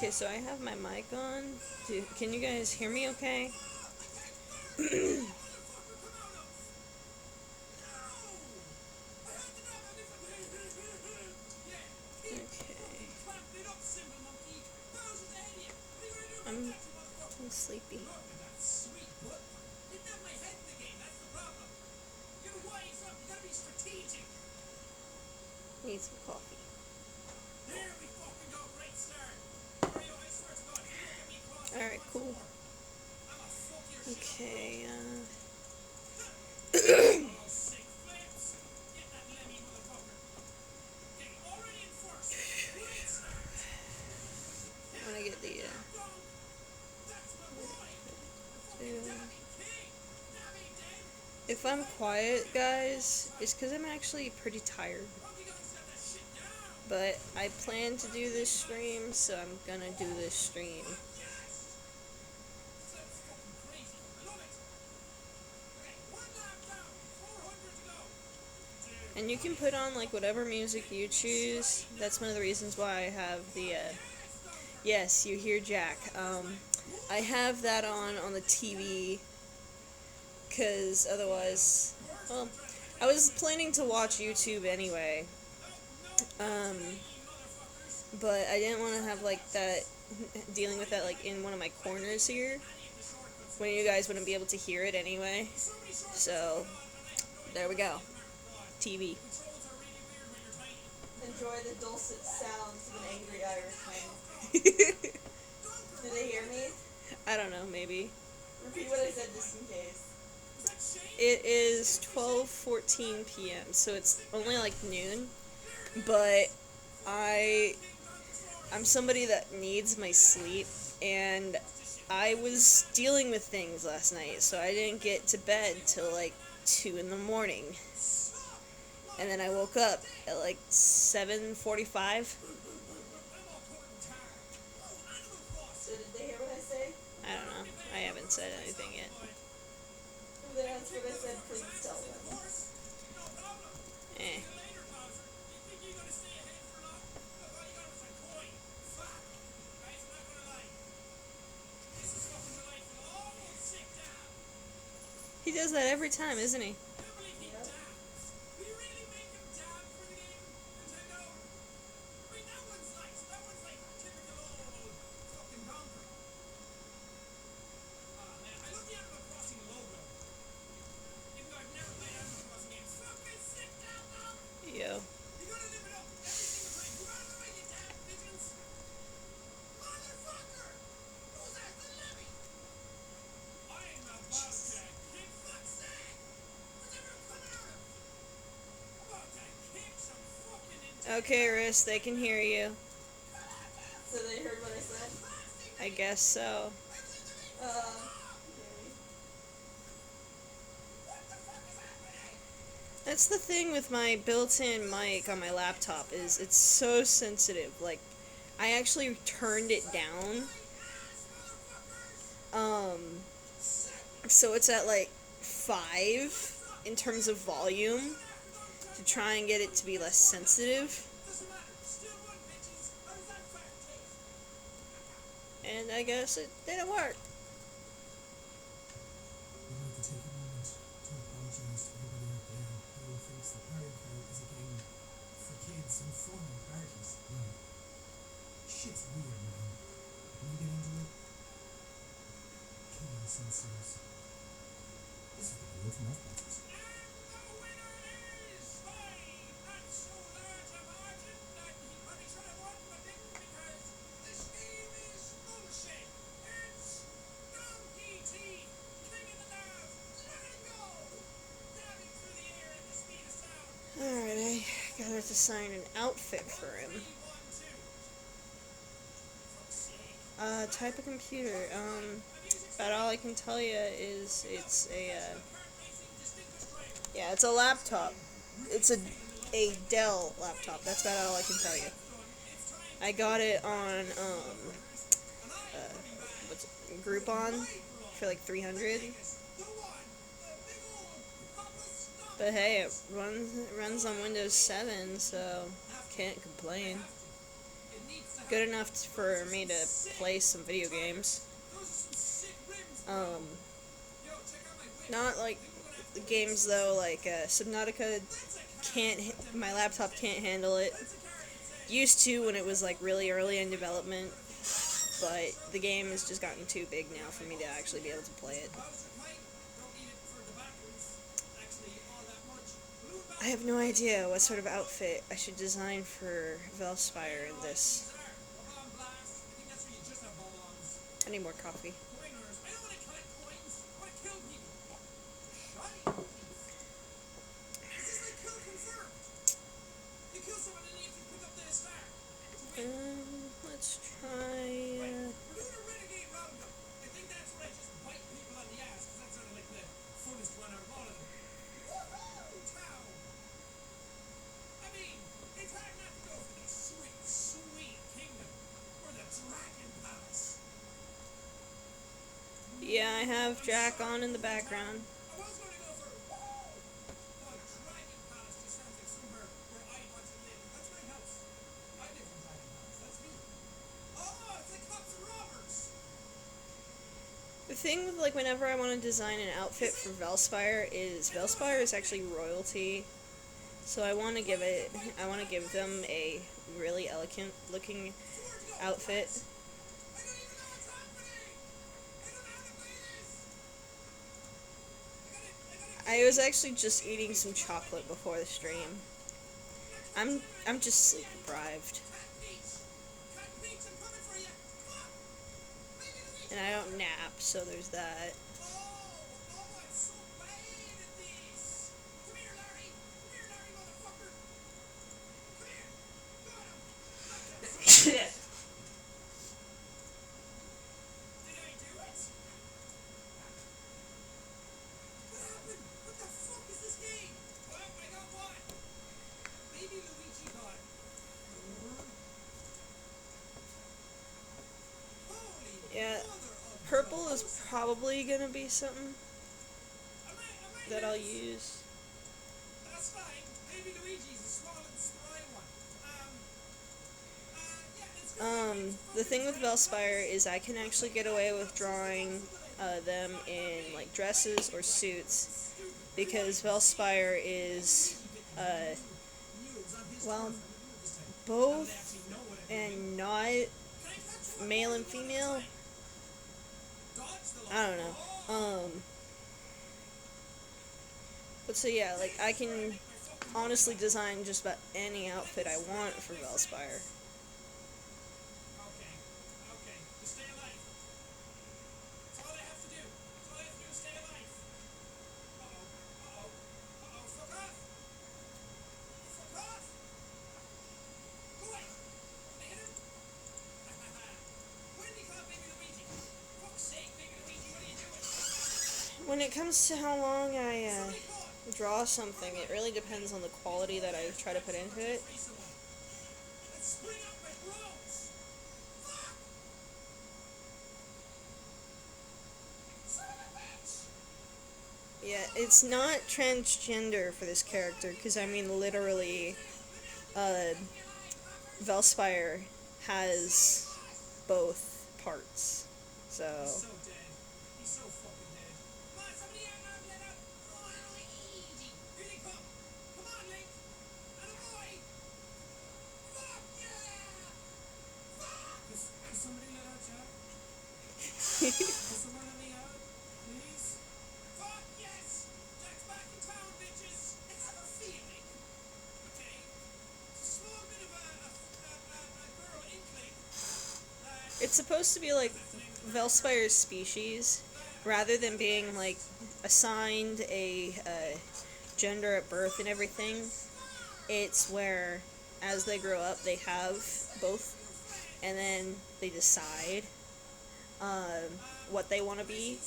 Okay, so I have my mic on. Can you guys hear me okay? Okay. I'm sleepy. Need some coffee. Alright, cool. Okay, I wanna get the, if I'm quiet, guys, it's because I'm actually pretty tired. But I plan to do this stream, so I'm gonna do this stream. And you can put on, like, whatever music you choose. That's one of the reasons why I have the, yes, you hear Jack. I have that on the TV, because otherwise, well, I was planning to watch YouTube anyway, but I didn't want to have, like, that, dealing with that, like, in one of my corners here, when you guys wouldn't be able to hear it anyway. So, there we go. TV. Enjoy the dulcet sounds of an angry Irishman. Did they hear me? I don't know, maybe. Repeat what I said just in case. It is 12:14 p.m., so it's only like noon, but I'm somebody that needs my sleep, and I was dealing with things last night, so I didn't get to bed till like 2 in the morning. And then I woke up at like 7:45. So did they hear what I say? I don't know. I haven't said anything yet. If they ask what I said, please tell them. Eh. He does that every time, isn't he? Yep. Yo. Okay, Riss, they can hear you. So they heard what I said? I guess so. That's the thing with my built-in mic on my laptop, is it's so sensitive. Like, I actually turned it down. So it's at like 5 in terms of volume to try and get it to be less sensitive. And I guess it didn't work. Shit's weird, man. Can you get into it? Chaos ensues. This is the deal from F-Boxes. Alright, I gotta design an outfit for him. Type of computer. About all I can tell you is it's a, yeah, it's a laptop. It's a Dell laptop. That's about all I can tell you. I got it on, Groupon for like 300. But hey, it runs on Windows 7, so can't complain. good enough for me to play some video games. Not like games though, like Subnautica can't. My laptop can't handle it. Used to when it was like really early in development, but the game has just gotten too big now for me to actually be able to play it. I have no idea what sort of outfit I should design for Velspire in this. I need more coffee. Let's try. Yeah, I have Jack on in the background. The thing with like whenever I want to design an outfit for Velspire is actually royalty, so I want to give them a really elegant looking outfit. I was actually just eating some chocolate before the stream. I'm just sleep deprived. And I don't nap, so there's that. Yeah, purple is probably gonna be something that I'll use. The thing with Velspire is I can actually get away with drawing them in like dresses or suits because Velspire is well, both and not male and female. I don't know. But so yeah, like I can honestly design just about any outfit I want for Velspire. When it comes to how long I draw something, it really depends on the quality that I try to put into it. Yeah, it's not transgender for this character, because I mean literally, Velspire has both parts, so... It's supposed to be like Velspire's species, rather than being like assigned a gender at birth and everything. It's where as they grow up they have both, and then they decide what they want to be.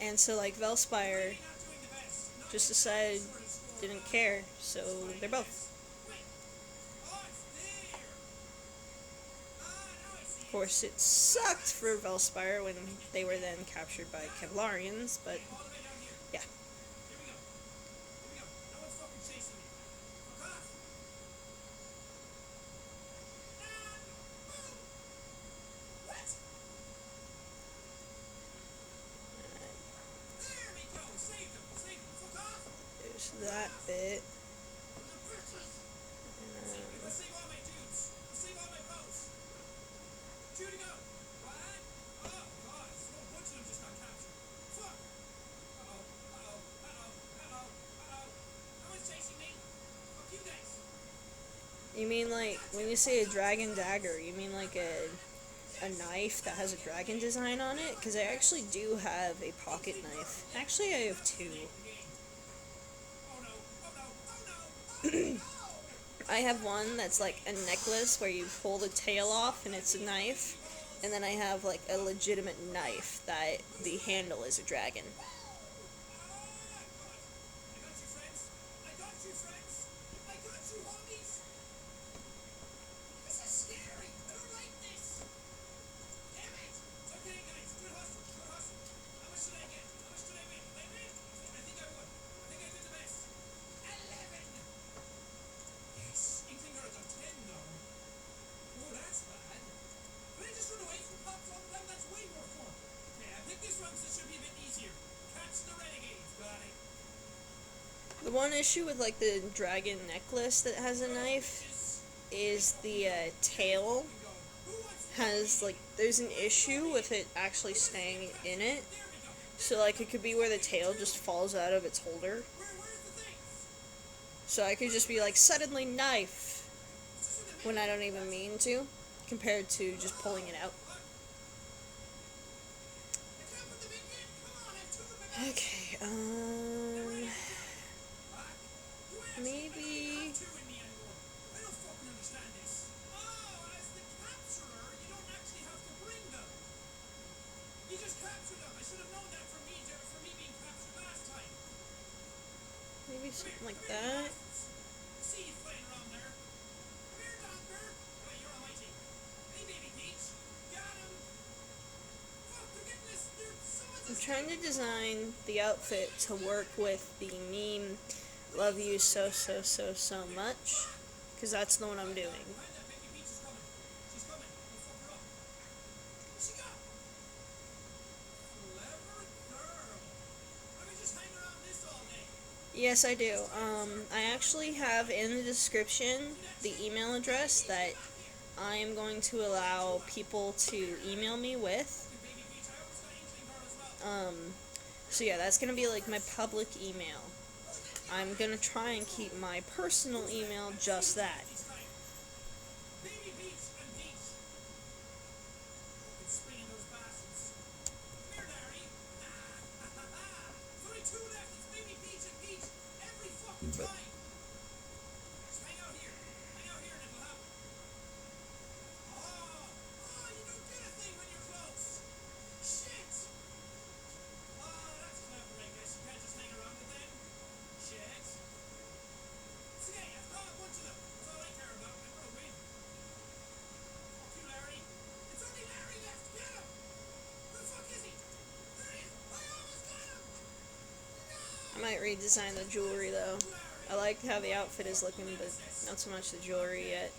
And so like Velspire just decided didn't care, so they're both. Of course, it sucked for Velspire when they were then captured by Kevlarians, but yeah. that bit. Let's save all my dudes. Let's save all my bros. Shooting up. What? Oh, God. A whole bunch of them just got captured. Fuck. Uh-oh. Uh-oh. Uh-oh. Uh-oh. Uh-oh. No one's chasing me. Fuck you guys. You mean like, when you say a dragon dagger, you mean like a knife that has a dragon design on it? Because I actually do have a pocket knife. Actually, I have two. Oh, no. Oh, no. Oh, no. Oh, no. I have one that's like a necklace where you pull the tail off and it's a knife. And then I have like a legitimate knife that the handle is a dragon. The one issue with like the dragon necklace that has a knife is the tail has like, there's an issue with it actually staying in it. So like it could be where the tail just falls out of its holder. So I could just be like, suddenly knife, when I don't even mean to, compared to just pulling it out. Okay, maybe... maybe something like that. I'm trying to design the outfit to work with the meme "Love you so so so so much," because that's the one I'm doing. Yes, I do. I actually have in the description the email address that I am going to allow people to email me with. So yeah, that's gonna be like my public email. I'm gonna try and keep my personal email just that. But I might redesign the jewelry though. I like how the outfit is looking, but not so much the jewelry yet.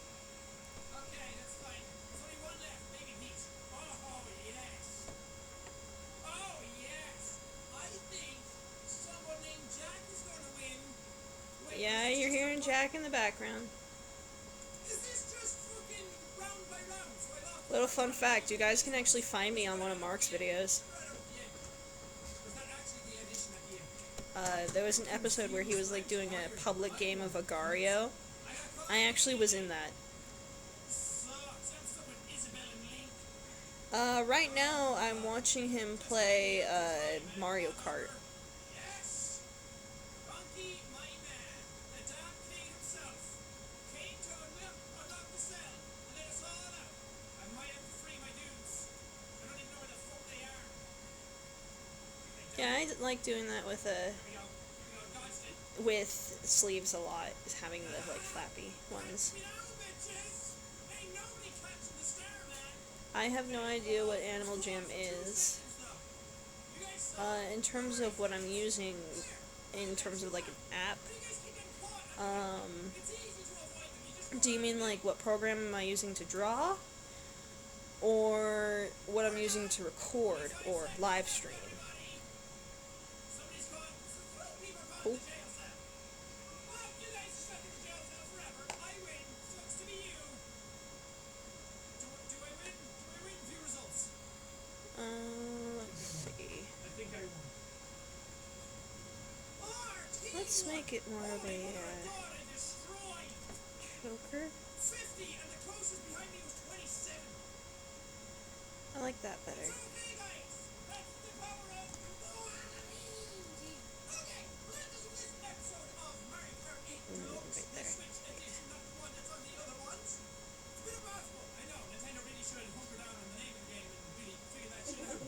Yeah, you're hearing Jack in the background. Little fun fact, you guys can actually find me on one of Mark's videos. There was an episode where he was like doing a public game of Agario. I actually was in that. Right now I'm watching him play Mario Kart. Yeah, I like doing that with sleeves a lot, is having the like flappy ones. I have no idea what Animal Jam is. In terms of what I'm using, in terms of like an app, do you mean like what program am I using to draw? Or what I'm using to record or live stream? Cool. Let's make it more of a God, I destroyed choker. 50, and the closest behind me was 27. I like that better. It's okay, guys. That's the power of Luigi. Okay, let us this episode of Mario Kart 8 Pro Right there. Switch Edition, not the one that's on the other ones. It's been impossible. I know, Nintendo really should hunker down on the name of the game and really figure that shit out.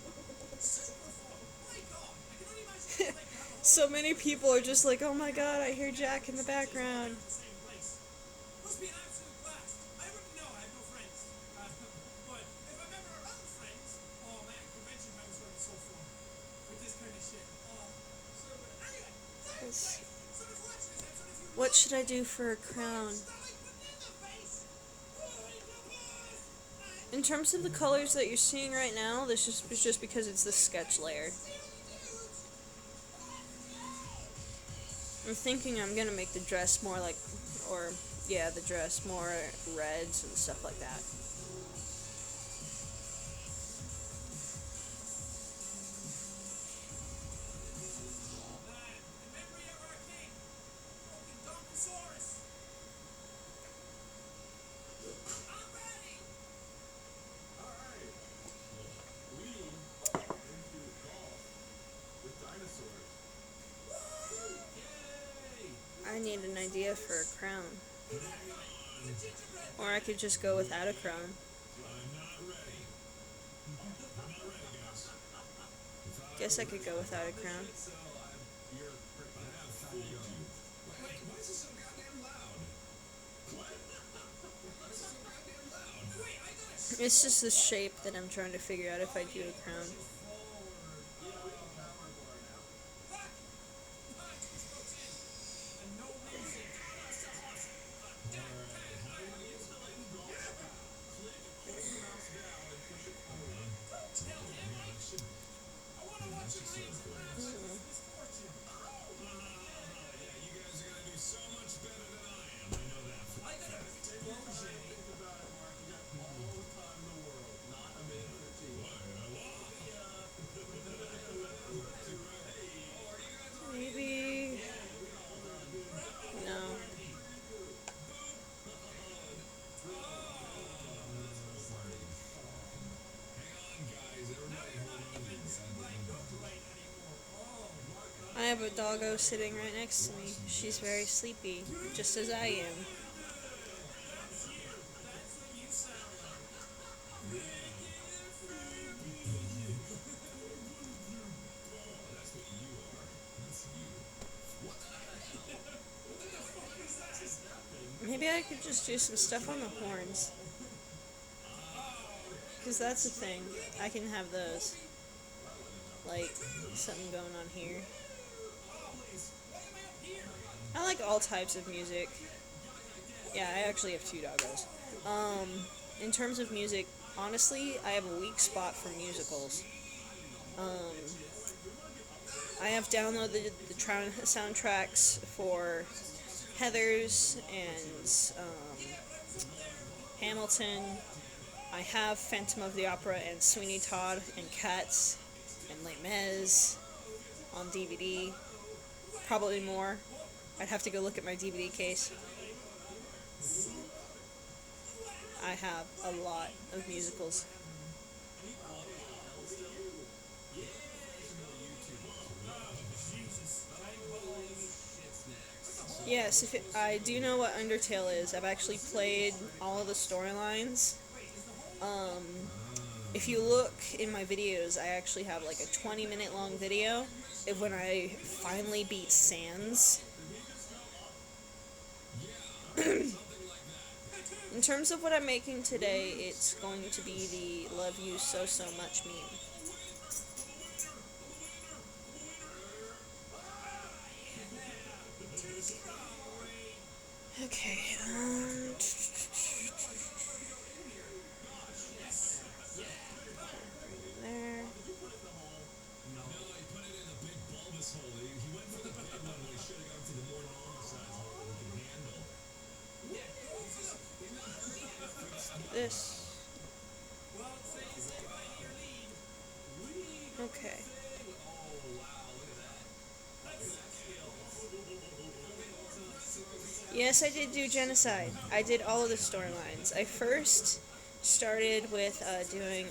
Super fun. My God, I can only imagine what it's like to have a whole So many people are just like, oh my god, I hear Jack in the background. the same place. Must be an absolute blast. I wouldn't know. I have no friends. But if I'm ever around friends, oh man, convention time is going to be so fun with this kind of shit. So anyway, Yes. so to watch this episode, if you What should I do for a crown? In terms of the colors that you're seeing right now, this is just because it's the sketch layer. I'm thinking I'm gonna make the dress more like, the dress more reds and stuff like that. in memory of our king, broken Donkosaurus. I'm ready. Alright. Lean into the golf with dinosaurs. Yay! I need an idea for a crown. The gingerbread. Or I could just go without a crown. I'm not ready. I'm not ready, guys. Guess I could go without a crown. So, I have fooled you. Wait, why is it so goddamn loud? What? Why is it so goddamn loud? Wait, I gotta It's just the shape that I'm trying to figure out if I do a crown. Maybe... No. I have a doggo sitting right next to me. She's very sleepy, just as I am. Maybe I could just do some stuff on the horns. Because that's the thing. I can have those. Like, something going on here. I like all types of music. Yeah, I actually have two doggos. In terms of music, honestly, I have a weak spot for musicals. I have downloaded the soundtracks for Heathers and Hamilton. I have Phantom of the Opera and Sweeney Todd and Cats and Les Mis on DVD. Probably more. I'd have to go look at my DVD case. I have a lot of musicals. Yes, I do know what Undertale is. I've actually played all of the storylines. If you look in my videos, I actually have like a 20-minute long video of when I finally beat Sans. In terms of what I'm making today, it's going to be the Love You So So Much meme. Okay, there. This. Okay. Yes, I did do Genocide. I did all of the storylines. I first started with doing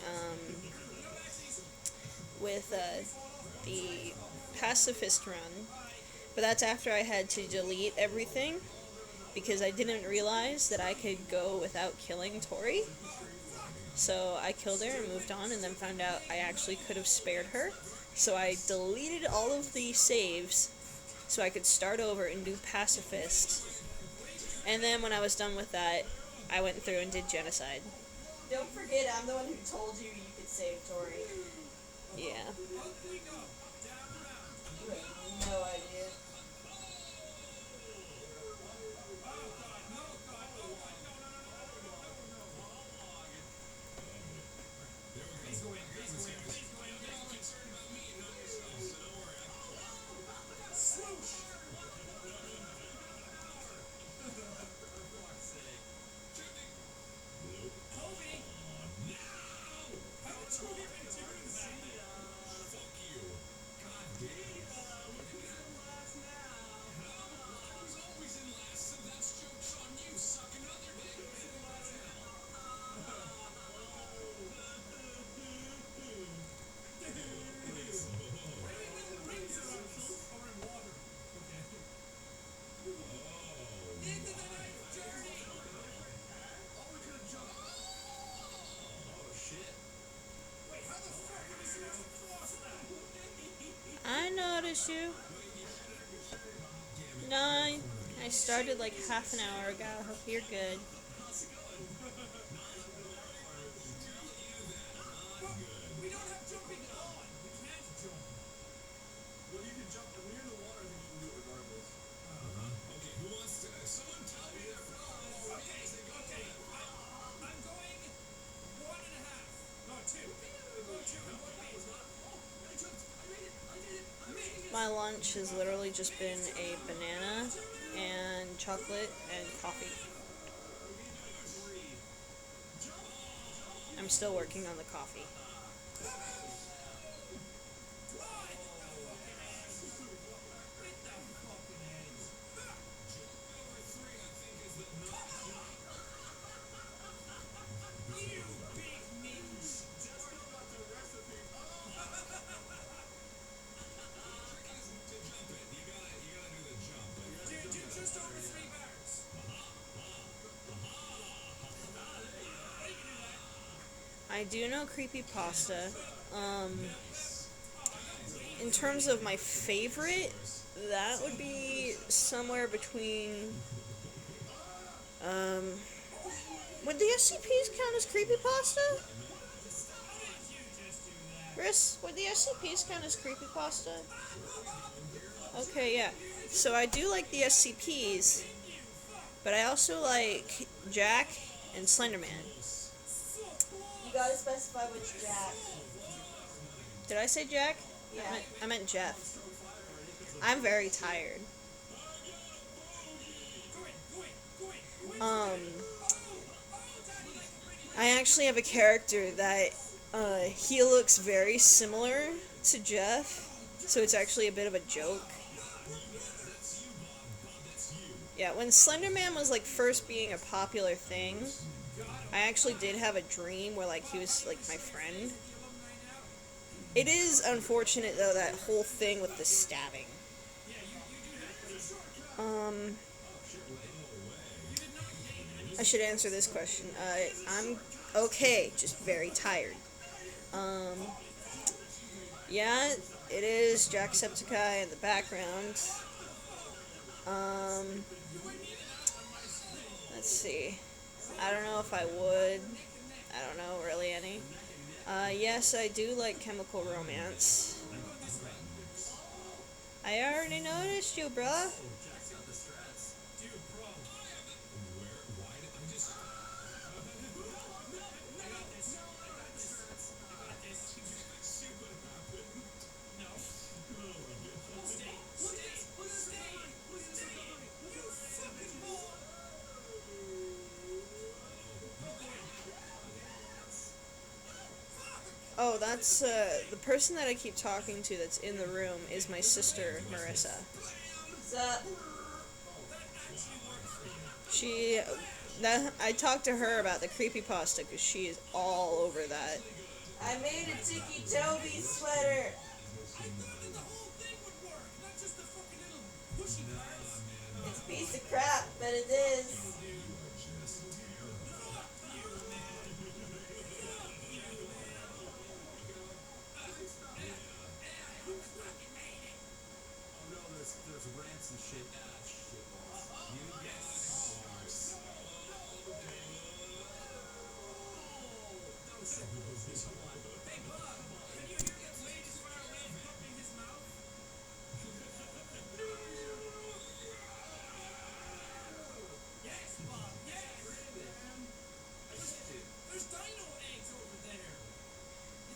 with the pacifist run, but that's after I had to delete everything because I didn't realize that I could go without killing Tori. So I killed her and moved on, and then found out I actually could have spared her. So I deleted all of the saves so I could start over and do pacifist. And then when I was done with that, I went through and did Genocide. Don't forget, I'm the one who told you you could save Tori. Yeah. Up we go. Down the mountain. You have no idea. Oh God, no God, oh God, no, no, no, no, no, no, no, no. Please go in, please go in, please go in. You're all concerned about me and not yourself, so don't worry. Swoosh! Kobe! How would you even do that? Fuck you. God damn. I was always in last, so that's joke's on you. Suck another dick. Rings are in water. Okay. Into the night journey! Oh, we could have jumped. Oh, shit. Wait, how the fuck are we supposed to cross that? I noticed you. No, I started like half an hour ago. Hope you're good. We don't have jumping on. We can't jump. Well, you can jump. When you're in the water, I think you can do it regardless. Okay, who wants to? Someone tell me their problem already. Okay, okay. I'm going 1.5. No, 2. I'm going 2 and 1 beat. I jumped. I made it. I did it. I made it. My lunch has literally just been a banana and chocolate and coffee. I'm still working on the coffee. You big minge. Just know about the recipe. To jump it, you gotta do the jump. Do just over 3 bars. I do know creepypasta. In terms of my favorite, that would be somewhere between. Would the SCPs count as creepypasta? Chris, would the SCPs count as creepypasta? Okay, yeah. So I do like the SCPs, but I also like Jack and Slenderman. You gotta specify which Jack. Did I say Jack? Yeah. I meant Jeff. I'm very tired. I actually have a character that he looks very similar to Jeff, so it's actually a bit of a joke. Yeah, when Slenderman was like first being a popular thing, I actually did have a dream where like he was like my friend. It is unfortunate though, that whole thing with the stabbing. I should answer this question. I'm okay, just very tired. Yeah, it is Jacksepticeye in the background. Let's see. I don't know if I would. I don't know really any. Yes, I do like Chemical Romance. I already noticed you, bruh. Oh, that's, the person that I keep talking to that's in the room is my sister, Marissa. Sup? I talked to her about the creepypasta because she is all over that. I made a Tiki Toby sweater. I thought that the whole thing would work, not just the fucking little pushy parts. It's a piece of crap, but it is. You are just terrible. Fuck you, man. Fuck you, man. Who fucking made it? Oh no, there's rats and shit. Shit balls. You yes. Are so Hey, Bob, can you hear that blade as far away from opening his mouth? Yes, Bob, yes. There's dino eggs over there.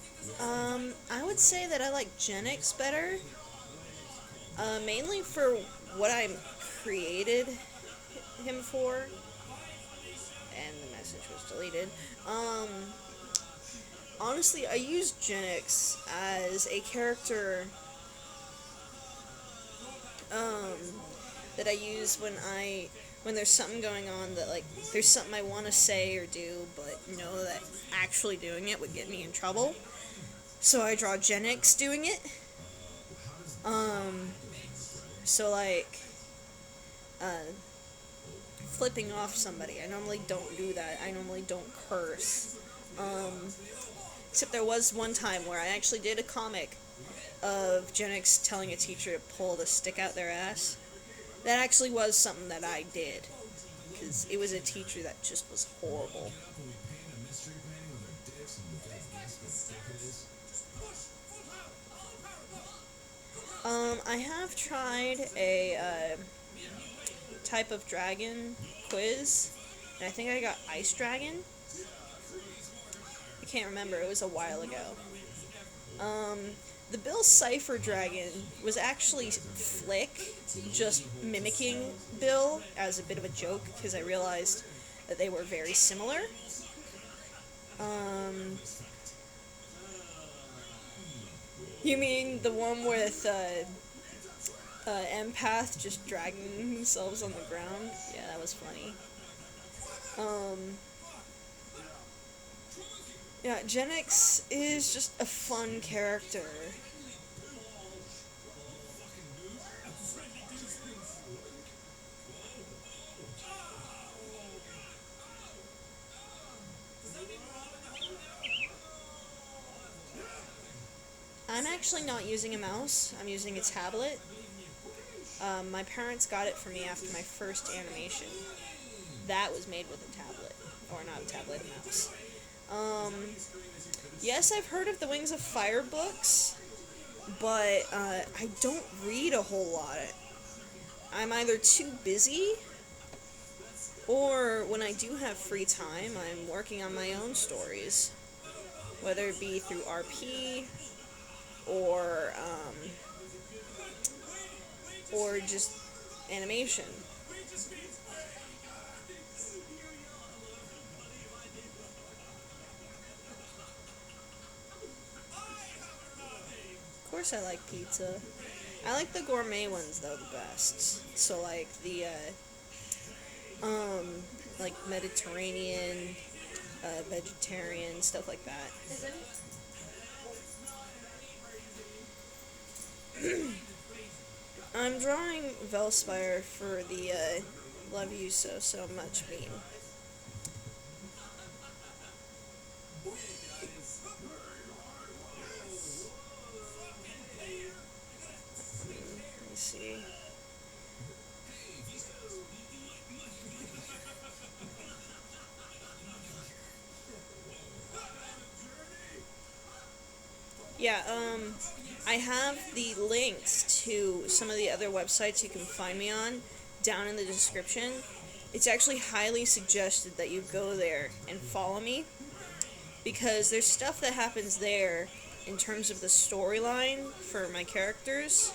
You think there's I would say that I like Gen X better. Mainly for what I created him for. And the message was deleted. Honestly, I use Gen X as a character that I use when there's something going on that, like, there's something I want to say or do, but know that actually doing it would get me in trouble. So I draw Gen X doing it. So like, flipping off somebody. I normally don't do that. I normally don't curse. Except there was one time where I actually did a comic of Gen X telling a teacher to pull the stick out their ass. That actually was something that I did. Because it was a teacher that just was horrible. we paint a mystery painting with our dicks and we guess what dick it is. I have tried a type of dragon quiz, and I think I got Ice Dragon. I can't remember, it was a while ago. The Bill Cipher Dragon was actually Flick, just mimicking Bill as a bit of a joke, because I realized that they were very similar. You mean the one with Empath just dragging themselves on the ground? Yeah, that was funny. Yeah, Gen X is just a fun character. I'm actually not using a mouse. I'm using a tablet. My parents got it for me after my first animation. That was made with a tablet. Or not a tablet, a mouse. Yes, I've heard of the Wings of Fire books, but I don't read a whole lot. I'm either too busy, or when I do have free time, I'm working on my own stories. Whether it be through RP, or just animation. Of course I like pizza. I like the gourmet ones though the best. So like the like Mediterranean, vegetarian, stuff like that. I'm drawing Velspire for the Love You So Much meme. Let me see. Yeah, I have the links to some of the other websites you can find me on down in the description. It's actually highly suggested that you go there and follow me, because there's stuff that happens there in terms of the storyline for my characters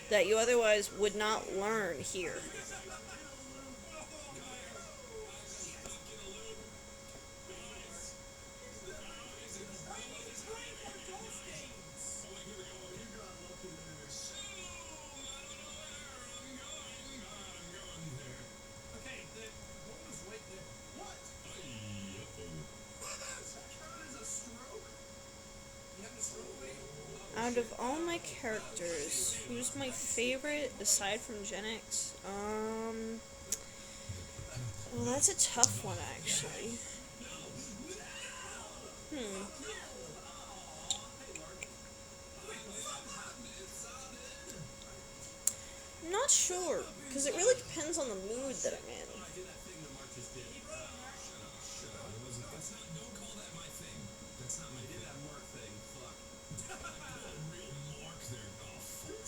that you otherwise would not learn here. Okay, Out of all my characters, who's my favorite aside from Gen X? Well, that's a tough one, actually. I'm not sure, because it really depends on the mood that I'm in. Don't call that my thing. That's not my thing. That Mark thing. Fuck. Real Mark there. Oh, fuck.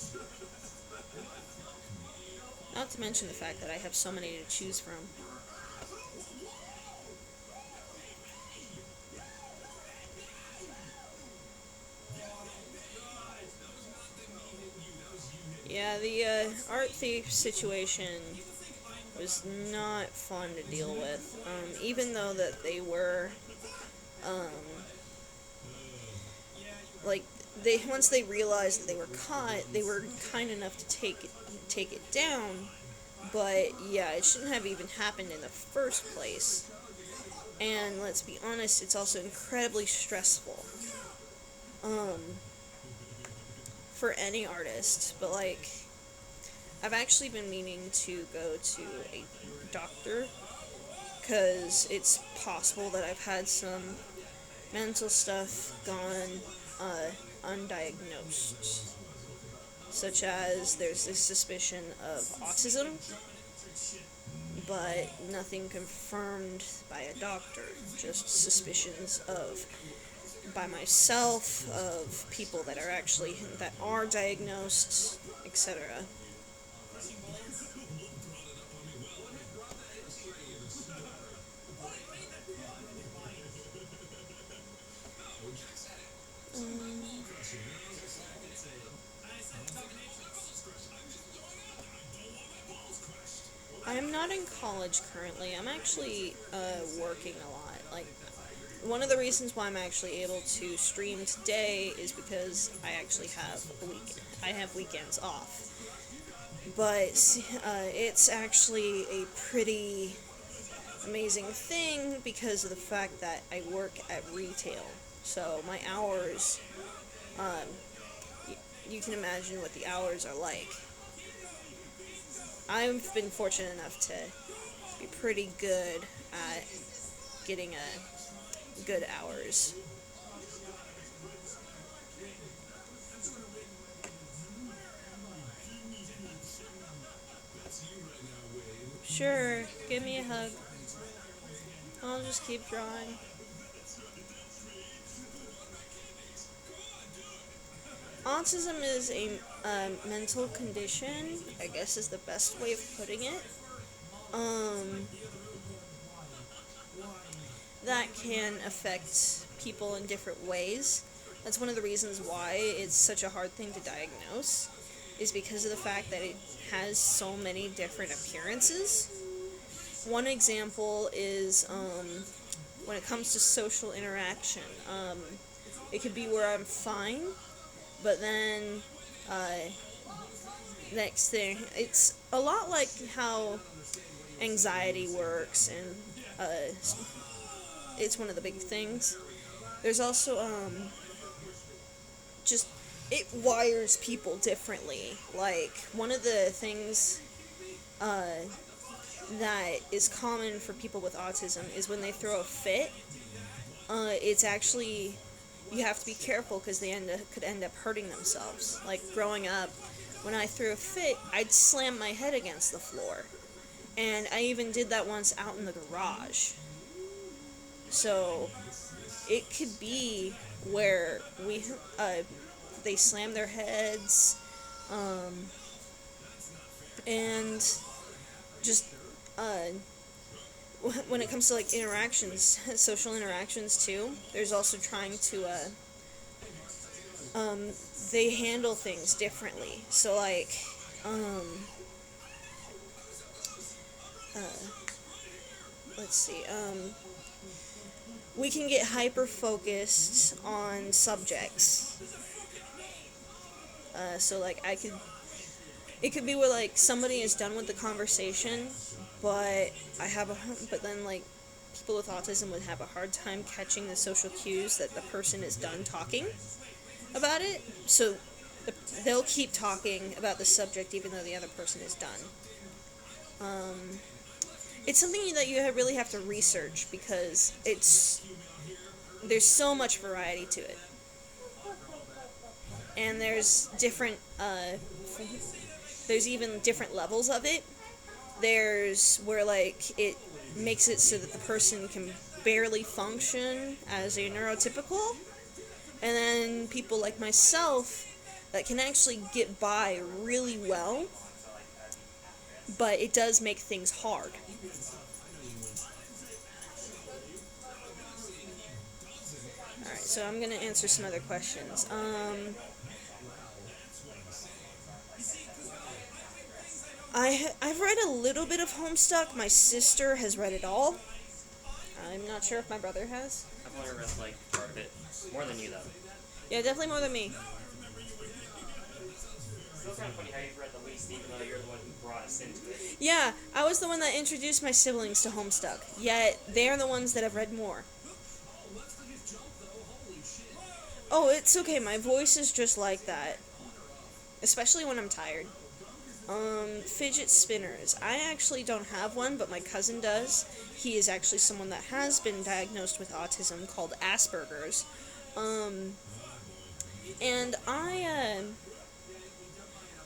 Not to mention the fact that I have so many to choose from. Yeah, the art thief situation was not fun to deal with. Even though that they were, like, once they realized that they were caught, they were kind enough to take it down. But yeah, it shouldn't have even happened in the first place. And let's be honest, it's also incredibly stressful. For any artist, but like, I've actually been meaning to go to a doctor, because it's possible that I've had some mental stuff gone undiagnosed, such as there's this suspicion of autism, but nothing confirmed by a doctor, just suspicions of by myself, of people that are diagnosed, etc. I am not in college currently. I'm actually working a lot. Like, one of the reasons why I'm actually able to stream today is because I actually have I have weekends off. But it's actually a pretty amazing thing because of the fact that I work at retail. So my hours, you can imagine what the hours are like. I've been fortunate enough to be pretty good at getting good hours. Sure, give me a hug. I'll just keep drawing. Autism is a mental condition, I guess is the best way of putting it. That can affect people in different ways. That's one of the reasons why it's such a hard thing to diagnose, is because of the fact that it has so many different appearances. One example is when it comes to social interaction. It could be where I'm fine, but then next thing, it's a lot like how anxiety works, and it's one of the big things. There's also just, it wires people differently. Like, one of the things that is common for people with autism is when they throw a fit, it's actually, you have to be careful because they could end up hurting themselves. Like, growing up, when I threw a fit, I'd slam my head against the floor. And I even did that once out in the garage. So it could be where they slam their heads, and just when it comes to like interactions, social interactions too, there's also trying to they handle things differently. So like let's see, we can get hyper focused on subjects. So like it could be where like somebody is done with the conversation, but then like people with autism would have a hard time catching the social cues that the person is done talking. about it, so they'll keep talking about the subject even though the other person is done. It's something that you really have to research because there's so much variety to it, and there's even different levels of it. There's where like it makes it so that the person can barely function as a neurotypical, and then people like myself that can actually get by really well, but it does make things hard. Alright, so I'm gonna answer some other questions. I've read a little bit of Homestuck. My sister has read it all. I'm not sure if my brother has. I've only read like part of it. More than you though. Yeah, definitely more than me. It's still kind of funny how you've read the least, even though you're the one who brought us into it. Yeah, I was the one that introduced my siblings to Homestuck, yet they're the ones that have read more. Oh, it's okay, my voice is just like that. Especially when I'm tired. Fidget spinners. I actually don't have one, but my cousin does. He is actually someone that has been diagnosed with autism called Asperger's. And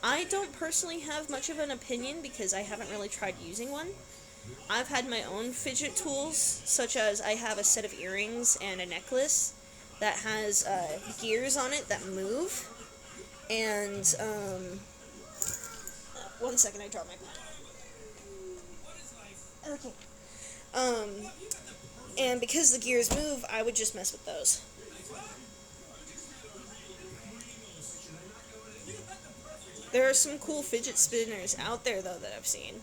I don't personally have much of an opinion because I haven't really tried using one. I've had my own fidget tools, such as I have a set of earrings and a necklace that has gears on it that move. And, one second, I dropped my pen. Okay. And because the gears move, I would just mess with those. There are some cool fidget spinners out there, though, that I've seen.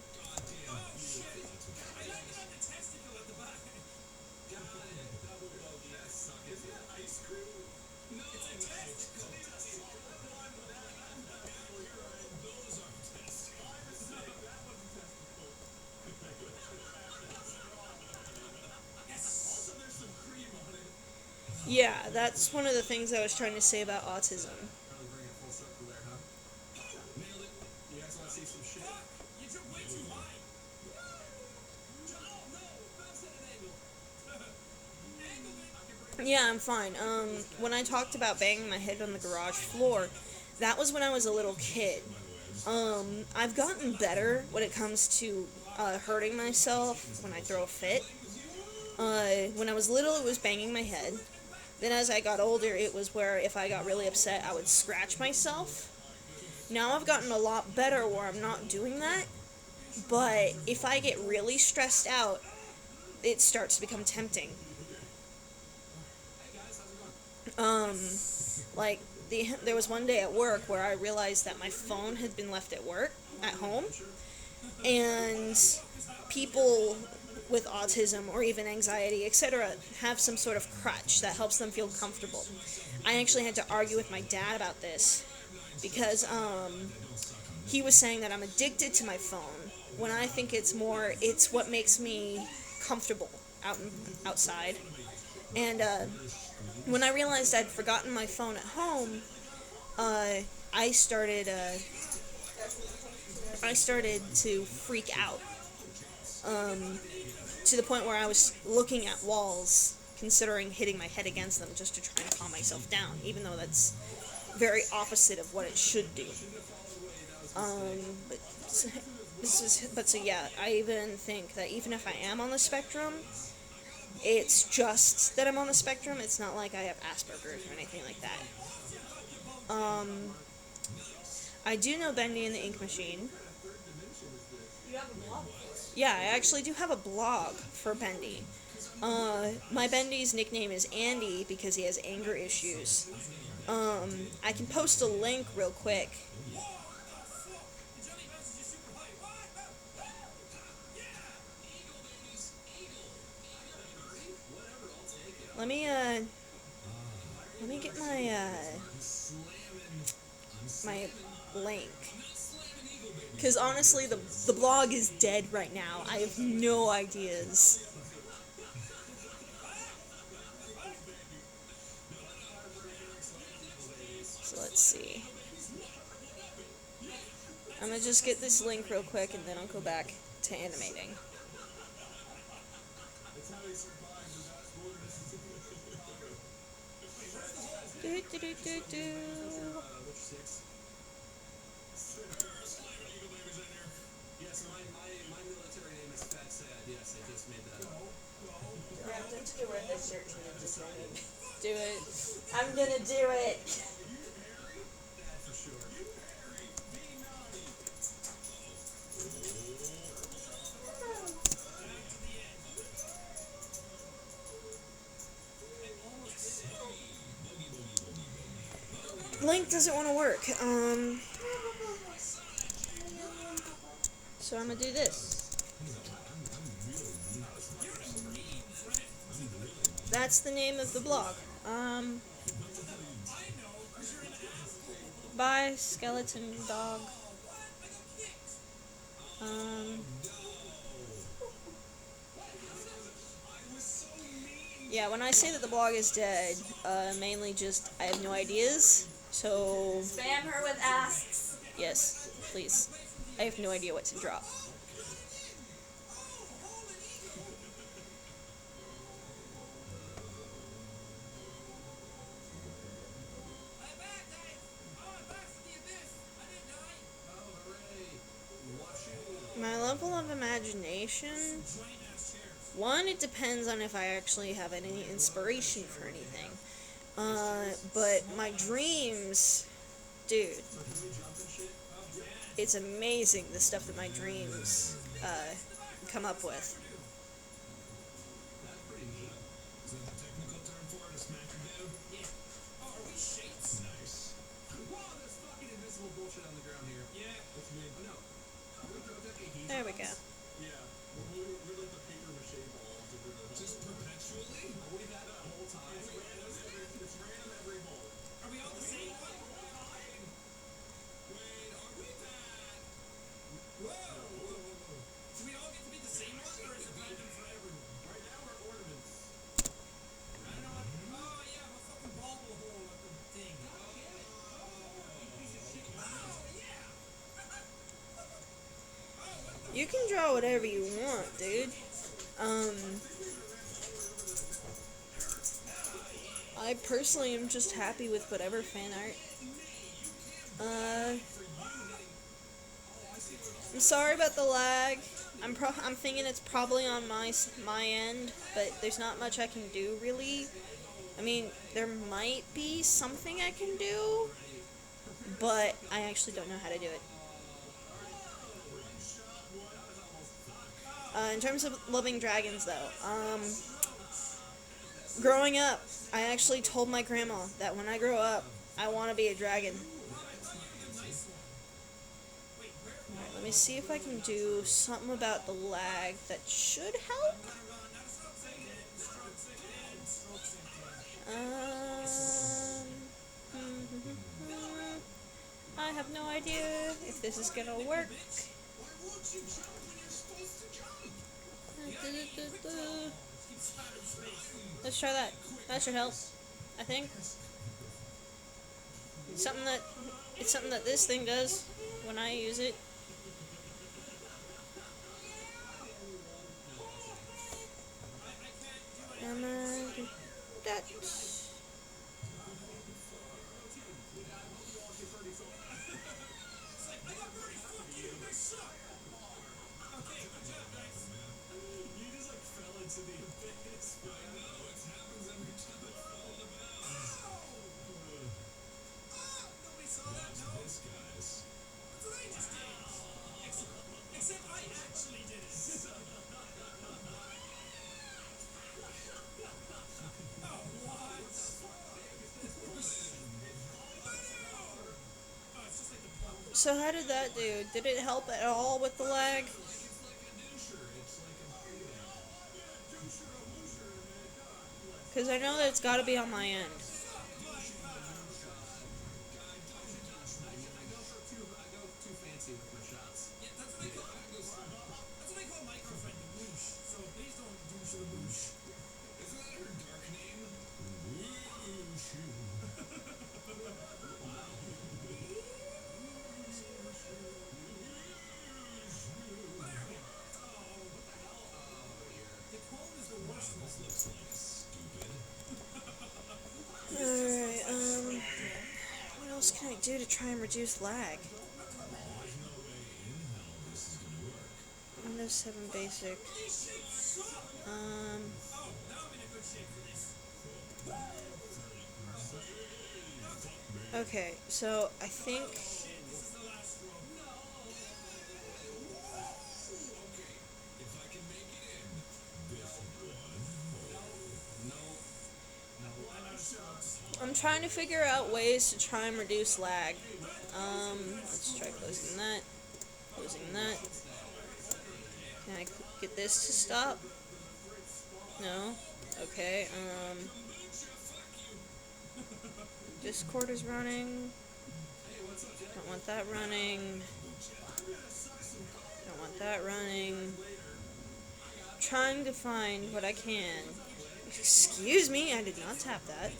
Yeah, that's one of the things I was trying to say about autism. Yeah, I'm fine. When I talked about banging my head on the garage floor, that was when I was a little kid. I've gotten better when it comes to hurting myself when I throw a fit. When I was little, it was banging my head. Then as I got older, it was where if I got really upset, I would scratch myself. Now I've gotten a lot better where I'm not doing that. But if I get really stressed out, it starts to become tempting. Like, there was one day at work where I realized that my phone had been left at home, and people with autism or even anxiety, etc., have some sort of crutch that helps them feel comfortable. I actually had to argue with my dad about this, because, he was saying that I'm addicted to my phone, when I think it's what makes me comfortable outside. And, when I realized I'd forgotten my phone at home, I started to freak out, to the point where I was looking at walls, considering hitting my head against them just to try and calm myself down, even though that's very opposite of what it should do. So yeah, I even think that even if I am on the spectrum, it's just that I'm on the spectrum. It's not like I have Asperger's or anything like that. I do know Bendy and the Ink Machine. You have a blog? Yeah, I actually do have a blog for Bendy. My Bendy's nickname is Andy because he has anger issues. I can post a link real quick. Let me get my link. Because honestly, the blog is dead right now. I have no ideas. let's see. I'm gonna just get this link real quick and then I'll go back to animating. That's how he survived the vast wilderness of Do, do, do, do, do. Which six? Slave and Eagle Baby's in here. Yes, my military name is Fat Sad. Yes, I just made that up. We have to wear this shirt to the design. Do it. I'm gonna do it. That for sure. Link doesn't want to work. So I'm gonna do this. That's the name of the blog. Bye, skeleton dog. Yeah, when I say that the blog is dead, mainly just I have no ideas. So Spam her with asks. yes, please. I have no idea what to drop. I'm back, guys! Oh, I'm back from the abyss! I didn't die! Oh, hooray! Watching! My level of imagination, one, it depends on if I actually have any inspiration for anything. But my dreams, dude, it's amazing the stuff that my dreams come up with. That's pretty neat. Is that the technical term for it? A smackadoo? Yeah. Oh, are we shapes? Nice. Wow, there's fucking invisible bullshit on the ground here. Yeah. What you mean? Oh, no. Are we protecting There we go. Yeah. We're like the paper mache balls over the... Just perpetually? Are we that the whole time? It's random every hole. Are we all the same one? Wait, are we that? Whoa! Do we all get to be the same one, or is it random for everyone? Right now we're ornaments. I don't know what. Oh, yeah, I'm a fucking bobble hole at the thing. Oh, yeah. Piece of shit. Oh, yeah! You can draw whatever you want, dude. I personally am just happy with whatever fan art. I'm sorry about the lag. I'm thinking it's probably on my end, but there's not much I can do really. I mean, there might be something I can do, but I actually don't know how to do it. In terms of loving dragons, though, growing up, I actually told my grandma that when I grow up, I want to be a dragon. Alright, let me see if I can do something about the lag that should help. I have no idea if this is gonna work. Why won't you jump when you're supposed to jump? Let's try that. That should help, I think. It's something that this thing does when I use it. That. You just like fell into the abyss. I know, it happens every time I fall in the bow. Nobody saw that, no? This, guys. That's what I just did. Except I actually did it. Oh, what? Oh, it's just like the plot. So how did that do? Did it help at all with the lag? It's like a doucher. It's like a... Because I know that it's got to be on my end. I go too fancy with my shots. Yeah, that's what I call my girlfriend, the Woosh. So please don't douche the Woosh. Isn't that her dark name? Woo-shoo. do to try and reduce lag? There's no way in hell this is gonna work. Windows 7 Basic. Oh, now I'm in a good shape for this. Okay, so I think Shit, this is the last straw. No. Okay, if I can make it in this one hole. No, I'm out of shots. I'm trying to figure out ways to try and reduce lag. Let's try closing that. Closing that. Can I get this to stop? No? Okay, Discord is running. Don't want that running. Don't want that running. Trying to find what I can. Excuse me, I did not tap that.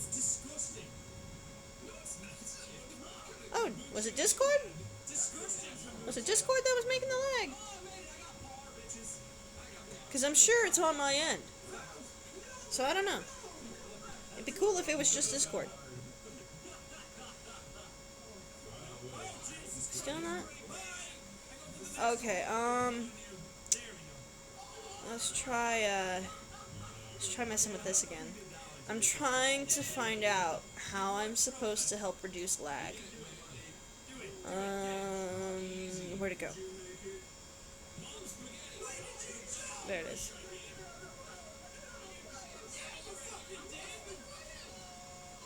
Oh, was it Discord? Was it Discord that was making the lag? Because I'm sure it's on my end. So I don't know. It'd be cool if it was just Discord. Still not? Okay, let's try messing with this again. I'm trying to find out how I'm supposed to help reduce lag. Where'd it go? There it is.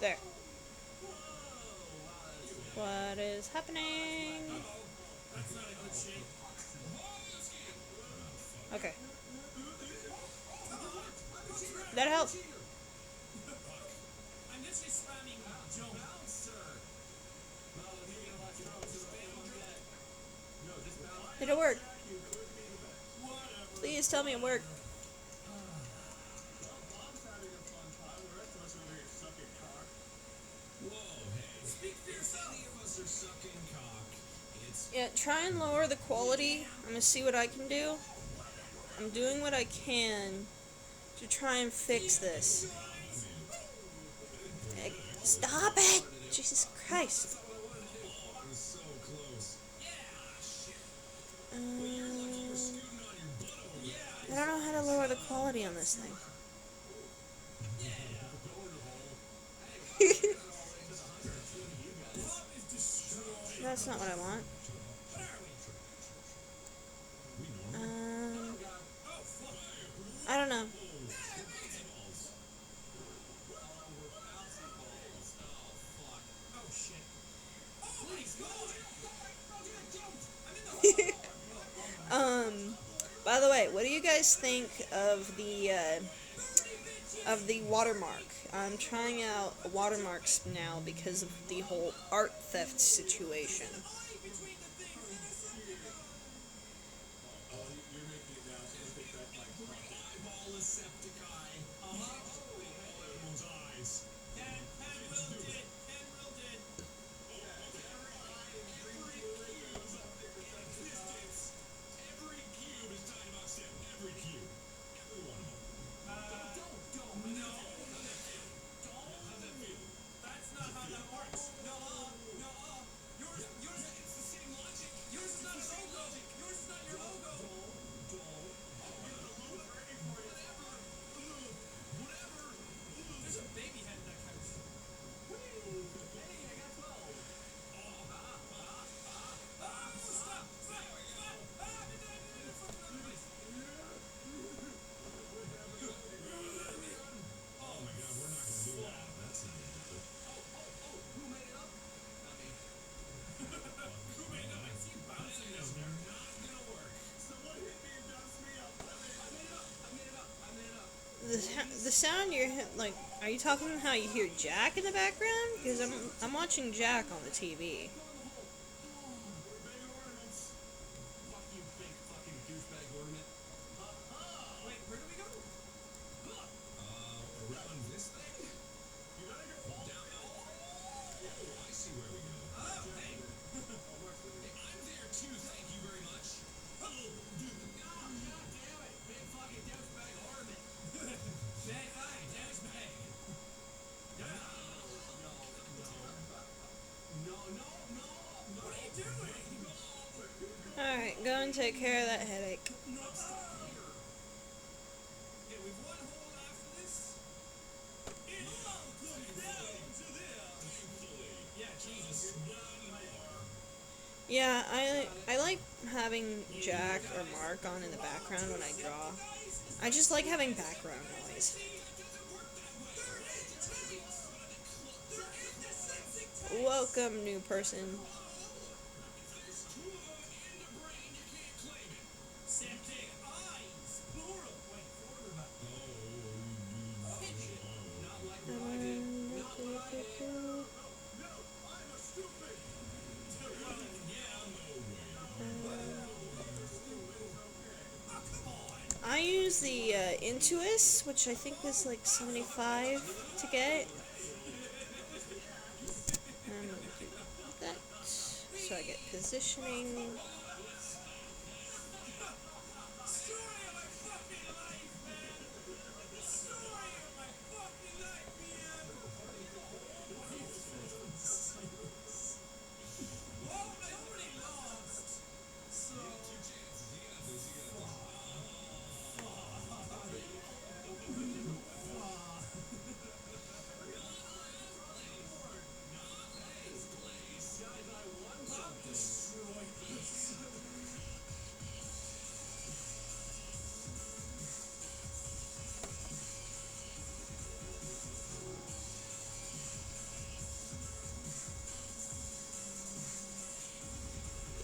There. What is happening? Okay. That helped. I'm literally spamming jump. Did it work? Please tell me it worked. Yeah, try and lower the quality. I'm gonna see what I can do. I'm doing what I can to try and fix this. Stop it! Jesus Christ. I don't know how to lower the quality on this thing. That's not what I want. I don't know. By the way, what do you guys think of the watermark? I'm trying out watermarks now because of the whole art theft situation. The sound you're like, are you talking how you hear Jack in the background? Because I'm watching Jack on the TV. go and take care of that headache. Yeah, we've one hole after this. It all comes down to this. Yeah, Jesus. Yeah, I like having Jack or Mark on in the background when I draw. I just like having background noise. Welcome, new person. Septic eyes, plural. Wait, quarterback. Pigeon. Not like what I did. Not what I did. No, I'm a stupid. Well, yeah, oh, come on. I use the Intuos, which I think is like 75 to get. That, so I get positioning. Story of my fucking life, man. Story of my fucking life, man. Well, I already lost. So.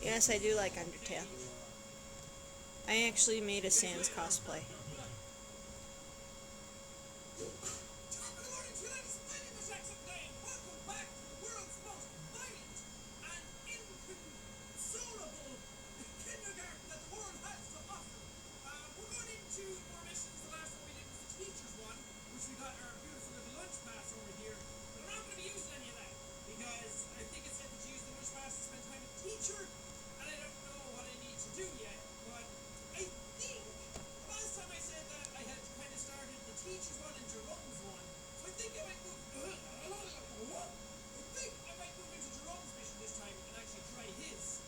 Yes, I do like Undertale. I actually made a Sans cosplay. Good morning to you, ladies. My name is Jackson Day. Welcome back to the world's most violent and inconsolable kindergarten that the world has to offer. We're going into more missions. The last one we did was the teacher's one, which we got our beautiful little lunch pass over here. But I'm not going to be using any of that because I think it's said that you use the lunch pass to spend time with the teacher, and I don't know what I need to do yet. But I think the last time I said that I had kind of started the teacher's one and Jerome's one. So I think I might move. I think I might move into Jerome's mission this time and actually try his.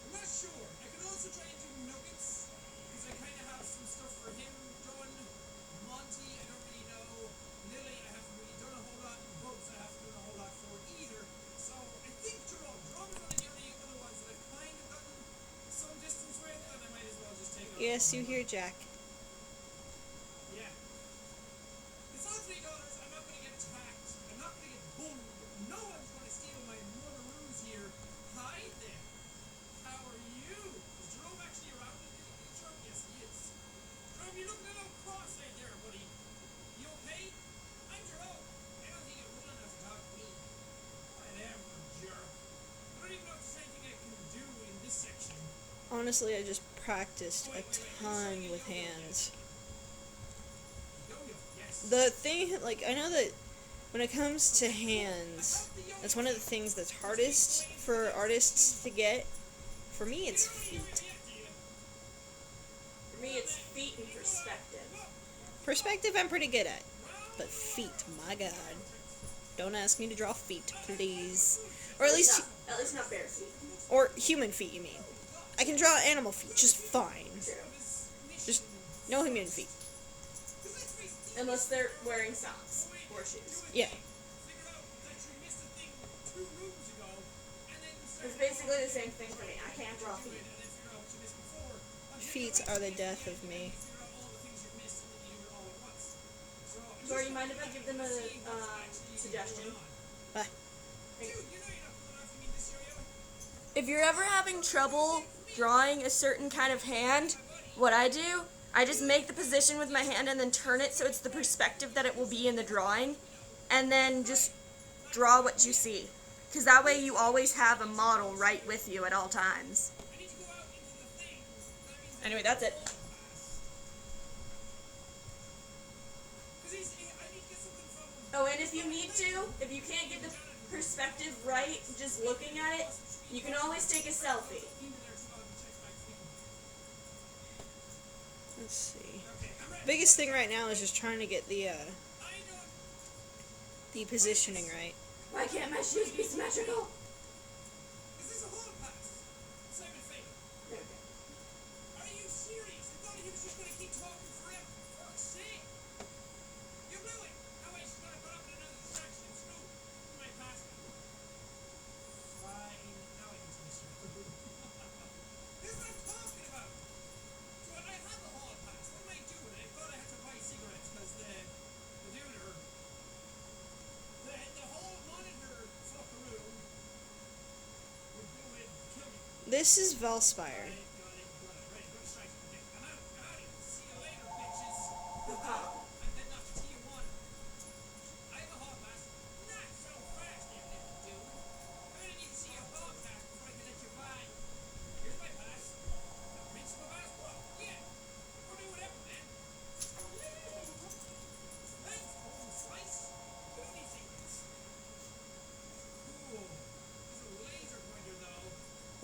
I'm not sure. I could also try and do Nuggets because I kind of have some stuff for him done. Monty, I don't really know. Lily, I haven't really done a whole lot. Bugs, I haven't done a whole lot for either. So I think Jerome is one of the only other ones that I've kind of gotten some distance with, and I might as well just take on. Yes, you hear Jack. Yeah. It's all $3. I'm not going to get attacked. I'm not going to get bullied. No one's going to steal my mother-roos here. Hi there. How are you? Is Jerome actually around in the picture? Yes, he is. Jerome, you're looking a little cross-eyed there, buddy. You okay? I'm Jerome. I don't think you're cool enough to talk to me. Whatever, jerk. I don't even know if there's anything I can do in this section. Honestly, I just practiced a ton with hands. Yo-yo, yes. The thing, like, I know that when it comes to hands, that's one of the things that's hardest for artists to get. For me, it's feet. For me, it's feet and perspective. Perspective, I'm pretty good at. But feet, my god. Don't ask me to draw feet, please. Or at least, At least not bare feet. or human feet, you mean. I can draw animal feet just fine. True. Just no human feet. Unless they're wearing socks or shoes. Yeah. It's basically the same thing for me. I can't draw feet. Feet are the death of me. Or you mind if I give them a suggestion? Ah. If you're ever having trouble drawing a certain kind of hand, what I do, I just make the position with my hand and then turn it so it's the perspective that it will be in the drawing, and then just draw what you see. Because that way you always have a model right with you at all times. Anyway, that's it. Oh, and if you need to, if you can't get the perspective right just looking at it, you can always take a selfie. Let's see. Biggest thing right now is just trying to get the positioning right. Why can't my shoes be symmetrical? This is Valspire.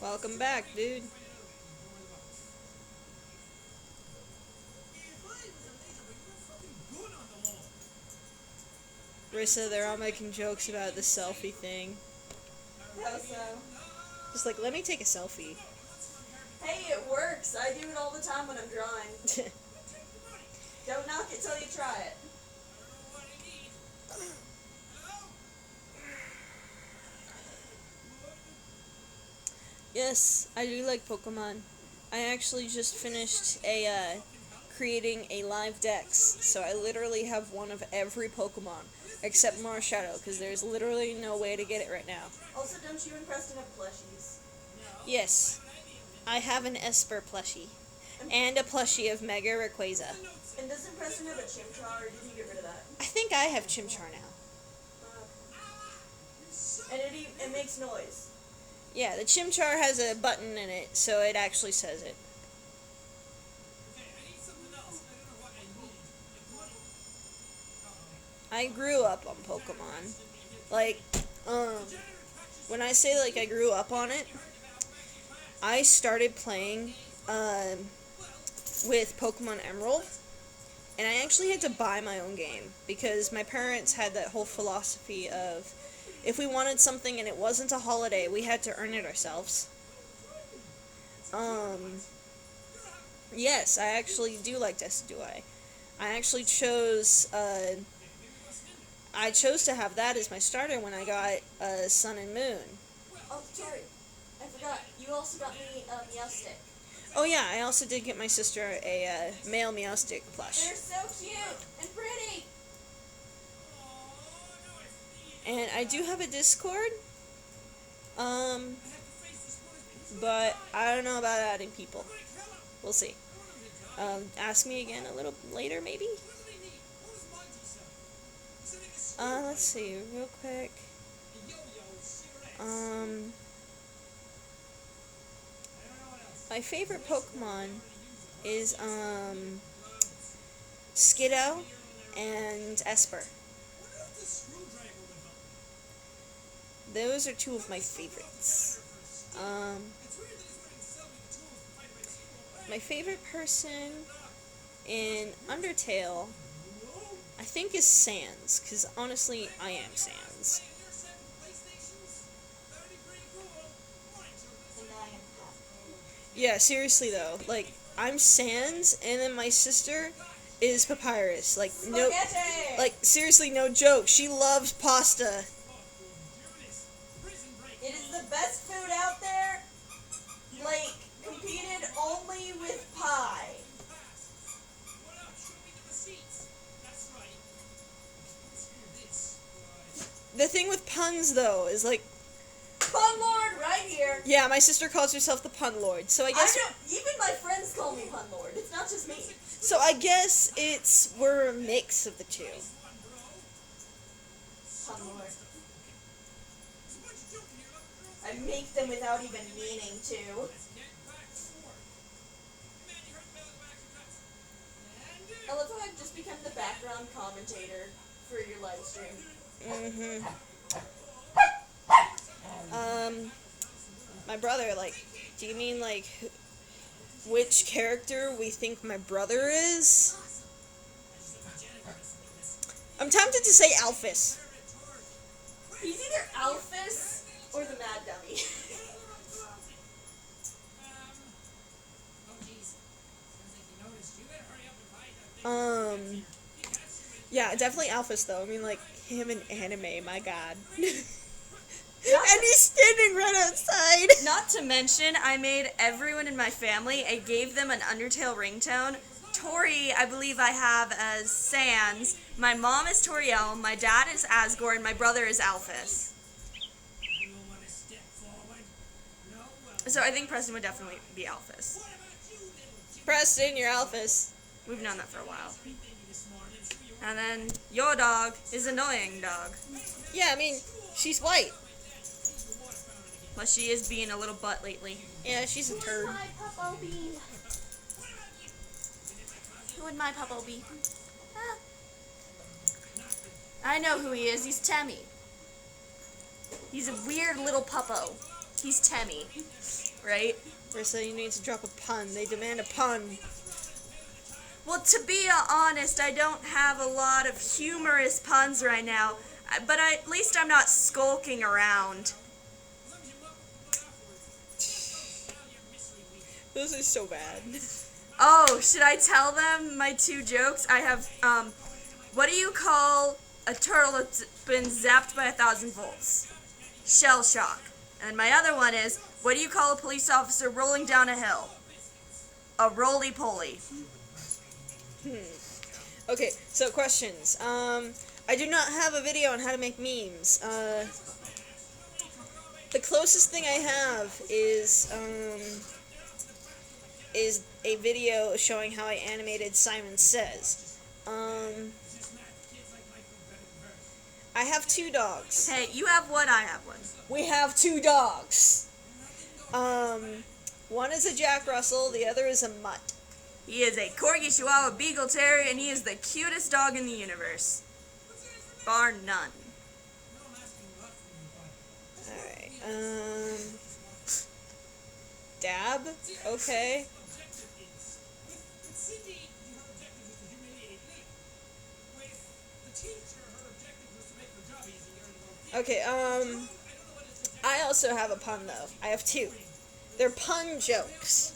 Welcome back, dude. Rissa, they're all making jokes about the selfie thing. How so? Just like, let me take a selfie. Hey, it works. I do it all the time when I'm drawing. Don't knock it till you try it. Yes, I do like Pokemon. I actually just finished creating a live dex, so I literally have one of every Pokemon except Marshadow, because there's literally no way to get it right now. Also, don't you and Preston have plushies? Yes, I have an Esper plushie and a plushie of Mega Rayquaza. And doesn't Preston have a Chimchar, or did he get rid of that? I think I have Chimchar now. And it makes noise. Yeah, the Chimchar has a button in it, so it actually says it. I grew up on Pokemon. Like, when I say, like, I grew up on it, I started playing, with Pokemon Emerald, and I actually had to buy my own game, because my parents had that whole philosophy of, if we wanted something and it wasn't a holiday, we had to earn it ourselves. Yes, I actually do like Decidueye. I actually chose, I chose to have that as my starter when I got, Sun and Moon. Oh, sorry. I forgot. You also got me a Meowstick. Oh yeah, I also did get my sister a, male Meowstick plush. They're so cute and pretty. And I do have a Discord, but I don't know about adding people. We'll see. Ask me again a little later, maybe? Let's see, real quick. My favorite Pokemon is, Skiddo and Esper. Those are two of my favorites. My favorite person in Undertale, I think, is Sans, because honestly, I am Sans. Yeah, seriously though, like, I'm Sans, and then my sister is Papyrus. Like, no, like, seriously, no joke, she loves pasta. It is the best food out there, like, competed only with pie. The thing with puns, though, is like, Pun Lord right here. yeah, my sister calls herself the Pun Lord, so I guess, Even my friends call me Pun Lord, it's not just me. so I guess we're a mix of the two. Pun Lord. I make them without even meaning to. I love how I've just become the background commentator for your live stream. My brother, like, do you mean, like, which character we think my brother is? I'm tempted to say Alphys. He's either Alphys or the Mad Dummy. Yeah, definitely Alphys, though. I mean, like, him in anime, my god. And he's standing right outside. Not to mention, I made everyone in my family, I gave them an Undertale ringtone. Tori, I believe I have as Sans. My mom is Toriel, my dad is Asgore, and my brother is Alphys. So I think Preston would definitely be Alphys. Preston, you're Alphys. We've known that for a while. And then your dog is annoying dog. Yeah, I mean, she's white. Well, she is being a little butt lately. Yeah, she's a turd. My Puppo be? Who would my Puppo be? Ah. I know who he is. He's Temmie. He's a weird little Puppo. He's Temmie. Right? Rissa, you need to drop a pun. They demand a pun. Well, to be honest, I don't have a lot of humorous puns right now. But at least I'm not skulking around. Those are so bad. Oh, should I tell them my 2 jokes? I have, what do you call a turtle that's been zapped by 1,000 volts? Shell shock. And my other one is, what do you call a police officer rolling down a hill? A roly-poly. Okay, so questions. I do not have a video on how to make memes. The closest thing I have is a video showing how I animated Simon Says. I have 2 dogs. Hey, you have one, I have one. We have 2 dogs. One is a Jack Russell, the other is a mutt. He is a Corgi Chihuahua Beagle Terrier, and he is the cutest dog in the universe. Bar none. Alright, Dab? Okay. Okay, I also have a pun, though. I have 2. They're pun jokes.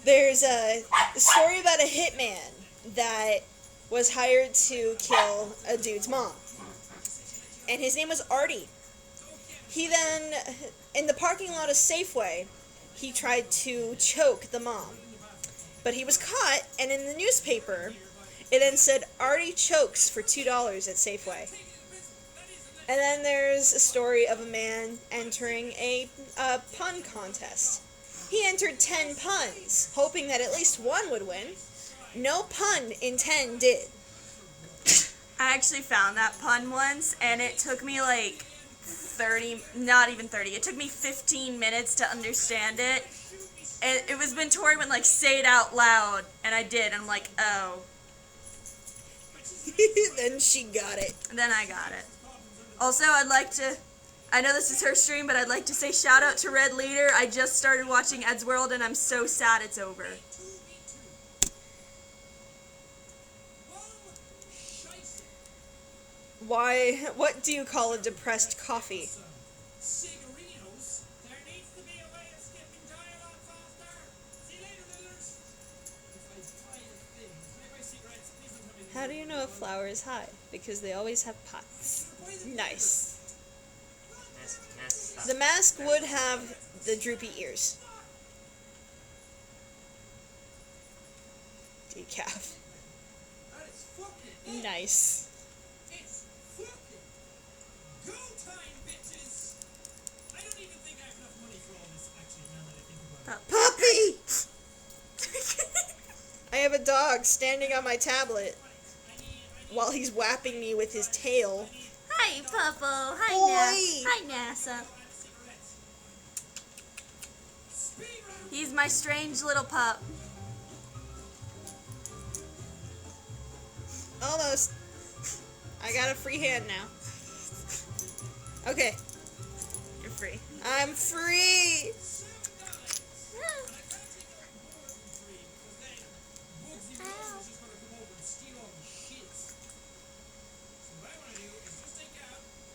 There's a story about a hitman that was hired to kill a dude's mom. And his name was Artie. He then, in the parking lot of Safeway, he tried to choke the mom. But he was caught, and in the newspaper, it then said, Artie chokes for $2 at Safeway. And then there's a story of a man entering a pun contest. He entered 10 puns, hoping that at least one would win. No pun in 10 did. I actually found that pun once, and it took me like 30, not even 30, it took me 15 minutes to understand it. And it was when Tori went like, say it out loud, and I did, and I'm like, oh. Then she got it. And then I got it. Also, I'd like to, I know this is her stream, but I'd like to say shout out to Red Leader. I just started watching Ed's World, and I'm so sad it's over. Why? What do you call a depressed coffee? How do you know a flower is high? Because they always have pots. Nice. The mask would have the droopy ears. Decaf. Nice. Puppy! I have a dog standing on my tablet while he's whapping me with his tail. Hi, Puppo. Hi, Oi! Hi, NASA. He's my strange little pup. Almost. I got a free hand now. Okay. You're free. I'm free!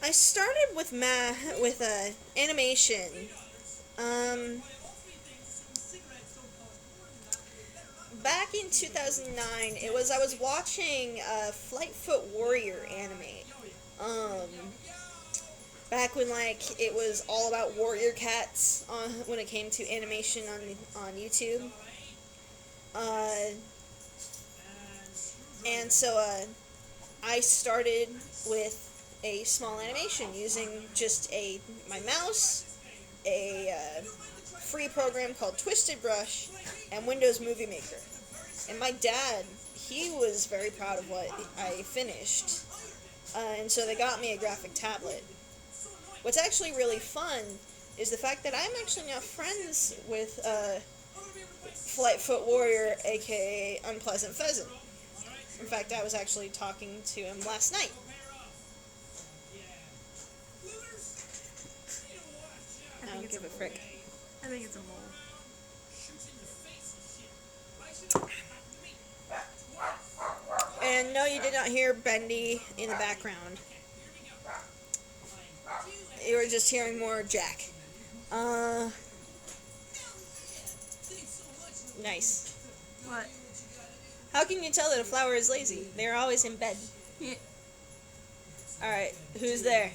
I started with animation. Back in 2009, I was watching Flightfoot Warrior anime. Back when it was all about warrior cats when it came to animation on YouTube. And so I started with a small animation using just my mouse, a free program called Twisted Brush, and Windows Movie Maker. And my dad, he was very proud of what I finished, and so they got me a graphic tablet. What's actually really fun is the fact that I'm actually now friends with Flightfoot Warrior, aka Unpleasant Pheasant. In fact, I was actually talking to him last night. I don't give a frick. I think it's a mole. And no, you did not hear Bendy in the background. You were just hearing more Jack. Nice. What? How can you tell that a flower is lazy? They're always in bed. Yeah. Alright, who's there?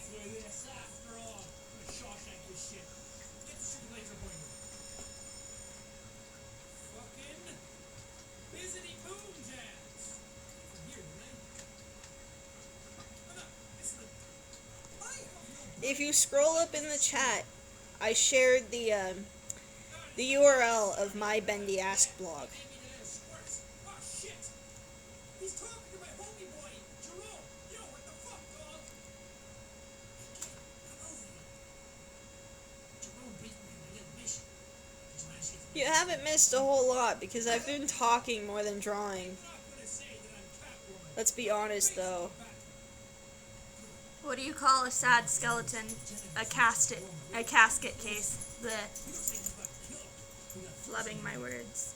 If you scroll up in the chat, I shared the URL of my Bendy Ask blog. You haven't missed a whole lot because I've been talking more than drawing. Let's be honest though. What do you call a sad skeleton? A casket case. The flubbing my words.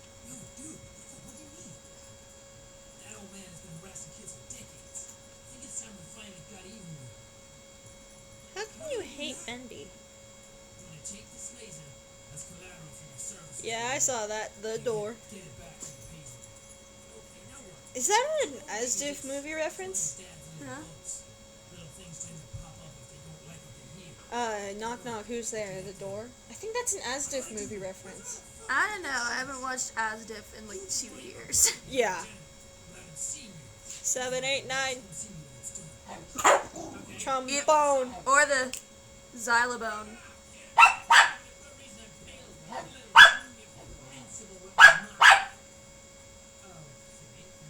That old man has been harassing kids for decades. I think it's time we finally got even with him. How can you hate Bendy? I'm gonna take this laser as collateral for your service. Yeah, I saw that. The door. Get it back to the patient. Okay, now what? Is that an Asdoof movie reference? Huh? Little things tend to pop up if they don't like what they hear. Knock knock, who's there? The door? I think that's an Asdoof movie reference. I don't know. I haven't watched Asdiff in like 2 years. Yeah. Let him see you. 7, 8, 9. See you when it's done. Trombone. Or the xylobone.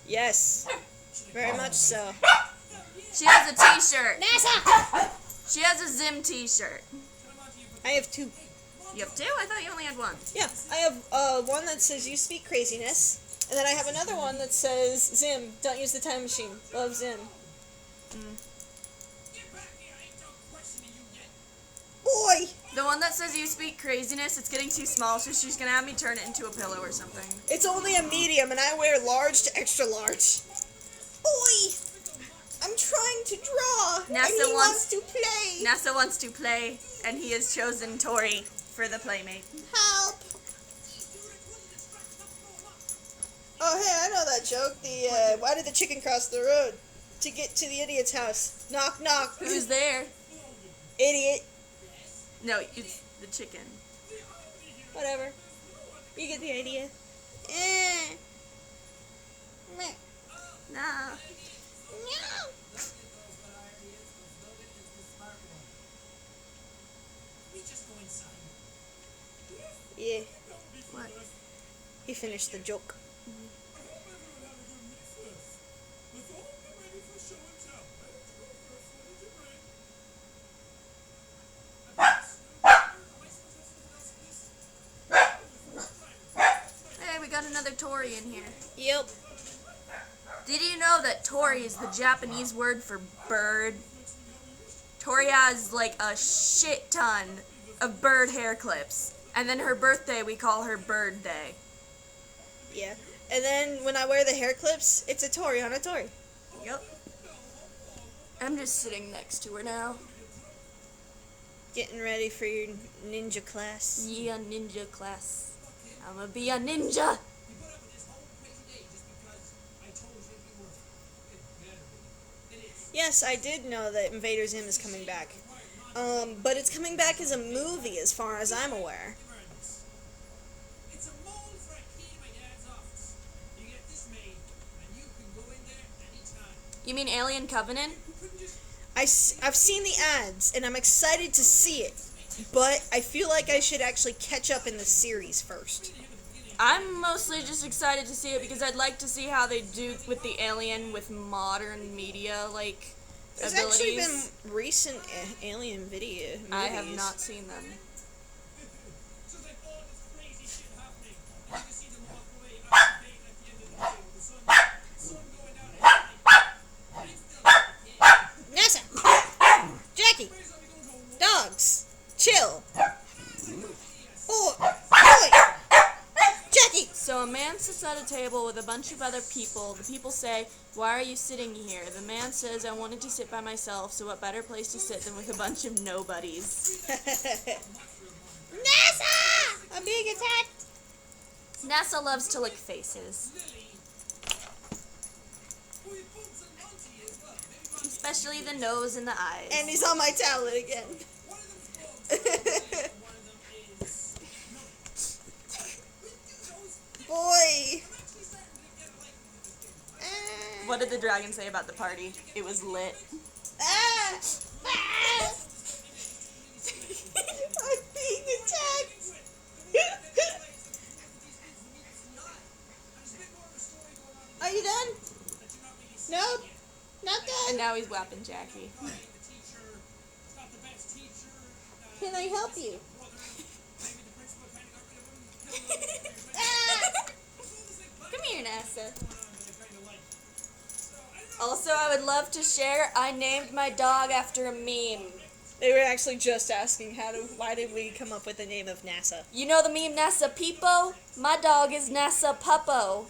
Yes. Very much so. She has a t-shirt. NASA! She has a Zim t-shirt. I have 2. You have 2? I thought you only had 1. Yeah, I have one that says you speak craziness, and then I have another one that says Zim, don't use the time machine. Love Zim. Boy! The one that says you speak craziness, it's getting too small, so she's gonna have me turn it into a pillow or something. It's only a medium, and I wear large to extra large. Boy! I'm trying to draw, and he wants to play. NASA wants to play, and he has chosen Tori for the playmate. Help! Oh, hey, I know that joke. Why did the chicken cross the road? To get to the idiot's house. Knock, knock. Who's there? Idiot. No, it's the chicken. Whatever. You get the idea. Meh. Nah. Meow. Yeah, What? he finished the joke. Hey, we got another Tori in here. Yep. Did you know that Tori is the Japanese word for bird? Tori has like a shit ton of bird hair clips. And then her birthday, we call her Bird Day. Yeah. And then when I wear the hair clips, it's a Tori on a Tori. Yep. I'm just sitting next to her now. Getting ready for your ninja class. Yeah, ninja class. I'ma be a ninja. Yes, I did know that Invader Zim is coming back. But it's coming back as a movie as far as I'm aware. It's a mold for a key to my dad's office. You get this made, and you can go in there anytime. You mean Alien Covenant? You couldn't just I've seen the ads, and I'm excited to see it. But I feel like I should actually catch up in the series first. I'm mostly just excited to see it because I'd like to see how they do with the alien with modern media, like, There's abilities. actually been recent Alien video movies. I have not seen them. So like all this crazy shit happening. And you can see them walk away out the gate at the end of the day with the sun going down and everything. It's still NASA! Jackie! Where's we going to a war? Dogs! Chill! Boy! Jackie! So a man sits at a table with a bunch of other people. The people say, "Why are you sitting here?" The man says, "I wanted to sit by myself, so what better place to sit than with a bunch of nobodies?" NASA! I'm being attacked! NASA loves to lick faces, Who you boots and Monty as well. Maybe especially the nose and the eyes. And he's on my tablet again. one of them's bugs. One of them is Boy! I'm actually starting to get a like for this game. What did the dragon say about the party? It was lit. Ah! Ah! I'm being attacked! Are you done? Nope. Not And done. now he's whapping Jackie. Can I help you? Ah! Come here, NASA. Also, I would love to share, I named my dog after a meme. They were actually just asking why did we come up with the name of NASA? You know the meme NASA Peepo? My dog is NASA Puppo.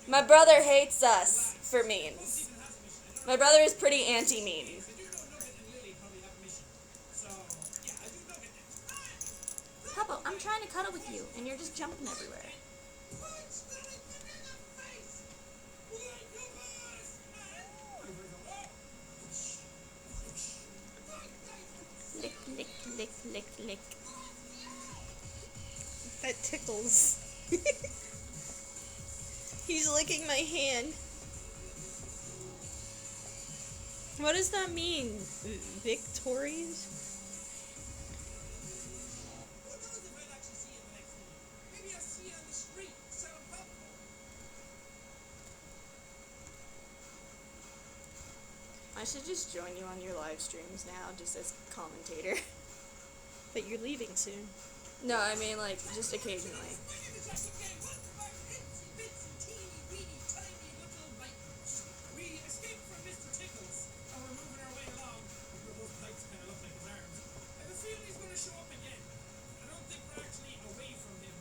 My brother hates us for memes. My brother is pretty anti-meme. Puppo, I'm trying to cuddle with you, and you're just jumping everywhere. Lick, lick, lick, lick, lick. That tickles. He's licking my hand. What does that mean? Victorious? I should just join you on your live streams now, just as commentator. But you're leaving soon. No, I mean, like, just occasionally. We escaped from Mr. Tickles, and we're moving our way along. Those lights kind of look like his arms. I have a feeling he's going to show up again. I don't think we're actually away from him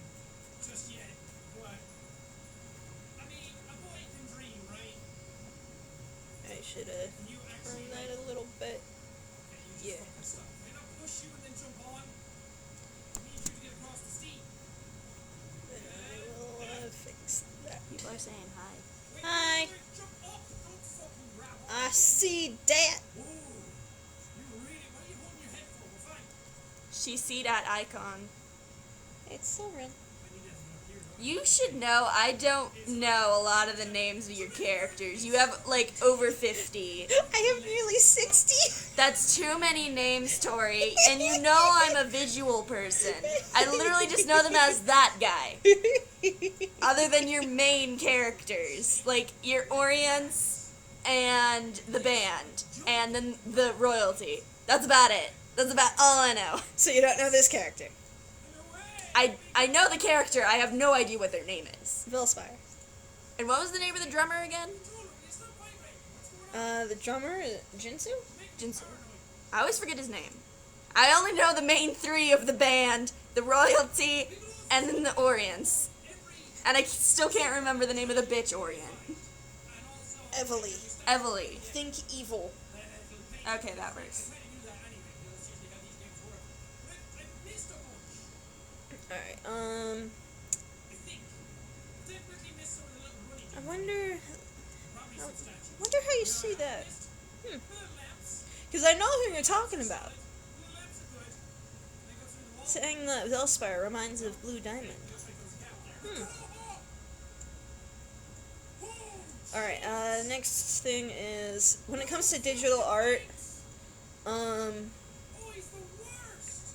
just yet, but I mean, a boy can dream, right? I should have Can you turned actually that a little bit. okay, you just Yeah. fucking stop. Can I not push you and then jump on? I need you to get across the seat. I will fix that. People are saying hi. Wait, Hi. wait, jump up! Don't fucking grab on. I see that. Whoa! You really? What are you holding your head for? We're fine. She see that icon. It's so real. I need that up here. You should know I don't know a lot of the names of your characters. You have, like, over 50. I have nearly 60. That's too many names, Tori. And you know I'm a visual person. I literally just know them as that guy. Other than your main characters. Like, your Orients and the band. And then the royalty. That's about it. That's about all I know. So you don't know this character. I know the character. I have no idea what their name is. Vilspire. And what was the name of the drummer again? The drummer, Jinsu? Jinsu. I always forget his name. I only know the main three of the band, the royalty, and then the Orients. And I still can't remember the name of the bitch Orient. Evely. Evely. Think evil. Okay, that works. Alright, I wonder how you see that. Because I know who you're talking about. Saying that Velspire reminds of Blue Diamond. Alright, next thing is, when it comes to digital art, Oh, he's the worst.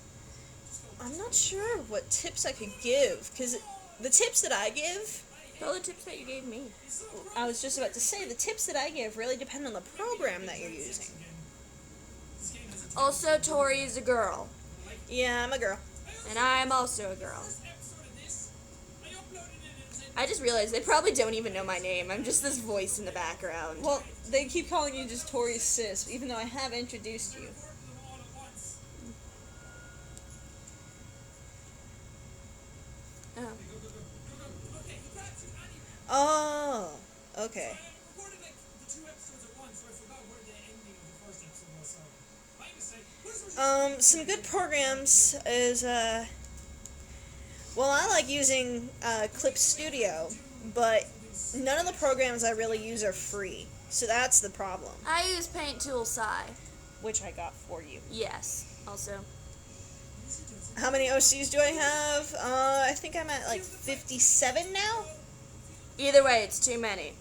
I'm not sure what tips I could give, because the tips that I give, All the tips that you gave me. I was just about to say, the tips that I give really depend on the program that you're using. This game has a Also, Tori is a girl, Yeah, I'm a girl. and I'm also a girl. episode of this. I uploaded it and it was in I just realized they probably don't even know my name. I'm just this voice in the background. Well, they keep calling you just Tori's sis, even though I have introduced you. recorded them all at once. Oh. Go, go, go, go, go. Okay, he got you. I need. Oh, okay. I recorded like the 2 episodes at once, so I forgot where the ending of the first episode was. So, my mistake. What is Some good programs is, well, I like using, Clip Studio, but none of the programs I really use are free, so that's the problem, I use Paint Tool Sci. which I got for you. Yes, also. How many OCs do I have? I think I'm at, like, 57 now? Either way, it's too many.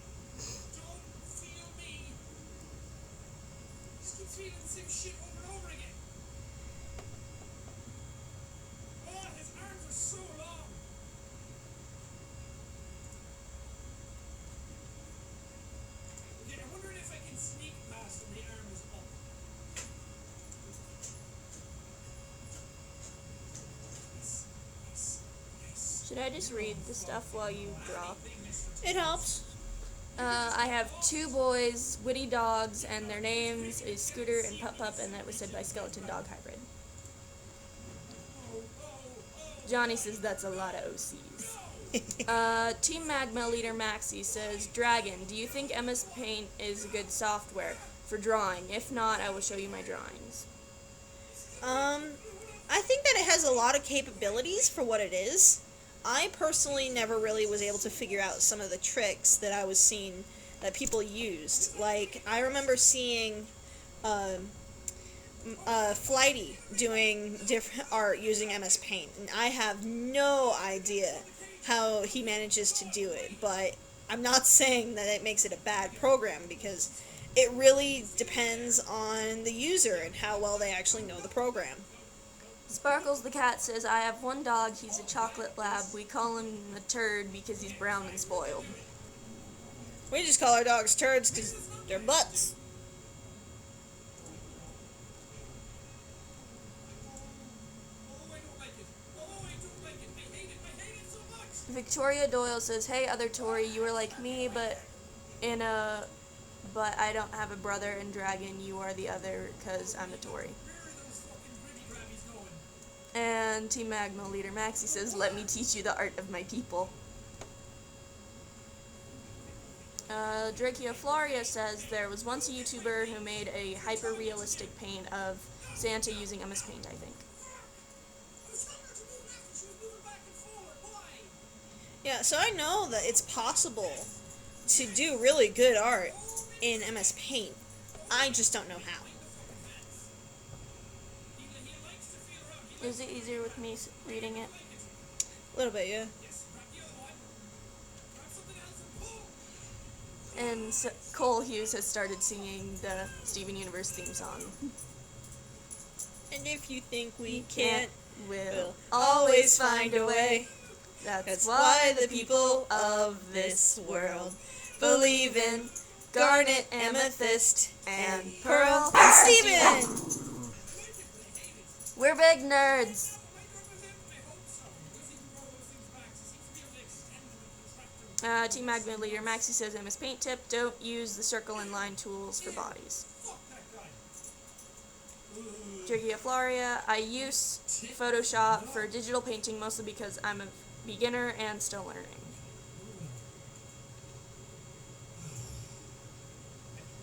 Don't feel me. Just keep feeling the same shit over and over again. Oh, his arms are so long. Okay, I'm wondering if I can sneak past when the arm is up. Yes, yes, yes. Should I just read the stuff while you draw? It helps. I have 2 boys, witty dogs, and their names is Scooter and Pup Pup, and that was said by Skeleton Dog Hybrid. Johnny says that's a lot of OCs. Team Magma leader Maxi says, Dragon, do you think MS Paint is good software for drawing? If not, I will show you my drawings. I think that it has a lot of capabilities for what it is. I personally never really was able to figure out some of the tricks that I was seeing that people used. Like, I remember seeing Flighty doing different art using MS Paint, and I have no idea how he manages to do it, but I'm not saying that it makes it a bad program, because it really depends on the user and how well they actually know the program. Sparkles the cat says, I have 1 dog, he's a chocolate lab. We call him a turd because he's brown and spoiled. We just call our dogs turds because they're butts. Oh, I don't like it. Oh, I don't like it. I hate it. I hate it so much. Victoria Doyle says, hey other Tori, you are like me, but I don't have a brother in Dragon, you are the other, cause I'm a Tori. Where are those fucking gritty grabbies going? And Team Magma leader Maxi says, let me teach you the art of my people. Drakeo Floria says, there was once a YouTuber who made a hyper-realistic paint of Santa using MS Paint, I think. I was telling her to move left and she was moving back and forward. Why? Yeah, so I know that it's possible to do really good art in MS Paint. I just don't know how. He likes to feel around. He Is it easier with me reading it? A little bit, yeah. Yes, grab the other one. Grab something else and pull. And Cole Hughes has started singing the Steven Universe theme song. And if you think we can't, We'll always find a way. That's That's why the people of this world believe in garnet, amethyst, and pearl. Steven! We're big nerds. Team Magma leader Maxi says MS Paint tip, don't use the circle and line tools for bodies. Drakeo Floria, I use Photoshop for digital painting mostly because I'm a beginner and still learning.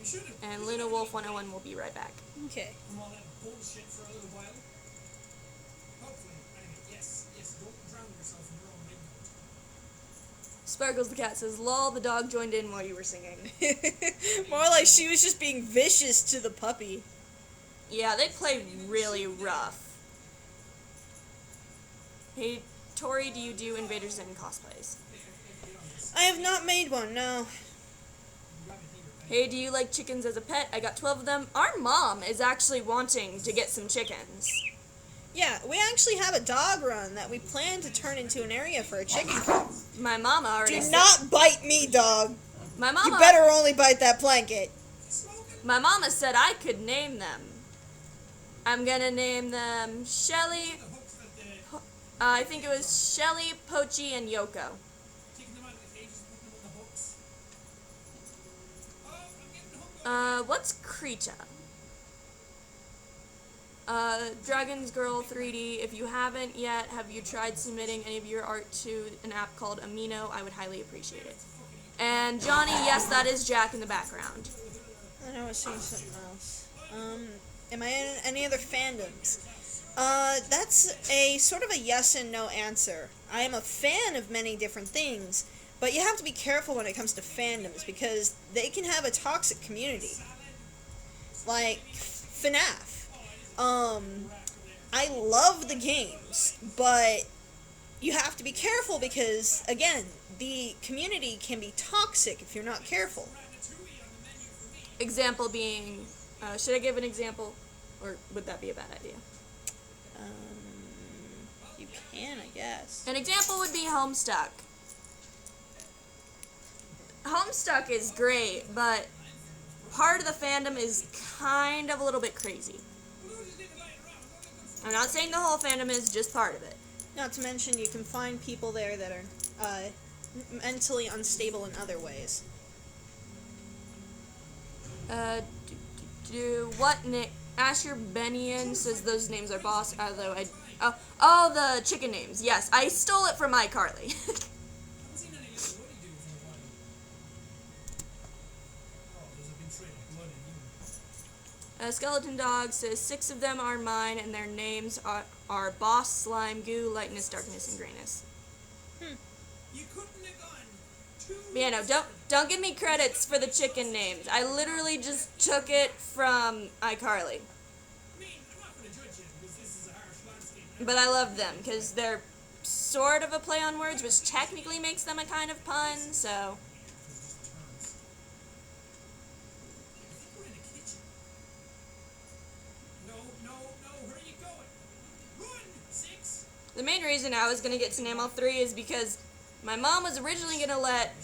We should have And Luna Wolf 101 will be right back. Okay. from all that bullshit for a little while. Hopefully. Anyway, yes, don't drown yourself in your own midnight. Sparkles the cat says, lol, the dog joined in while you were singing. More like she was just being vicious to the puppy. Yeah, they play really rough. Hey, Tori, do you do Invader Zim cosplays? I have not made one, no. Hey, do you like chickens as a pet? I got 12 of them. Our mom is actually wanting to get some chickens. Yeah, we actually have a dog run that we plan to turn into an area for a chicken coop. My mama already Do said. not bite me, dog. My You mama. better only bite that blanket. My mama said I could name them. I'm gonna name them Shelly. I think it was Shelly, Pochi, and Yoko. Taking them out of the cages and putting them on the hooks. Oh, I'm getting hooked. What's Krita? Dragon's Girl 3D. If you haven't yet, have you tried submitting any of your art to an app called Amino? I would highly appreciate it. And Johnny, yes, that is Jack in the background. I know I was seeing something else. Am I in any other fandoms? That's a sort of a yes and no answer. I am a fan of many different things, but you have to be careful when it comes to fandoms because they can have a toxic community. Like FNAF. I love the games, but you have to be careful because, again, the community can be toxic if you're not careful. Example being, should I give an example? Or would that be a bad idea? You can, I guess. An example would be Homestuck. Homestuck is great, but part of the fandom is kind of a little bit crazy. I'm not saying the whole fandom is, just part of it. Not to mention, you can find people there that are mentally unstable in other ways. What Nick? Asher Benian says those names are boss, although the chicken names. Yes, I stole it from iCarly. I haven't seen any of the Woody dudes in a while. Oh, there's a big trail of blood in you. Skeleton Dog says 6 of them are mine, and their names are Boss, Slime, Goo, Lightness, Darkness, and Grayness. You couldn't have gone too. Yeah, no, don't give me credits for the chicken names. I literally just took it from iCarly. I mean, I'm not going to judge you because this is a harsh landscape. But I love them because they're sort of a play on words, which technically makes them a kind of pun, so. I think we're in the kitchen. No, where are you going? Run, 6. The main reason I was going to get to name all 3 is because my mom was originally going to let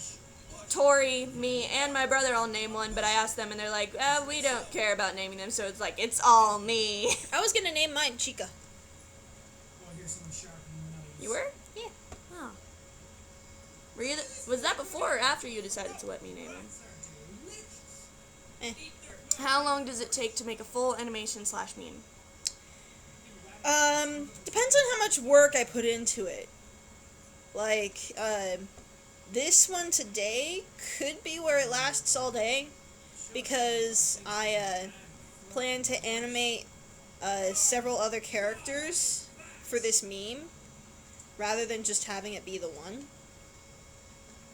Tori, me, and my brother all name one, but I asked them and they're like, we don't care about naming them, so it's like, it's all me. I was gonna name mine Chica. Oh, I hear someone sharpening the knives. You were? Yeah. Oh. Were you was that before or after you decided to let me name them? Eh. How long does it take to make a full animation / meme? Depends on how much work I put into it. Like, this one today could be where it lasts all day, because I, plan to animate, several other characters for this meme, rather than just having it be the one.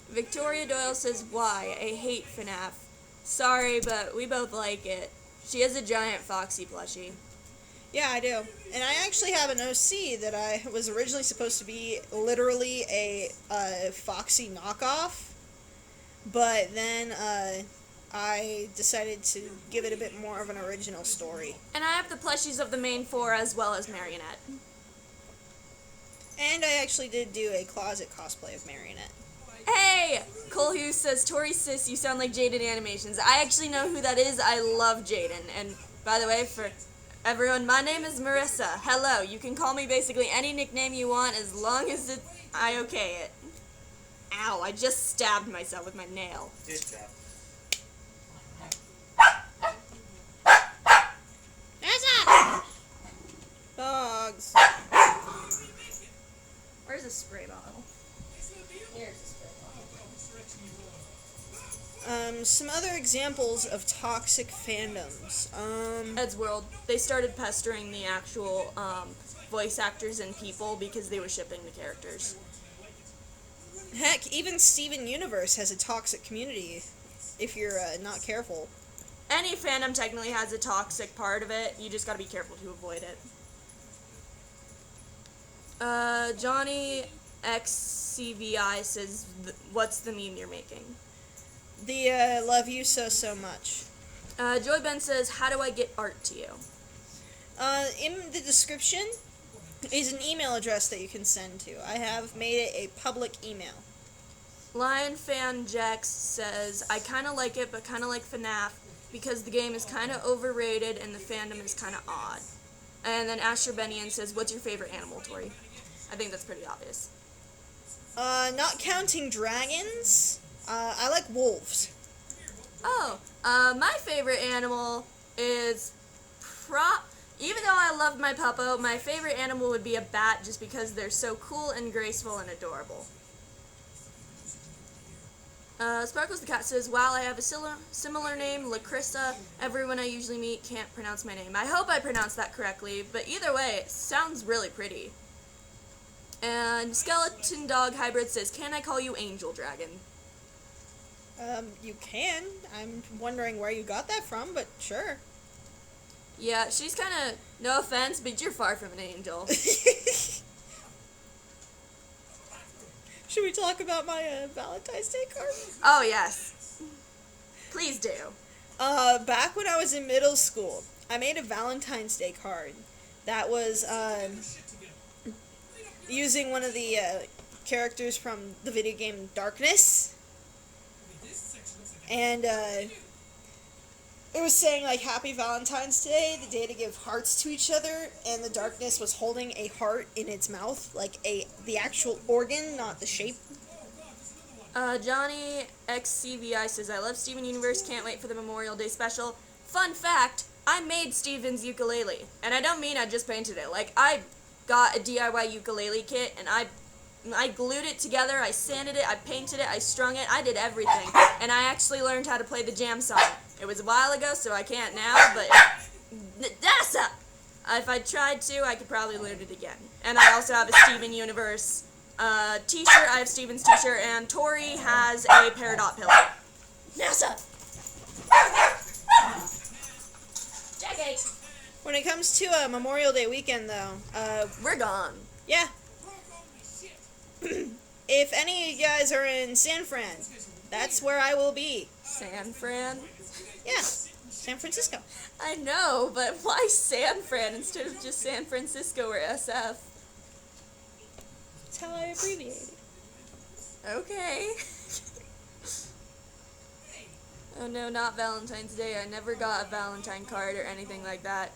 Victoria Doyle says, why? I hate FNAF. Sorry, but we both like it. She has a giant Foxy plushie. Yeah, I do. And I actually have an OC that I was originally supposed to be literally a Foxy knockoff, but then I decided to give it a bit more of an original story. And I have the plushies of the main 4 as well as Marionette. And I actually did do a closet cosplay of Marionette. Hey! Cole Hughes says, Tori sis, you sound like Jaden Animations. I actually know who that is. I love Jaden. And by the way, for everyone, my name is Marissa. Hello. You can call me basically any nickname you want as long as I okay it. Ow, I just stabbed myself with my nail. Good job. Dogs. Where's the spray bottle? Here's the spray bottle. Some other examples of toxic fandoms. Ed's World. They started pestering the actual voice actors and people because they were shipping the characters. Heck, even Steven Universe has a toxic community if you're not careful. Any fandom technically has a toxic part of it. You just gotta be careful to avoid it. Johnny XCVI says, what's the meme you're making? The love you so much. Joy Ben says, how do I get art to you? In the description is an email address that you can send to. I have made it a public email. Lion Fan Jax says, I kind of like it, but kind of like FNAF, because the game is kind of overrated and the fandom is kind of odd. And then Asher Benian says, what's your favorite animal, Tori? I think that's pretty obvious. Not counting dragons, I like wolves. Oh, my favorite animal is even though I love my puppo, my favorite animal would be a bat just because they're so cool and graceful and adorable. Sparkles the Cat says, wow, I have a similar name, Lacrissa. Everyone I usually meet can't pronounce my name. I hope I pronounced that correctly, but either way, it sounds really pretty. And Skeleton Dog Hybrid says, can I call you Angel Dragon? You can. I'm wondering where you got that from, but sure. Yeah, she's kind of, no offense, but you're far from an angel. Should we talk about my Valentine's Day card? Oh, yes. Please do. Back when I was in middle school, I made a Valentine's Day card that was using one of the characters from the video game Darkness. And it was saying, like, Happy Valentine's Day, the day to give hearts to each other, and the Darkness was holding a heart in its mouth, like the actual organ, not the shape. Johnny XCVI says, I love Steven Universe, can't wait for the Memorial Day special. Fun fact, I made Steven's ukulele, and I don't mean I just painted it. Like, I got a DIY ukulele kit, and I glued it together, I sanded it, I painted it, I strung it, I did everything. And I actually learned how to play the jam song. It was a while ago, so I can't now, but that's up! If I tried to, I could probably learn it again. And I also have a Steven Universe t-shirt, I have Steven's t-shirt, and Tori has a Peridot pillow. NASA! Jackie! When it comes to Memorial Day weekend, though, We're gone. yeah. If any of you guys are in San Fran, that's where I will be. San Fran? Yeah, San Francisco. I know, but why San Fran instead of just San Francisco or SF? That's how I abbreviate it. Okay. Oh no, not Valentine's Day. I never got a Valentine card or anything like that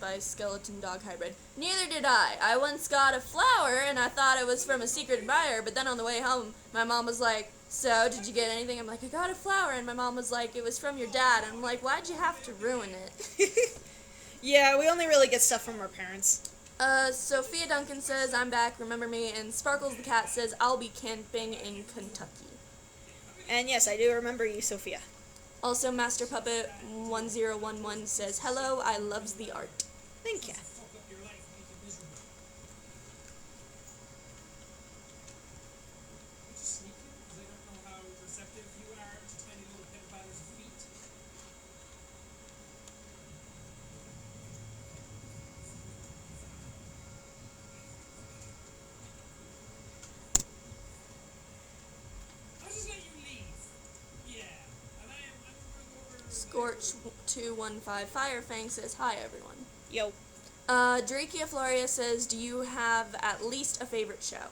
by Skeleton Dog Hybrid. Neither did I. I once got a flower and I thought it was from a secret admirer, but then on the way home, my mom was like, so, did you get anything? I'm like, I got a flower, and my mom was like, it was from your dad. And I'm like, why'd you have to ruin it? Yeah, we only really get stuff from our parents. Sophia Duncan says, I'm back, remember me, and Sparkles the Cat says, I'll be camping in Kentucky. And yes, I do remember you, Sophia. Also, Master Puppet 1011 says, hello, I loves the art. Thank you. Scorch215 Firefang says, hi, everyone. Yo. Drakia Floria says, do you have at least a favorite show?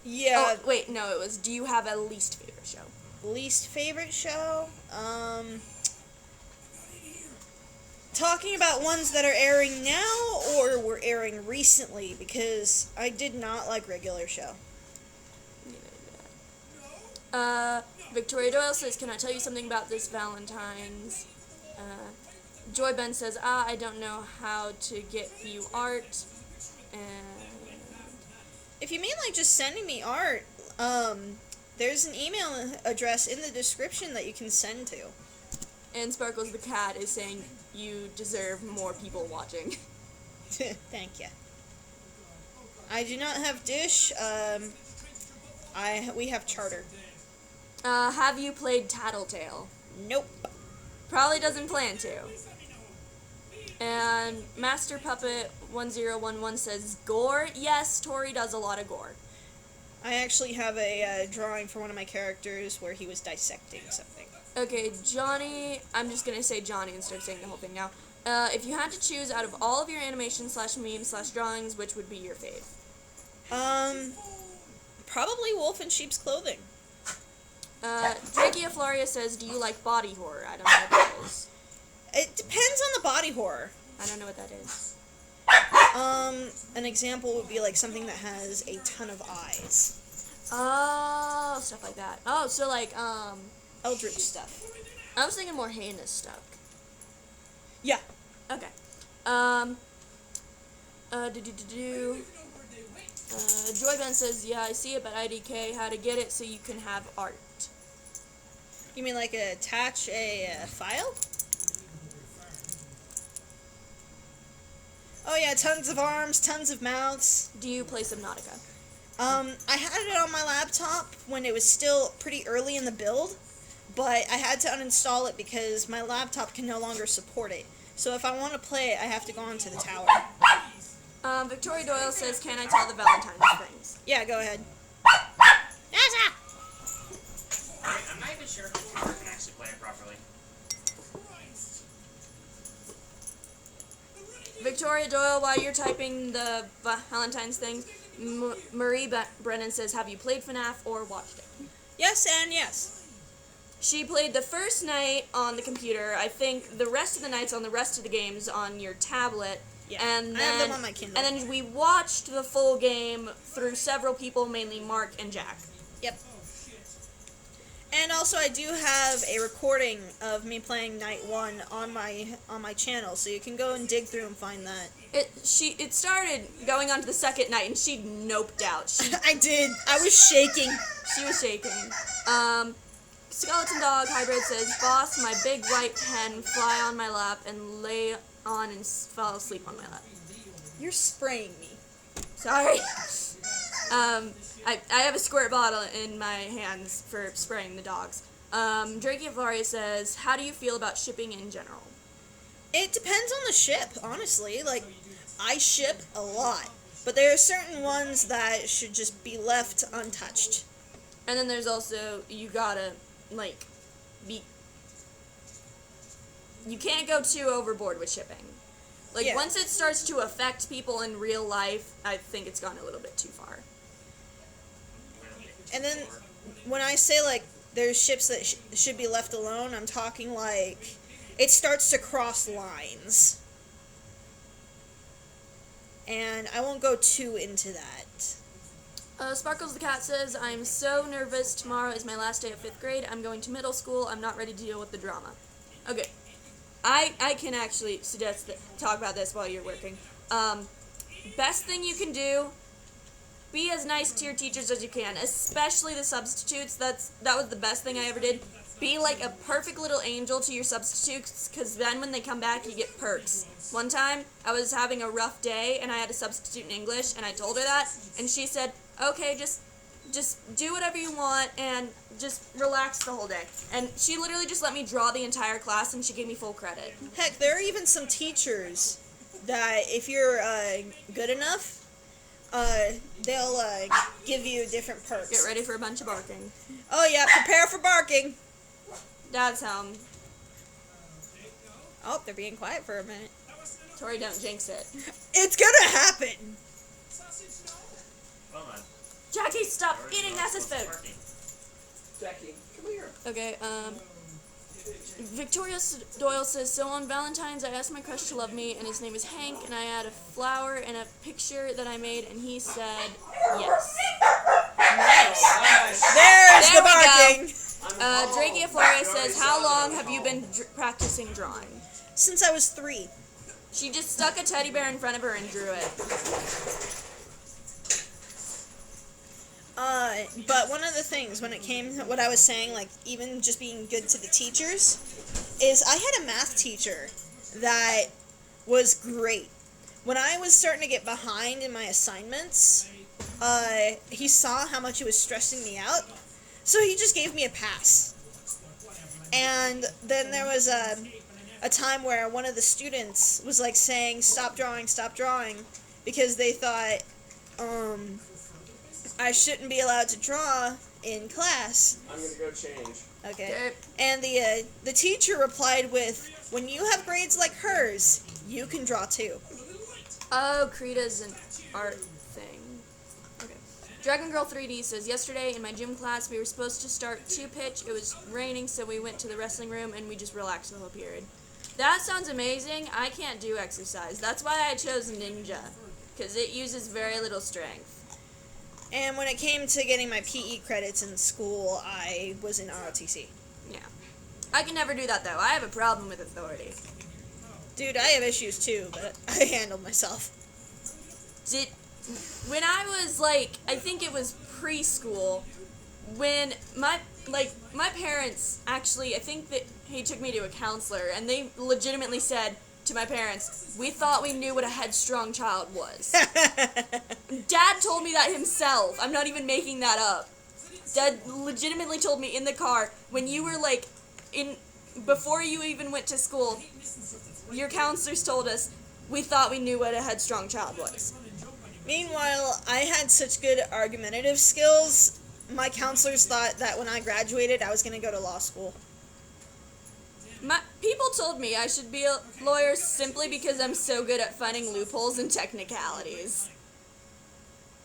Yeah. Oh, wait, no, it was, do you have a least favorite show? Least favorite show? Talking about ones that are airing now or were airing recently, because I did not like regular show. Victoria Doyle says, can I tell you something about this Valentine's? Joy Ben says, I don't know how to get you art. If you mean like just sending me art, there's an email address in the description that you can send to. And Sparkles the Cat is saying, you deserve more people watching. Thank you. I do not have Dish. We have Charter. Have you played Tattletale? Nope. Probably doesn't plan to. And Master Puppet 1011 says, gore? Yes, Tori does a lot of gore. I actually have a drawing for one of my characters where he was dissecting something. Okay, Johnny. I'm just gonna say Johnny instead of saying the whole thing now. If you had to choose out of all of your animations / memes / drawings, which would be your fave? Probably Wolf in Sheep's Clothing. Drakia Floria says, "Do you like body horror?" I don't know what that is. It depends on the body horror. I don't know what that is. An example would be like something that has a ton of eyes. Oh, stuff like that. Oh, so like Eldritch stuff. I was thinking more heinous stuff. Yeah. Okay. Joy Ben says, "Yeah, I see it, but IDK, how to get it so you can have art." You mean like attach a file? Oh yeah, tons of arms, tons of mouths. Do you play Subnautica? I had it on my laptop when it was still pretty early in the build, but I had to uninstall it because my laptop can no longer support it. So if I want to play it, I have to go onto the tower. Victoria Doyle says, "Can I tell the Valentine's things?" Yeah, go ahead. I'm not even sure if the tower can actually play it properly. Victoria Doyle, while you're typing the Valentine's thing, Marie Brennan says, "Have you played FNAF or watched it?" Yes and yes. She played the first night on the computer. I think the rest of the nights on the rest of the games on your tablet. Yeah, And I have then, them on my Kindle. And then we watched the full game through several people, mainly Mark and Jack. Yep. And also, I do have a recording of me playing Night 1 on my channel, so you can go and dig through and find that. It started going on to the second night, and she noped out. I did. I was shaking. She was shaking. Skeleton Dog Hybrid says, "Boss, my big white hen fly on my lap and lay on and fell asleep on my lap." You're spraying me. Sorry. I have a squirt bottle in my hands for spraying the dogs. Drakia Varia says, "How do you feel about shipping in general?" It depends on the ship, honestly. Like, I ship a lot, but there are certain ones that should just be left untouched. And then there's also, you gotta, like, you can't go too overboard with shipping. Like, Yeah. once it starts to affect people in real life, I think it's gone a little bit too far. And then, when I say, like, there's ships that should be left alone, I'm talking, like, it starts to cross lines. And I won't go too into that. Sparkles the Cat says, "I'm so nervous. Tomorrow is my last day of 5th grade. I'm going to middle school. I'm not ready to deal with the drama." Okay. I can actually suggest talk about this while you're working. Best thing you can do, be as nice to your teachers as you can, especially the substitutes. That was the best thing I ever did. Be like a perfect little angel to your substitutes, because then when they come back, you get perks. One time, I was having a rough day, and I had a substitute in English, and I told her that, and she said, "Okay, just do whatever you want, and just relax the whole day." And she literally just let me draw the entire class, and she gave me full credit. Heck, there are even some teachers that, if you're good enough, they'll give you different perks. Get ready for a bunch of barking. Oh yeah, prepare for barking. Dad's home. Oh, they're being quiet for a minute. Tori, don't jinx it. It's gonna happen. Hold on. Jackie, stop eating Nessa's food. Jackie, come here. Okay, Victoria Doyle says, "So on Valentine's, I asked my crush to love me, and his name is Hank, and I had a flower and a picture that I made, and he said yes." Nice. There's There the we go. barking. Drakia Floria says, "How long have you been practicing drawing?" Since I was 3. She just stuck a teddy bear in front of her and drew it. But one of the things when it came to what I was saying, like even just being good to the teachers, is I had a math teacher that was great. When I was starting to get behind in my assignments, he saw how much it was stressing me out, so he just gave me a pass. And then there was a time where one of the students was like saying, stop drawing, because they thought, I shouldn't be allowed to draw in class. I'm gonna go change. Okay. Okay. And the teacher replied with, "When you have grades like hers, you can draw too." Oh, Krita's an art thing. Okay. Dragon Girl 3D says, yesterday in my gym class, we were supposed to start 2-pitch. It was raining, so we went to the wrestling room and we just relaxed the whole period. That sounds amazing. I can't do exercise. That's why I chose Ninja, because it uses very little strength. And when it came to getting my PE credits in school, I was in ROTC. Yeah. I can never do that, though. I have a problem with authority. Dude, I have issues too, but I handled myself. When I was, like, I think it was preschool, when my parents actually, I think that he took me to a counselor, and they legitimately said to my parents, we thought we knew what a headstrong child was. Dad told me that himself. I'm not even making that up. Dad legitimately told me in the car, when you were, like, before you even went to school, your counselors told us, we thought we knew what a headstrong child was. Meanwhile, I had such good argumentative skills, my counselors thought that when I graduated, I was going to go to law school. People told me I should be a lawyer simply because I'm so good at finding loopholes and technicalities.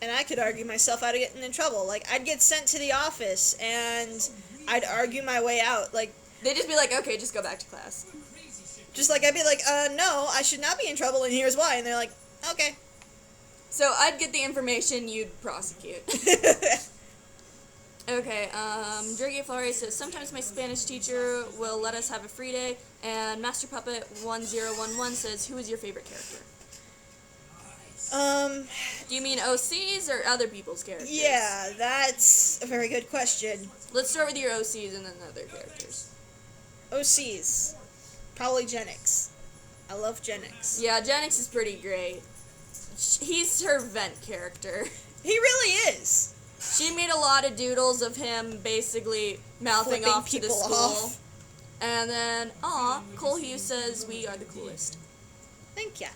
And I could argue myself out of getting in trouble. Like, I'd get sent to the office, and I'd argue my way out. Like, They'd just be like, okay, just go back to class. just like, I'd be like, no, I should not be in trouble, and here's why. And they're like, okay. So I'd get the information, you'd prosecute. Okay, Draggy Flores says, sometimes my Spanish teacher will let us have a free day, and Master Puppet 1011 says, who is your favorite character? Do you mean OCs or other people's characters? Yeah, that's a very good question. Let's start with your OCs and then other characters. OCs. Probably Genix. I love Genix. Yeah, Genix is pretty great. He's her vent character. He really is. She made a lot of doodles of him basically mouthing Flipping off to the people school. off. And then, Cole Hughes says, we are the coolest. Thank ya.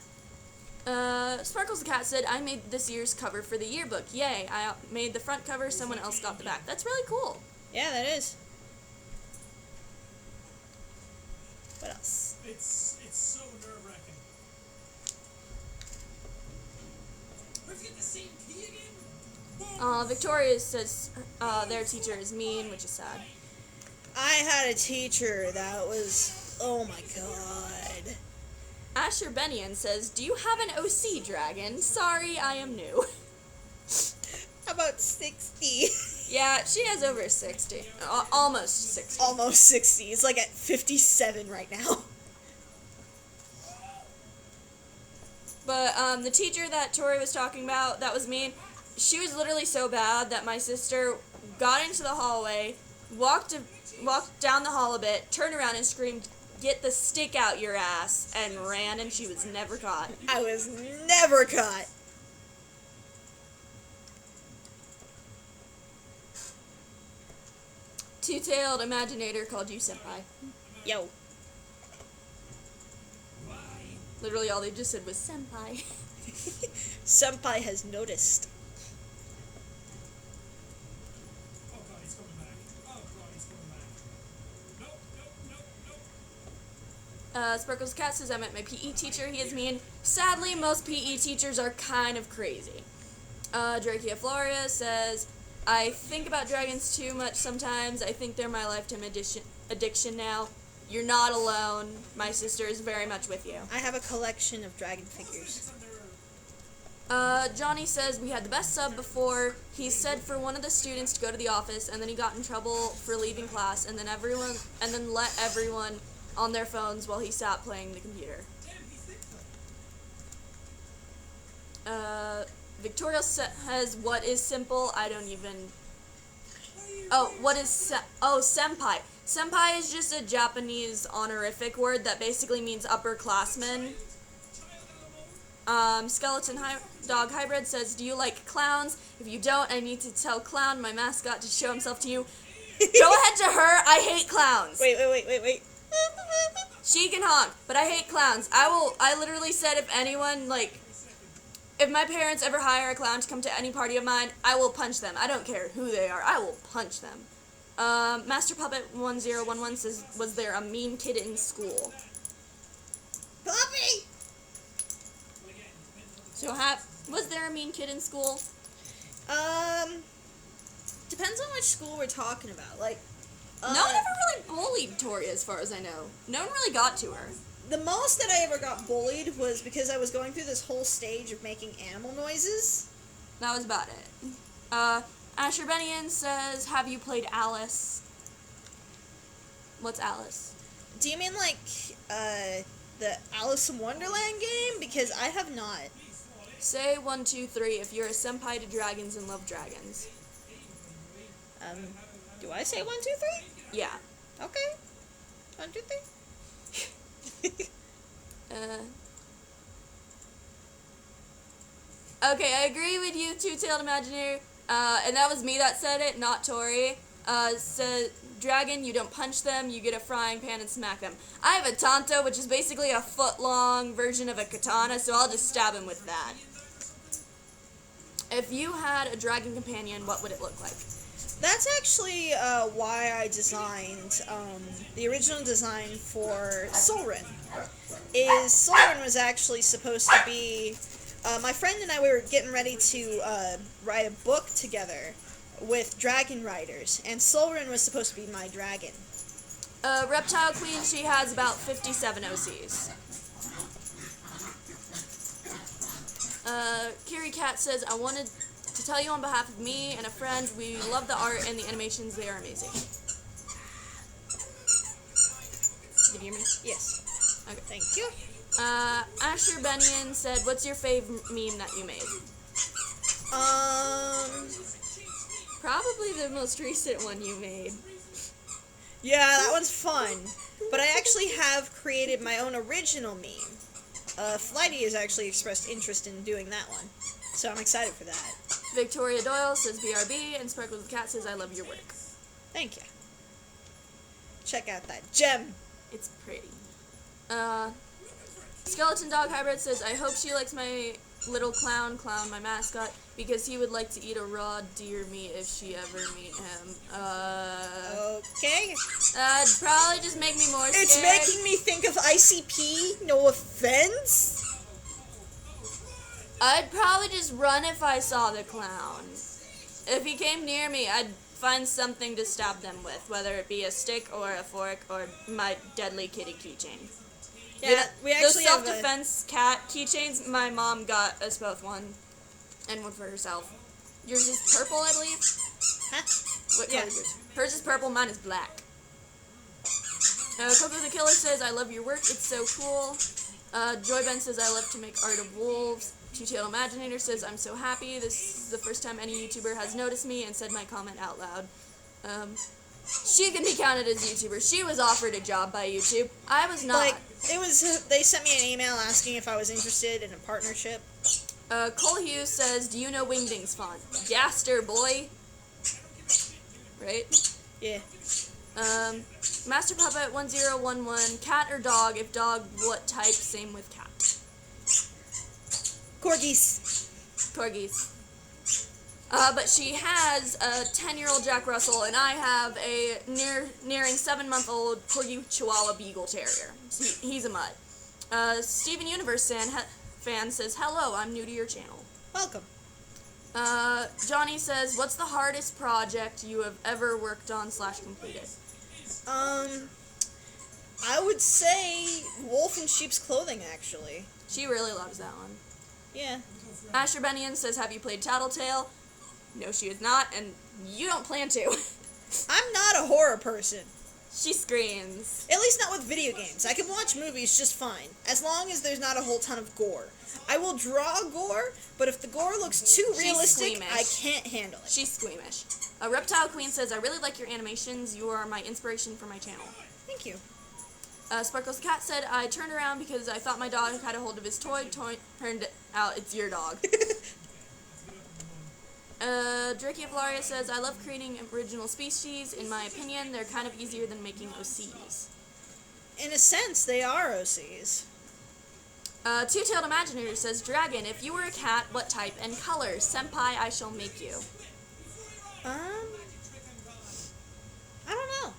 Sparkles the Cat said, I made this year's cover for the yearbook. Yay, I made the front cover, someone else got the back. That's really cool. Yeah, that is. What else? It's so nerve-wracking. Let's get the same key again. Victoria says their teacher is mean, which is sad. I had a teacher that was, oh my god. Asher Benian says, do you have an OC, Dragon? Sorry, I am new. About 60. Yeah, she has over 60. Almost 60. Almost 60. It's like at 57 right now. But the teacher that Tori was talking about, that was mean, she was literally so bad that my sister got into the hallway, walked down the hall a bit, turned around and screamed, get the stick out your ass, and ran, and she was never caught. I was never caught. Two-tailed Imaginator called you senpai. Yo. Literally all they just said was senpai. Senpai has noticed. Oh god, he's coming back. Oh god, he's coming back. Nope, nope, nope, nope. Sparkles Cat says, I met my PE teacher. He is mean. Sadly, most PE teachers are kind of crazy. Drakia Floria says, I think about dragons too much sometimes. I think they're my lifetime addiction now. You're not alone. My sister is very much with you. I have a collection of dragon figures. Johnny says, we had the best sub before. He said for one of the students to go to the office, and then he got in trouble for leaving class, and then let everyone on their phones while he sat playing the computer. Victoria says, what is simple? I don't even... Oh, what is... senpai. Senpai is just a Japanese honorific word that basically means upperclassman. Skeleton Dog Hybrid says, do you like clowns? If you don't, I need to tell Clown, my mascot, to show himself to you. Go ahead to her. I hate clowns. Wait. She can honk, but I hate clowns. I literally said if anyone, like, If my parents ever hire a clown to come to any party of mine, I will punch them. I don't care who they are. I will punch them. Master Puppet 1011 says, was there a mean kid in school? Puppy! So, was there a mean kid in school? Depends on which school we're talking about. Like, No one ever really bullied Tori, as far as I know. No one really got to her. the most that I ever got bullied was because I was going through this whole stage of making animal noises. That was about it. Asher Benian says, have you played Alice? What's Alice? Do you mean like the Alice in Wonderland game? Because I have not. Say 1, 2, 3 if you're a senpai to dragons and love dragons. Do I say 1, 2, 3? Yeah. Okay. 1, 2, 3. Okay, I agree with you, Two-Tailed Imagineer. And that was me that said it, not Tori. Said, dragon, you don't punch them, you get a frying pan and smack them. I have a tanto, which is basically a foot-long version of a katana, so I'll just stab him with that. If you had a dragon companion, what would it look like? That's actually why I designed the original design for Solrin. Solrin was actually supposed to be... my friend and I, we were getting ready to write a book together with dragon riders, and Solrin was supposed to be my dragon. Reptile Queen, she has about 57 OCs. Kiri Cat says, I wanted to tell you on behalf of me and a friend, we love the art and the animations, they are amazing. Did you hear me? Yes. Okay. Thank you. Asher Benian said, what's your fave meme that you made? Probably the most recent one you made. Yeah, that one's fun. But I actually have created my own original meme. Flighty has actually expressed interest in doing that one. So I'm excited for that. Victoria Doyle says BRB, and Sparkles the Cat says, I love your work. Thank you. Check out that gem. It's pretty. Skeleton Dog Hybrid says, I hope she likes my little clown, my mascot, because he would like to eat a raw deer meat if she ever meet him. Okay. That'd probably just make me more scared. It's making me think of ICP, no offense. I'd probably just run if I saw the clown. If he came near me, I'd find something to stab them with, whether it be a stick or a fork or my deadly kitty keychain. Yeah, we actually those have self-defense cat keychains, my mom got us both one, and one for herself. Yours is purple, I believe? Huh? What Yeah. color is yours? Hers is purple, mine is black. Coco the Killer says, I love your work, it's so cool. Joy Ben says, I love to make art of wolves. Two-Tailed Imaginator says, I'm so happy. This is the first time any YouTuber has noticed me and said my comment out loud. She can be counted as YouTuber. She was offered a job by YouTube. I was not. Like, it was, they sent me an email asking if I was interested in a partnership. Cole Hughes says, do you know Wingding's font? Gaster, boy. Right? Yeah. Master Puppet 1011, cat or dog? If dog, what type? Same with cat. Corgis. Corgis. But she has a 10-year-old Jack Russell, and I have a nearing 7-month-old Corgi Chihuahua Beagle Terrier. He's a mutt. Steven Universe fan says, hello, I'm new to your channel. Welcome. Johnny says, what's the hardest project you have ever worked on / completed? I would say Wolf in Sheep's Clothing, actually. She really loves that one. Yeah. Asher Benian says, have you played Tattletale? No, she is not, and you don't plan to. I'm not a horror person. She screams. At least not with video games. I can watch movies just fine, as long as there's not a whole ton of gore. I will draw gore, but if the gore looks too realistic, squeamish. I can't handle it. She's squeamish. Reptile Queen says, I really like your animations. You are my inspiration for my channel. Thank you. Sparkles the Cat said, I turned around because I thought my dog had a hold of his toy. Turned out it's your dog. Drake Vlaria says, I love creating original species. In my opinion, they're kind of easier than making OCs. In a sense, they are OCs. Two-Tailed Imaginator says, Dragon, if you were a cat, what type and color? Senpai, I shall make you. I don't know.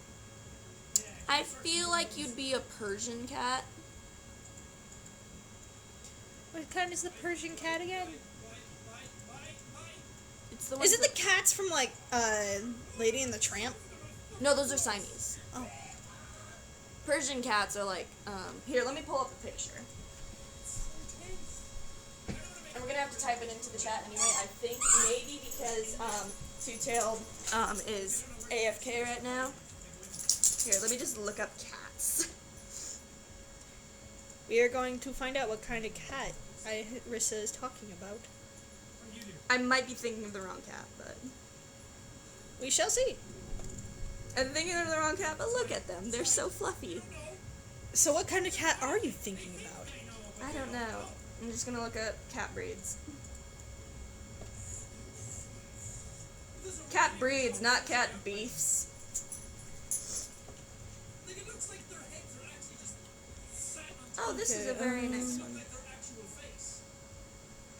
I feel like you'd be a Persian cat. What kind is the Persian cat again? It's the one Is it the cats from, like, Lady and the Tramp? No, those are Siamese. Oh. Persian cats are like, here, let me pull up a picture. And we're gonna have to type it into the chat anyway. I think maybe because, Two-Tailed, is AFK right now. Here, let me just look up cats. We are going to find out what kind of cat Rissa is talking about. I might be thinking of the wrong cat, but... We shall see. I'm thinking of the wrong cat, but look at them. They're so fluffy. So what kind of cat are you thinking about? I don't know. I'm just gonna look up cat breeds. Cat breeds, not cat beefs. Like, it looks like their heads are actually just sat on Oh, this is a Okay, very nice one. like their actual face.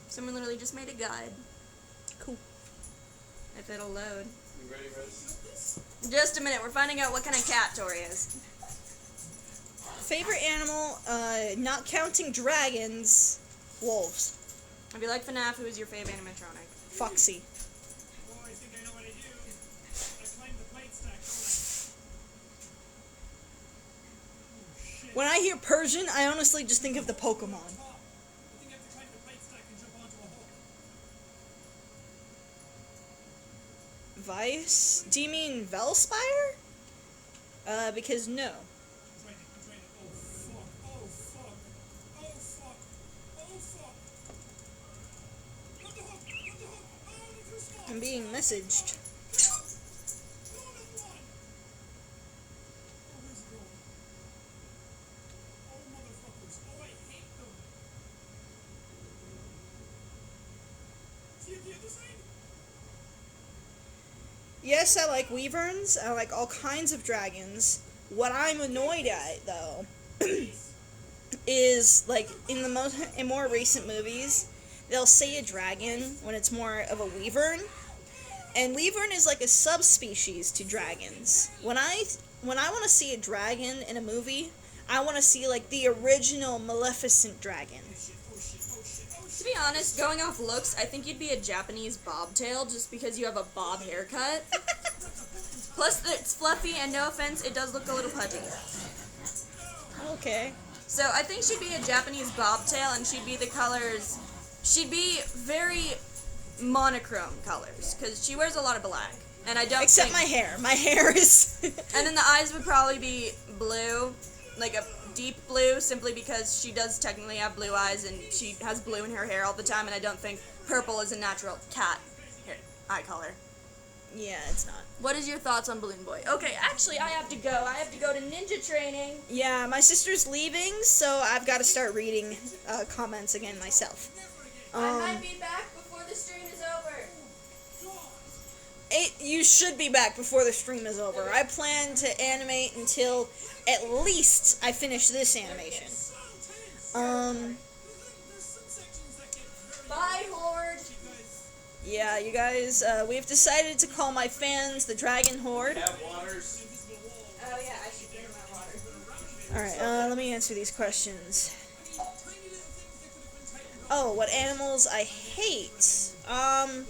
Someone literally just made a guide. Cool. If it'll load. You ready for this? Just a minute, we're finding out what kind of cat Tori is. Favorite animal, not counting dragons, wolves. If you like FNAF, who is your fave animatronic? Foxy. Oh, I think I know what I do. I climb the plate stack, don't I? Oh, shit. When I hear Persian, I honestly just think of the Pokemon. I think I have to climb the plate stack and jump onto a hole. Vice? Do you mean Velspire? Because no. I'm trying to. Oh, fuck. Oh, fuck. Oh, fuck. Oh, fuck. Not the hook. Not the hook. Oh, they're too small. I'm being messaged. Oh, another one. Oh, where's it going? Oh, motherfuckers. Oh, I hate them. See at the other side? Yes, I like wyverns. I like all kinds of dragons. What I'm annoyed at, though, is like in more recent movies, they'll say a dragon when it's more of a wyvern, and wyvern is like a subspecies to dragons. When I want to see a dragon in a movie, I want to see like the original Maleficent dragon. To be honest, going off looks, I think you'd be a Japanese bobtail just because you have a bob haircut. Plus, it's fluffy, and no offense, it does look a little pudgy. Okay. So I think she'd be a Japanese bobtail, and she'd be the colors. She'd be very monochrome colors because she wears a lot of black, and I don't. Except think, my hair. My hair is. And then the eyes would probably be blue, like a deep blue, simply because she does technically have blue eyes, and she has blue in her hair all the time. And I don't think purple is a natural cat hair eye color. Yeah, it's not. What is your thoughts on Balloon Boy? Okay, actually, I have to go. I have to go to ninja training. Yeah, my sister's leaving, so I've got to start reading comments again myself. I might be back before the stream is over. You should be back before the stream is over. I plan to animate until at least I finish this animation. Bye, Horde. Yeah, you guys, we've decided to call my fans the Dragon Horde. Have waters. Oh yeah, I should drink my water. Alright, let me answer these questions. Oh, what animals I hate? I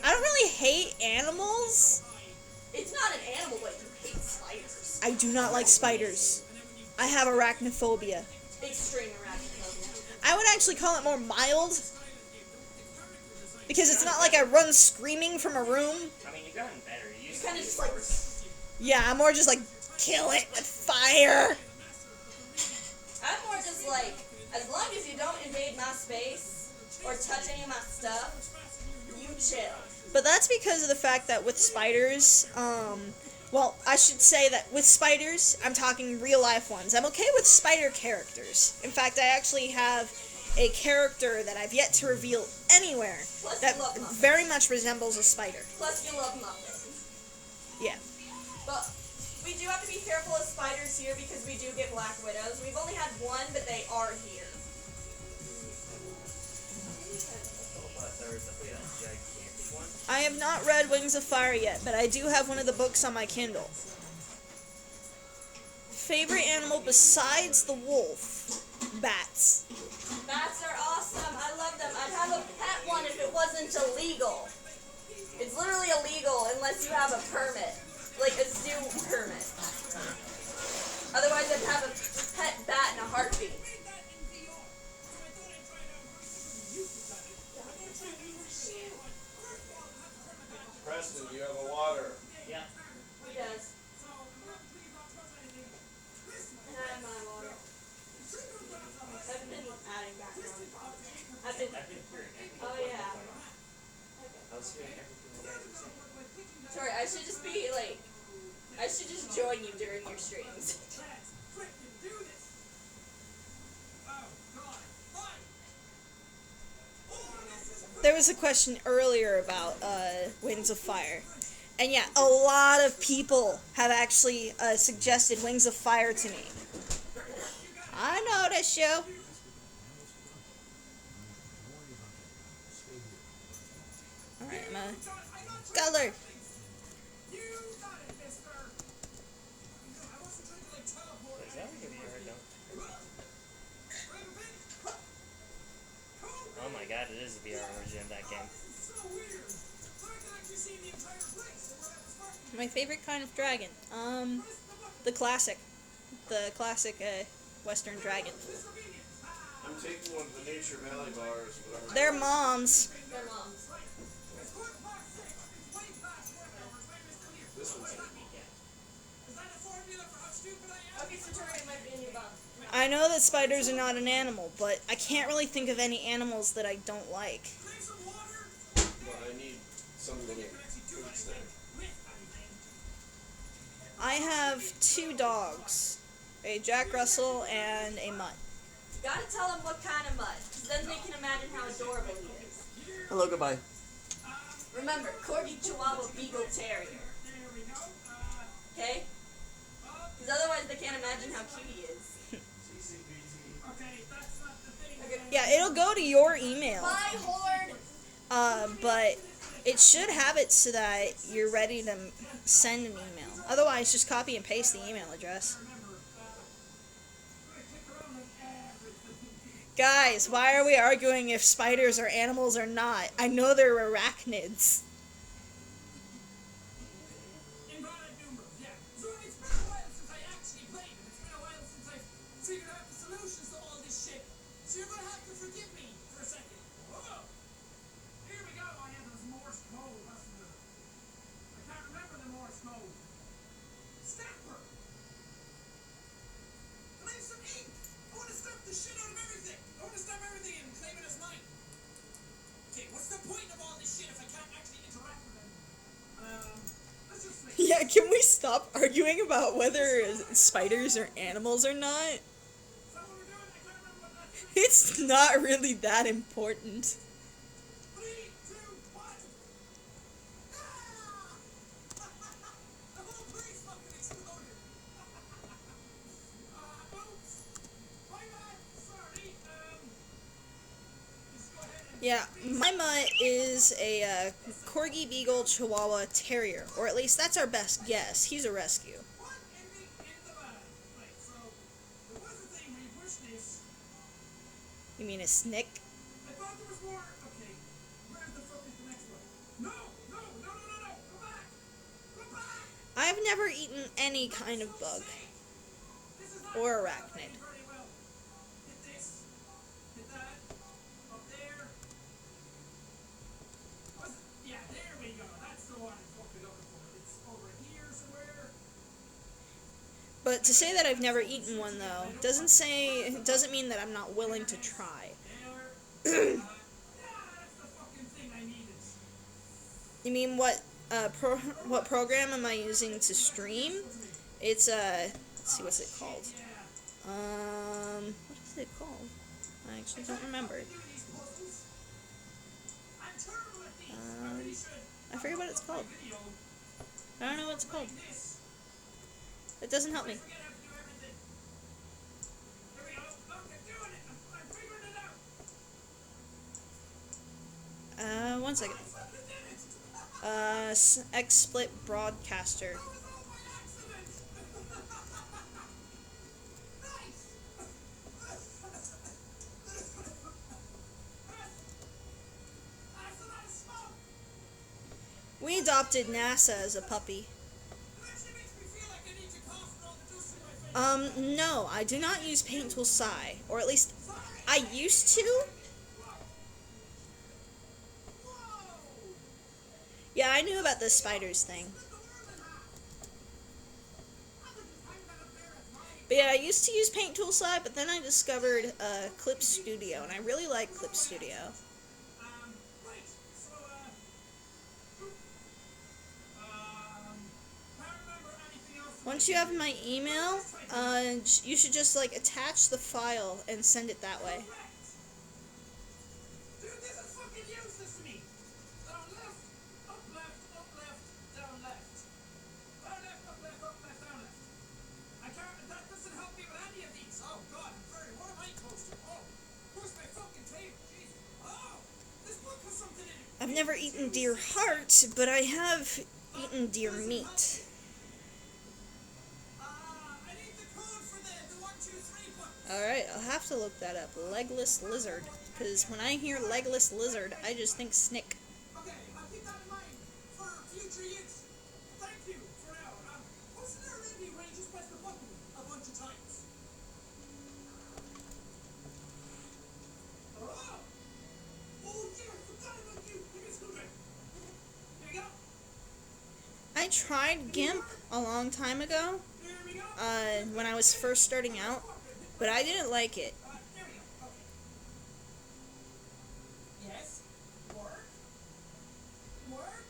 don't really hate animals. It's not an animal, but you hate spiders. I do not like spiders. I have arachnophobia. Extreme arachnophobia. I would actually call it more mild. Because it's not like I run screaming from a room. I mean, you've gotten better. You used to Kind of be just like. worse. Yeah, I'm more just like, kill it with fire. I'm more just like, as long as you don't invade my space or touch any of my stuff, you chill. But that's because of the fact that with spiders, well, I should say that with spiders, I'm talking real life ones. I'm okay with spider characters. In fact, I actually have a character that I've yet to reveal anywhere Plus that you love muffins. very much resembles a spider. Plus you love muffins. Yeah. But We do have to be careful of spiders here because we do get black widows. We've only had one, but they are here. I have not read Wings of Fire yet, but I do have one of the books on my Kindle. Favorite animal besides the wolf? Bats. Bats are awesome. I love them. I'd have a pet one if it wasn't illegal. It's literally illegal unless you have a permit, like a zoo permit. Otherwise, I'd have a pet bat in a heartbeat. Preston, you have a water. Yeah. He does. And I have my water. I've been adding background. I've been. Oh yeah. I was hearing everything you guys were saying. Sorry, I should just be like. I should just join you during your streams. There was a question earlier about Wings of Fire. And yeah, a lot of people have actually suggested Wings of Fire to me. I know that show. Alright, I'm gonna... Color! Is that what you heard though? Oh my god, it is a VR version of that game. My favorite kind of dragon? The classic. The classic Western dragon. I'm taking one of the Nature Valley bars, but They're moms. Their moms. this one's Okay, so Tori might be in your bum. I know that spiders are not an animal, but I can't really think of any animals that I don't like. but I need some little food snack. I have 2 dogs. A Jack Russell and a mutt. Gotta tell them what kind of mud, because then they can imagine how adorable he is. Hello, goodbye. Remember, Corgi, Chihuahua, Beagle, Terrier. Okay? Because otherwise they can't imagine how cute he is. Yeah, it'll go to your email. Bye, Horde! But it should have it so that you're ready to send an email. Otherwise, just copy and paste the email address. Guys, why are we arguing if spiders are animals or not? I know they're arachnids. Yeah, can we stop arguing about whether spiders are animals or not? It's not really that important. Yeah, my mutt is a Corgi Beagle Chihuahua Terrier, or at least that's our best guess. He's a rescue. You mean a snick? I've never eaten any kind of bug or arachnid. But to say that I've never eaten one, though, doesn't mean that I'm not willing to try. You mean what program am I using to stream? It's let's see, what's it called? What is it called? I actually don't remember. I forget what it's called. I don't know what it's called. That doesn't help me. Forget how to do everything. Here we go. Look, I'm doing it. I'm figuring it out. 1 second. I fucking did it. XSplit broadcaster. That was all by accident. Nice. That's a lot of smoke. We adopted NASA as a puppy. It actually makes me feel like I need to cough for all the dust in my face. No, I do not use Paint Tool Psi, or at least Sorry. I used to. Whoa. Yeah, I knew about the spiders thing. But yeah, I used to use Paint Tool Psi, but then I discovered Clip Studio, and I really like Clip Studio. Right. So, can't remember anything else. Once you have my email, you should just like attach the file and send it that way. Dude, this is fucking useless to me. Down left, up left, up left, down left. Down left, up left, up left, down left. I can't, that doesn't help me with any of these. Oh god, I'm very, what am I close to? Oh, where's my fucking table? Jesus. Oh, this book has something in it. I've never eaten deer heart, but I have eaten deer meat. I need the code for the 1, 2, 3 book. Alright, I'll have to look that up. Legless lizard. Because when I hear legless lizard, I just think snick. Okay, I'll keep that in mind for future use. Thank you for now. Wasn't there a review where you just press the button a bunch of times? Oh! Oh, yeah, I forgot about you. Give me a screwdriver. Here we go. I tried GIMP a long time ago, Here we go. when I was first starting out, but I didn't like it. There we go. Okay. Yes. Work. Work.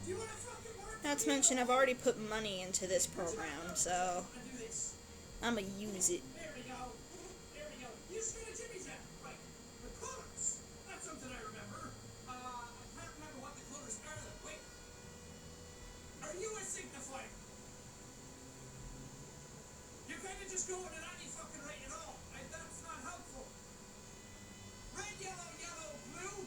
Do you want to fucking work? Not to mention, I've already put money into this program, so I do this. I'm gonna use it. There we go. There we go. You should get a Jimmy Jam. Right. The colors. That's something I remember. I can't remember what the colors are though. Wait. Are you a signifier? You kind of just go in at any fucking rate at all. That's not helpful. Red, yellow, yellow, blue.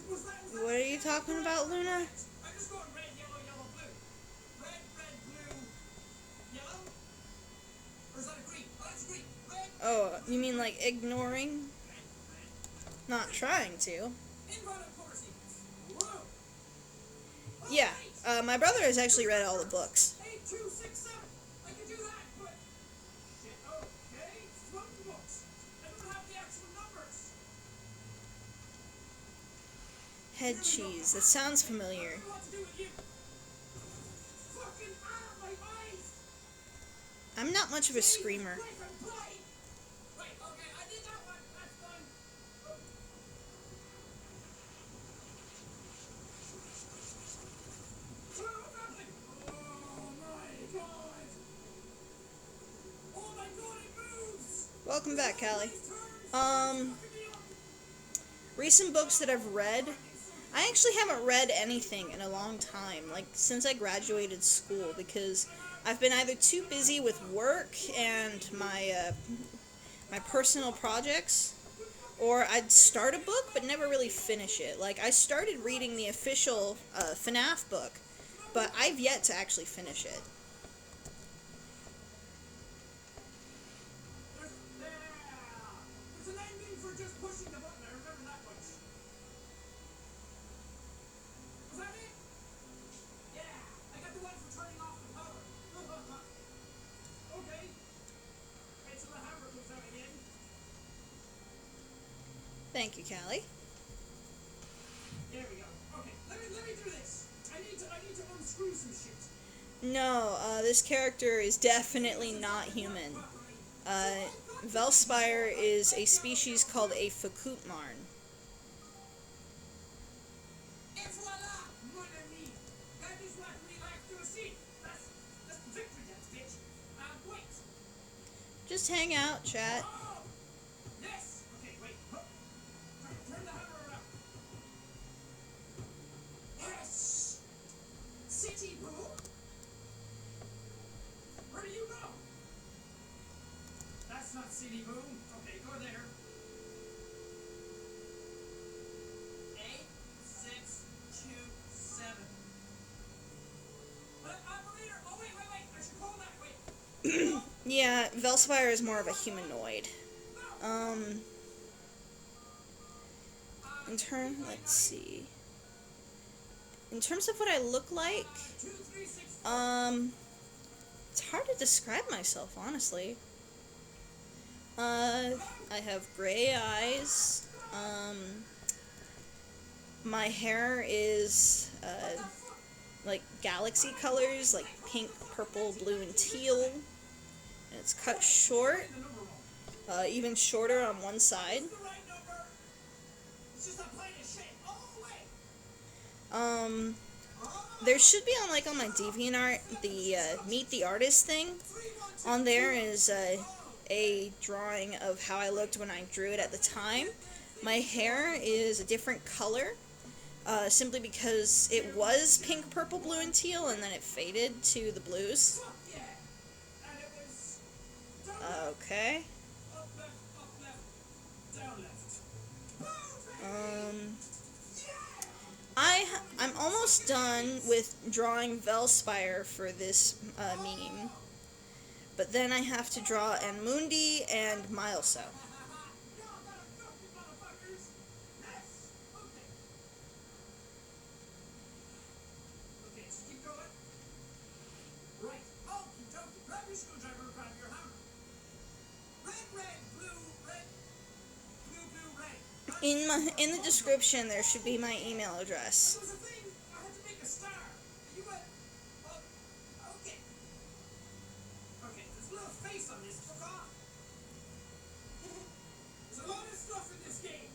Was that What are you talking about, Luna? I'm just going red, yellow, yellow, blue. Red, red, blue, yellow? Or is that a green? Oh, that's green. Red, Oh, you mean like ignoring? red, red. Not trying to. Invalid color sequence. Whoa. Yeah, my brother has actually read all the books. 8, 2, 6, 7. I can do that, but... Shit, okay. Floating books. I don't have the actual numbers. Head cheese. That sounds familiar. I don't know what to do with you. Fucking my eyes. I'm not much of a screamer. Right, okay, I did that one. That's done. Oh my god. Oh my god, it moves. Welcome back, Callie. These turns. Recent books that I've read. I actually haven't read anything in a long time, like since I graduated school, because I've been either too busy with work and my personal projects, or I'd start a book but never really finish it. Like I started reading the official FNAF book, but I've yet to actually finish it. There's an ending for just pushing the button. I remember that much. Was that it? Yeah, I got the one for turning off the power. Okay. Wait till the hammer comes out again. Thank you, Callie. There we go. Okay, let me do this. I need to unscrew some shit. No, this character is definitely not human. Velspire is a species called a Fakutmarn. Et voila, mon ami. That is what we like to see. That's the victory dance, bitch. Wait. Just hang out, chat. Oh! Yes! Okay, wait. Turn the hammer around. CD boom. Okay, go there. 8, 6, 2, 7. But operator, oh wait, I should call that. Wait. Yeah, Velspire is more of a humanoid. Let's see. In terms of what I look like, 2, 3, 6. it's hard to describe myself, honestly. I have gray eyes. My hair is, like galaxy colors, like pink, purple, blue, and teal. And it's cut short, even shorter on one side. The right number. It's just I'm playing shit. Oh wait. There should be on my DeviantArt the Meet the Artist thing. On there is a drawing of how I looked when I drew it at the time. My hair is a different color, simply because it was pink, purple, blue, and teal, and then it faded to the blues. Fuck yeah. And it was down Okay. up left, down left. I'm almost done with drawing Velspire for this meme, but then I have to draw Enmundi and Milso. Okay, so keep going. Right. Okie dokie. Grab your screwdriver and grab your hammer. Red, blue, red. Blue, red. In the description, there should be my email address. There was a thing. I had to make a star. You went. Okay. Okay, there's a little face on this. Fuck off. There's a lot of stuff in this game.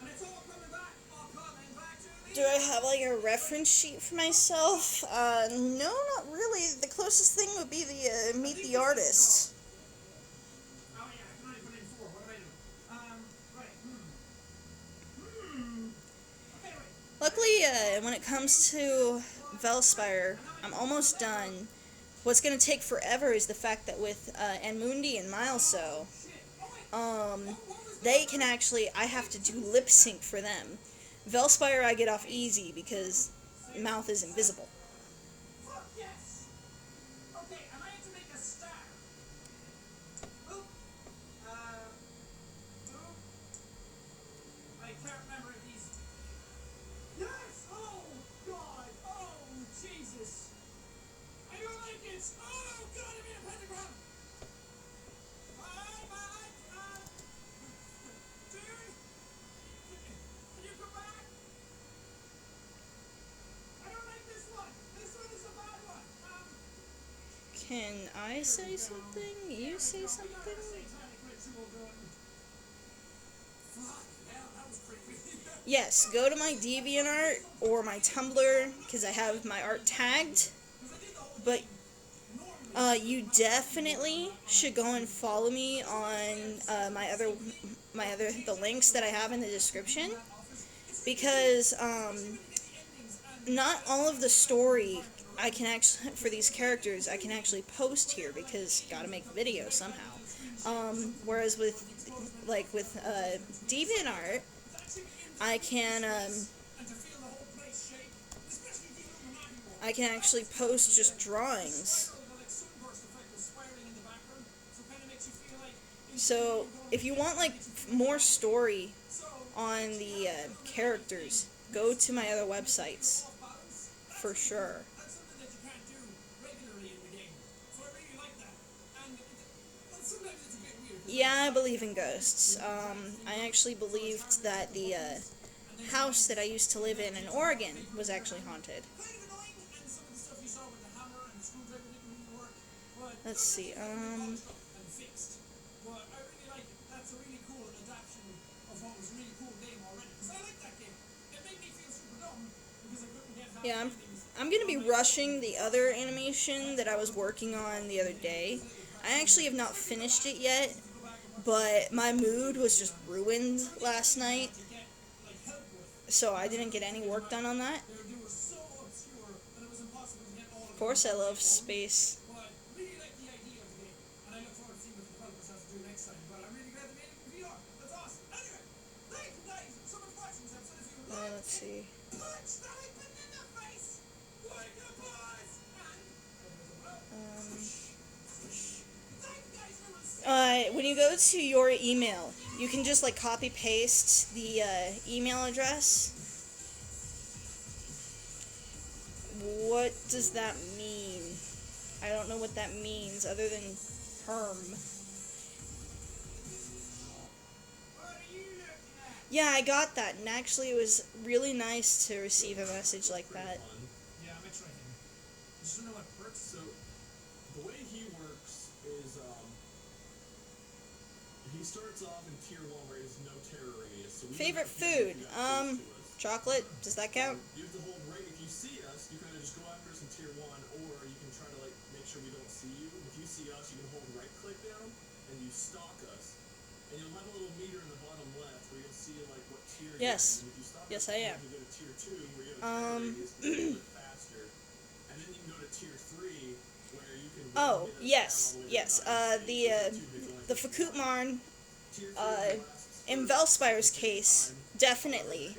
And it's all coming back. All coming back to me. Do I have a reference sheet for myself? No, not really. The closest thing would be the Meet the Artist. Oh yeah, I can only put in 4. What do I do? Right. Okay, wait. Luckily, when it comes to Velspire, I'm almost done. What's going to take forever is the fact that with Enmundi and Milso, they can actually, I have to do lip sync for them. Velspire I get off easy because mouth is invisible. Fuck yes! Okay, and I have to make a star. Oop. Oop. I can't remember if these. Yes! Oh, God! Oh, Jesus! I don't like this! Oh, God, I made a pentagram! Dude! Can you come back? I don't like this one! This one is a bad one! Can I say something? You say something? Yes, go to my DeviantArt or my Tumblr because I have my art tagged. But you definitely should go and follow me on the links that I have in the description, because not all of the story I can actually, for these characters, I can actually post here because gotta make video somehow. Whereas with DeviantArt, I can actually post just drawings. So if you want more story on the characters, go to my other websites for sure. That's something that you can't do regularly in the game. So I really like that. And sometimes it's a bit weird. Yeah, I believe in ghosts. I actually believed that the house that I used to live in Oregon was actually haunted. Kind of annoying, and some of the stuff you saw with the hammer and the screwdriver didn't really work. But Let's see. and fixed. But I really like it. That's a really cool adaptation of what was a really cool game already. Because I like that game. It made me feel super dumb because I couldn't get half Yeah, the things. I'm gonna be rushing the other animation that I was working on the other day. I actually have not finished it yet, but my mood was just ruined last night, so I didn't get any work done on that. They were so obscure that it was impossible to get all of Of course, I love space. them. But really like the idea of the game, and I look forward to seeing what the developers have you go to your email, you can just like copy paste the email address. What does that mean? I don't know what that means other than perm. Yeah, I got that, and actually it was really nice to receive a message like that. Yeah, I'm trying. I just don't know what perks. So, the way he works is, he starts off in tier 1 where there's no terror radius. So we Favorite don't have to food? do that close to us. Chocolate. Does that count? You have to hold right. If you see us, you kind of just go after us in tier 1, or you can try to like make sure we don't see you. If you see us, you can hold right click down and you stalk us, and you'll have a little meter in the bottom left where you'll see like what tier. Yes. You're in. And if you stalk Yes, us, I you am. can go to tier 2 where you have a terror radius a little bit faster, and then you can go to tier 3 where you can. Oh, hit us yes, down all the way to yes. The Fakutmarn, Tier 3 in Velspire's case, definitely.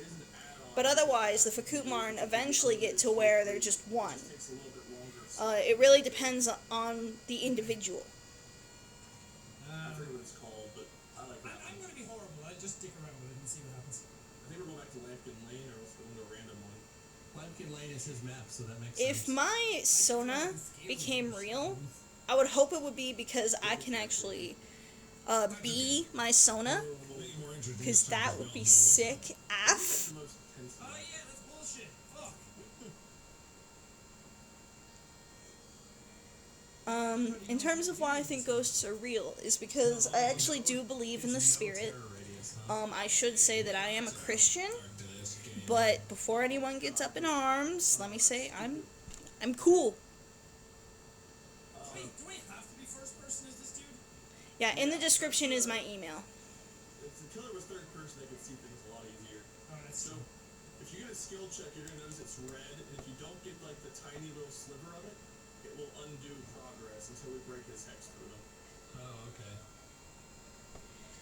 But otherwise, the Fakutmarn eventually get to where they're just one. takes a little bit longer. It really depends on the individual. I forget what it's called, but I like that I'm one. gonna be horrible. I just stick around with it and see what happens. I think we're going back to Lampkin Lane, or let's go into a random one. Lampkin Lane is his map, so that makes If sense. my Sona became real, I would hope it would be because I can actually be my Sona, because that would be sick AF. The most tense Oh one. yeah, that's bullshit. Fuck. In terms of why I think ghosts are real, is because I actually do believe in the spirit. I should say that I am a Christian, but before anyone gets up in arms, let me say I'm cool. Wait, do we have to be first person as this dude? Yeah, in the description is my email. If the killer was third person, they could see things a lot easier. Oh, that's So, if you get a skill check, you're going to notice it's red, and if you don't get like the tiny little sliver of it, it will undo progress until we break his hex through them. Oh, okay.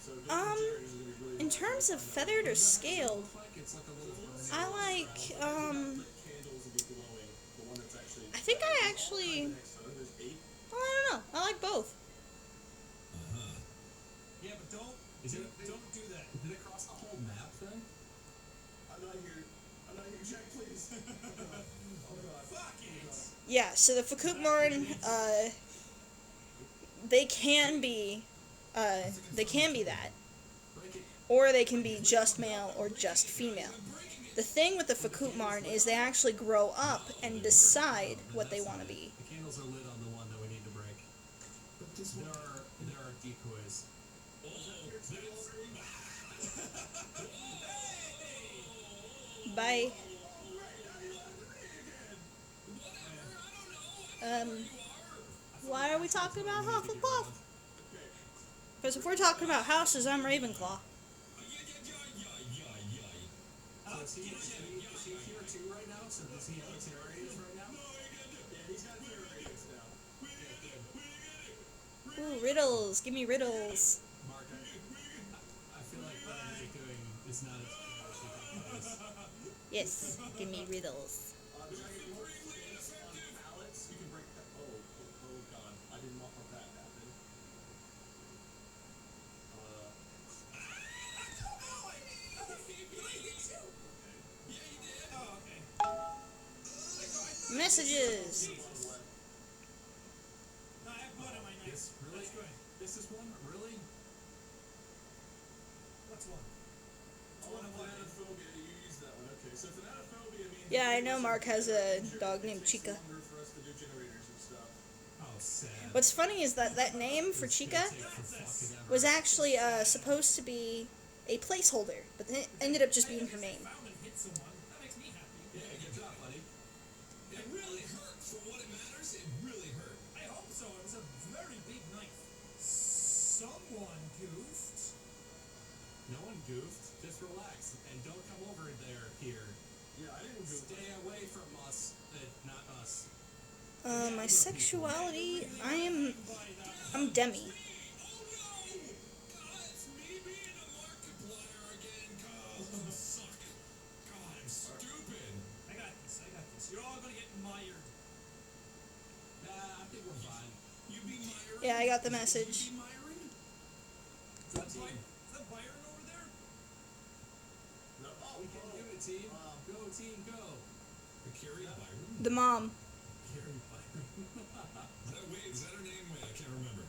So, different generators are gonna be really In hard to terms of find out. feathered or scaled, It's like a little burning. I like, Lit candles will be glowing. The one that's actually. I think I actually, There's 8. well, I don't know, I like both. Yeah, but don't Is it? don't do that. Did it cross the whole map then? I'm not here, Jack, please. Oh god. Fuck it. Yeah, so the Fakutmarn, they can be that. Break it. Or they can be just male or just female. The thing with the Fakutmarn is they actually grow up and decide what they want to be. The candles are lit on the one that we need to break. But this There one. are decoys. Bye. Why are we talking about Hufflepuff? Because if we're talking about houses, I'm Ravenclaw. So is he tier 2 right now? So does he have a terror radius right now? Yeah, he's got terror radius now. Ooh, riddles. Give me riddles. Mark, I feel like what I'm doing is not as good as you think it is. Yes, give me riddles. Jack, if you want space on pallets, you can break that. Oh god. I did not want that to happen. Oh, okay. Messages. No, I have blood on my knife. Yes, really? That's good. This is one? Really? What's one? Thanatophobia, you use that one. Okay, so thanatophobia means. Yeah, I know Mark has a dog named Chica. It takes longer for us to do generators and stuff. Oh, sad. What's funny is that that name for Chica Take for fucking ever. was actually supposed to be a placeholder, but then it ended up just being her name. Found and hit someone. That makes me happy. Yeah, good job, buddy. It really hurt. For what it matters, it really hurt. I hope so. It was a very big knife. Someone goofed. No one goofed. Just relax and don't come over there here. Yeah, I didn't go. Stay away from us, not us. My sexuality, I'm demi. Oh no! It's me being a Markiplier again, cuz. Suck. God, I'm stupid. I got this. You're all gonna get mired. Nah, I think we're fine. You be Myron? Yeah, I got the message. You be Myron? Good team. Is that Byron over there? No. We can do it, team. Go, team, go. Carrie Byron? The mom. Gary Byron. Is that her name? Wait, I can't remember.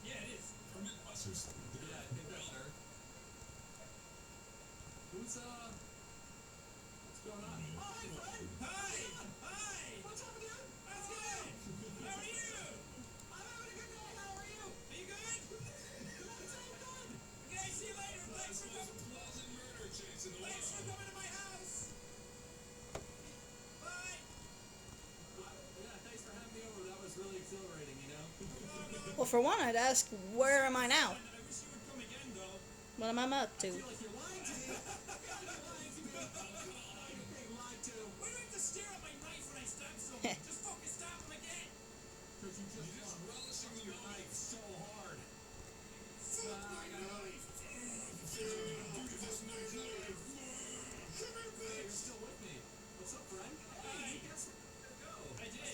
Yeah, it is. From Mythbusters. Yeah, I think that's her. What's going on? Oh, hi, Fred! Hi! Hi! What's up, dude? That's good! How are you? I'm having a good day. How are you? Are you good? I'm so good! Okay, see you later. Thanks for coming. Thanks for coming to my house. Bye! Yeah, thanks for having me over. That was really exhilarating, you know? Well, for one, I'd ask, where am I now? I wish you would come again, though. What am I up to? I feel like you're lying to me. You're lying to me. You're being lied to. Why do I have to stare at my knife when I stab someone? Just fucking stab him again. Because you just relishing your knife so hard. Fuck my knife. Hey, you're still with me. What's up, friend? Hey, guess where go? I did.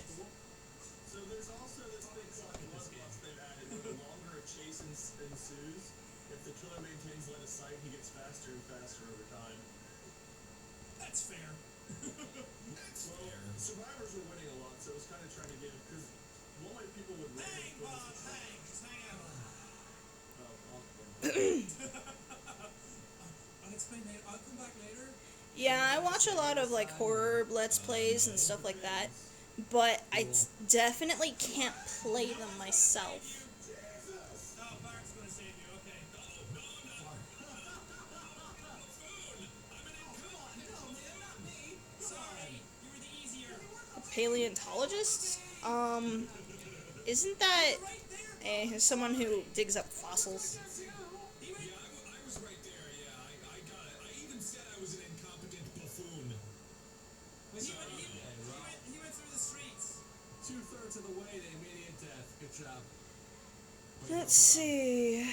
So there's also this big fucking bloodlust they've added where the longer a chase ensues, if the killer maintains line of sight, he gets faster and faster over time. That's fair. Well, survivors were winning a lot, so it was kind of trying to give, because one way people would rate Hang, it Bob, was hang. Just hang out. I'll explain later. I'll come back later. Yeah, I watch a lot of like horror let's plays and stuff like that, but I definitely can't play them myself. Oh, Bart's gonna save you. Okay. Sorry, you were the easier. Paleontologists? Isn't that Right there. someone who digs up fossils? He went. I was right there, yeah. I got it. I even said I was an incompetent buffoon. He went through the streets. 2/3 of the way to immediate death. Good job. Let's see.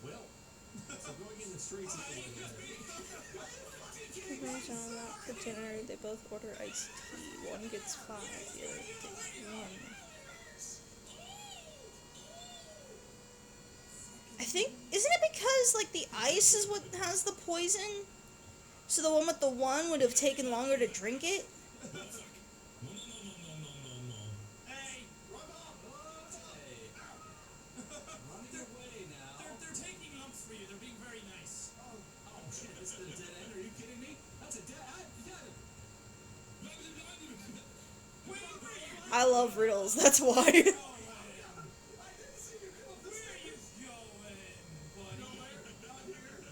Will. So going in the streets is the way to go. Everybody's on that for dinner. They both order iced tea. One gets 5, the other gets 1. I think, isn't it because like the ice is what has the poison? So the one with the 1 would have taken longer to drink it? No. Hey, Hey. Running away now. they're taking lumps for you. They're being very nice. Oh shit, this is a dead end. Are you kidding me? That's a dead I love riddles, that's why. Where are you going,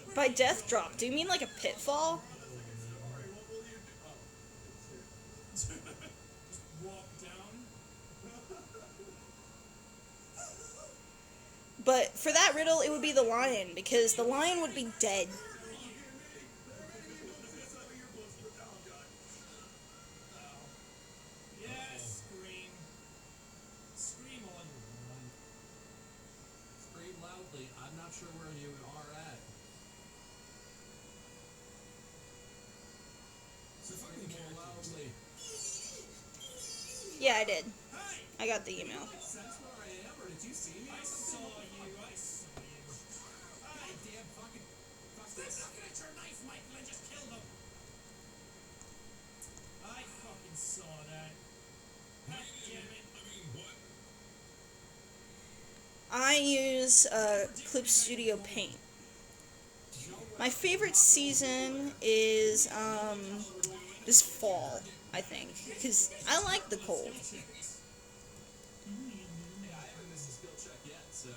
buddy? By death drop, do you mean like a pitfall? Just walk down. But for that riddle, it would be the lion, because the lion would be dead. Yes, scream. Scream on. Scream loudly. I'm not sure where you are at. So fucking More character. loudly. Yeah, I did. Hey, I got the email. Sense where I am, or did you see me? I or saw something? you. I saw you. Hey, damn fucking. Fuck Stop this. looking at your knife, Michael, and just kill them. I fucking saw that. God damn it. I mean, what? I use Clip Studio Paint. My favorite season is this fall, I think, because I like the cold. Hey, I haven't missed a skill check yet, so. I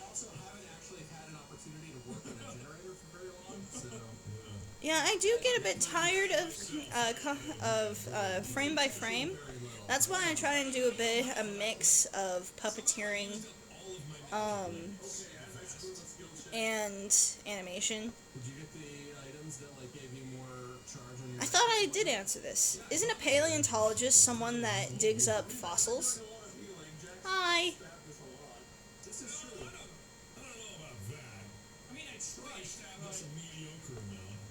also haven't actually had an opportunity to work on a generator for very long, so. Yeah, I do get a bit tired of frame by frame. That's why I try and do a mix of puppeteering, and animation. Did you get the items that like gave you more charge on your? I thought I did answer this. Isn't a paleontologist someone that digs up fossils? Hi. This is true. I don't know about that. I mean, I tried. Stabbed us a mediocre amount.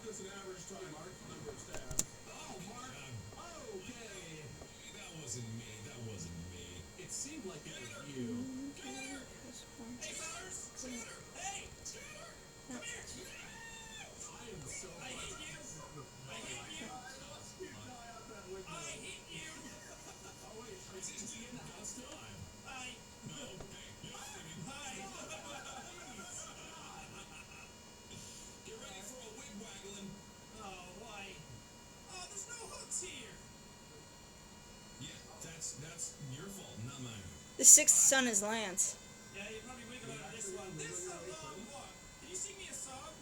There's an average time number of stabs. Oh, Mark. Okay. That wasn't me. It seemed like it was you. sixth son is Lance. Yeah, you probably wiggle out of this one. This is a long walk. Can you sing me a song?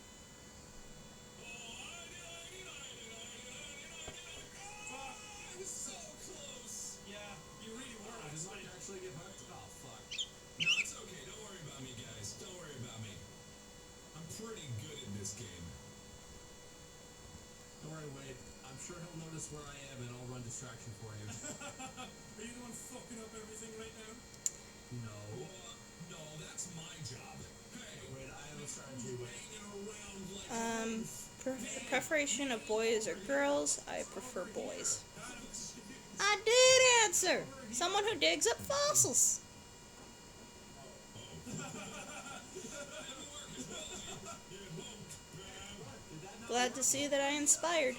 Fuck. I was so close. Yeah, you really were. I just might actually get hooked. Oh, fuck. No, it's okay. Don't worry about me, guys. Don't worry about me. I'm pretty good at this game. Don't worry, Wade. I'm sure he'll notice where I am and I'll run distraction for him. Are you the one fucking up everything right now? No. No, that's my job. Hey, Wait, I have a strategy. Wait. hanging around like Preparation of boys or girls, I prefer boys. I did answer! Someone who digs up fossils. Glad to see that I inspired.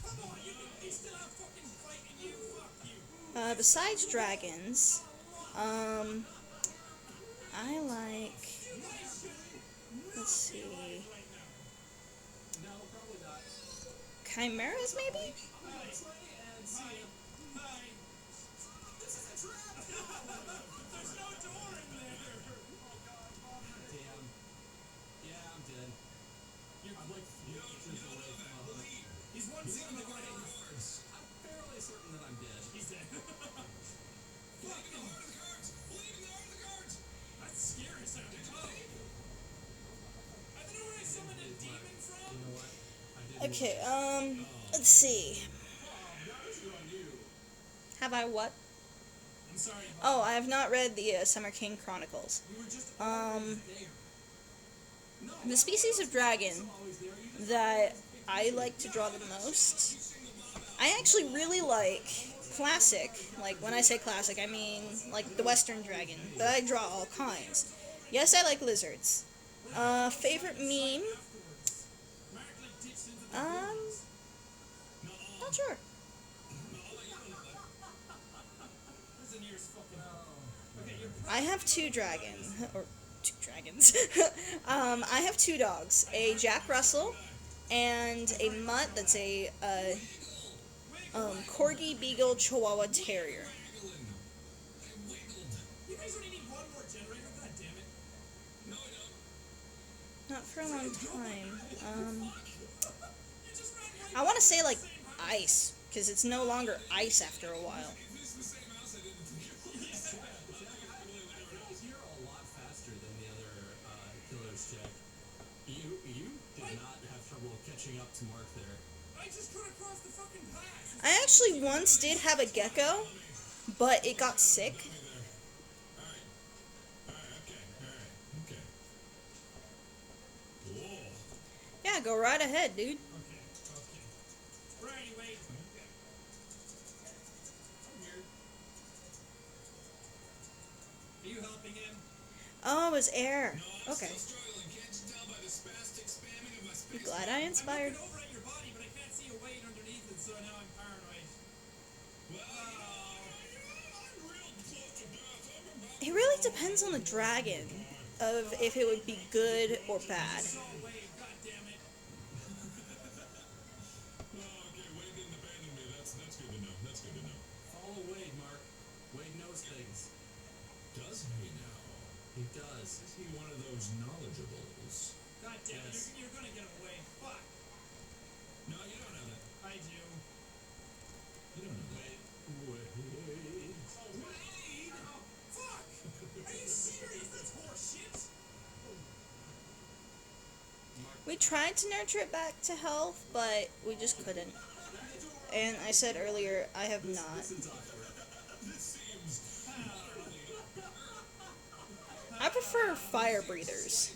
Come on, you still have fucking fight in you. Fuck you. Besides dragons, I like, let's see, No, probably not. chimeras maybe? There's no door in there. Damn. Yeah, I'm dead. I'm like 3 inches away from a hook. He's one second away. I'm fairly certain that I'm dead. He's dead. Fuck him. That's scary sounding. I don't know where I summoned a demon from. You know what? I didn't. Okay, let's see. Have I what? I'm sorry. Oh, I have not read the Summer King Chronicles. You were just The species of dragon that I like to draw the most, I actually really like classic. Like, when I say classic, I mean, like, the Western dragon, but I draw all kinds. Yes, I like lizards. Favorite meme? Not sure. Listen, you're fucking. Okay, you're. I have two dragons, or two dragons. I have two dogs, a Jack Russell and a mutt that's a Corgi Beagle Chihuahua Terrier. You guys only need one more generator. God damn it. No, I don't. Not for a long time. You just ran right. I want to say like ice, because it's no longer ice after a while. If it's the same house, I didn't think You're a lot faster than the other killers, Jack. You did not have trouble catching up to Mark there. I just cut across the fucking path. I actually once did have a gecko, but it got sick. Okay. Whoa. Yeah, go right ahead, dude. Okay. Righty, wait. Are you helping him? Oh, it was air. I'm Okay. still struggling. Can't you tell by the spastic spamming of my I'm space? glad I inspired. I'm looking over at your body, but I can't see a weight underneath it, so now I'm paranoid. Well, I'm real close to death. It really depends on the dragon of if it would be good or bad. So wait, god damn it. Okay, Wade didn't abandon me. That's good to know. That's good to know. Follow Wade, Mark. Wade knows things. Does he now? He does. Is he one of those knowledgeables? God damn it, Yes. you're gonna get away. Fuck. No, you don't know that. I do. You don't know that. Wade. Oh, Wade! Oh, fuck! Are you serious? That's horseshit! We tried to nurture it back to health, but we just couldn't. And I said earlier, I have not. This is awkward. This seems I prefer fire breathers.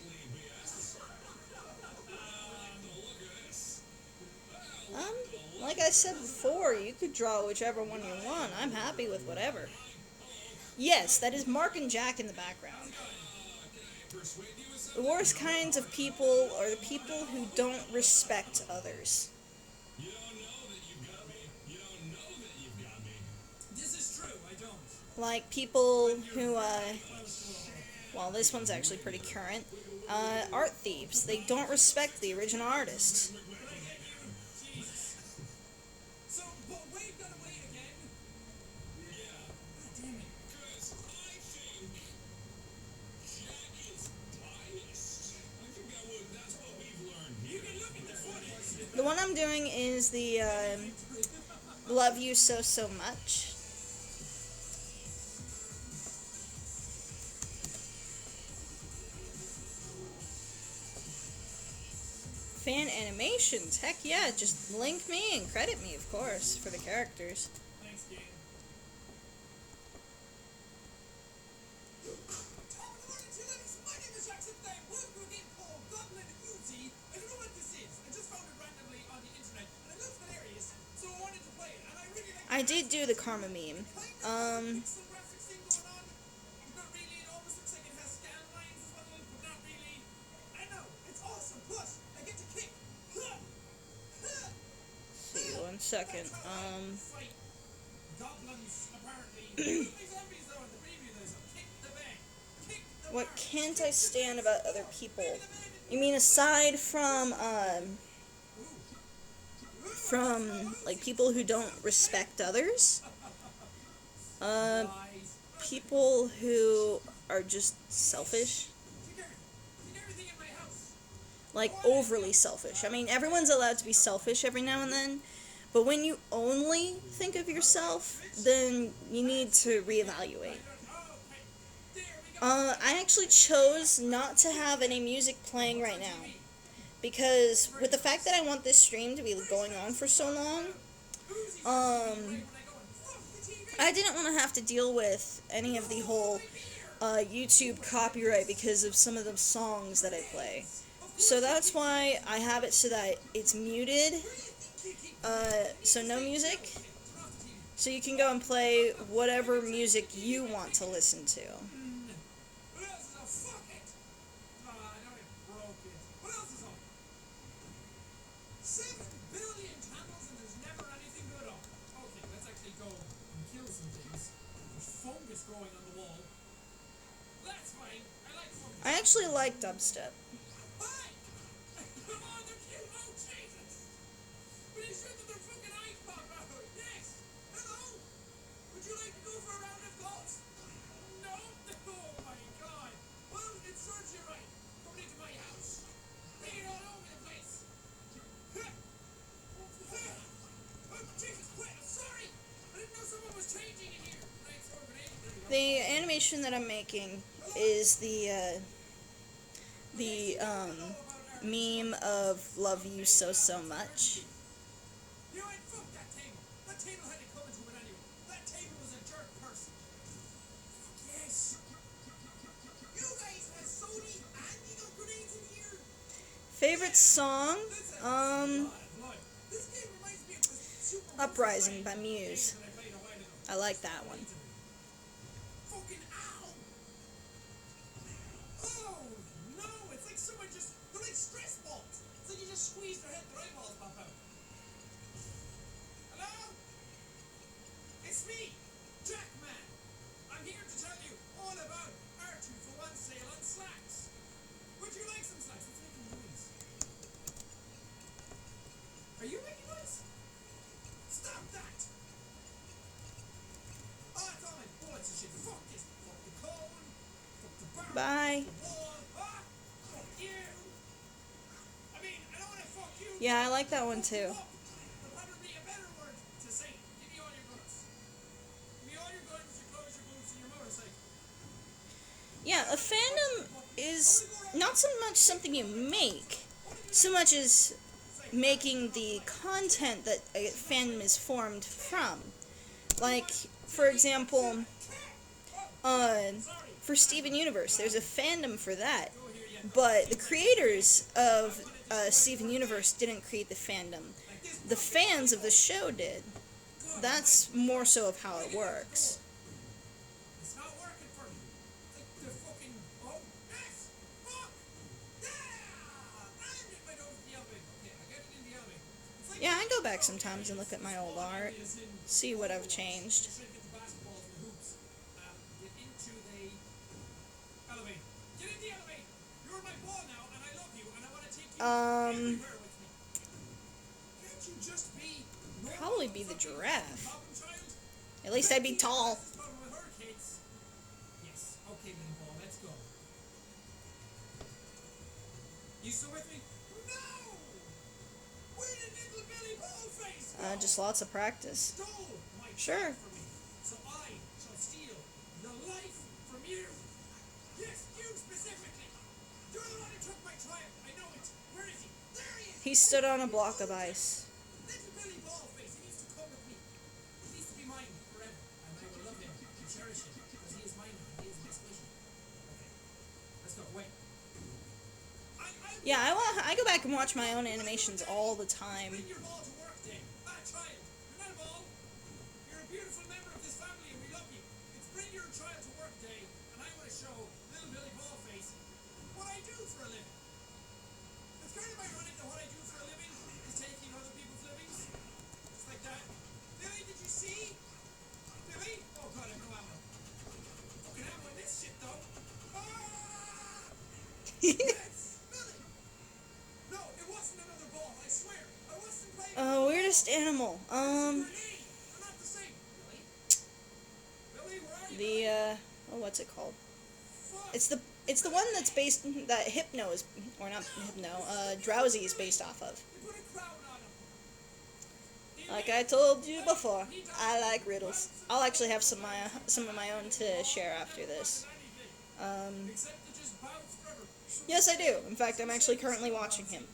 Like I said before, you could draw whichever one you want. I'm happy with whatever. Yes, that is Mark and Jack in the background. persuade you with The something. worst kinds of people are the people who don't respect others. You don't know that you've got me. You don't know that you've got me. This is true, I don't. Like people who, well, this one's actually pretty current. Art thieves. They don't respect the original artist. Jesus. So, but Wade got away again? Yeah. I'm doing is the Love You So So Much. Fan animations, heck yeah, just link me and credit me, of course, for the characters. Thanks, game. Top of the morning, chillers. My name is Jackson. Today, welcome to a game called Goblin Uzi. I don't know what this is. I just found it randomly on the internet, and it looks hilarious, so I wanted to play it. And I really like. I did do the karma meme. Pixel graphics thing going on. Not really. It almost looks like it has scan lines as well, but not really. I know. It's awesome. Plus, I get to kick. See, 1 second. Fight goblins, apparently. Zombies, though, in the preview, there's a kick the bed. Kick the What bar. can't I stand about other people? You mean aside from like people who don't respect others? Lies. People who are just selfish. Take everything in my house. Like overly selfish. I mean, everyone's allowed to be selfish every now and then, but when you only think of yourself, then you need to reevaluate. Okay. There we go. I actually chose not to have any music playing right now, because with the fact that I want this stream to be going on for so long, I didn't want to have to deal with any of the whole YouTube copyright because of some of the songs that I play. So that's why I have it so that it's muted, so no music, so you can go and play whatever music you want to listen to. What else is up? Fuck it! I know it broke it. What else is up? 7 billion channels and there's never anything good on. Okay, let's actually go and kill some things. There's fungus growing on the wall. That's fine. I like fungus. I actually like dubstep. Hi! Come on, they're cute. Oh, Jesus! But you sure that their fucking eyes pop out? Yes! Hello? Would you like to go for a round of golf? No? Oh my god! Well, it serves you right. Coming into my house. Being all over the place. Oh, Jesus, quit! I'm sorry! I didn't know someone was changing in here. Thanks for grenade. There we go. The animation that I'm making is the meme of Love You So So Much. You know what? Fuck that table. That table had it coming to it anyway. That table was a jerk person. Yes. You guys have Sony and you got grenades in here? Favorite song? Blood. This game reminds me of the Super Uprising by Muse. that I played a while ago. I like that one. Fucking ow! Oh no! It's like someone just, they're like stress balls. It's like you just squeeze their head, their eyeballs pop out. Hello? It's me, Jackman. I'm here to tell you all about our 2-for-1 sale on slacks. Would you like some slacks? It's making noise. Are you making noise? Stop that! Oh, it's all my bullets and shit. Fuck this. Fuck the cone. Fuck the bar. Bye. The wall. Ah! Fuck you. I mean, I don't want to fuck you. Yeah, I like that one too. Fuck. There'll probably be a better word to say. Give me all your guns. Give me all your guns, your clothes, your boots, and your motorcycle. Yeah, a fandom is not so much something you make, so much as making the content that a fandom is formed from. Like, for example, for Steven Universe, there's a fandom for that, but the creators of Steven Universe didn't create the fandom. The fans of the show did. That's more so of how it works. It's not working for me. It's like the fucking. Oh, yes! Fuck! Yeah! I'm in my nose in the oven. Okay, I got it in the oven. It's like Yeah, I go back sometimes and look at my old art, see what I've changed. Should get the basketballs and the hoops. Get into the elevator. Get in the elevator. You're my ball now, and I love you, and I want to take you everywhere with me. Can't you just be normal? Probably be the giraffe. Problem child? At least I'd be tall. This is problem with her kids. Yes. Okay, little ball. Let's go. You still with me? No! Where did little Just lots of practice. Stole my Sure. child from me, so I shall steal the life from you. Yes, you specifically. You're the one who took my child. I know it. Where is he? There he is. He stood on a block of ice. Little Billy Ballface. He needs to come with me. He needs to be mine forever, and I will love him and cherish him because he is mine now. He is my squishy. Okay, let's go. Wait. Yeah, I go back and watch my own animations all the time. Bring your ball to work, Dave. Child, you're not a ball. You're a beautiful member of this family, and we love you. It's bring your child to work day, and I want to show little Billy Ballface what I do for a living. It's kind of ironic that what I do for a living is taking other people's livings. It's like that. Billy, did you see? Billy? Oh God, I have no ammo. Fucking ammo in this shit, though. Ah! Yes, Billy. No, it wasn't another ball. I swear. I wasn't playing. Weirdest animal. What's it called? It's the one that's based that Hypno is, or not Hypno, Drowsy is based off of. Like I told you before, I like riddles. I'll actually have some of my own to share after this. Yes, I do. In fact, I'm actually currently watching him.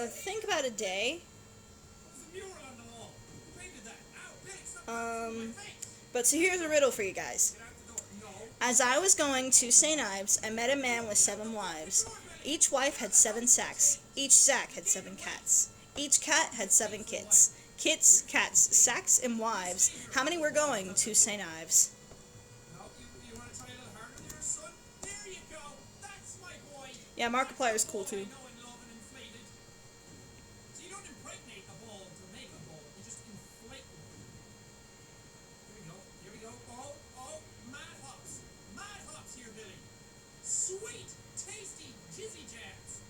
Think about a day. But so here's a riddle for you guys. As I was going to St. Ives, I met a man with 7 wives. Each wife had 7 sacks. Each sack had 7 cats. Each cat had 7 kits. Kits, cats, sacks, and wives. How many were going to St. Ives? Yeah, Markiplier's cool too. Sweet, tasty, jizzy jams.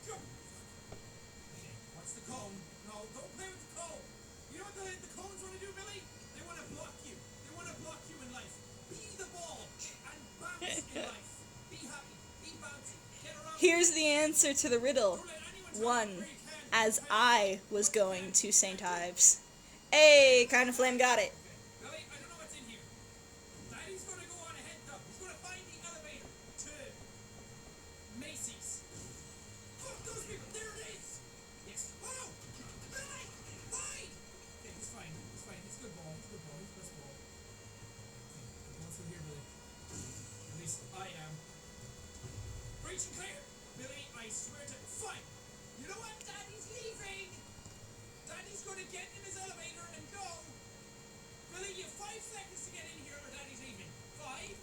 Go. Okay, what's the cone? No, don't play with the cone. You know what the cones want to do, Billy? They want to block you. They want to block you in life. Be the ball and bounce in life. Be happy. Be bouncy. Get around. Here's the answer to the riddle. Don't let anyone tell you 1. where you can. As I was going to St. Ives. Hey, Kind of Flame got it. Billy, I don't know what's in here. Daddy's gonna go on ahead though. He's gonna find the elevator to Macy's. Fuck those people! There it is! Yes. Oh! Billy! Fine! Okay, he's fine. He's fine. He's a good ball. He's a good ball. He's the best ball. Okay, I'm going through here, Billy. At least I am. Breach and clear! Billy, I swear to... Fine! You know what? Daddy's leaving! Daddy's gonna get in his elevator and go! Billy, you have 5 seconds to get in here or Daddy's leaving. 5,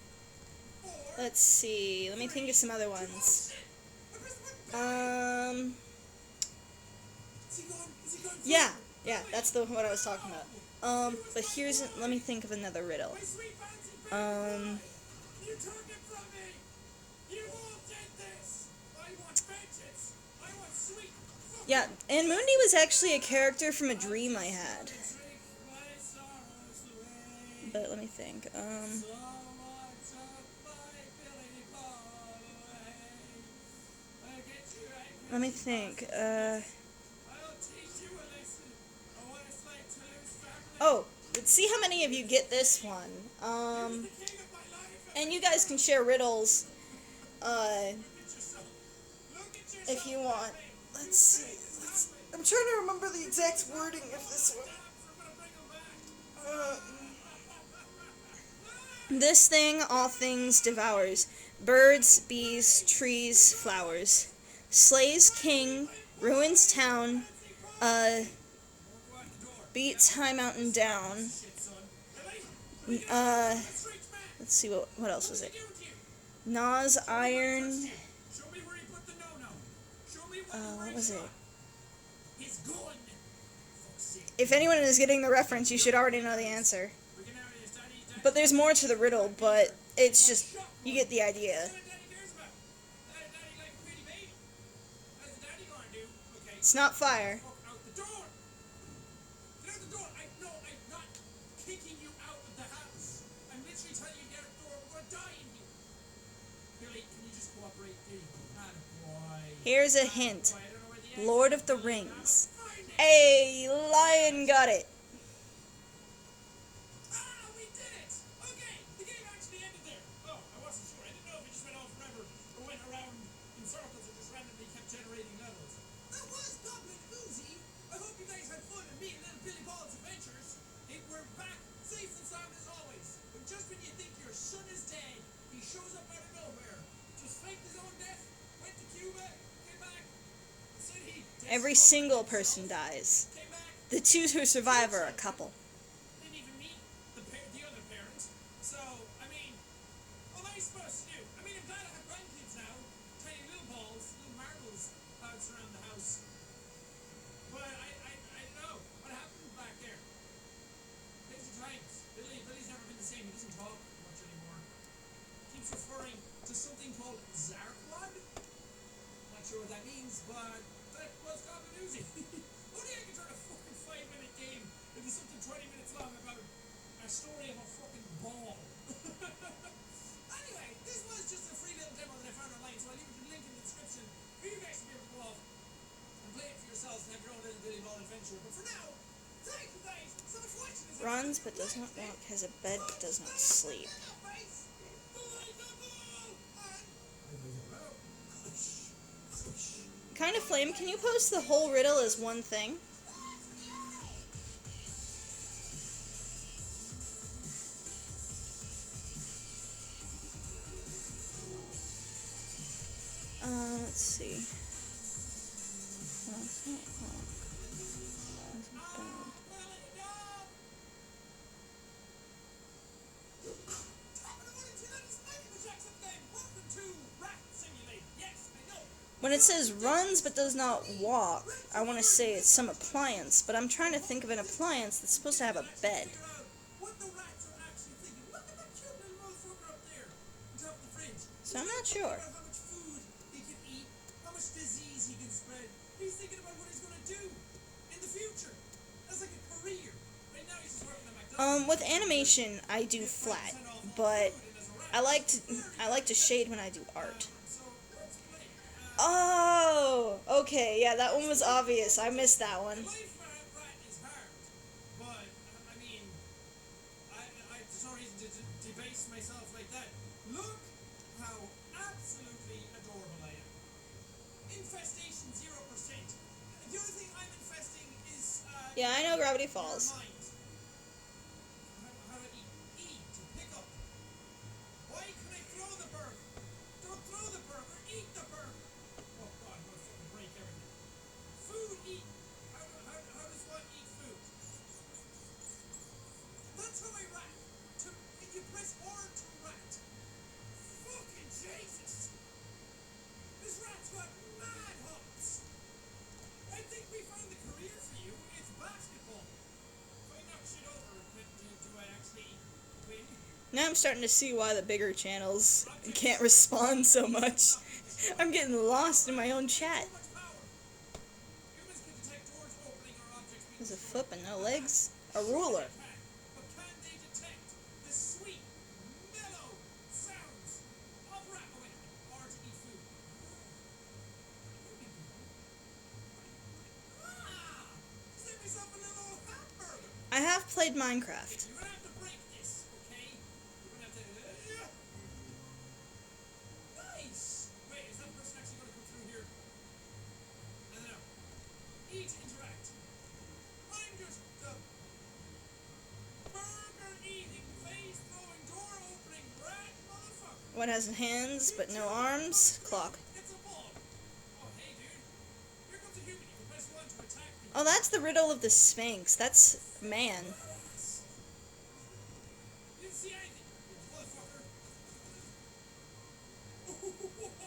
4... Let's see. Let me think of some other ones. Yeah, that's what I was talking about. But here's, let me think of another riddle. You took it from me! You all did this! I want vengeance! I want sweet fucking Yeah, and Mundi was actually a character from a dream I had. take my sorrows away. But let me think. Someone took my Billy Ball away. I'll get you right. Let me think. I'll teach you a lesson on what it's like to lose family. Oh, let's see how many of you get this one. The king of my life. And you guys can share riddles, Look at yourself. Look at yourself. if you want. Let's see. I'm trying to remember the exact wording of this one. This thing all things devours. Birds, bees, trees, flowers. Slays king, ruins town, beats high mountain down. Let's see, what else was it? Gnaws iron. Show me where he put the no-no. Show me where What was it? he's going. Fuck's sake. If anyone is getting the reference, you should already know the answer. We can have his daddy. But there's more to the riddle, but it's just, you get the idea. That's what daddy cares about. Daddy like a pretty baby. What's the daddy gonna do? Okay. It's not fire. Fuck out the door. Get out the door. I'm not kicking you out of the house. I'm literally telling you to get out the door. We're gonna die in here. Billy, can you just cooperate, please? Man, boy. Here's a hint. Why, I don't know where the exit Lord is. of the Rings. Find it! Hey, Lion got it. Ah, we did it! Okay, the game actually ended there. Oh, I wasn't sure. I didn't know if it just went on forever or went around in circles or just randomly kept generating levels. That was Goblin Oozy. I hope you guys had fun and me and little Billy Ball's adventures. Hey, we're back, safe and sound as always. But just when you think your son is dead, he shows up out of nowhere. Just faked his own death, went to Cuba, came back, said he Every single person dies. came back. The two who survive are a couple. Didn't even meet the other parent. So, I mean, what am I supposed to do? I mean, I'm glad I have grandkids now. Tiny little balls, little marbles bounce around the house. But I don't know. What happened back there? Crazy times. Billy's never been the same. He doesn't talk much anymore. Keeps referring to something called Zarquad. Not sure what that means, but that was Goblin Oozy. Only I can turn a fucking 5-minute game into something 20 minutes long about a story of a fucking ball. Anyway, this was just a free little demo that I found online, so I'll leave the link in the description for you guys to be able to go off and play it for yourselves and have your own little Billy Ball adventure. But for now, thank you guys so much for watching this. Runs but does not walk, has a bed but does not sleep. Kind of Flame, can you post the whole riddle as one thing? Let's see. When it says runs but does not walk, I want to say it's some appliance, but I'm trying to think of an appliance that's supposed to have a bed. So I'm not sure. How much food he can eat, how much disease he can spread. He's thinking about what he's going to do in the future. That's like a career. Right now he's just working at McDonald's. With animation, I do flat, but I like to shade when I do art. So let's play. Oh, okay, yeah, that one was obvious. I missed that one. Life rat is hard, but I mean, there's no reason to debase myself like that. Look how absolutely adorable I am. Infestation 0%. The only thing I'm infesting is Yeah, I know Gravity Falls. mind. How to eat to pick up. Why can I throw the burger? Don't throw the burger, eat the burger. Oh God, I'm gonna fucking break everything. Food, eat. How does one eat food? That's how I rat. You press R to rat. Fucking Jesus! This rat's got mad hops. I think we found the career for you. It's basketball. If I knock shit over, do I actually win? Now I'm starting to see why the bigger channels can't respond so much. I'm getting lost in my own chat. Too much power. Humans can detect doors opening or objects being There's a foot but no legs. A ruler. But can they detect the sweet, mellow sounds of rat? Oh wait, R to eat food. Save myself a little hamburger. I have played Minecraft. You're gonna have to break this, okay? You're gonna have to. Nice. Wait, is that person actually gonna come through here? I don't know. Eat, interact. I'm just a burger eating, face throwing, door opening rat motherfucker. What has hands but no arms? Clock. It's a ball. Oh hey dude. Here comes a human. You can press 1 to attack me. Oh, that's the riddle of the Sphinx. That's man. You didn't see anything, you motherfucker. What?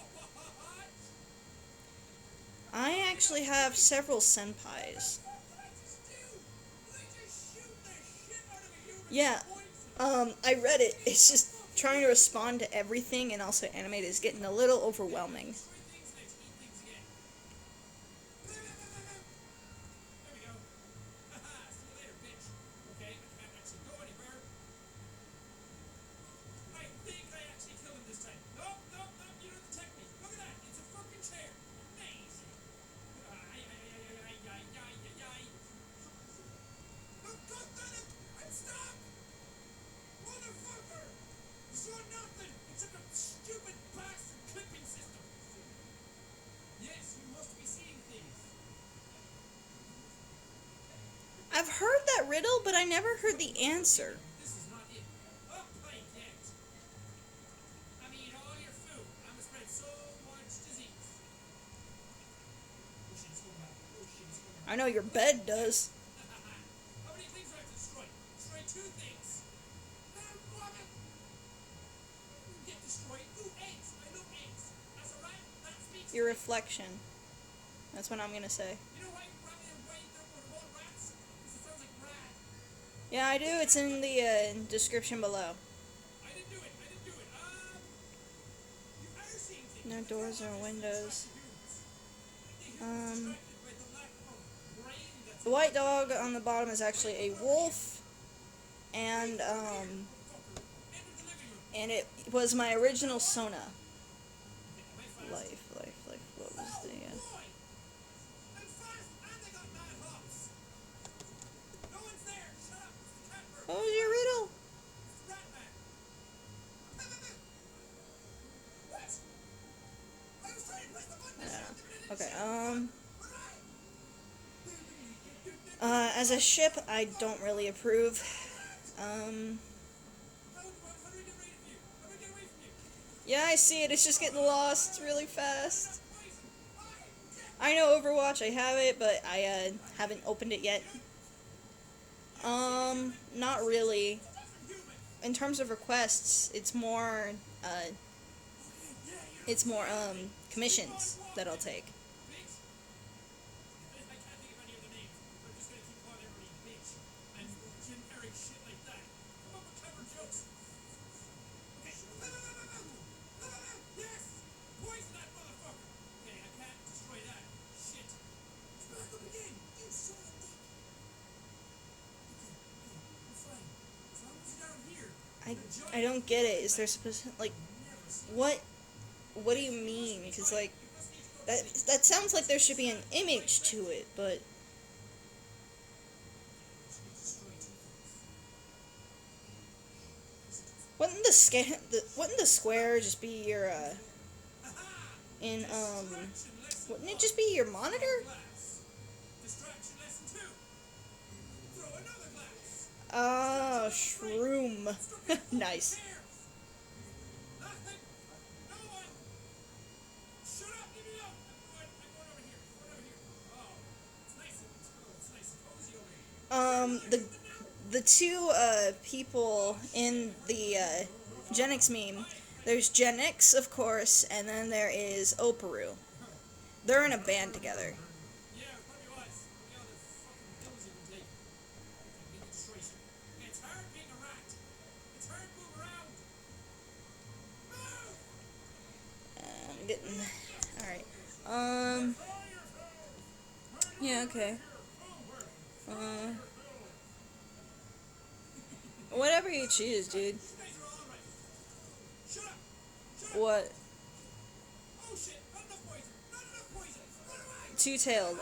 I actually have several senpais. What did I just do? Did I just shoot the shit out of a human? Yeah, Points? I read it. It's just trying to respond to everything and also animate is getting a little overwhelming. Destroy things and I just eat things again. There we go. Haha, see you later, bitch. Okay, I can't actually go anywhere. I think I actually killed him this time. Nope, you don't detect me. Look at that, it's a fucking chair. Nice. I've heard that riddle, but I never heard the answer. This is not it. Up I get. I'm eating all your food. I'm gonna spread so much disease. Oh shit, it's going back. Oh shit, it's going back. I know your bed does. How many things do I have to destroy? Destroy 2 things. Get destroyed. Ooh, eggs. I know eggs. As a rat, that speaks. Your reflection. That's what I'm gonna say. You know why you don't want rats? Because it sounds like rat. Yeah, I do. It's in the description below. I didn't do it. You are seeing things. No doors or windows. The white dog on the bottom is actually a wolf, and it was my original Sona. Life. What was the? What was your riddle? Okay. As a ship, I don't really approve. Yeah, I see it. It's just getting lost really fast. I know Overwatch. I have it, but I haven't opened it yet. Not really. In terms of requests, it's more commissions that I'll take. I don't get it. Is there supposed to, like, what do you mean? Because, like, that sounds like there should be an image to it, but wouldn't the square just be your wouldn't it just be your monitor? Oh, shroom. Nice. The two people in the Gen X meme, there's Gen X, of course, and then there is o3o. They're in a band together. I'm getting... Alright. Yeah, okay. Whatever you choose, dude. What? Two-tailed.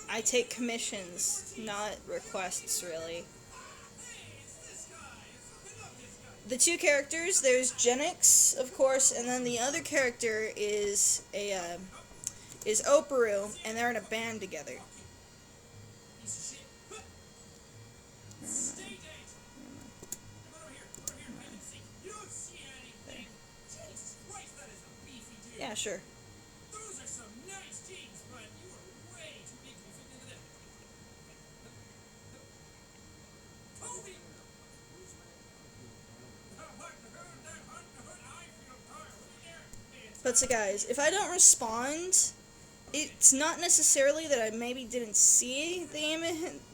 I take commissions, not requests, really. The two characters, there's Gen X, of course, and then the other character is o3o, and they're in a band together. Yeah, sure. Those are some nice jeans, but you are way too big to be fitting into them. Toby! But so guys, if I don't respond, it's not necessarily that I maybe didn't see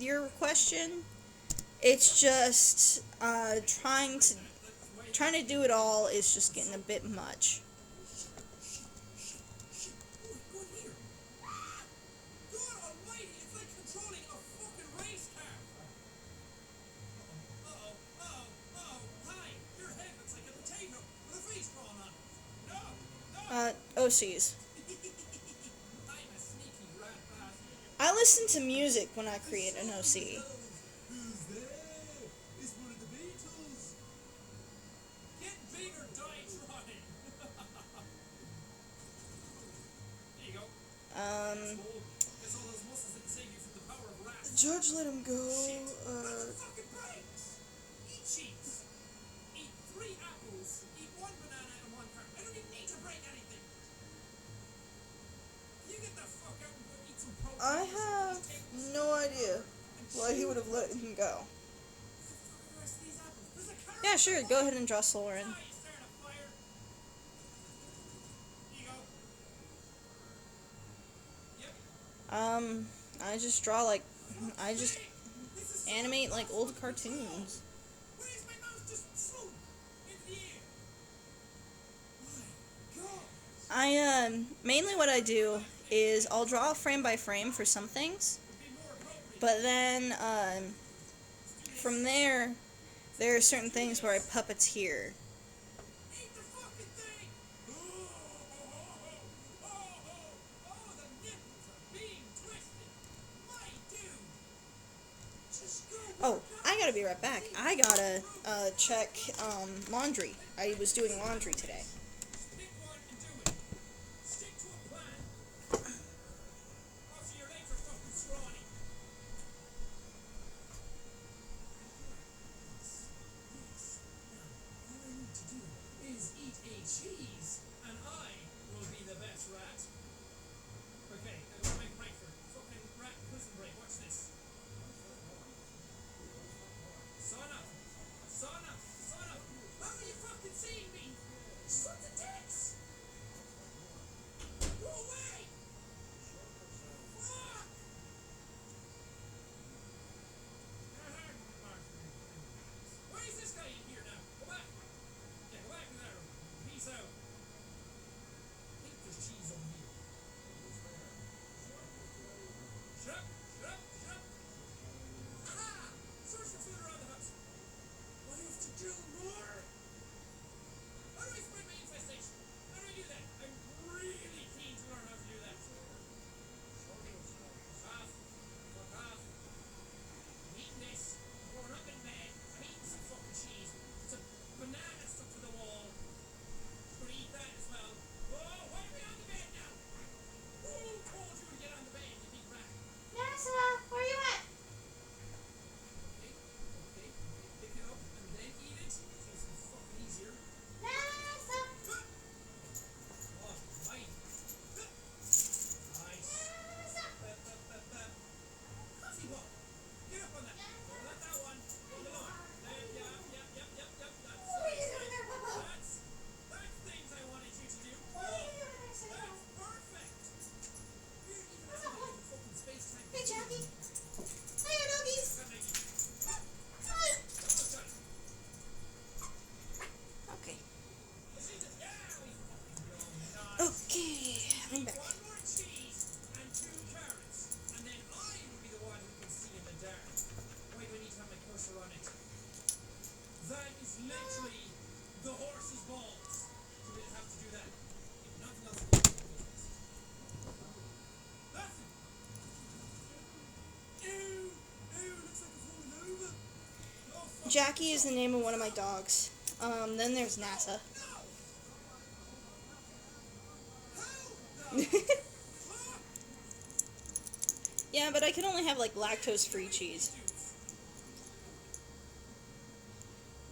your question. It's just trying to do it all is just getting a bit much. OCs. I listen to music when I create an OC. Judge let him go. Fucking breaks! Eat cheese. Eat 3 apples. Eat 1 banana and 1 carrot. I don't even need to break anything. You get the fuck out and go eat some protein. I have no idea why he would have let him go. The rest of these apples. There's a carrot. Yeah, sure. Go ahead and draw Soren. Die, you start a fire. Here you go. Yep. I just draw like I just This is animate like old cartoons. Why is my mouse just floating into the air? My God. Mainly what I do is I'll draw frame by frame for some things, but then from there are certain things where I puppeteer. Eat the fucking thing! Oh, the nipples are being twisted. My dude. Just go. Oh, I gotta be right back. I gotta check laundry. I was doing laundry today. Pick one and do it. Stick to a plan. Also, your legs are fucking scrawny. Yes. Now, all I need to do is eat a cheese, and I will be the best rat. Okay, I'm gonna make break for fucking rat prison break. Watch this. Sana! Sana! Sana! How are you fucking seeing me? Shut the dicks! Go away! Fuck! Why is this guy in here now? Go back! Yeah, go back in there. Peace out. I think there's cheese over here. Shut up! Shut up! Shut up! Aha! Search for food around the house. I have to do more. How do I spread my infestation? How do I do that? I'm really keen to learn how to do that. Fuck off. Fuck off. I'm eating this. I'm going up in bed. I'm eating some fucking cheese. Some banana stuck to the wall. I'm gonna eat that as well. Oh, why are we on the bed now? Who told you to get on the bed, you big rat? Nessa, where you at? Okay. Pick it up and then eat it. Seems to be fucking easier. Nessa. Oh, right. Nice. Coffee ball. Get up on that. Don't let that one. Hold it on. Yep. That's things I wanted you to do. That's perfect. We're even out of fucking space time. Hey, Jackie. Hey, doggies. Almost done. Okay. Yeah, we fucking go. Nice. Okay, I'm back. 1 more cheese and 2 carrots, and then I will be the one who can see in the dark. Why do I need to have my cursor on it? That is literally the horse's balls. So we just have to do that. If nothing else, we can do this. Nothing. Ew, looks like it's rolling over. Oh, fuck. Jackie is the name of one of my dogs. Then there's NASA. Yeah, but I can only have like lactose-free cheese.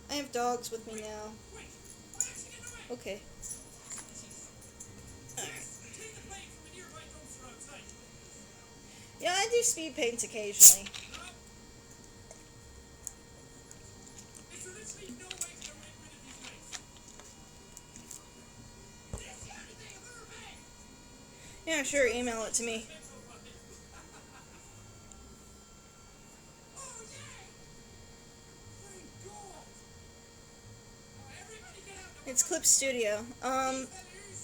I have dogs with me now. Wait, I'm actually getting away. Okay. Take the plate from a nearby dumpster outside. Yeah, I do speed paints occasionally. Is there literally no way to get rid of these guys? This is the only thing I've ever made. Yeah, sure, email it to me. Oh, yay! Thank God! Everybody get out. It's Clip Studio.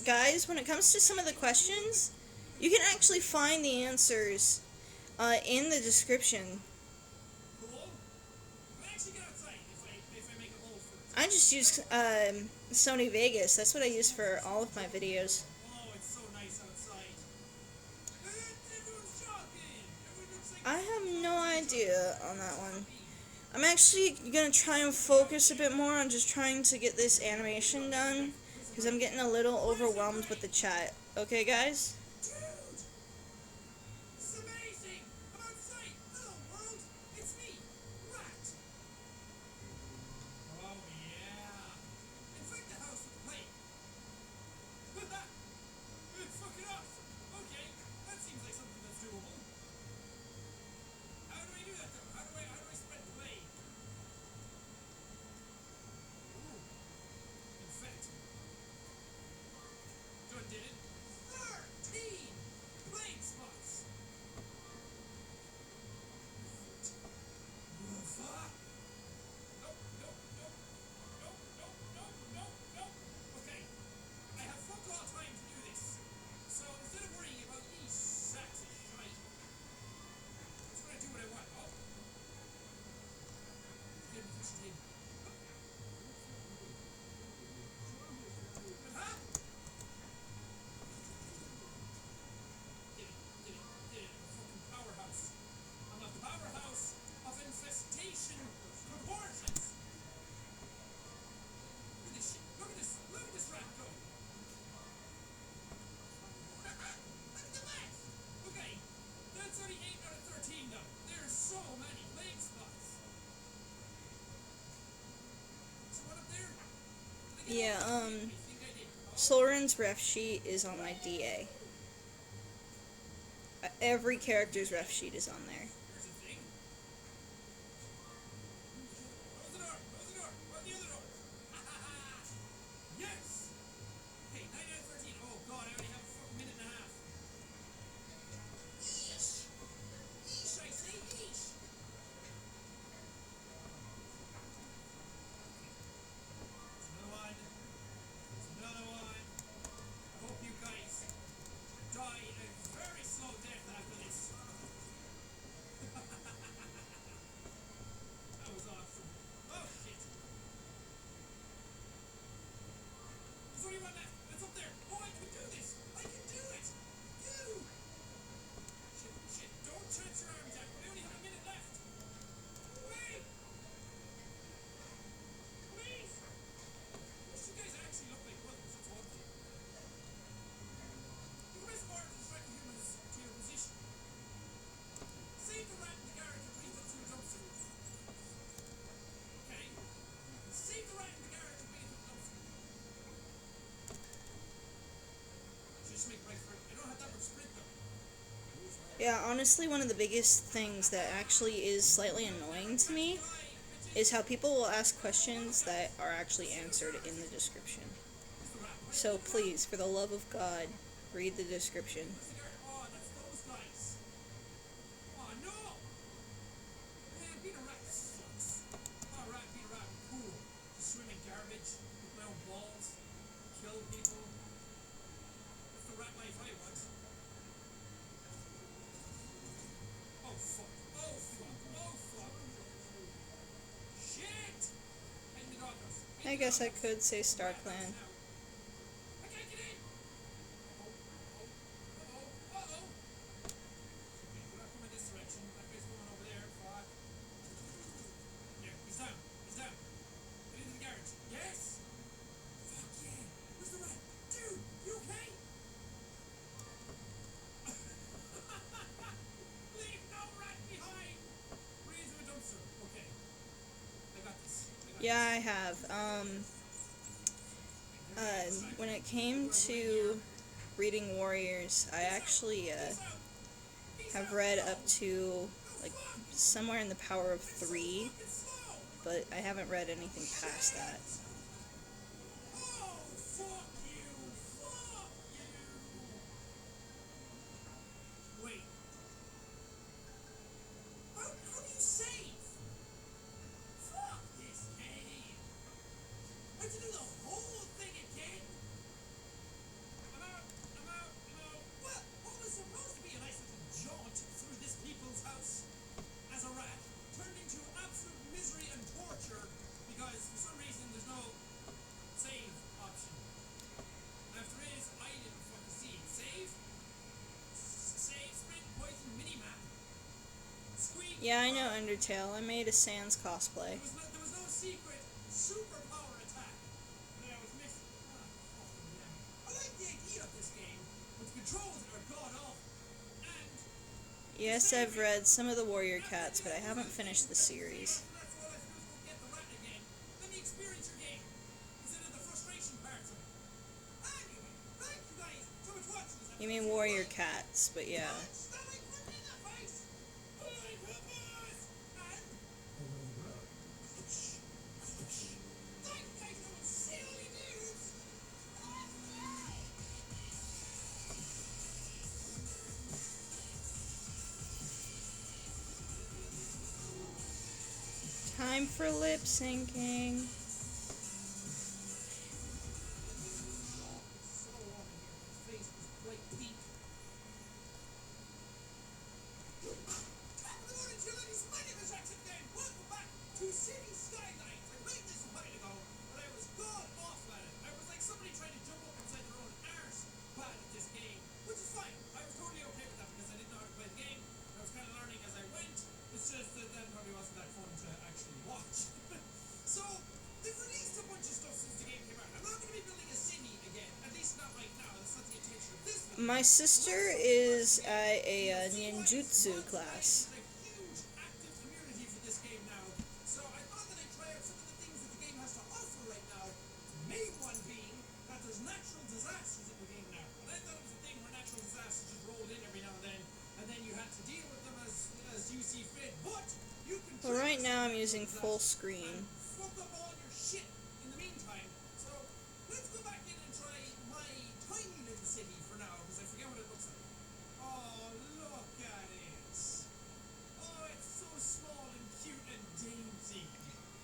Guys, when it comes to some of the questions, you can actually find the answers in the description. Cool. You can actually get outside if I make a hole for it. I just use Sony Vegas. That's what I use for all of my videos. Oh, it's so nice outside. Everyone's jogging. Everyone looks like I have no idea on that one. I'm actually going to try and focus a bit more on just trying to get this animation done, because I'm getting a little overwhelmed with the chat. Okay, guys? Dude! This is amazing! I'm outside! Hello, world! Yeah, Soren's ref sheet is on my DA. Every character's ref sheet is on there. Here's the thing. Close the door! Close the door! Run the other door! Yes! Okay, 9 out of 13. Oh god, I only have a fucking minute and a half. Yeesh! Yeesh, I say yeesh! There's another one. There's another one. I hope you guys die a very slow death after this. That was awesome. Oh shit! There's only one left. It's up there. Oh, I can do this. I can do it. You. Shit, shit. Don't chance your arm, Jack. We only have a minute left. Wait. Please. Wish you guys actually look like brothers. That's one thing. You can risk more to distract the humans to your position. Save the rat in the garage and bring it to a dumpster. Okay. Save the rat in the garage and bring it to a dumpster. Just make right for it. I don't have that much sprint though. Yeah, honestly, one of the biggest things that actually is slightly annoying to me is how people will ask questions that are actually answered in the description. So please, for the love of God, read the description. Oh, that's those guys. Oh no! Man, being a rat sucks. Oh, being a rat would be cool. Just swim in garbage, with my own balls, kill people. That's the rat life I want. Oh fuck. Oh fuck. Oh fuck. Shit! Hang the doghouse. I guess I could say Star Clan. I can't get in! Uh-oh. Okay, we're not coming this direction. That guy's going over there. Fuck. There, he's down. He's down. Get into the garage. Yes! Fuck yeah! Where's the rat? Dude, you okay? Leave no rat behind! Bring it to a dumpster. Okay. I got this. Yeah, I have. When it came to reading Warriors, I actually have read up to like somewhere in the power of 3, but I haven't read anything past that. Oh, fuck you! Fuck you! Wait. How do you save? Fuck this game! I have to do the whole thing again? I'm out. What was supposed to be a nice little jaunt through this people's house as a rat turned into absolute misery and torture because for some reason there's no save option. And if there is, I didn't fucking see it. Save, sprint, poison, minimap. Squeak. Yeah, I know Undertale. I made a Sans cosplay. There was no secret superpower attack that I was missing. Ah, fucking damn. I like the idea of this game, but the controls are god awful. And Yes, I've read some of the Warrior Cats, but I haven't finished the series. that's all I have to do is go get the rat again. Let me experience your game instead of the frustration parts of it. Anyway, thank you guys so much for watching this You mean Warrior Cats, but yeah. Stop it, put me in the face! Oh my goodness! And thank you guys so much, silly dudes! Time for lip syncing. So warm in here, his face was bright pink. Top of the morning, dear ladies. My name is Jackson Game. Welcome back to City Skylines. I played this a while ago, but I was god awful at it. I was like somebody trying to jump up inside their own arse bad at this game, which is fine. I was totally okay with that because I didn't know how to play the game. I was kind of learning as I went. It's just that then probably wasn't that fun to actually watch. So, they've released a bunch of stuff since the game came out. I'm not going to be building a city again, at least not right now. That's not the intention of this video. My sister is at a ninjutsu class. There's a huge active community for this game now, so I thought that I'd try out some of the things that the game has to offer right now. Meanwhile, using full screen. Fuck up all your shit in the meantime. So let's go back in and try my tiny little city for now, because I forget what it looks like. Oh, look at it. Oh, it's so small and cute and dainty.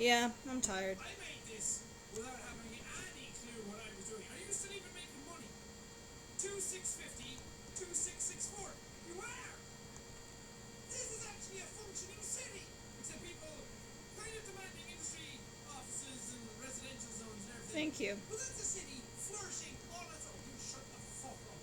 Yeah, I'm tired. I made this without having any clue what I was doing. Are you still even making money? 2650, 2664. You are! This is actually a functioning city! Except people kind of demanding industry offices and residential zones and everything. Thank you. But that's a city flourishing all its own. You shut the fuck up.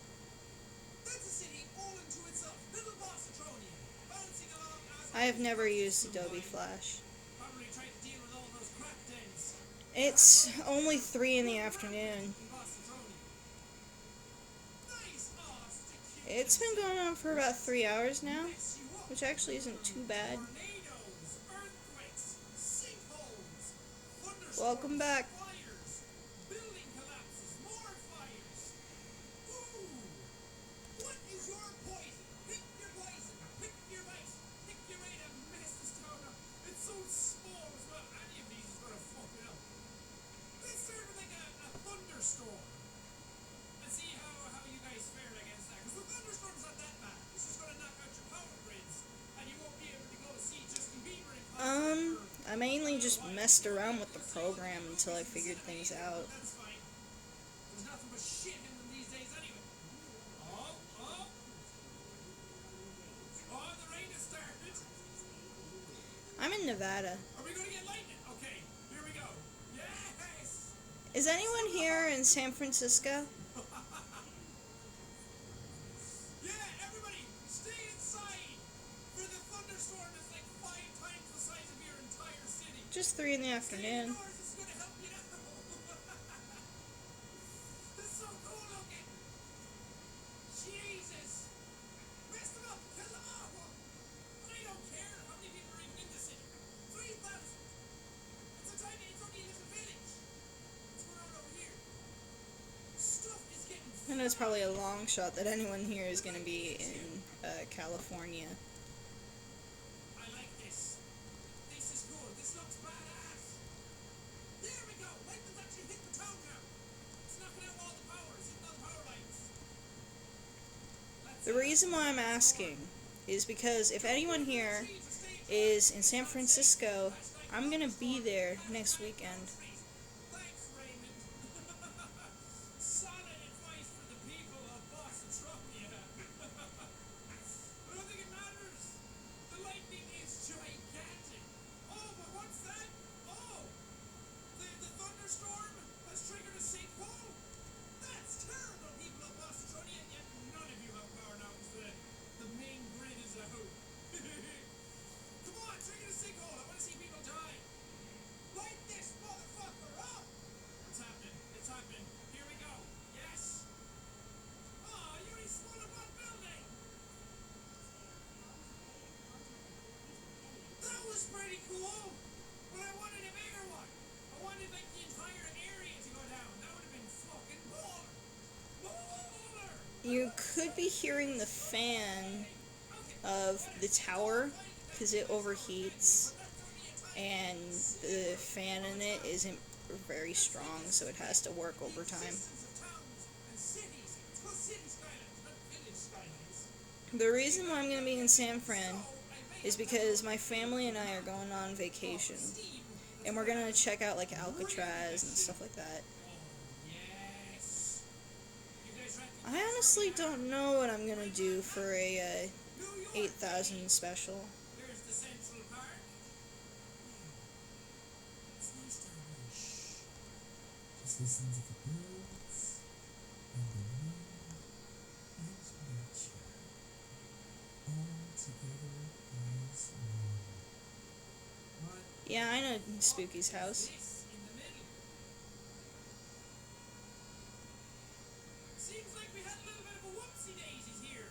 That's a city all into itself. Little Bossatronia, bouncing along as I have never used Adobe Flash. probably trying to deal with all those crack dens. It's only 3 in the afternoon. in Bossatronia. Nice! Oh, such a cute It's been going on for about 3 hours now, mess you up. which actually isn't too bad. Tornadoes, earthquakes, sinkholes, thunderstorms, Welcome back. fires, building collapses, more fires. Ooh! What is your poison? Pick your poison. Pick your vice. Pick your way to mess this town up. It's so small as well. Any of these is gonna fuck it up. Let's start with like a thunderstorm. And see how you guys fared against that. Because the thunderstorm's not that bad. It's just gonna knock out your power grids. And you won't be able to go see Justin Bieber in concert. I mainly just messed around with the program until I figured things out. That's fine. There's nothing but shit in them these days anyway. Oh, oh. Oh, the rain has started. I'm in Nevada. Are we going to get lightning? Okay, here we go. Yes! Is anyone here in San Francisco? Yeah, everybody, stay inside for the thunderstorm that's like 5 times the size of your entire city. Just 3 in the Stay afternoon. indoors, it's going to help you out. This is so cool looking. Jesus. Mess them up, kill them all. I don't care how many people are even in the city. 3,000. It's only a little village. What's going on over here? Stuff is getting I know it's probably a long shot that anyone here is going to be in California. I like this. This is cool. This looks badass. There we go. Lightning's actually hit the town now. It's knocking out all the power. It's hitting all the power lines. The reason why I'm asking is because if anyone here is in San Francisco, I'm going to be there next weekend. Thanks, Raymond. Solid advice for the people of Bossatronia. I don't think it matters. The lightning is gigantic. Oh, but what's that? Oh, the thunderstorm has triggered a sinkhole. That's terrible, people of Bossatronia, and yet none of you have power now because the main grid is out. Come on, trigger the sinkhole. I want to see people die. Light this motherfucker up! It's happening. It's happening. Here we go. Yes. Oh, you already swallowed one building. That was pretty cool. But I wanted a bigger one. I wanted like the entire area to go down. That would have been fucking baller. Baller. You could be hearing the fan of the tower because it overheats, and the fan in it isn't very strong, so it has to work overtime. Systems of towns and cities. It's called city skylines, not village skylines. The reason why I'm going to be in San Fran So I made is because my family and I are going on vacation, Steve. and we're going to check out like Alcatraz and stuff like that. Yes. You guys ready? I honestly don't know what I'm going to do for a New York. 8,000 special. There's the Central Park. It's nice down here. Shh. Just listen to the birds and the wind and nature. All together as one. What Yeah, I know Spooky's house. this in the middle? Seems like we had a little bit of a whoopsie daisies here.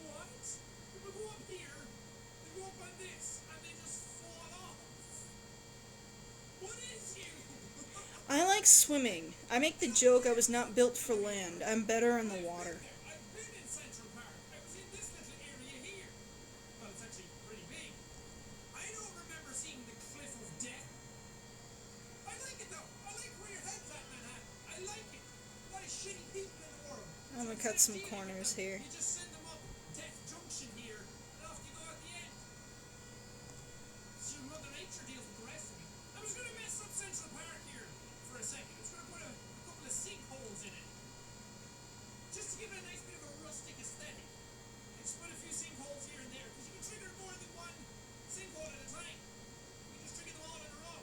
What? People go up here, they go up on this, and they just fall off. What is you? I like swimming. I make the joke I was not built for land. I'm better in the water. I've been in Central Park. I was in this little area here. Well, it's actually pretty big. I know cut some corners here. You just send them up Death Junction here, and off you go at the end. So Mother Nature deals with the rest of it. I was gonna mess up Central Park here for a second. I was gonna put a couple of sinkholes in it. Just to give it a nice bit of a rustic aesthetic. And just put a few sinkholes here and there, because you can trigger more than one sinkhole at a time. You can just trigger them all in a row.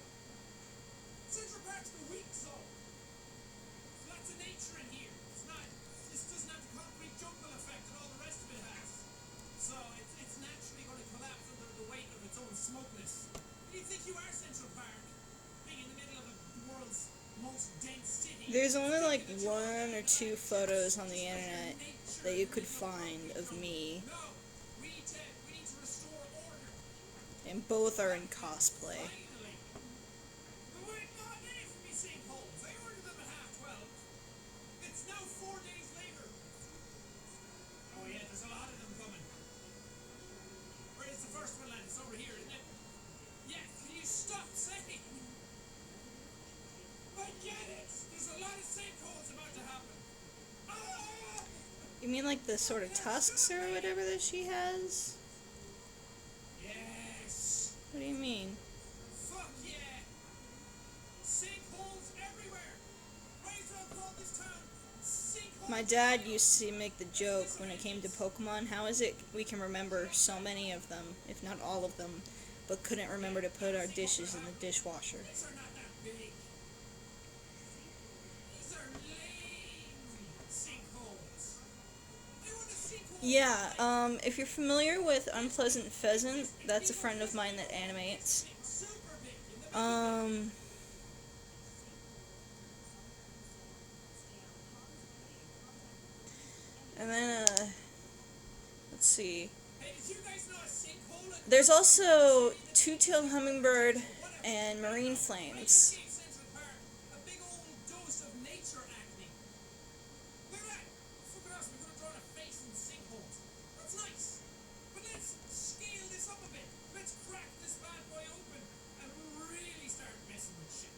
Central Park's the weak zone. There's lots of nature in here. This doesn't have the concrete jungle effect that all the rest of it has. So it's naturally going to collapse under the weight of its own smokeness. Who do you think you are, Central Park? Being in the middle of the world's most dense city. There's only like 1 or 2 photos on the internet that you could find of me, No, we need to restore order. and both are in cosplay. Finally. But wait, no, they have to be sinkholes. I ordered them at 12:30. It's now 4 days later. Oh yeah, there's a lot of them coming. Where is the first one land? It's over here, isn't it? Yeah, can you stop saying? I get it. There's a lot of sinkholes about to happen. Ah! You mean like the sort of tusks or whatever that she has? Yes. What do you mean? Fuck yeah! Sinkholes everywhere! Might as well call this town Sinkhole. My dad used to make the joke when it came to Pokemon, how is it we can remember so many of them, if not all of them, but couldn't remember to put our dishes in the dishwasher? These are not that big. These are lame sinkholes. I want a sinkhole. Yeah, if you're familiar with Unpleasant Pheasant, that's a friend of mine that animates. Super big. In the And then, let's see. Hey, did you guys know a sinkhole at There's also Two-tailed Hummingbird and Marine Flames. gave Central Park a big old dose of nature acne? Look at that! Fucking us, we could have drawn a face in sinkholes. That's nice. But let's scale this up a bit. Let's crack this bad boy open and really start messing with shit.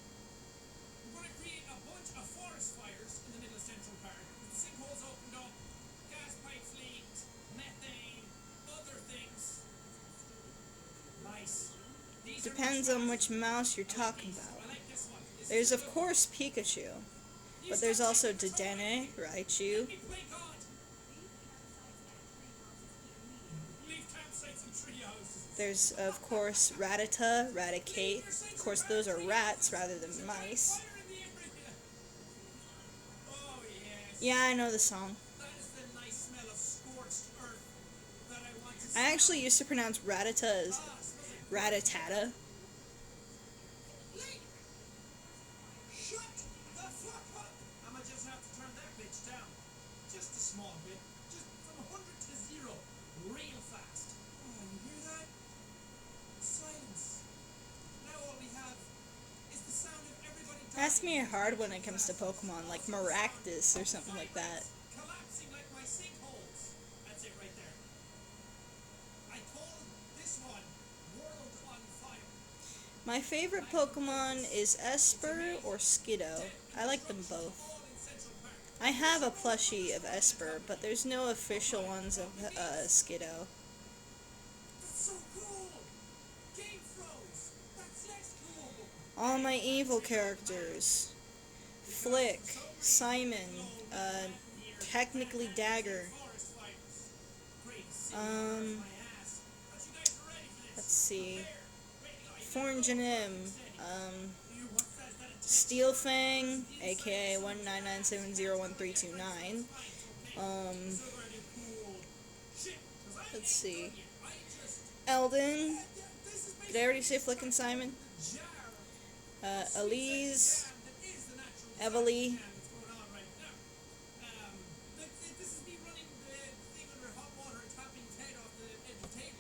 We're gonna create a bunch of forest fires in the middle of Central Park. With the sinkholes opened up, gas pipes leaked, methane, other things. Nice. These are Depends on which mouse you're talking about. I like this one. This There's of course Pikachu, but there's also Dedenne, Raichu. Let me play God. Leave campsites and tree houses. There's of course Rattata, Raticate. Of course those are rats rather than mice. Fire in the area. Oh yes. Yeah, I know the song. That is the nice smell of scorched earth that I want to I smell. actually used to pronounce Rattata as Smells like Ratatata. Lee! Shut the fuck up! I'ma just have to turn that bitch down. Just a small bit. Just from 100 to 0. Real fast. Oh, you hear that? Silence. Now all we have is the sound of everybody dying. Ask me hard when it comes to Pokemon, like Maractus or something like that. Collapsing like my sinkholes. That's it right there. I call this one World on Fire. My favorite Pokemon is Esper or Skiddo. I like them both. All in Central Park. I have a plushie of Esper, but there's no official ones of Skiddo. That's so cool! Game froze! That's less cool! All my evil characters. Flick, Simon, technically Dagger. Forest fires. Great. Um, My ass. But you guys are ready for this. let's see. Ready, Fornjanim, you what's that? Is that a Steelfang, aka 199701329. Okay. Um, So we're gonna do cool shit. 'Cause I let's see. I just Eldon. this is Did I already say Flick and Simon? jar. Elise, That is the natural Evely. sound that's going on right now. This is me running the thing under hot water and tapping Ted off the edge of the table.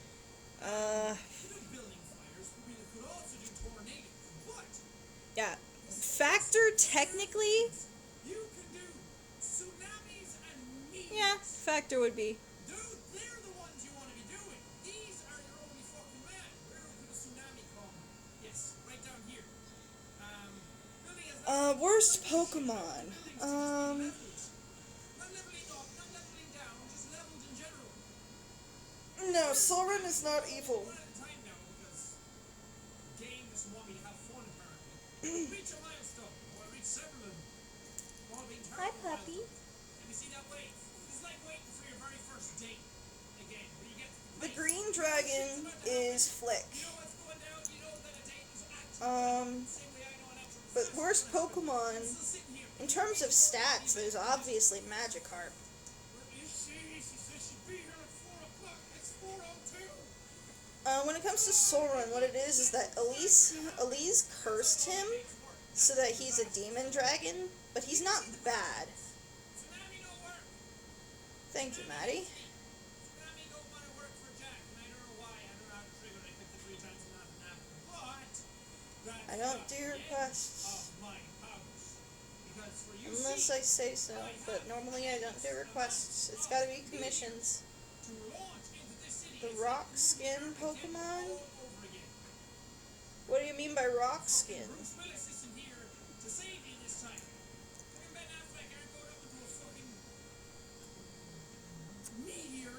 We do building fires, but we could also do tornadoes. But Yeah. Factor technically, you can do tsunamis and meteors. yeah, Factor would be. Dude, they're the ones you want to be doing. These are your only fucking man. Where could a tsunami come? Yes, right down here. Building has Worst Pokemon. not leveling up, not No, Soren is not evil. One at a time now because the game doesn't want me to have fun apparently. Reach a milestone, or I reach several of them. All being Hi, terrible puppy. milestones. And you see that wait? It's like waiting for your very first date again. Where you get to The place, green you know dragon shit's about to happen, is Flick. you know what's going down, you know that a date is actually the same way I know an actual But disaster worst is gonna happen. Pokemon, I'm still sitting here. in terms of stats, there's obviously Magikarp. You see, she said she'd be here at 4 o'clock. It's 4:02. When it comes to Soren, what it is that Elise cursed him so that he's a demon dragon, but he's not bad. Tsunami no work. Thank you, Maddie. Tsunami don't want to work for Jack, and I don't know why. I don't know how to trigger it. I clicked it 3 times and nothing happened. But that's I don't not do the end requests. of my powers. Because for you Unless see, I say so, but normally I don't do requests. It's gotta be commissions. to launch into this city, The it's rock like skin moving Pokemon? all over again. What do you mean by rock skin? Bruce Willis isn't here to save you this time. Fucking Ben Affleck aren't going up into a fucking meteor,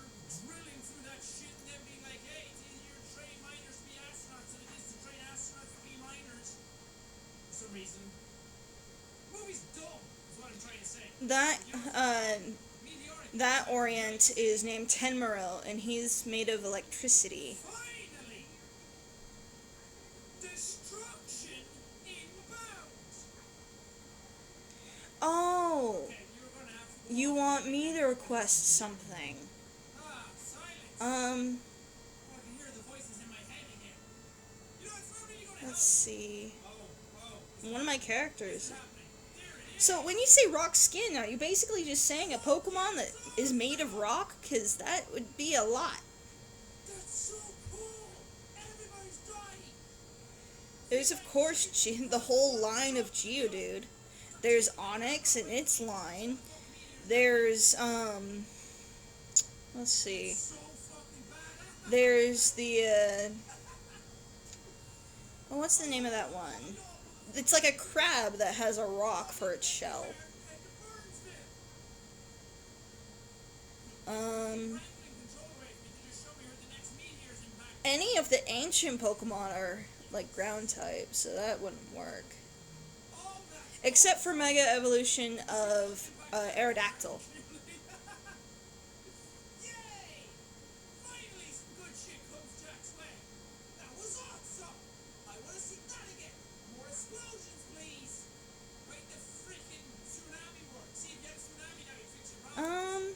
drilling through that shit, and then being like, hey, it's easier to train miners to be astronauts than it is to train astronauts to be miners. For some reason. The movie's dumb, is what I'm trying to say. That Orient is named Tenmarel, and he's made of electricity. Finally! Destruction inbound! Oh, Okay, you were gonna have to you want me to request something? silence. Um, Oh, I can hear the voices in my head again. You know, it's not really gonna let's see. Oh, One of my characters. it's happening. There it is. So when you say rock skin, are you basically just saying a Pokemon that is made of rock? Because that would be a lot. That's so cool. Everybody's dying. There's of course the whole line of Geodude. There's Onyx and its line. There's let's see. So fucking bad. There's the oh, what's the name of that one? It's like a crab that has a rock for its shell. Any of the ancient Pokemon are like ground type, so that wouldn't work. Except for Mega Evolution of Aerodactyl. Yay! Finally some good shit comes Jack's way. That was awesome. I want to see that again. More explosions, please. Wait, the freaking tsunami works. See if you get a tsunami now, you fix your problem.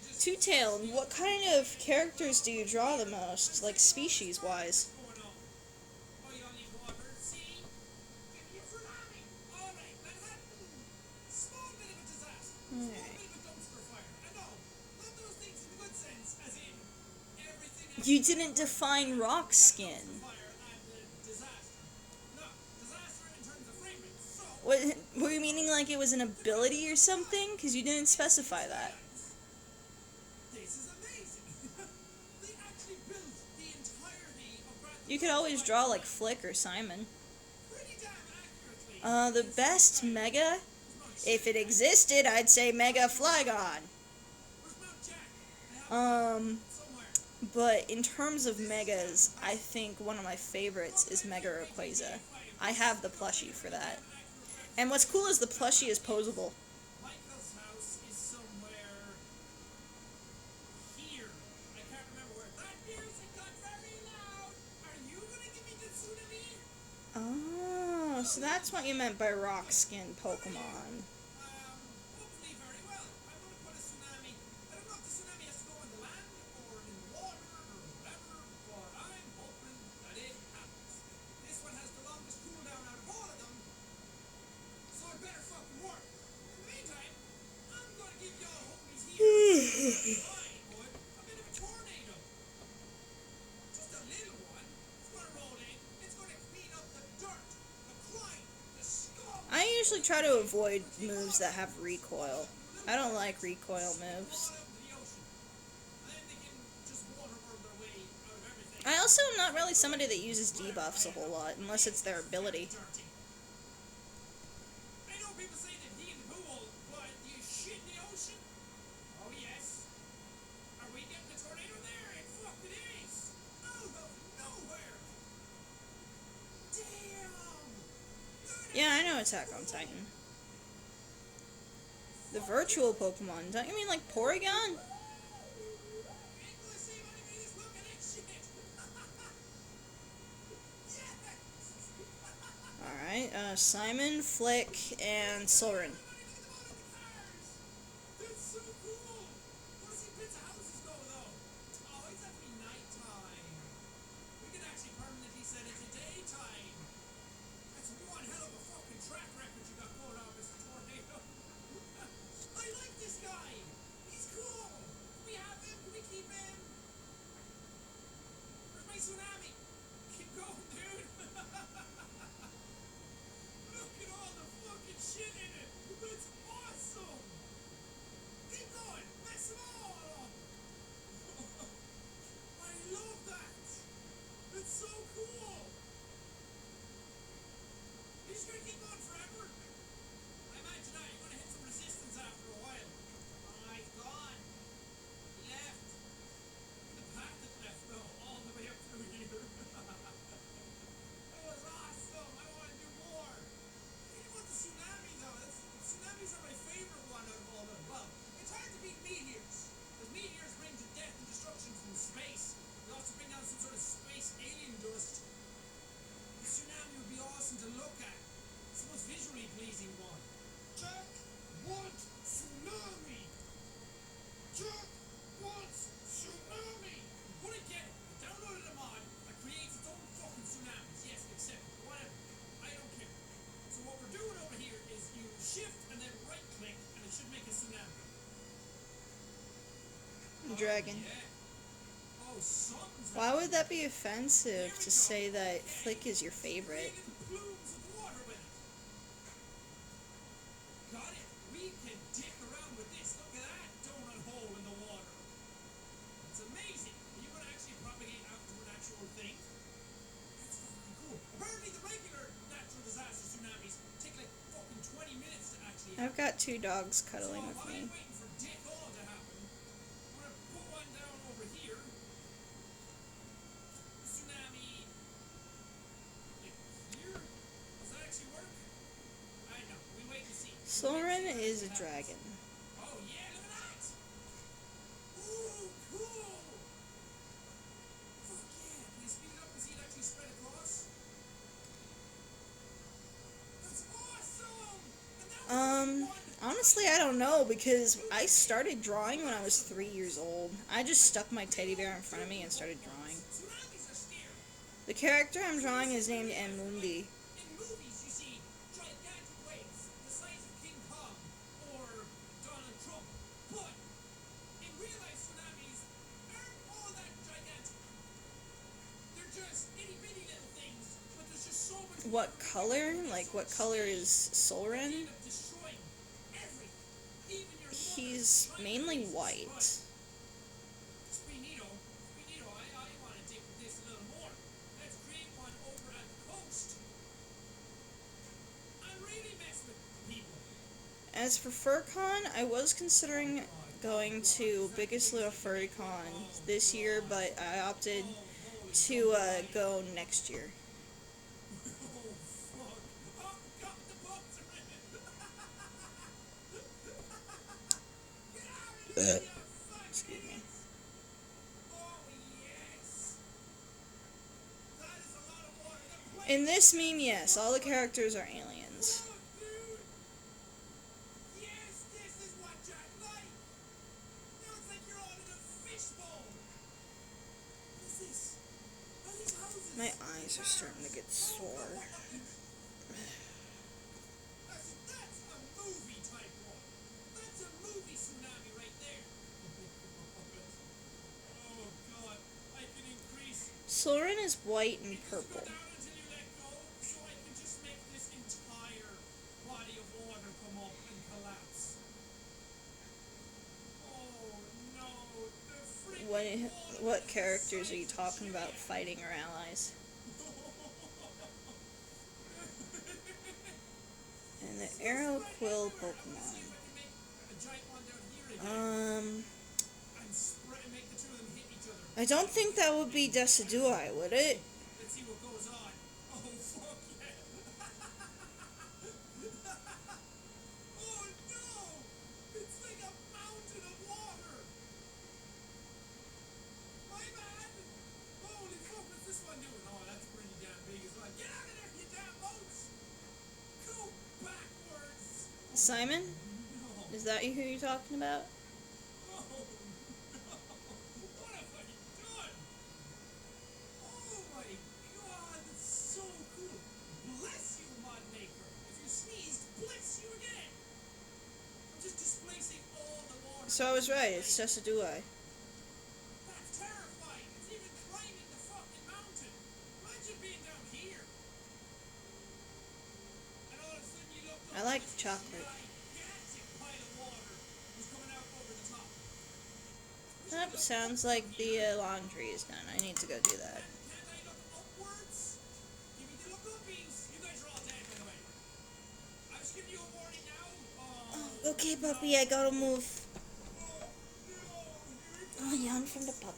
You just Two-tailed, what kind of characters do you draw the most, like species-wise? going on. Oh, you don't need water. See? Give me a tsunami. All right, Manhattan. Small bit of a disaster. Small bit of a dumpster fire. I know. Not those things in the good sense, as in everything. You didn't define rock skin. Fire and disaster. No, disaster in terms of frame rate. So. What, were you meaning like it was an ability or something? Because you didn't specify that. This is amazing. They actually built the entirety of Breath of You could always draw like Flick or Simon. pretty damn accurately. The best Mega, if it existed, I'd say Mega Flygon. Where's Mount Jack? I have Um, somewhere. but in terms of Megas, I think one of my favorites is Mega Rayquaza. I have the plushie for that. And what's cool is the plushie is posable. Michael's house is somewhere here. I can't remember where. That music got very loud. Are you gonna give me the tsunami? Oh, so that's what you meant by rock skin Pokemon. Hopefully very well. I want to put a tsunami. I don't know if the tsunami has to go on the land or in the water or whatever, but I'm hoping that it happens. This one has the longest cooldown out of all of them, so it better fucking work. In the meantime, I'm gonna give y'all homies here. Fine, bud. A bit of a tornado. Just a little one. It's gonna roll in. It's gonna clean up the dirt, the grime, the scum. I usually try to avoid moves that have recoil. I don't like recoil moves. I also am not really somebody that uses debuffs a whole lot, unless it's their ability. I know people say that he in the pool, but you shit in the ocean? Oh yes. Are we getting a tornado there? Yeah, I know Attack on Titan. The virtual Pokemon. Don't you mean like Porygon? Alright, Simon, Flick, and Soren. That's so cool! Wanna see bits of houses go though? Oh, it's have to be nighttime. We could actually permanently set it to daytime. That's one hell of a fucking track record you got going on, Mr. Tornado. I like this guy! He's cool! Can we have him? Can we keep him? Where's my tsunami? Keep going, dude! Look at all the fucking shit in it! That's awesome! Keep going! Mess them all up! I love that! That's so cool! You're just gonna keep going forever? I imagine not. You're gonna hit some resistance after a while. Oh, he's gone. He left. The path that left, though, all the way up through here. That was awesome! I want to do more! I think about the tsunami, though. Tsunamis are my favorite one out of all of them. Well, it's hard to beat meteors. Because meteors bring death and destruction from space. They also bring down some sort of space alien dust. The tsunami would be awesome to look at. It's the most visually pleasing one. Jack wants tsunami! Jack wants tsunami! What I get it. I downloaded a mod that creates its own fucking tsunamis. Yes, accept it. Whatever. I don't care. So what we're doing over here is you shift and then right click and it should make a tsunami. Dragon. Yeah. Oh, something's Why would that be offensive to say that Flick is your favorite? plumes of water with it. Got it. We can dick around with this. Look at that donut hole in the water. It's amazing. Are you going to actually propagate out to an actual thing? That's fucking cool. Apparently the regular natural disaster tsunamis take like fucking 20 minutes to actually happen. I've got 2 dogs cuddling So with while me. I'm waiting for dick all to happen, I'm going to put one down over here. Tsunami. Like here? Does that actually work? I don't know. We wait and see. Soren is a dragon. Oh yeah, look at that! Ooh, cool! Fuck yeah! Can you speed it up and see it actually spread across? That's awesome! And that was Honestly, I don't know, because I started drawing when I was 3 years old. I just stuck my teddy bear in front of me and started drawing. tsunamis are scary. The character I'm drawing is named Enmundi. In movies, you see gigantic waves the size of King Kong or Donald Trump, but in real life, tsunamis aren't all that gigantic. They're just itty bitty little things, but there's just so much. What color? Like, what color is Soren? End up destroying everything, even your He's mainly white. Spinito, I want to dig with this a little more. Let's create one over at the coast. I'm really messing with people. As for FurCon, I was considering going to Biggest Little Furry Con this year, but I opted to go next year. Oh, fuck. Oh, God, the bumps are in it. Get out of here, you fucking Excuse me. idiots. Oh, yes. That is a lot of water. The place In this meme, yes, all the characters are aliens. Look, dude. Yes, this is what Jack likes. Now it's like you're all in a fishbowl. What is this? What are these houses? My eyes are starting to get sore. That's a movie type one. That's a movie tsunami right there. Oh god, I can increase. Soren is white and Just go purple. down until you let go, so I can just make this entire body of water come up and collapse. Oh no, the freaking What characters are you talking about fighting our allies? And the Arrow Quill Pokemon. I don't think that would be Decidueye, would it? Let's see what goes on. Oh, fuck yeah. Simon? Is that who you're talking about? Oh, no! What have I done? Oh my god, that's so cool. Bless you, mod maker. If you sneezed, bless you again. I'm just displacing all the water. So I was right, it's just a duo. That's terrifying. It's even climbing the fucking mountain. Imagine being down here. And all of a sudden you look up I like and this chocolate. gigantic pile of water was coming out over the top. That sounds like the laundry is done. I need to go do that. Can't I look upwards? Give me the look uppies. You guys are all dead, by the way. I'm just giving you a warning now. Oh, Okay, puppy, I gotta move. oh no. Oh, yawn from the pup.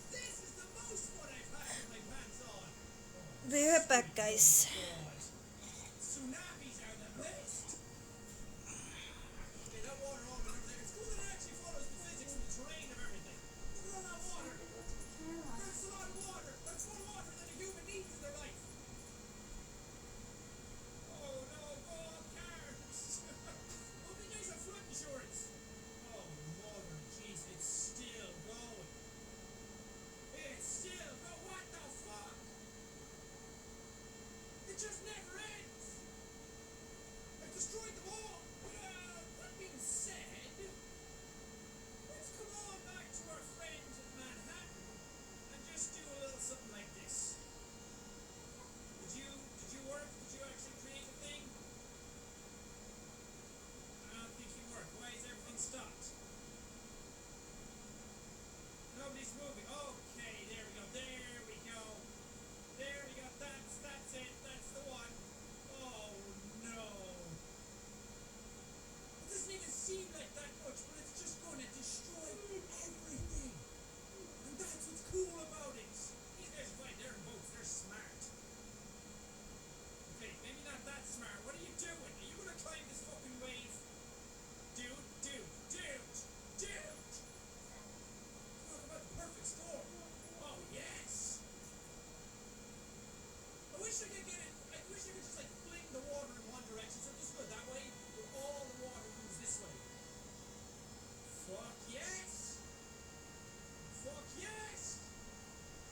This is the most fun I've had with my pants on. Be right back, guys. God. Tsunamis are the best. Okay, that water all went over there. It's cool that it actually follows the physics and the terrain of everything. Look at all that water. That's a lot of water. That's more water than a human needs in their life. Oh no, go on, cars. Hope you guys have flood insurance. Oh, mother, jeez, it's still going. It's still going. What the fuck? It just never ends. I've destroyed them all. That being said, let's come on back to our friend Manhattan and just do a little something like this. Did you work? Did you actually create a thing? I don't think you worked. Why is everything stopped? Nobody's moving. Okay, there we go. There we go. There we go. That's it. That's the one. Oh no. It doesn't even seem like that much, but it's just going to destroy everything. And that's what's cool about it. These guys are fine. They're in boats. They're smart. Okay, maybe not that smart. What are you doing? Are you going to climb this fucking wave? Dude. Talk about the perfect storm. Oh, yes. I wish I could get it. I wish I could just like fling the water in one direction so it just goes that way, but all the water moves this way. Fuck yes. Fuck yes.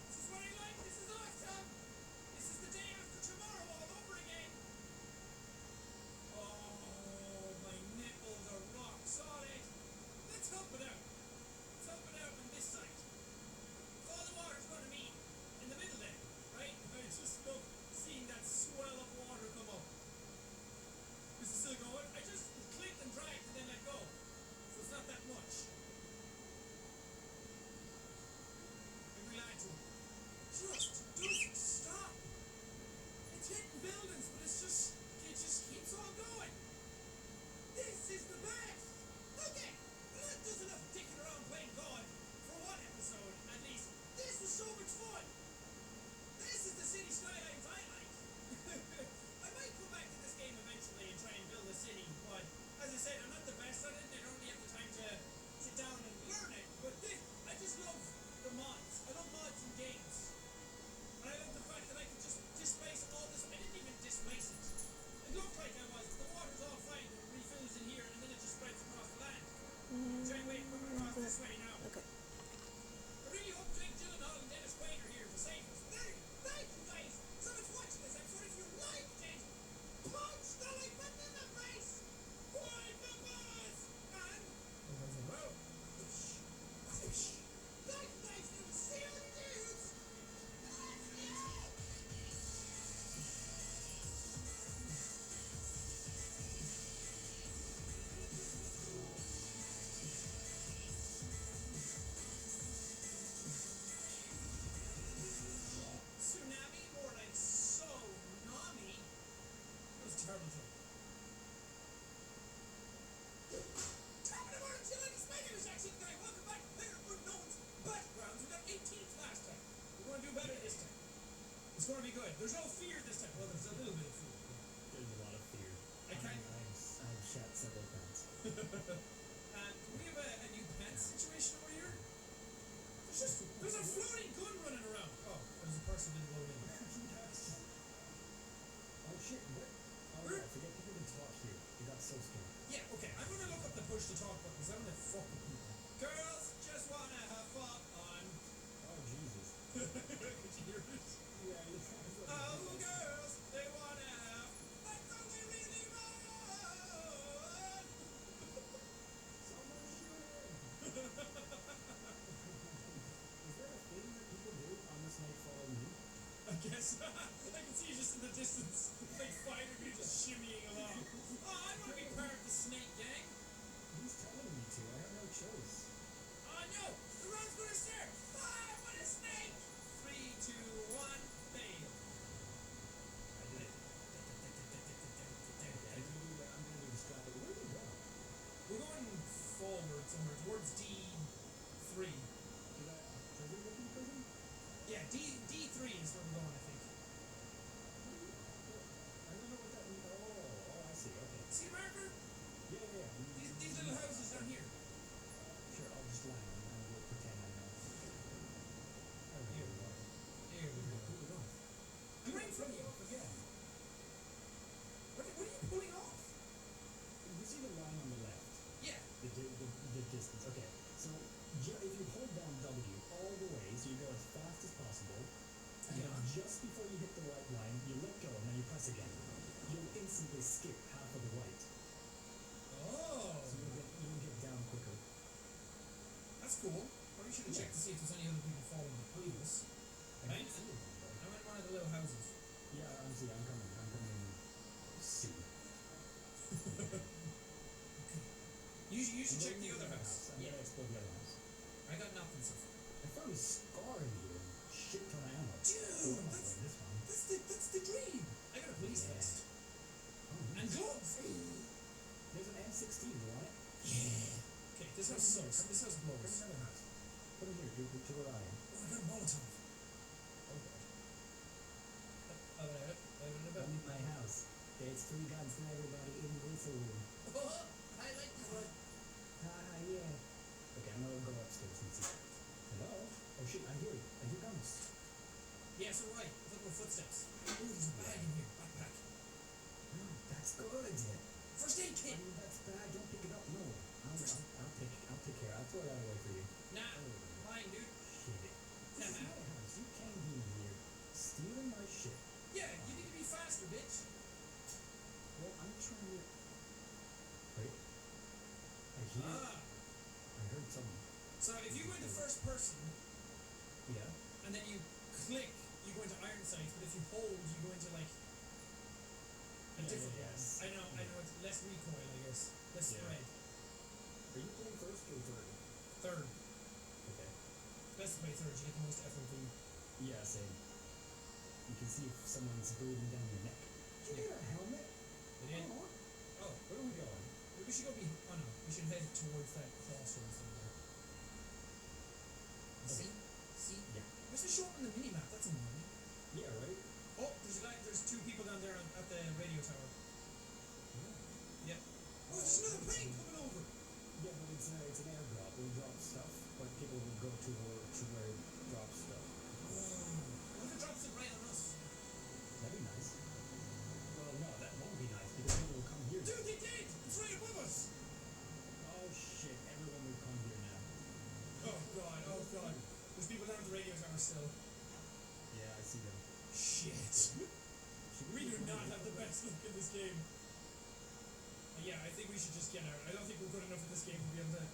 This is what I like. This is awesome. This is the day after tomorrow all over again. Oh, my nipples are rock solid. Let's help it out. Let's help it out on this side. All the water's going to meet in the middle then, right? I just love seeing that swell of water come up. Is it still going? I just clicked and dragged and then let go. So it's not that much. Every line to it. Just doesn't stop. It's hitting buildings, but it just keeps on going. This is the best. Okay, well that does enough dicking around playing God for one episode, at least. This was so much fun. This is the city skylines I like. I might go back to this game eventually and try and build a city, but as I said, I'm not the best at it. I don't really have the time to sit down and learn it. But I just love the mods. I love mods in games. And I love the fact that I could just displace all this. I didn't even displace it. It looked like I was. The water's all fine. It refills in here and then it just spreads across the land. Giant wave coming across this way now. Okay. I really hope Jake Gyllenhaal and Dennis Quaid are here to save us. Thank you guys so much for watching this episode. If you liked it, punch the like button in the face. Quite the buzz. And well, thank you guys. And we'll see you on the dudes. Tsunami, more like so-nami. That was terrible. Top of the morning, chillin'. It's my name is Jackson Guy. Welcome back to Player Unknown's Battlegrounds. We got 18th last time. We're going to do better this time. It's going to be good. There's no fear this time. Well, there's a little bit of fear. There's a lot of fear. I've shot several times. Do we have a new pants situation over here? There's a floating gun running around. Oh, there's a person in loading. Oh shit, what? Yeah, it's like Oh, girls, they wanna have, but don't they really run? someone shooting. Is that a thing that people do on the Snake Follow Me? I guess. I can see you just in the distance, like 5 of you just shimmying along. Oh, I want to be part of the snake gang. He's telling me to. I have no choice. Oh no, the run's gonna start. Ah, what a snake! 3, 2, 1, fail. I did it. Okay, I'm gonna do the strap. Where did we go? We're going forward somewhere towards D3. Did I prison looking prison? Yeah, D3 is where we're going, I think. I don't know what that means. Oh, I see. Okay. See the marker? Yeah. These little houses down here. Sure, I'll just line them and we'll pretend I know. I don't know Here. where we are. Here we go. Who we going? I'm right in front of you. Again. What are you pulling off? You see the line on the left? Yeah. The distance. Okay. So if you hold down W all the way, so you go as fast as possible, and then Yeah. just before you hit the white line, you let go and then you press again. You'll instantly skip half of the white. Oh. So you'll get down quicker. That's cool. Probably should have checked to see if there's any other people following the previous. I Right. can see it though. I'm in one of the little houses. Yeah, honestly, I'm coming soon. You should check the other house. I'm Yeah. gonna explode the other house. I got nothing so far. I found a scar in here and shit ton of ammo. Dude, Oh, I'm not that's- playing this one. That's the dream. I got a police Yeah. vest. Oh, And nice. gloves. There's an M16, you want it? Yeah. Okay, this house sucks. This house Bring blows. another house. Put it here, to where I am. Oh, I got a Molotov. Okay. How about it? Come in my house. There's free guns for everybody in this room. Oh, I like this one. Yeah. Okay, I'm gonna go upstairs and see. Hello? Oh shit, I hear it. I hear guns. Yeah, so right. Look at footsteps. Oh, there's a bag in here. Backpack. That's good. First aid kit. That's bad. Don't pick it up. No. I'll take care. I'll throw that away for you. Nah, mine, dude. Shit. This is my house. You came in here stealing my shit. Yeah, you need to be faster, bitch. Well, I'm trying to. Wait. I heard someone. So if you go into first person Yeah. and then you click, you go into iron sights, but if you hold, you go into like a different one. Yes. I know, it's less recoil, I guess. Less Yeah. spread. Are you playing first or third? Third. Okay. Best to play third, you get the most FOV. Yeah, same. You can see if someone's breathing down your neck. Did you get a helmet? It did. Oh, Oh, where are we going? maybe we should go oh no, we should head towards that crossroads over there. Okay. See? Yeah. What's the show up on the mini map? That's annoying. Yeah, right? Oh, there's 2 people down there at the radio tower. Yeah. Oh, there's another plane coming over. Yeah, but it's an airdrop. We'll drop stuff, but people will go to where it drops stuff. What if it drops it right on us? That'd be nice. Well, no, that won't be nice because people will come here. Dude, they did! It's right above us! Oh shit, everyone will come here now. Oh god. There's people down at the radio tower still. Yeah, I see them. Shit. We do not have the best luck in this game. Yeah, I think we should just get out. I don't think we're good enough in this game to be able to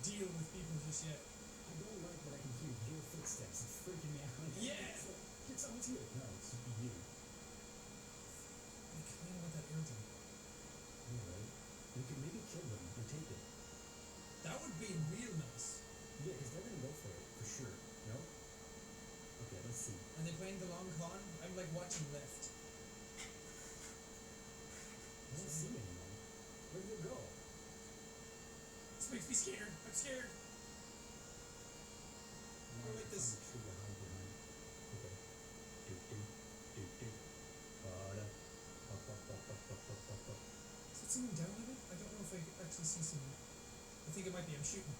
deal with people just yet. I don't like that I can hear your footsteps. It's freaking me out. Yeah. It's like, "Shit, someone's here." No, it's you. I kind of want that airdrop. Alright. We could maybe kill them and take it. That would be real nice. Yeah, because they're gonna go for it, for sure. No? Okay, let's see. Are they playing the long con? I'm like watching left. I don't see anyone. Where did it go? This makes me scared. I'm scared. Now Or like I this. found a tree to hide behind. Okay. Do. Ba-da. Up. Is that someone down with it? I don't know if I actually see someone. I think it might be. I'm shooting.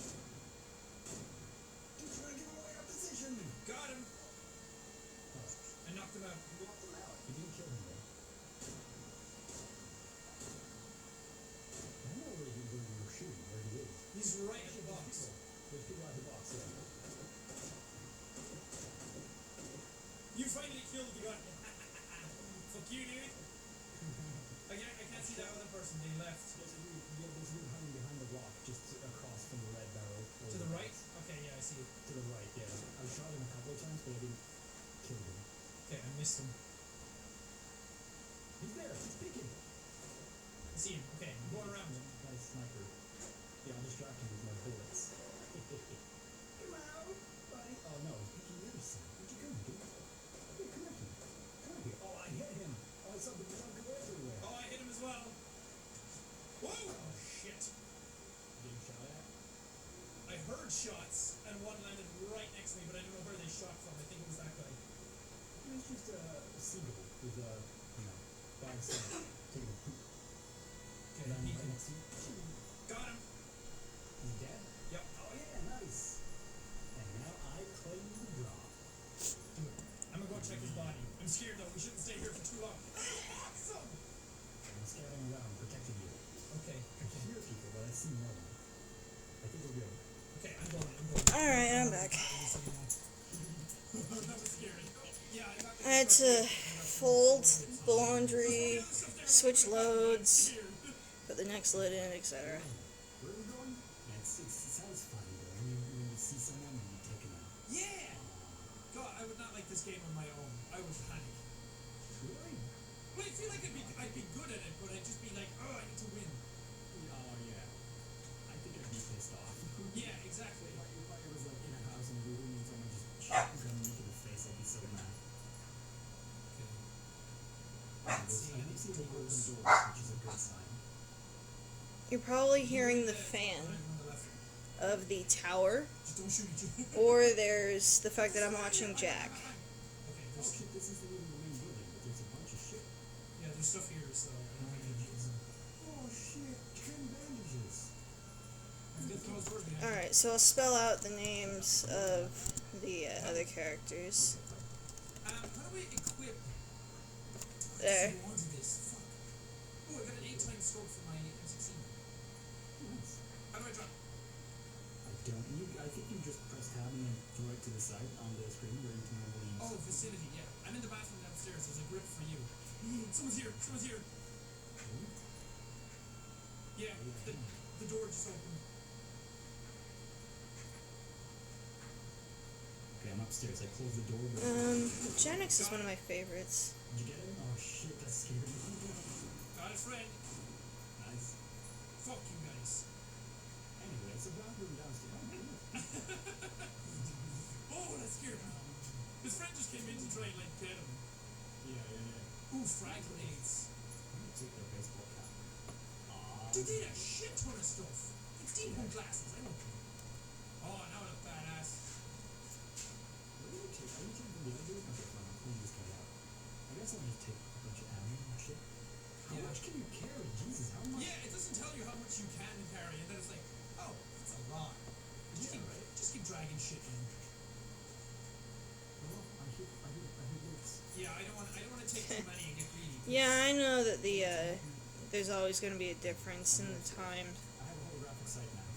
He's trying to give away our position! Got him. Oh, I knocked him out. you knocked him out. You didn't kill him though. I know where you were shooting, where he is. He's right at the There's box. people. There's people at the box, yeah. You fight killed the guy. Fuck you, dude. I can't see that other person. They left. There's a dude hiding behind the rock just across from the red barrel. To the right? Okay, yeah, I see it. To the right, yeah. I shot him a couple of times, but I didn't kill him. Okay, I missed him. He's there. He's peeking. I see him. Okay, I'm going around him. Nice sniper. Yeah, I'll distract him with my bullets. Come out, buddy. Oh no, he's peeking the other side. Where'd you go, dude? Hey, come here. Come here. Oh, I hit him. Oh, I saw the blood go everywhere. Oh, I hit him as well. Whoa! Oh, shit. Getting shot at? I heard shots, and one landed right next to me, but I don't know where they shot from. I think it was that guy. It was just a seagull with a, bag sail taking a poop. Okay, Landing he right can... next to you. Got him. He's dead? Yep. Oh yeah, nice. And now I claim the drop. Do it. I'm gonna go check his body. I'm scared though. We shouldn't stay here for too long. Awesome. I'm scouting around, protecting you. Okay. I can hear people, but I see no one. I think we're good. Okay, I'm going. Alright, I'm back. That was scary. Yeah, I had to fold the laundry, switch loads, put the next load in, etc. Where are we going? Yeah, it sounds funny though. When you see someone and you take it out. Yeah! God, I would not like this game on my own. I would panic. Really? Well, I feel like I'd be good at it, but I'd just be like, oh, I need to win. Oh yeah. I think I'd be pissed off. Yeah, exactly. If I was like in a house and we were and someone just shot me in the face, I'd be so mad. I do see the open doors, which is a good sign. You're probably hearing the fan On the left. of the tower, Just don't shoot each other. or there's the fact that I'm watching Jack. Okay, Oh there's, shit, this isn't even the main building, but there's a bunch of shit. yeah, there's stuff here, so I don't think I use them. Oh shit, 10 bandages. Get those doors behind you. Alright, so I'll spell out the names of the other characters. How do we equip? There. I wanted this. Fuck. Oh, I got an 8x scope for my M16. Nice. How do I drop? I think you just press tab and then throw it to the side on the screen where you can normally use. Oh, vicinity, yeah. I'm in the bathroom downstairs. There's a grip for you. Someone's here. Someone's here. Yeah, the door just opened. Okay, I'm upstairs. I closed the door. But Janix is one of my favorites. Did you get him? Oh shit, that scared me. Got a friend. Nice. Fuck you guys. Anyway, it's a bathroom downstairs. Oh, that scared me. His friend just came in to try and, like, get him. Yeah. Ooh, frag grenades. I'm gonna take their baseball cap. Dude, they had a shit ton of stuff. Like steampunk glasses. I want them. Oh, now I look badass. What do you take? Are you taking the other dude? Okay, fine. I'll clean this guy out. I guess I'll just take a bunch of ammo and shit. How Yeah. much can you carry? Jesus, how much? Yeah, it doesn't tell you how much you can carry, and then it's like, oh, that's a lot. Just keep dragging shit in. Well, I hit licks. Yeah, I don't want to take too many and get greedy. Yeah, I know that there's always going to be a difference in the time. I have a holographic sight now.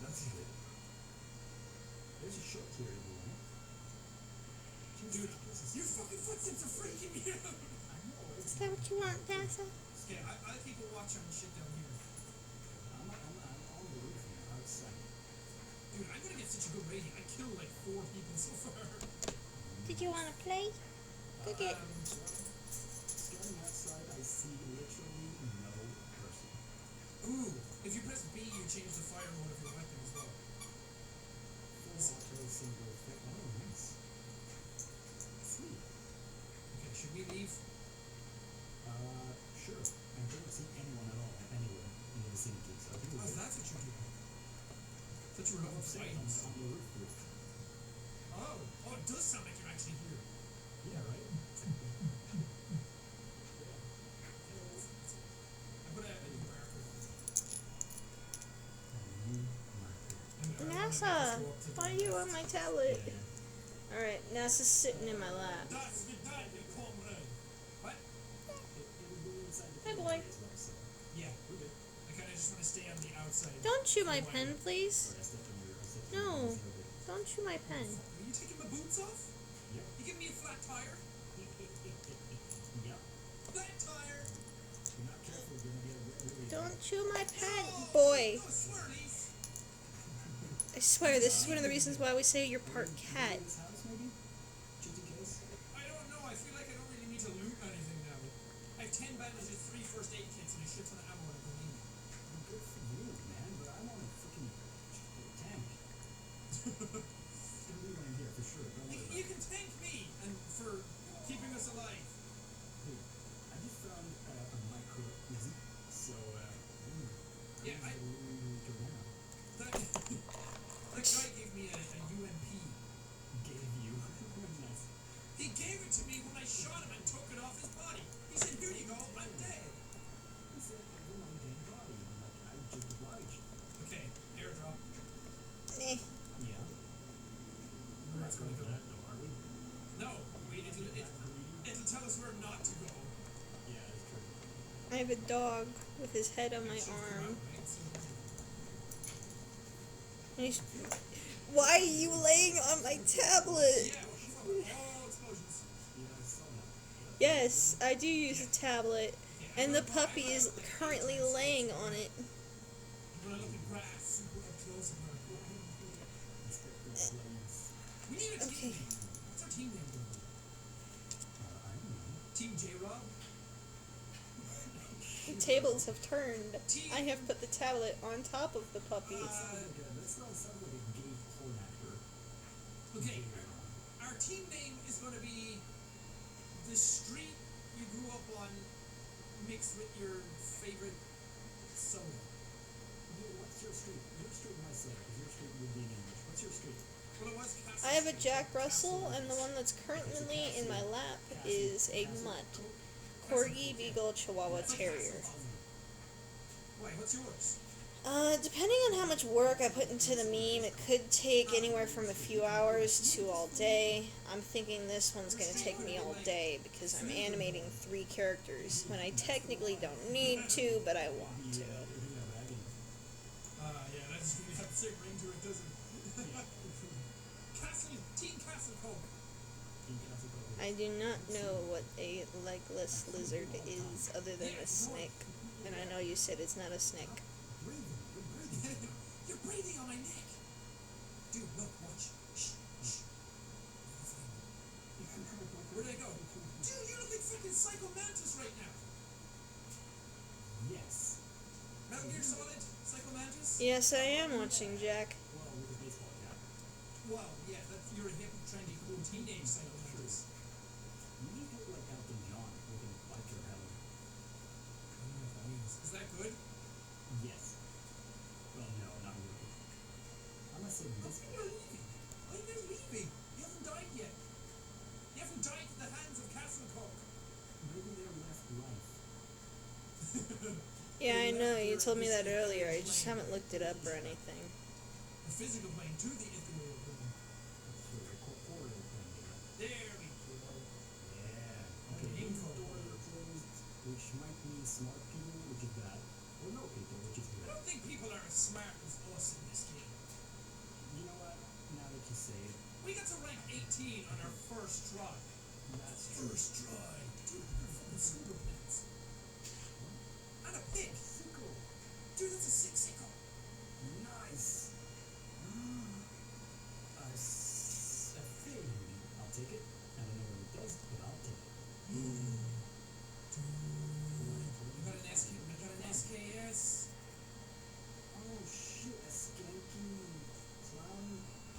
That's good. There's a short here, everyone. Dude, your fucking footsteps are freaking me out. I know. Is that what you want, Dasa? Okay, I'll keep a watch on the shit down here. I'm on the roof now, outside. Dude, I'm gonna get such a good rating. I killed like 4 people so far. Did you want to play? Go get. Scanning outside, I see literally no person. Ooh, if you press B, you change the fire mode of your weapon as well. Full auto single effect. Oh, nice. Sweet. Okay, should we leave? Sure. I don't see anyone at all anywhere in the vicinity, so I think Oh, we're good. that's what you're doing. I thought you were I'm looking upstairs fighting. on the roof. Oh, it does sound like you're actually here. Yeah, right? I'm gonna add a new marker. NASA, why are you on my tablet? Yeah. Alright, NASA's sitting in my lap. Das Vidal, comrade. What? It would go inside the Hi, field boy. as well, so Yeah, we're good. I kind of just want to stay on the outside. Don't chew my for a while. pen, please. Sorry, I stepped on your No. zero bit. Don't chew my pen. Are you taking my boots off? Yep. You giving me a flat tire? Chew my pet, boy. No, swirlies. I swear, this is one of the reasons why we say you're part cat. His house, maybe? Just in case? I don't know. I feel like I don't really need to loot anything now. I have 10 bandages, 3 first aid kits, and a shit ton of ammo when I go in. Well, good for you, man, but I want a freaking tank. It's gonna be one in here for sure. Don't worry about You it. can thank me and for keeping us alive. Dude, I just found a micro Uzi, so Yeah, I that, that guy gave me a UMP. gave you. Nice. He gave it to me when I shot him and took it off his body. He said, "Here you go, I'm dead." He said, "Over my dead body." I'm like, I'm just obliged. Okay, airdrop. Eh. Yeah. We're not going for that though, are we? No, wait, it'll tell us where not to go. Yeah, that's true. I have a dog with his head on my arm. And he's, why are you laying on my tablet? Yeah, all explosions. Yeah, I saw that. Yes, I do use a tablet, and the puppy is currently laying on it. I'm gonna look at grass, super up close. We need a team Okay. name. What's our team name gonna be? I don't know. Team J-Rob? The tables have turned. I have put the tablet on top of the puppies. That sounds like a gay porn actor. Okay, our team name is gonna be the street you grew up on mixed with your favorite soda. What's your street? Your street, my soda. Your street would be in English. What's your street? Well, it was Castle I have a Street. Jack Russell, and the one that's currently in my lap is a mutt. Corgi Beagle Chihuahua Terrier. Why, what's yours? Depending on how much work I put into the meme, it could take anywhere from a few hours to all day. I'm thinking this one's going to take me all day because I'm animating 3 characters when I technically don't need to, but I want to. Yeah, that's gonna have the same ring to it, doesn't it? Team Castle Coke. I do not know what a legless lizard is other than a snake. And I know you said it's not a snake. You're breathing on my neck. Dude, look, watch. Shh, shh. Where'd I go? Dude, you look like fucking Psycho Mantis right now. Yes. Metal Gear Solid, Psycho Mantis? Yes, I am watching Jack. Well, with a baseball cap. Well, yeah, you're a hip, trendy, cool teenage Psycho Mantis. You just look like Elton John with a biker helmet. I don't know what that means. Is that good? Yes. Well, no, not really. Unless it Oh, this people are leaving. Why are you guys leaving? You haven't died yet. You haven't died at the hands of Castle Coke. maybe they're left life. Yeah, I know. You told me that earlier. I just haven't looked it up or anything. The physical plane to the ethereal plane. That's sort of a corporeal thing. There we go. Yeah. Okay, these doors are closed, which might mean smart people, which is bad. Or no people, which is I good. don't think people are as smart as us in this game. You know what? Now that you say it, We got to rank 18 on our first try. that's true. First try. Dude, we're fucking super pets. And a pig. Sickle. Dude, that's a sickle. Nice. A thing. I'll take it. I don't know what it does, but I'll take it. You got an SKS. Oh shit, a skanky clown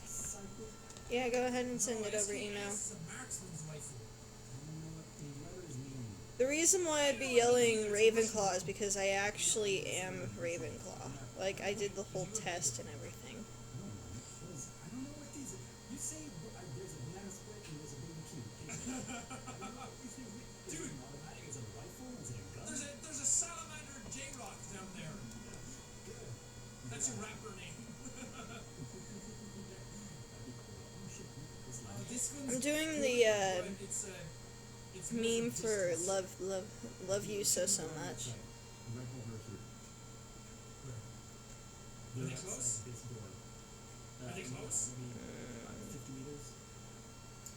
cycle. Yeah, go ahead and send it over SKS email. is a marksman's rifle. I don't know what the letters mean. The reason why I'd be yelling Ravenclaw is because I actually am Ravenclaw. Like, I did the whole test and everything. No, man, because I don't know what these are. You say there's a banana split and there's a baby cube. I don't know what these things mean. Is it an automatic? Is it a rifle? Is it a gun? There's a salamander J-Rock down there. Good. That's your rapper name. That'd be cool. Oh shit, this light. This one's I'm doing good, the but it's meme more for distance. love you so much. Right over here. Are they That's close? like this door. Are they close? Maybe 50 meters.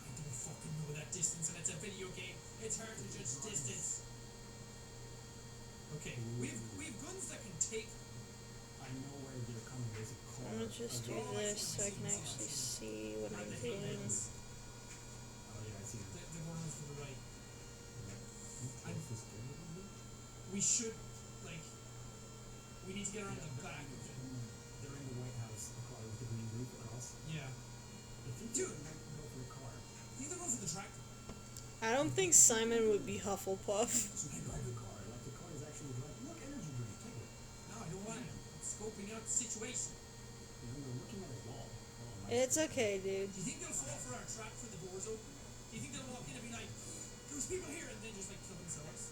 I don't fucking know that distance, and it's a video game. It's hard to judge distance. Okay, we have guns that can take. I know where they're coming. There's a car. I'm gonna just do this so I can actually see what I'm the hay doing. bales. Oh yeah, I see them. They're going on to the right. I'm this good over here. We should like. We need to get around the back of it. They're in the White House, the car with the green roof across. Yeah. I think Dude. they might go for the car. I think they're going for the tractor. I don't think Simon would be Hufflepuff. So I drive the car. Like the car is actually driving. Look, energy drink. Take it. No, I don't want it. I'm scoping out the situation. You know, we're looking at a wall. Oh, my It's okay, dude. Do you think they'll fall for our trap for the doors open? Do you think they'll walk in and be like, "There's people here," and then just like kill themselves?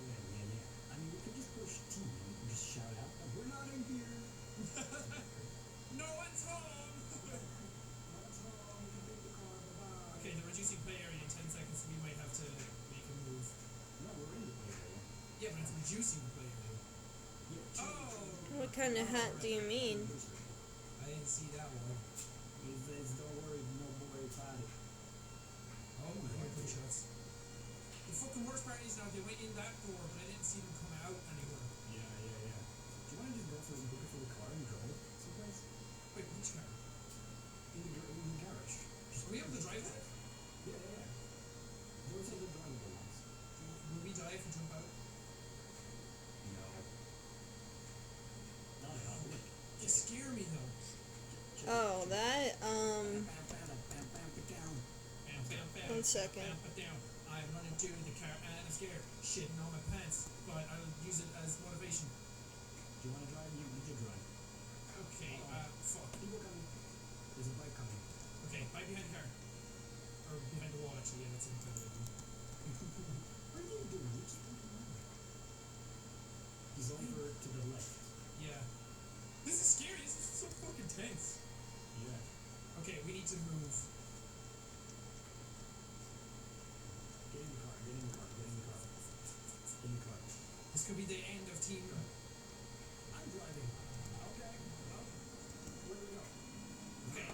Yeah. I mean, we could just push T and just shout out, "We're not in here." No one's home. That's wrong. We can take the car. Bye-bye. Okay, they're reducing play area in 10 seconds. So we might have to make a move. No, we're in the play area. Yeah, but it's reducing the play area. Yeah. Oh, What kind of hat do you mean? I didn't see that one. It's don't worry, no boy about it. Oh my god, good shots. The fucking worst part is now they went in that door, but I didn't see them come out anywhere. Yeah. Do you want to just go for the car and drive someplace? Wait, which car? In the garage. Are we able to drive that? Yeah. Those are the drivable ones. Will we die if we jump out? No. Not at all. You scare me though. Oh, that, Bam, it down. Bam, bam, bam. One second. Bam, it down. I'm running to the car and I'm scared. Shitting on my pants, but I'll use it as motivation. Do you want to drive? You can drive. Okay, fuck. People coming. There's a bike coming. Okay, right behind the car. Or behind the wall, actually, yeah, that's it. What are you doing? You're just walking around. He's over to the left. Yeah. This is scary, this is so fucking tense. Yeah. Okay, we need to move. Get in the car. Get in the car. This could be the end of Team. I'm driving. Okay. Well, where do we go? Okay.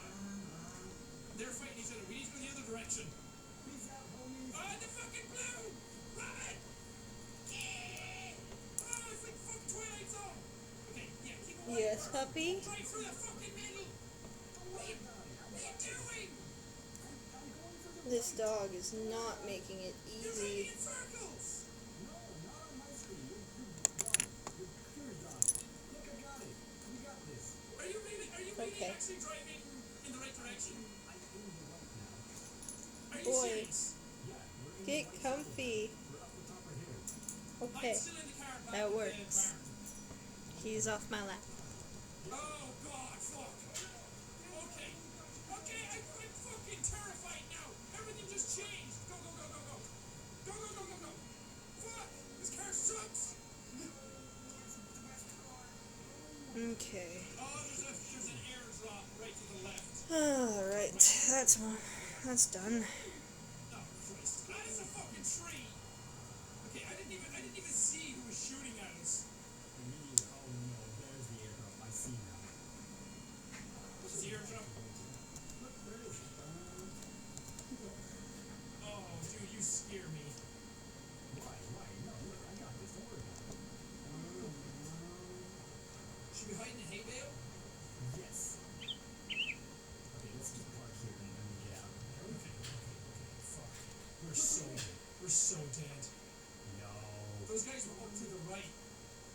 They're fighting each other. We need to go the other direction. Peace out, homies. The fucking blue! Run! Yeah! It's like fucking Twilight Zone! Okay, yeah, keep away. yes, puppy? Drive through the fucking middle! What are you doing? This dog is not making it You're driving easy. in circles! No, not on my screen. You're done. Your computer's done. Look, I got it. We got this. Are you really Okay. actually driving in the right direction? I'm in the right now. Are you Boy. serious? Yeah, we're in Get the right comfy. circle. We're up the top right here. Okay, I'm still in the car back that at the works. barn. he's off my lap. Oh god, fuck. Okay, I'm fucking terrified now. Everything just changed. Go. Go. Fuck, this car sucks. Okay. Oh, there's an airdrop right to the left. Alright, that's done. Oh Christ, that is a fucking tree. Okay, I didn't even see who was shooting at us. And me, oh no, there's the airdrop. I see now. Is the airdrop? Look, there it is. Oh, dude, you scare me. Why? No, look, I got this. Don't worry about it. Should we hide in a hay bale? Yes. Okay, let's just park here and then we get out. Okay. Fuck. We're so dead. No. Those guys were up to the right.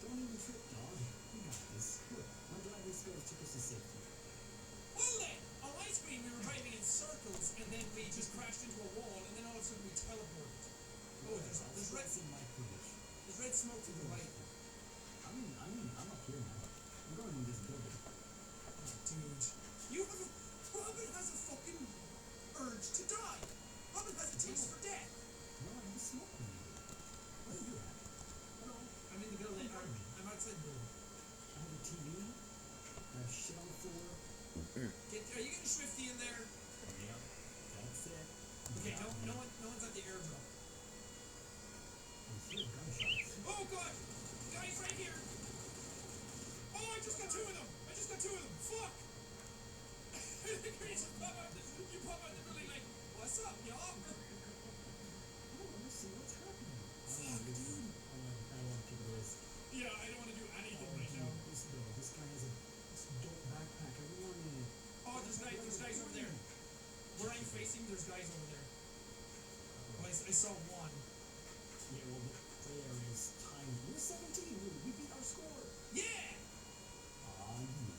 Don't even trip, dog. We got this. Look, my driving skills took us to safety. Well then, on my screen we were driving in circles and then we just crashed into a wall and then all of a sudden we teleported. Oh, there's red in my footage. There's red smoke to the right. I'm up here now. I'm going in this building. Dude, Robin has a fucking urge to die. Robin has a taste for death. No, I'm smoking. Where are you at? Hello? I'm in the building. I'm outside the building. I have a TV. I have shit on the floor. Are you getting Swifty in there? Yep. That's it. Okay, no one's at the airdrop. I hear gunshots. Oh god! Guys right here! Oh, I just got two of them! Fuck! You pop out the building like, what's up, y'all? Oh, let me see what's happening. Fuck, dude. I don't want to take the risk. I saw one. Yeah, well, the play area is tiny. We're 17. We beat our score. Yeah! Aw, you.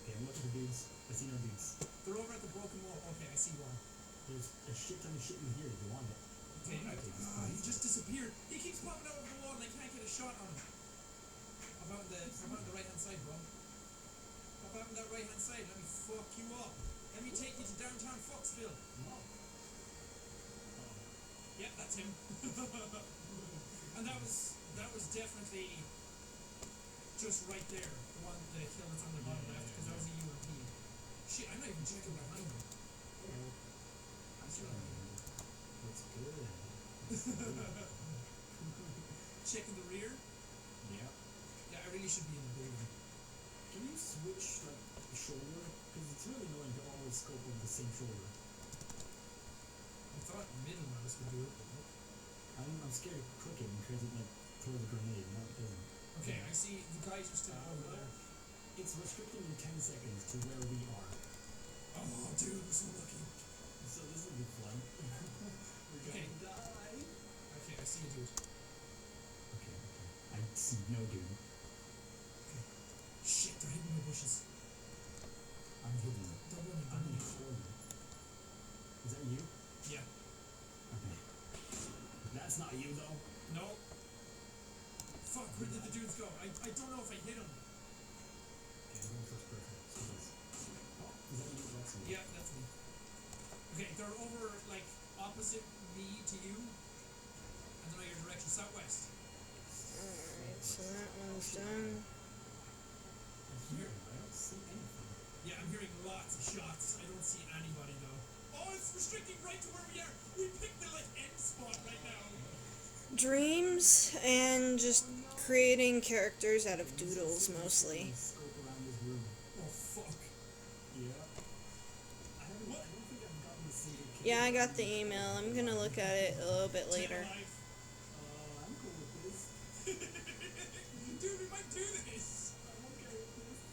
Okay, I'm looking for dudes. I see no dudes. They're over at the broken wall. Okay, I see one. There's a shit ton of shit in here if you want it. Okay, I'm gonna take this he prize. just disappeared. He keeps popping out of the wall and I can't get a shot on him. About the right hand side, bro. Pop out on that right hand side. Let me fuck you up. Let me take you to downtown Foxville. No. Yep, that's him. And that was definitely just right there. The one, the kill that's on the bottom left, because that was a UMP. Shit, I'm not even checking behind him. I'm sorry. What's good? Checking the rear. Yeah. Yeah, I really should be in the building. Can you switch like the shoulder? Because it's really annoying to always scope over the same shoulder. I thought middle mouse would do it, but nope. I'm scared of clicking because it like throws a grenade. No, it doesn't. Okay, I see the guys are still over there. It's restricted in 10 seconds to where we are. Oh, dude, we're so lucky. So this will be fun. We're Okay. gonna die. Okay, I see a dude. Okay. I see no dude. Shit, they're hidden in the bushes. I'm hidden. Don't run, I'm don't in the run. corner. Is that you? Yeah. Okay. That's not you though. No. Fuck, where did the dudes go? I don't know if I hit them. Okay, I'm going first person. So this. Oh, is that you? That's you. Yeah, that's me. Okay, they're over, like, opposite me to you. And then your direction, southwest. Alright, so that one's done. Here, I don't see anything. Yeah, I'm hearing lots of shots. I don't see anybody, though. Oh, it's restricting right to where we are. We picked the, like, end spot right now. Dreams and just creating characters out of doodles mostly. Scope around this room. Oh, fuck. Yeah. I don't think I've gotten a single kill. Yeah, I got the email. I'm gonna look at it a little bit later. I'm cool with this. Dude, we might do this. I'm okay with this.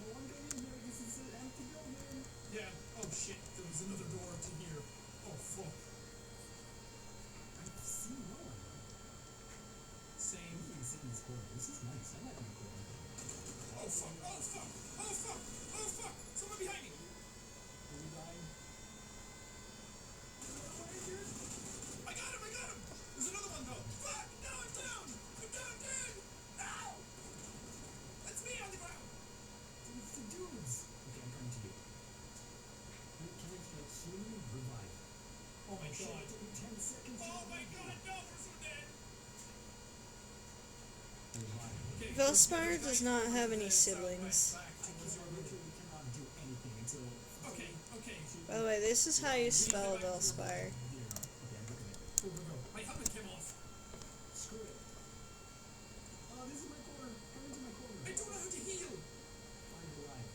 No one get in here. This is an empty building. Yeah. Oh, shit. There was another door to here. Oh, fuck. I've seen no one. Same. I'm gonna sit in this corner. This is nice. I like my corner. Oh, fuck. Oh, fuck. Oh, fuck. Oh, fuck. Someone behind me. Are we dying? I got him. There's another one, though. Fuck. No, I'm down. I'm down, dude. No. That's me on the ground. It's the dudes. Okay, I'm coming to you. Can I like heal you? Revive. Oh, my Shit, God. it took me 10 seconds to Oh, my revive God. you. No, we're so dead. Revive. Okay, Velspire does not have any siblings. Back I towards your room. literally cannot do anything until... Okay. By the way, this is how you spell Velspire. Okay, I'm looking at it. Go. My helmet came off. Screw it. Oh, this is my corner. Come into my corner. I don't know how to heal. Find alive.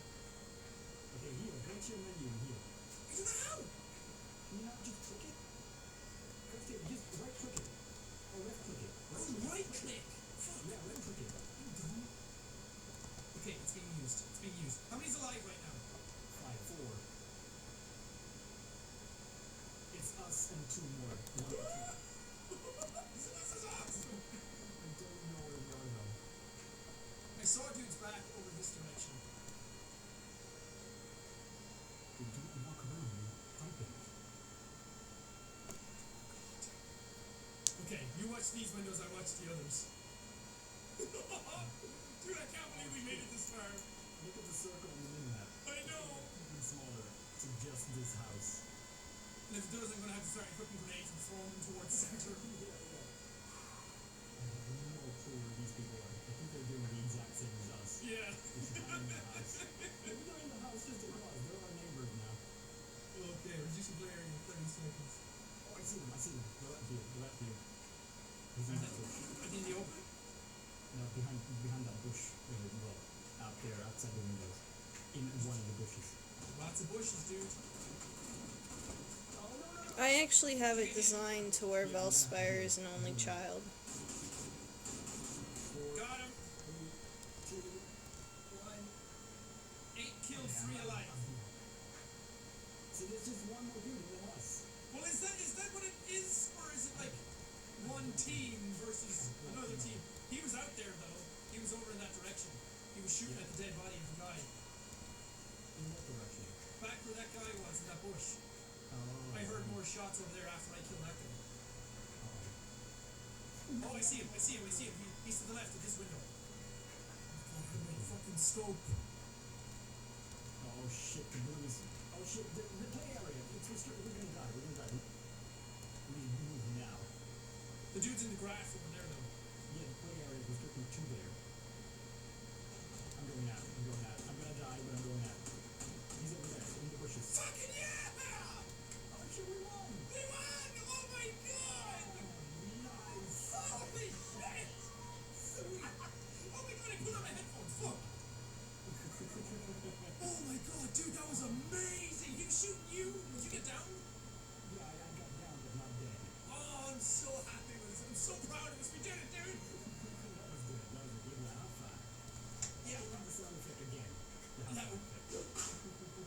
Okay, heal. Go to your menu and heal. I don't know how. Can you not just click it? Click it. Just right click it. Or left click it. Right click. Fuck. Yeah, right click it. You dumb. Okay, it's being used. How many's alive right now? 5, 4. It's us and 2 more. 1 or 2. This is awesome. I don't know where we are though. I saw dudes back over this direction. Dude, don't walk around, man. Thumping. Okay, you watch these windows, I watch the others. Dude, I can't believe we made it this far. Look at the circle on the minimap. I know. Even smaller. To just this house. And if it does, I'm gonna have to start equipping grenades and throwing them towards the center. I have no clue where these people are. I think they're doing the exact same as us. Yeah. Just hiding in the house. Maybe they're in the house just across. They're our neighbors now. Okay, reduce the play area in 30 seconds. Oh, I see them. They're up here. He's in that bush. I think they open. No, behind that bush. Well, out there, outside the windows. In one of the bushes. Lots of bushes, dude. I actually have it designed to where Velspire is an only child. Got him. 3, 2, 1. 8 killed, 3 alive. So there's just one more dude than us. Well, is that what it is? Oh, I see him. He's to the left of this window. God, I have my fucking scope. Oh shit, the blues. Oh shit, the play area. It's restricted. We're gonna die. We need to move now. The dude's in the grass over there, though. Yeah, the play area is restricted to there. I'm going out. I'm gonna die, but I'm going out. He's over there, in the bushes. Fucking yeah! Oh shit, we won! We won! Oh my god! Nice! Holy shit! Sweet! Oh my god, I put on my headphones. Fuck! Oh my god, dude, that was amazing! He was shooting you! Did you get down? Yeah, I got down, but not dead. Oh, I'm so happy with this. I'm so proud of us. We did it, dude! That was good. That was a good one. High five. Yeah. I'll do the sound effect again. The high That five would- effect.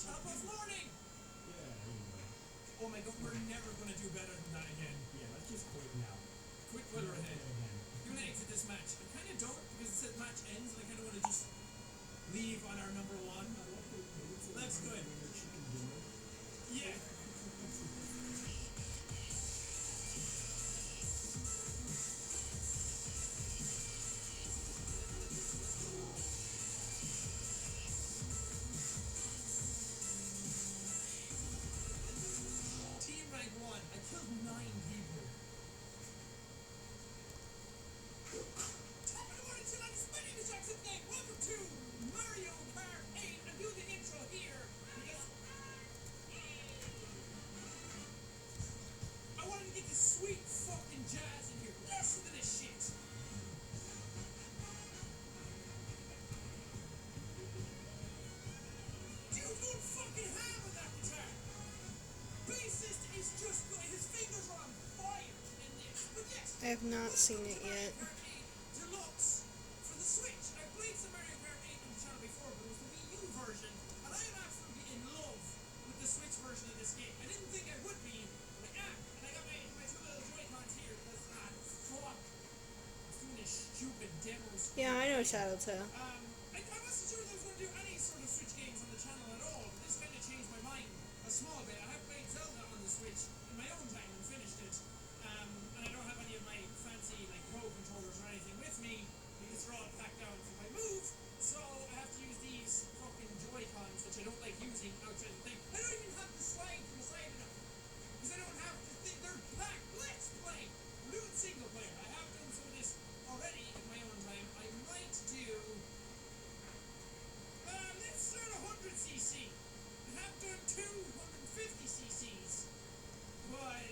Top of morning! Yeah, anyway. Oh my god, we're never gonna do better than that again. Yeah, let's just quit now. Quick quitter ahead. Again. You wanna exit this match? I kinda don't, because it said match ends, and I kinda wanna just leave on our number one. That's good. Chicken dinner. Yeah. Team rank 1. I killed 9 people. Top of the morning, Chillax. My name is Jacksepticeye. Welcome to Mario Kart 8. I'm doing the intro here because I wanted to get this sweet fucking jazz in here. Listen to this shit. Dude, going fucking ham with that guitar. Bassist is just his fingers are on fire in this. But yes, I have not seen it yet. Mario Kart 8 Deluxe for the Switch. I played some Mario Kart 8 on the channel before, but it was the Wii U version, and I am absolutely in love with the Switch version of this game. I didn't think I would be, but I am. And I got my two little Joy-Cons here because, fuck. I was doing this stupid demos. Yeah, I know Tattletale. I wasn't sure if I was going to do any sort of Switch games on the channel at all, but this kind of changed my mind a small bit. I have played Zelda on the Switch in my own time and finished it, and I don't have any of my fancy like Pro controllers or anything with me because they're all packed down for my move, so I have to use these fucking Joy-Cons, which I don't like using outside the thing. I don't even have the slide from the side enough, because I don't have the thing. They're packed. Let's play. We're doing single player. I have done some of this already in my own time. I might do. Let's start 100cc. I have done 250 cc's, but I'm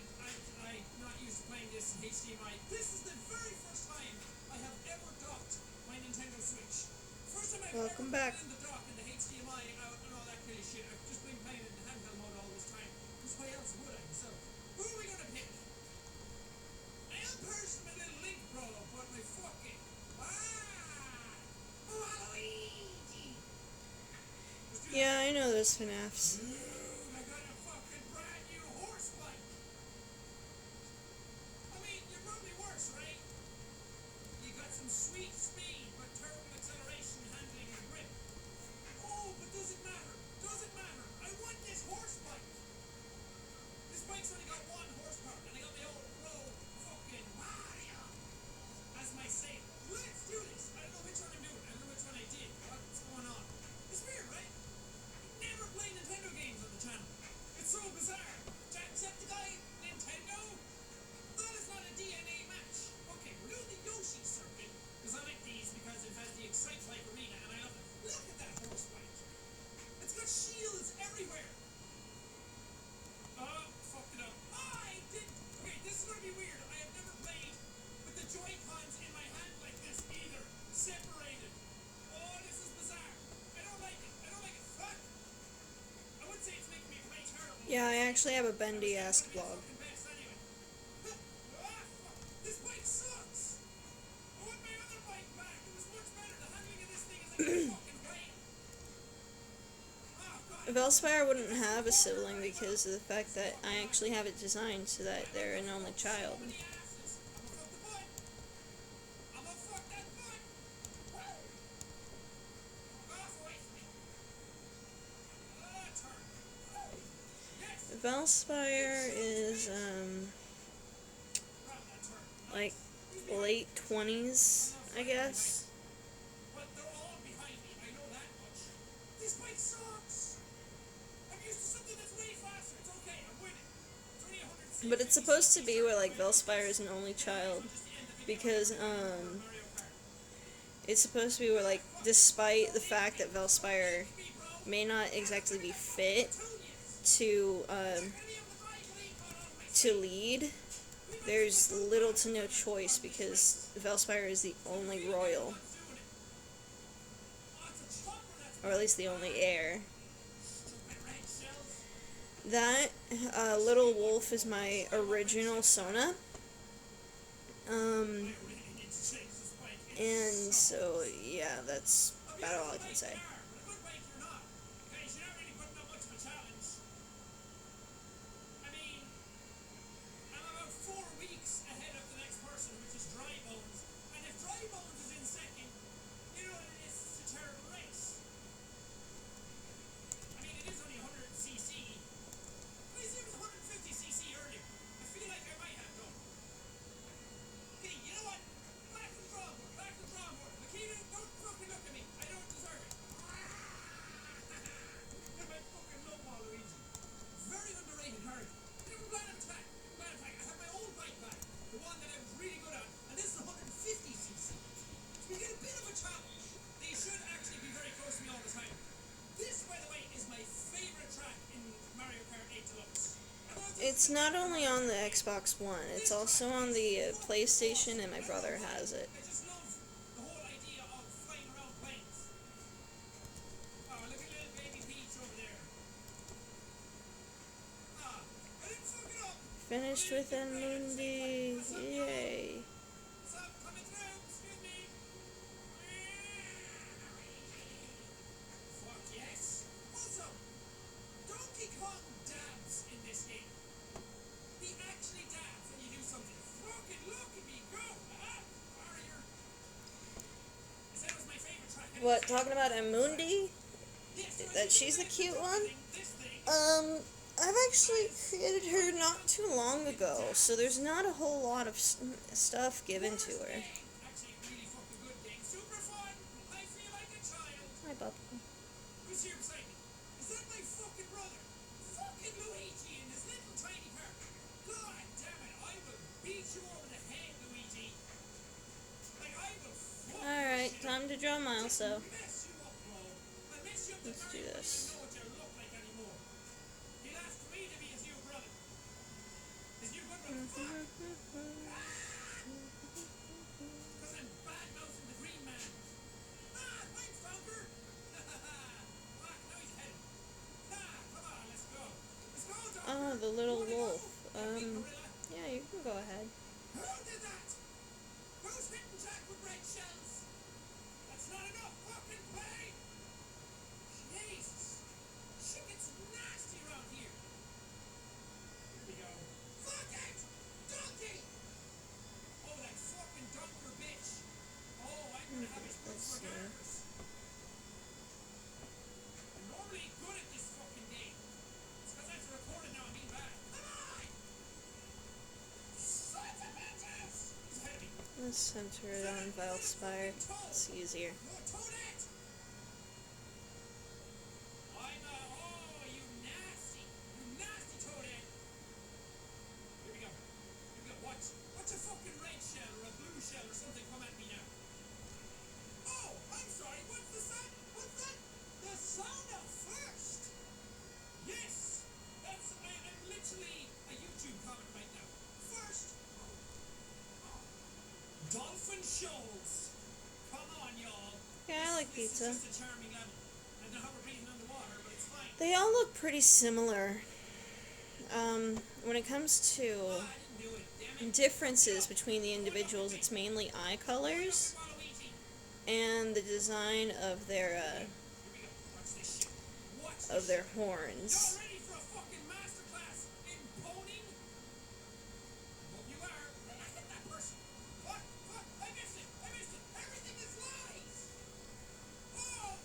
not used to playing this in HDMI. This is the very first time I have ever docked my Nintendo Switch. First time I've Welcome ever back. put in the dock and the HDMI out and all that kind of shit. I've just been playing it in handheld mode all this time. Because why else would I? So, who are we gonna pick? I am personally a little Link Pro, but my fucking Waluigi! Let's do that. Yeah, I know those FNAFs. Dude, I got a fucking brand new horse bike. I mean, you're probably worse, right? You got some sweet speed, but terrible acceleration, handling, and grip. Oh, but does it matter? Does it matter? I want this horse bike. This bike's only got 1 horsepower, and I got my old pro fucking Mario as my save. Let's do this. I don't know which one I'm doing. I don't know which one I did. What's going on? It's weird, right? Never played Nintendo games on the channel. It's so bizarre. Jacksepticeye, Nintendo? That is not a DNA match. Okay, we're doing the Yoshi circuit, because I like these because it has the Excite Bike arena, and I love it. Look at that horse bike. It's got shields everywhere. Oh, fucked it up. I did. Okay, this is gonna be weird. I have never played with the Joy-Cons in my hand like this either. Separated. Oh, this is bizarre. I don't like it. I don't like it. Fuck. I would say it's making me play terrible. Yeah, I actually have a bendy ass blog. This bike sucks. I want my other bike back. It was much better. The handling of this thing is like a fucking rain. Oh god. Velspire wouldn't have a sibling because of the fact that I actually have it designed so that they're an only child. I'm gonna fuck that butt. Woo. Off away from me. Turn. Yes. Velspire is Grab that turn. like late 20s, I guess. But they're all behind me, I know that much. This bike sucks! I'm used to something that's way faster. It's okay, I'm winning. It's only 100 But it's supposed to be where, like, Velspire is an only child. Because, it's supposed to be where, like, despite the fact that Velspire may not exactly be fit to lead, there's little to no choice because Velspire is the only royal, or at least the only heir. That little wolf is my original Sona. And so yeah, that's about all I can say. It's not only on the Xbox One, it's also on the PlayStation, and my brother has it. Finished with Mundi. Yay. What, talking about Mundi? That she's the cute one? I've actually created her not too long ago, so there's not a whole lot of stuff given to her. Hi, Bub. Who's here beside me? Is that my fucking brother? Fucking Luigi in his little tiny car. God damn it, I will beat you over the head, Luigi. Like, I will fuck Alright, time to draw Miles, so mess you up, bro. I'll mess you up let's that do Mario this. doesn't know what you look like anymore. He'll ask me to be his new brother. His new good brother. Fuck! Because I'm bad-mouthing the Green Man. Ah, thanks, Falker. Fuck, now he's heading. Ah, come on, let's go. Let's go, Doctor. Oh, the little You wanna wolf. go? Big gorilla. Yeah, you can go ahead. Who did that? Who's hitting Jack with red shells? That's not enough fucking pain! Jesus! Shit gets nasty around here! Here we go. Fuck it! Donkey! Oh, that fucking dunker bitch! Oh, I'm gonna have his boots regardless. I'm normally good at this fucking game. It's because I have to record it now and being bad. Come on! Sons of bitches! He's ahead of me. Let's center it on Velspire. It's easier. No, Toadette! Oh, you nasty Toadette! Here we go. Watch a fucking red shell or a blue shell or something come at me now. Oh, I'm sorry, what's the sound? What's that? The sound of first! Yes! I'm literally a YouTube comment right now. First! Dolphin Shoals! Come on, y'all. Yeah, I like This pizza. is just a charming level. I don't know how we're breathing underwater, but it's fine. They all look pretty similar. When it comes to I didn't do it, damn it. differences between the individuals, it's mainly eye colors Waluigi. and the design of their Here we go. Watch this shit. Watch this shit. horns. Y'all ready for a fucking masterclass in boning? Hope you are. I hit that person. What? I missed it. Everything is lies. Oh!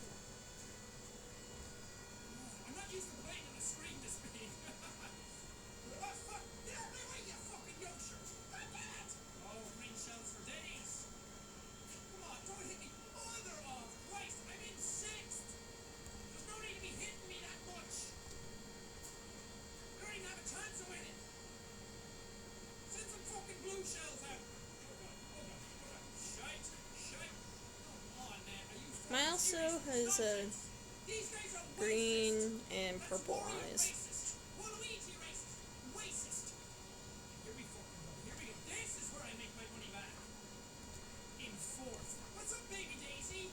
I'm not used to playing on a screen this big. Fuck. Get out of my way, you fucking youngster. God damn it. Oh, green shells for days. has These guys are green racist. and That's purple Wario eyes. racist. Waluigi racist. Racist. Here we fucking go. Here we go. This is where I make my money back. In fourth. What's up, baby Daisy?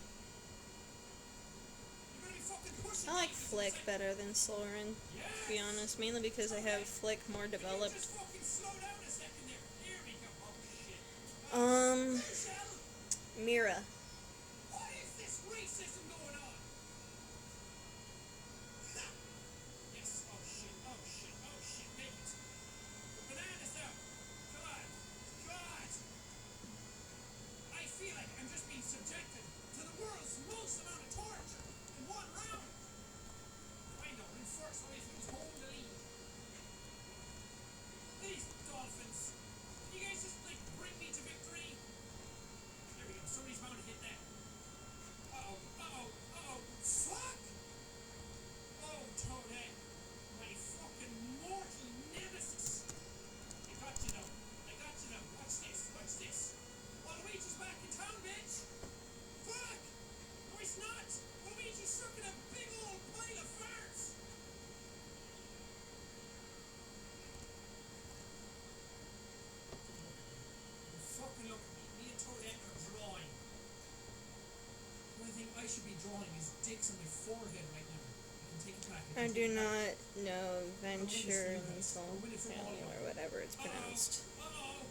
You're gonna be fucking pushing I like Daisy for Flick a second. better than Soren, to be honest, mainly because I have Flick more Can you developed. just fucking slow down a second there? Here we go. Oh shit. Michelle, Mira. what is this racism going on? Yes. Oh shit. Oh shit. Oh shit. Make it. Bananas out. Come on. God. I feel like I'm just being subjected to the world's most amount of torture in one round. I know. In first, I was holding the lead. These dolphins. Can you guys just like bring me to victory? There we go. Somebody's bound to hit that. Uh-oh. Uh-oh. Uh-oh. Fuck! Oh, Toadette. My fucking mortal nemesis. I got you though. I got you though. Watch this. Watch this. Waluigi's back in town, bitch. Fuck! No, he's not. Waluigi's stuck in a big old pile of farts. Fucking look at me. Me and Toadette are drawing. The only thing I should be drawing is dicks on my forehead right now. I can take it back. I do not know Venture or whatever it's pronounced. Uh-oh.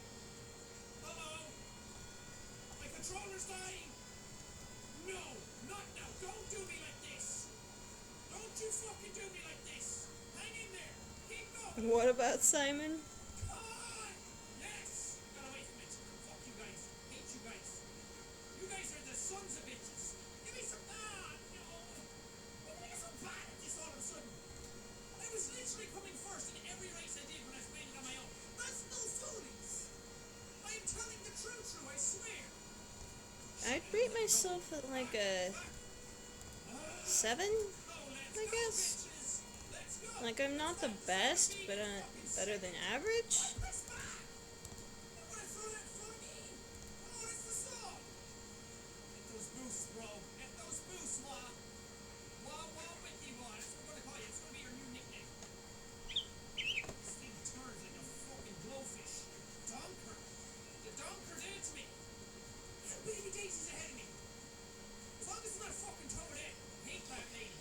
Uh-oh. My controller's dying. No, not now. Don't do me like this. Don't you fucking do me like this. Hang in there. Keep going. What about Simon? Come on. Yes. Got away from it. Fuck you guys. Hate you guys. You guys are the sons of bitches. Give me some. Ah, no. Why do I get so bad at this all of a sudden? I was literally coming first in every race I did when I was playing it on my own. That's no foolies. I am telling the truth, I swear. I'd rate myself at like a 7, I guess. Like, I'm not the best, but better than average. Press back. What would I throw that for me? Oh, that's the song. Get those boosts, bro. Get those boosts, Wah. Wah, Wiki Wah. That's what we're gonna call you. It's gonna be your new nickname. This thing turns like a fucking blowfish. Donker. The Donker did it to me. Yeah, baby Daisy's ahead of me. As long as it's not fucking Toadette. I hate that lady.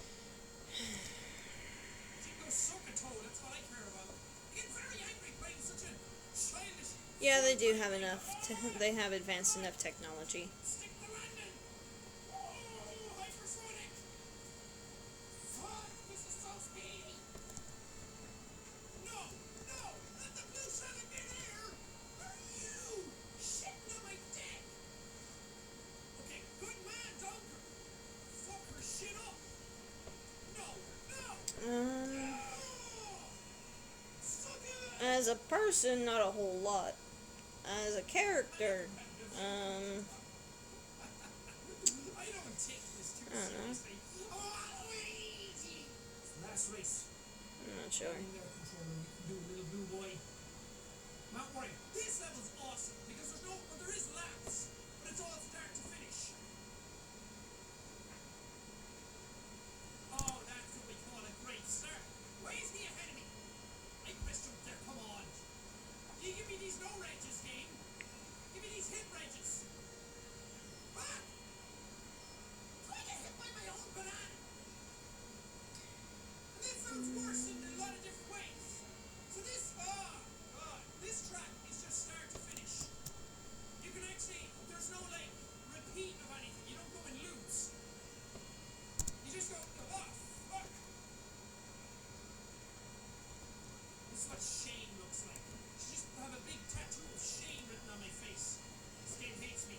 She can go suck a toad. That's all I care about. I get very angry playing such a childish. Yeah, they do have enough. They have advanced enough technology. Stick the landing. Oh, hypersonic. Fuck, this is so speedy. No, let the blue shell get here. Are you shitting on my dick? Okay, good man, Donker. Fuck her shit up. No. Um, Suck it. as a person, not a whole lot. As a character, I don't take this too I don't know. seriously. Oh, Luigi! Last race. I'm not sure. In there, controller, you can do a little blue boy. Not worry. This level's awesome because there is laps, but it's all start to finish. Oh, that's what we call a great start. Why is he ahead of me? I missed him there. Come on. You give me these no ranges, game. Give me these hit ranges. Fuck! Do I get hit by my own banana? And that sounds worse in a lot of different ways. So this, God, this track is just start to finish. You can actually, there's no like repeat of anything. You don't go in loops. You just go, fuck. This is what shame looks like. You just have a big tattoo of shame written on my face. This game hates me.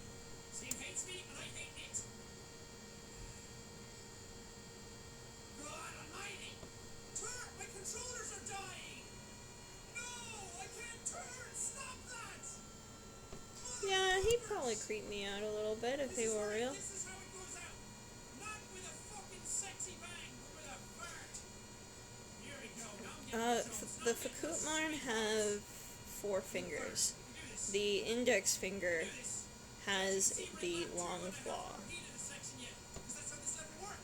This game hates me, and I hate it. God almighty! Turn! My controllers are dying! No! I can't turn! Stop that! Yeah, he'd probably creep me out a little bit if he were real. This is how it goes out. Not with a fucking sexy bang, but with a fart. Here we go. Now I'm getting The Fakutmon have 4 fingers. The index finger has the long claw. section yet, because that's how this level works.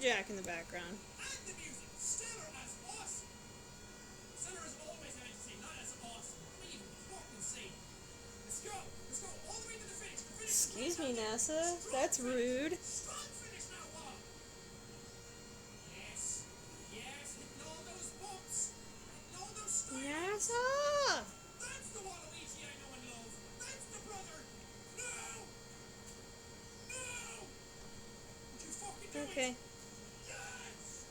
Jack in the background. And the music, stellar as awesome. Stellar as always, I meant to say, not as awesome. What am I even fucking saying? Let's go all the way to the finish. The finish is Excuse right me, down there. NASA. Strong That's finish. rude. Strong finish now, Bob. Yes, hitting all those bumps, hitting all those straight. NASA! That's the Waluigi I know and love. That's the brother. No! Would you fucking do Okay. it? Yes!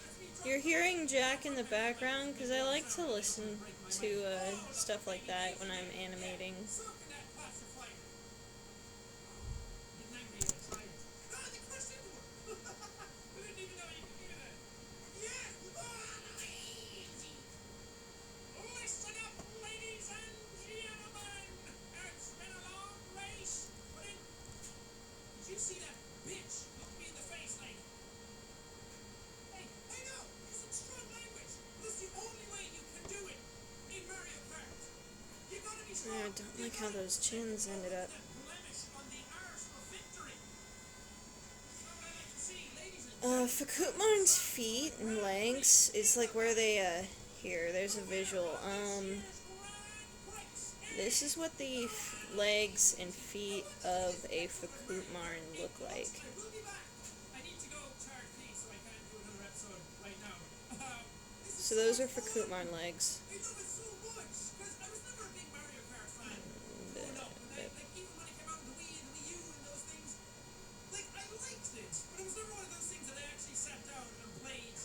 That's me You're dropping hearing Jack in the background because I like to listen to stuff like that when I'm animating. Sucking that pacifier. Getting angry at a child. Ah, they crashed into her. I didn't even know you could do that. Yes! Waluigi! Listen up, ladies and gentlemen. It's been a long race, but did you see that bitch look me in the face like, hey, I know, using strong language, but it's the only way you can do it in Mario Kart. You gotta be strong. I don't like how those chins ended up. That blemish on the arse of victory. That's what I like to see, ladies and Fakuman's feet and legs is like where they, here, there's a visual. This is what the legs and feet of a Fakuman look like. We'll be back. I need to go charge these, so I can't do another episode right now. So those are Fakuman legs. I love it so much, because I was never a big Mario Kart fan growing up. And even when it came out on the Wii and the Wii U and those things, like, I liked it, but it was never one of those things that I actually sat down and played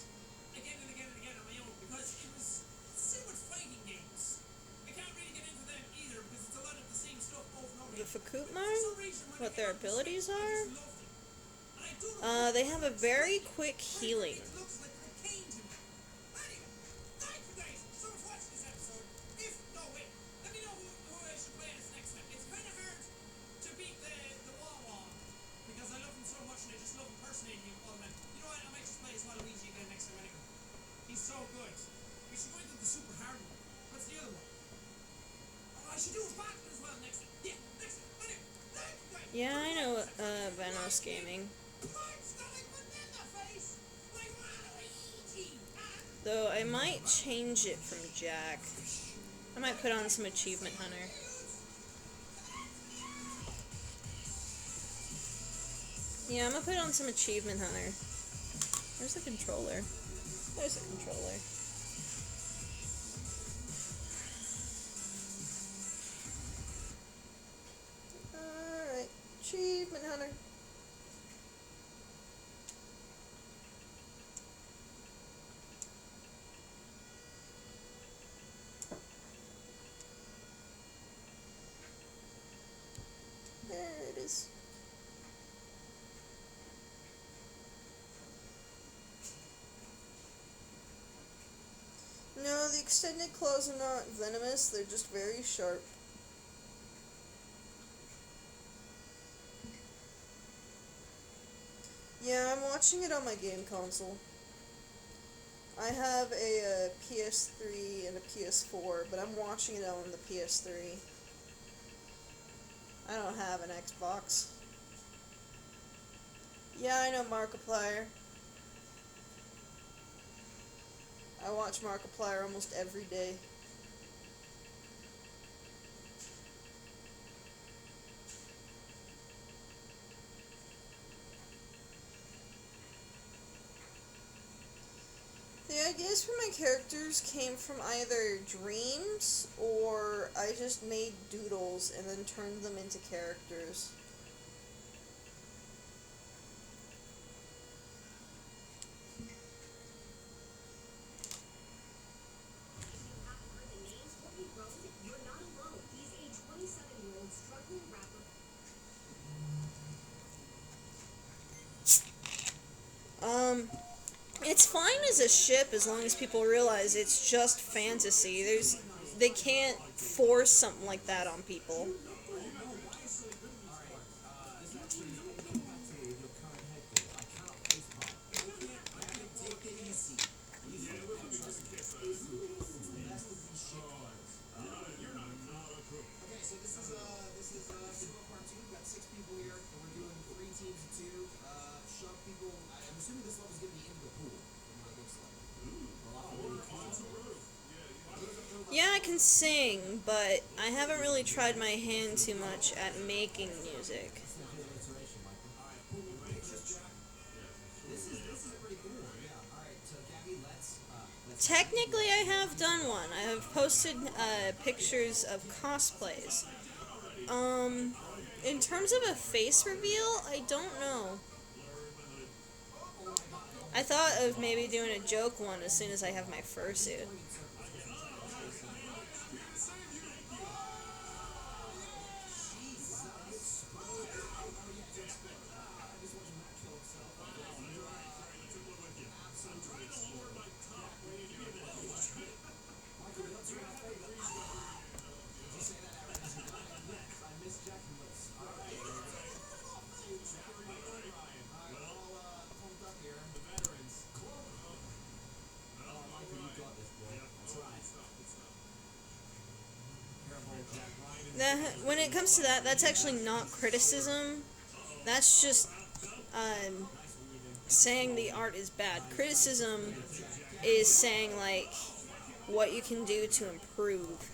again and again and again on my own, because it was same with fighting games. I can't really get into them either, because it's a lot of the same stuff over and over The again. Fakuman, For some reason, when what it their came out, abilities I are, just loved it. And I don't know they have a very quick healing. it looks like cocaine to me. Anyway, thank you guys so much for watching this episode. Let me know who I should play as next time. It's kind of hard to beat the Wawa because I love him so much and I just love impersonating him all the time. You know what? I might just play as Waluigi again next time anyway. He's so good. We should go into the super hard one. What's the other one? Oh, I should do a battle as well next time. Yeah, next time. Anyway, thank you guys. Yeah, I know, Venos Gaming. Though I might change it from Jack. I might put on some Achievement Hunter. Yeah, I'm gonna put on some Achievement Hunter. Where's the controller? There's the controller. Alright, Achievement Hunter. There it is. No, the extended claws are not venomous, they're just very sharp. Yeah, I'm watching it on my game console. I have a PS3 and a PS4, but I'm watching it on the PS3. I don't have an Xbox. Yeah, I know Markiplier. I watch Markiplier almost every day. The ideas for my characters came from either dreams or I just made doodles and then turned them into characters. It's fine as a ship as long as people realize it's just fantasy. They can't force something like that on people. Okay, so this is Super Part 2. We've got 6 people here, and we're doing 3 teams assuming this level's gonna be into the pool, from what it looks like. Yeah, I can sing, but I haven't really tried my hand too much at making music. That's a good iteration, Michael. Alright, cool pictures. This is pretty cool. Yeah. Alright, so Gabby, let's Technically, I have done one. I have posted pictures of cosplays. In terms of a face reveal, I don't know. I thought of maybe doing a joke one as soon as I have my fursuit. When it comes to that, that's actually not criticism. That's just saying the art is bad. Criticism is saying, like, what you can do to improve.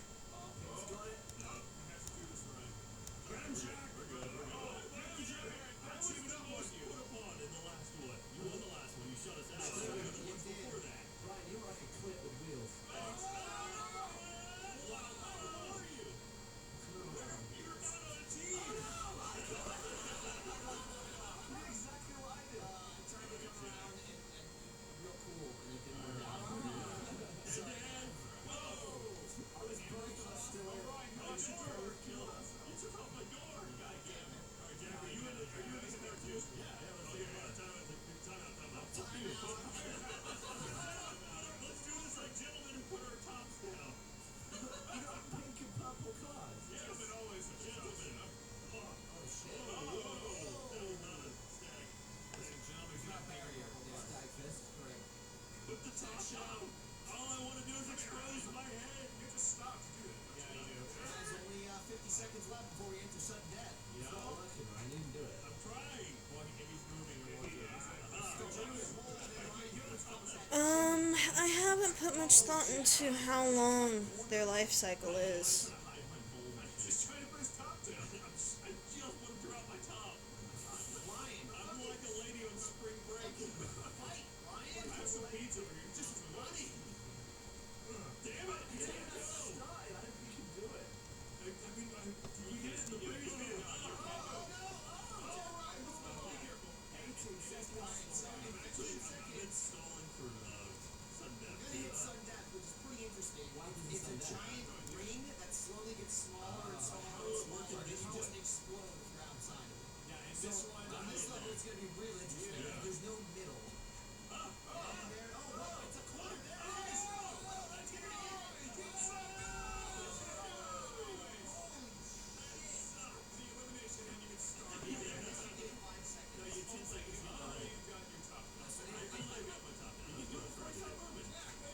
I haven't put much thought into how long their life cycle is.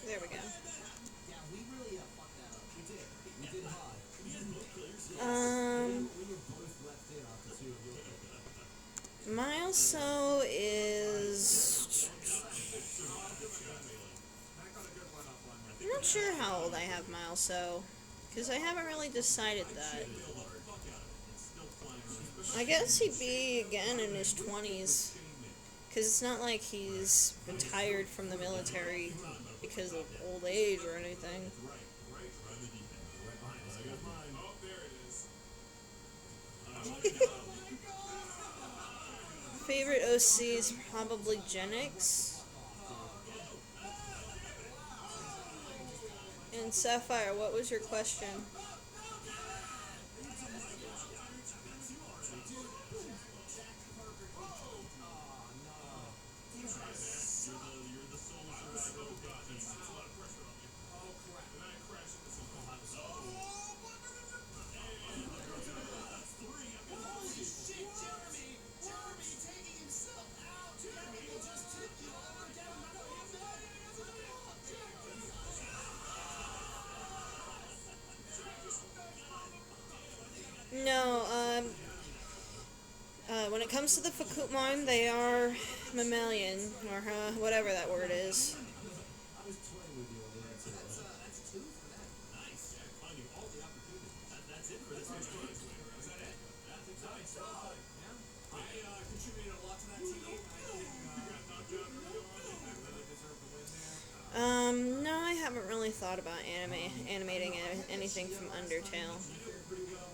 There we go. Milestone is... I'm not sure how old I have Milestone, because I haven't really decided that. I guess he'd be again in his 20s, because it's not like he's retired from the military because of old age or anything. Favorite OC is probably Gen X. And Sapphire, what was your question? comes to the Fakutmon, they are mammalian, or whatever that word is. I was toying with you on the answer. That's two for that. Nice. Yeah, finding all the opportunities. That's it for this week's Games Winner. Is that it? That's exciting. Yeah. I contributed a lot to that team. I think You got knocked out early on. really deserved the win there. No, I haven't really thought about animating anything from Undertale. Pretty well.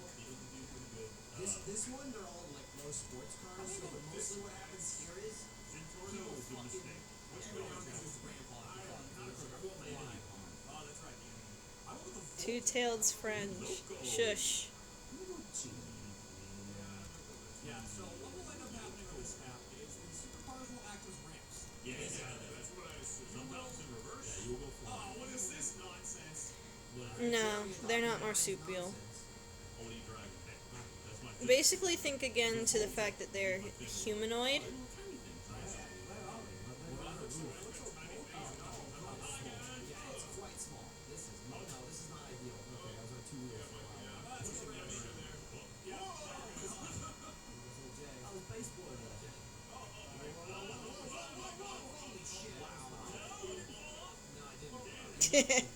This one, they're all like low sports cars. So mostly what happens here is people fucking. What you want to do is ramp on. Oh, that's right. I went with the Two-tailed friend. Shush. Yeah, so what will end up happening on this map is the supercars will act as ramps. Yeah, that's what I assume. Sometimes in reverse. Yeah, you'll go flying. Oh, what is this nonsense? No, they're not marsupial. Oh, what are you driving? Hey, that's my Basically, think again to the fact that they're humanoid. Yeah, it's quite small. This is not ideal. Okay, those are 2 wheels. I was baseballing that. Holy shit. Wow. No, I didn't.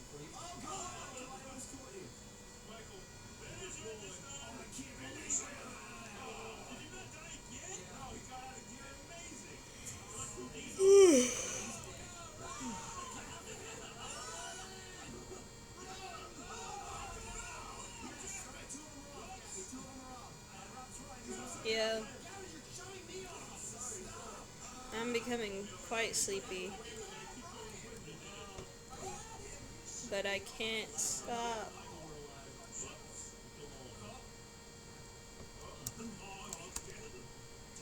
Yeah. I'm becoming quite sleepy. But I can't stop.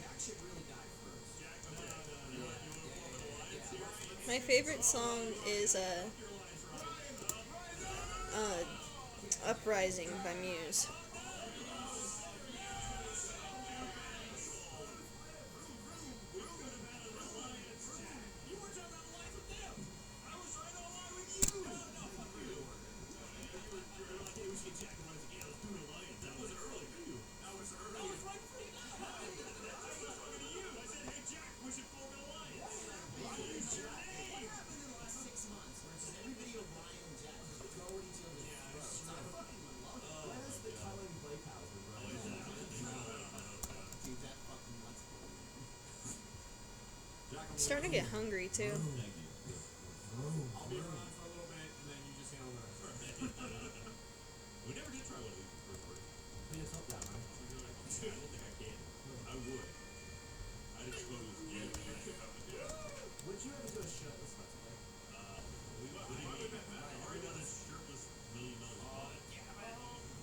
Jack should really die first. My favorite song is Uprising by Muse. I'm starting to get hungry too. I'll be around for a little bit, and then you just handle the rest. We never did try one of these in first person. Put your top down, man. I don't think I can. I would. I'd expose you. Would you ever do a shirtless let's play? I've already done this shirtless $1 million spot.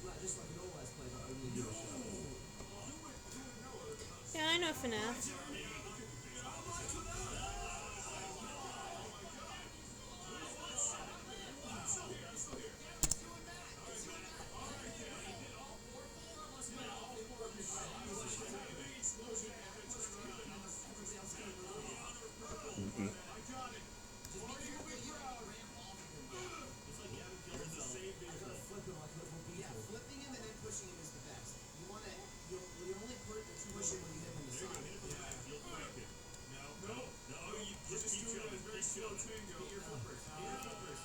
Like, just like an all let's play, but only you a shirtless. Yeah, I know FNAF. Yeah, flipping him and then pushing him is the best. You want to, you only push him when you hit him in the side. No, you just keep shoving. Keep shoving. Hit your flippers. Hit your flippers.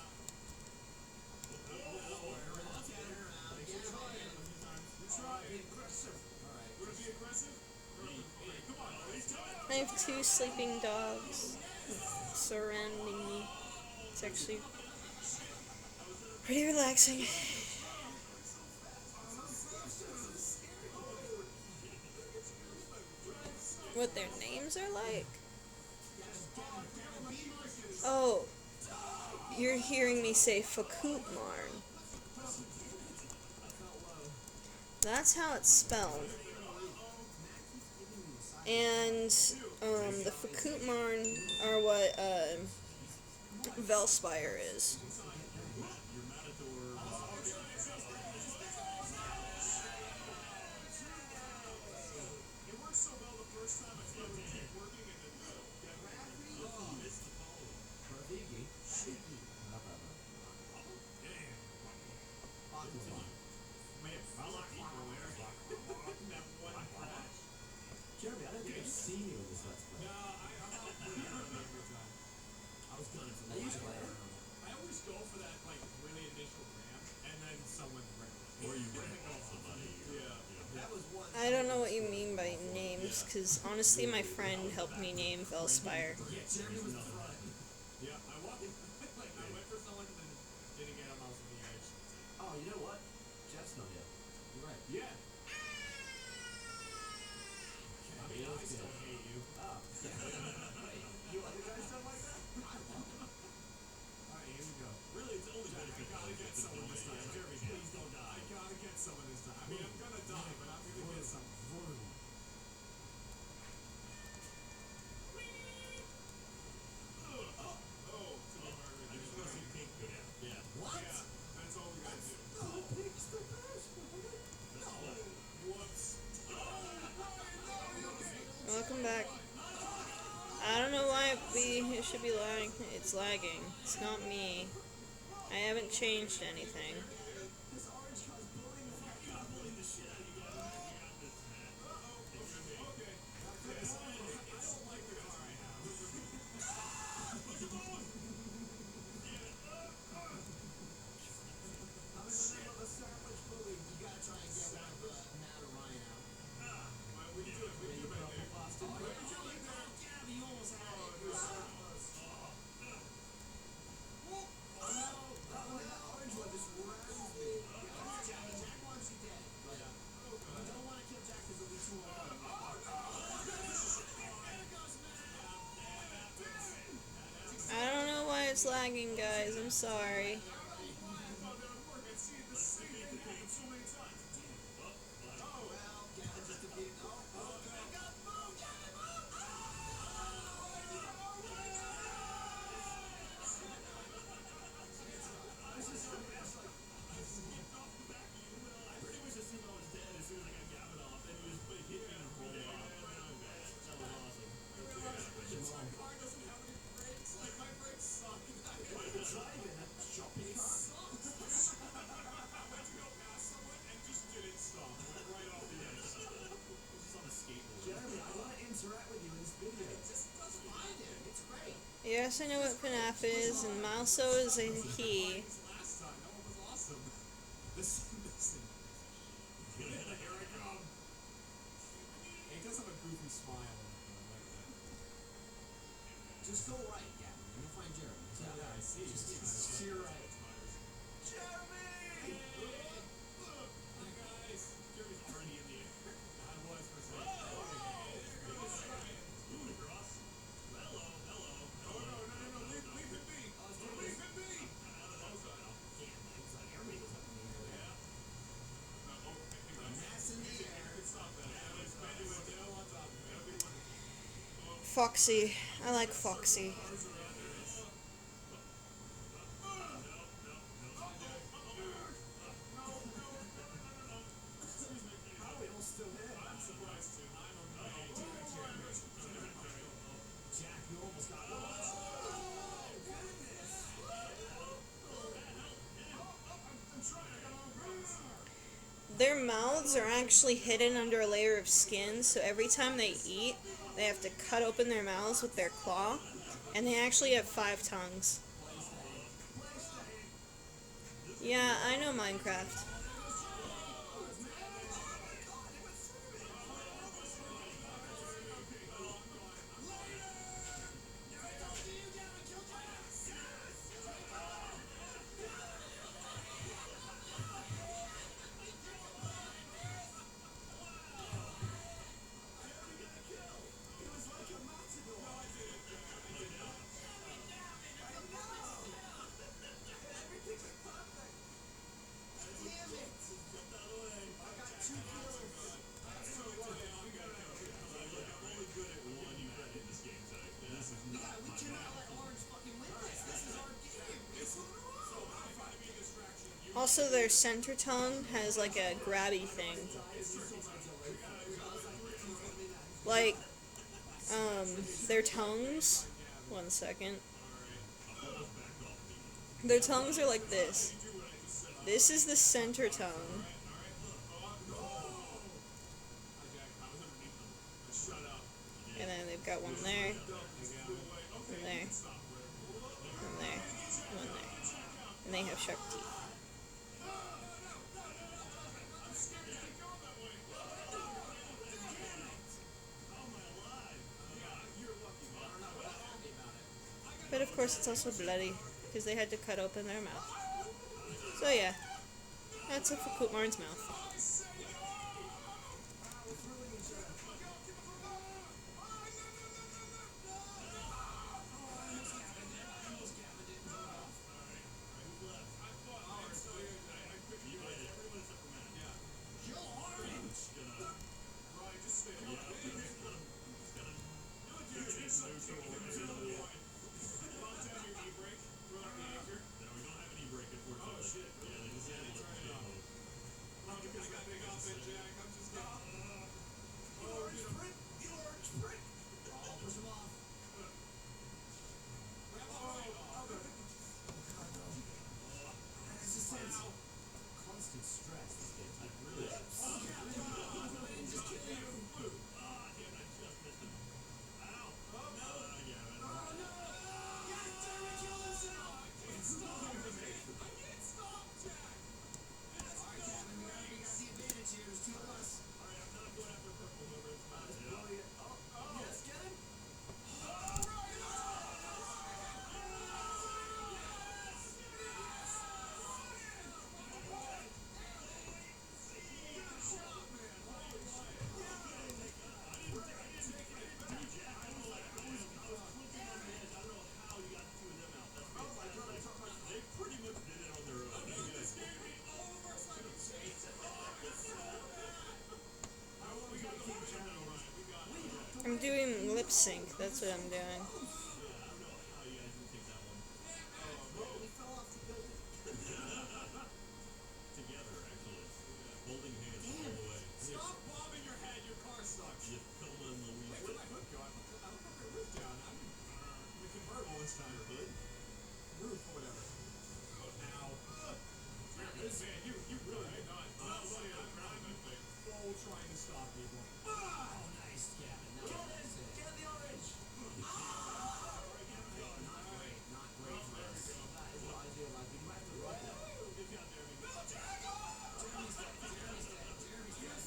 I have 2 sleeping dogs surrounding me. It's actually pretty relaxing. What their names are like? Oh, you're hearing me say Fakutmarn. That's how it's spelled. And the Fakutmarn are what Velspire is. Jeremy, I don't think because honestly, my friend helped me name Velspire. Yeah, Jeremy was the front. Yeah, I went for someone and then didn't get him. I was on the edge. Oh, you know what? Jeff's not here. You're right. Yeah. I mean, I still hate you. Oh. You other guys don't like that? I love it. Alright, here we go. Really, it's only Jack, I gotta get someone this time. Jeremy, please don't I die. gotta get someone this time. I mean, I'm gonna die, but I'm gonna get someone. I just want to see pink go down. Yeah. What? Yeah, that's all we gotta do. No, pink's the best. Whoops. Welcome back. I don't know why it should be lagging. It's lagging. It's not me. I haven't changed anything. This orange car's bullying the heck out of me. I'm in the middle of a sandwich bully. You gotta try and get one of Matt or Ryan out. What do you do? What do you do back there? Boston. What did you do there? Yeah, you almost had it. You were so close. Oh no! That orange one just rounds me. Jack wants you dead. But I don't want to kill Jack because it'll be too hard. I don't know why it's lagging, guys. I'm sorry. Well, Gavin just defeated. I pretty much assumed I was dead as soon as I got Gavin off. Then he just hit me and rolled off. That was awesome. Car doesn't have any brakes. Like, my brakes suck. Driving a shopping cart. I went to go past someone and just didn't stop. Went right off the edge. Just on a skateboard. Jeremy, I want to interact with you in this video. Just find it. It's great. Yes, I know what FNAF is, and Malso is a he. Last time, that one was awesome. Listen. Here I come. He does have a goofy smile. I like that. Just go right, Gavin, and you'll find Jeremy. Yeah, I see. Just steer right. Jeremy! Hi, guys. Jeremy's already in the air. I was for a second. Ludicrous. Hello. No, leave it be. Leave it be. Everybody goes up in the air. Mass in the air. Stop that. Anyway, down on top. Everyone. Foxy. I like Foxy. How are we all still here? I'm surprised too. I'm amazed. Jack, you almost got one. Their mouths are actually hidden under a layer of skin, so every time they eat, they have to cut open their mouths with their claw, and they actually have 5 tongues. Yeah, I know Minecraft. Also, their center tongue has like a grabby thing. Like, their tongues. One second. Their tongues are like this. This is the center tongue. And then they've got one there. One there. One there. One there. And they have sharp teeth. course, it's also bloody because they had to cut open their mouth. So yeah, that's it for Kootmarn's mouth. Constant stress. This game's like I'm doing lip sync, that's what I'm doing. Together, actually. Holding hands all the way. Stop bobbing your head, your car sucks. You Thelma and Louise. Wait, oh God, I don't put the roof down. I'm in the convertible this time. Hood? Roof, whatever. Ow. Man, you really did not. I'm full trying to stop people. oh, nice, Gavin. Now that's it. Get the orange. Not great. Not great for us. That is what I do. Like, you might have to run that. Jeremy's dead. Jeremy's dead. Jeremy's dead.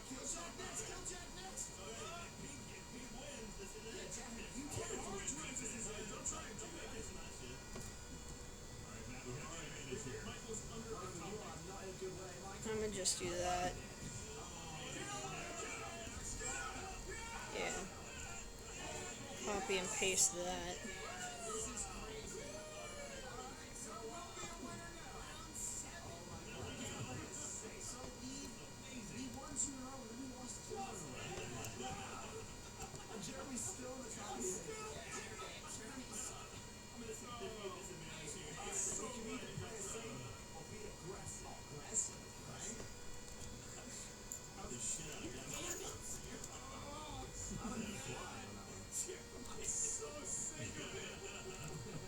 Kill Jack next. Kill Jack next. Pete wins. This is it. Yeah, Jack, you can't orange wins. This is it. Don't try and do that. It's not shit. Alright, Matt, we have the advantage here. Michael, you are not in a good way, Michael. I'm gonna just do that. Yeah. Copy and paste that. So we won 2 in a row, and then we lost 2 in a row. And Jeremy's still in the top 10. We can either play safe or be aggressive. Aggressive, right? The shit out of that. I'm gonna fly on that one. I'm so sick of it.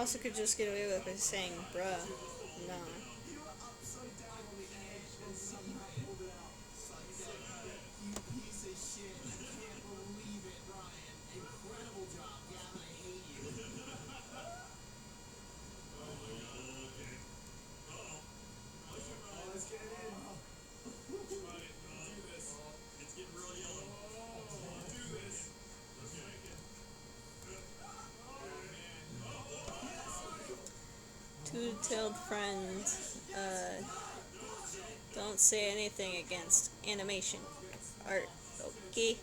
also could just get away with it saying bruh. No. You were upside down on the edge and somehow pulled it out. Suck that, you piece of shit. I can't believe it, Ryan. Incredible job. Gavin, I hate you. Let's get it in. Do this. It's getting real yellow. Do this. Let's make it. Two-tailed friend, don't say anything against animation art, okay?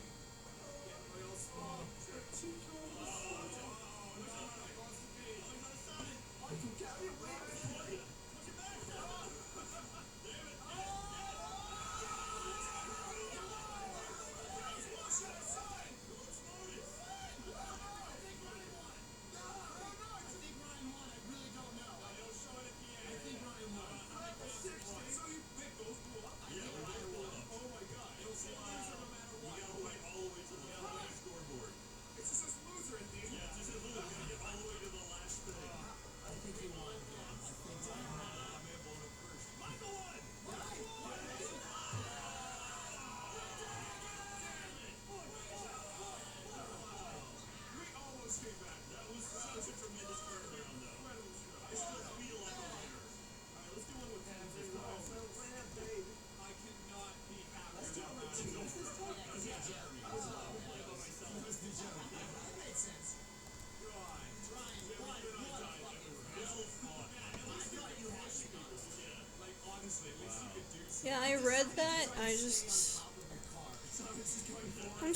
Yeah, I read that. I'm just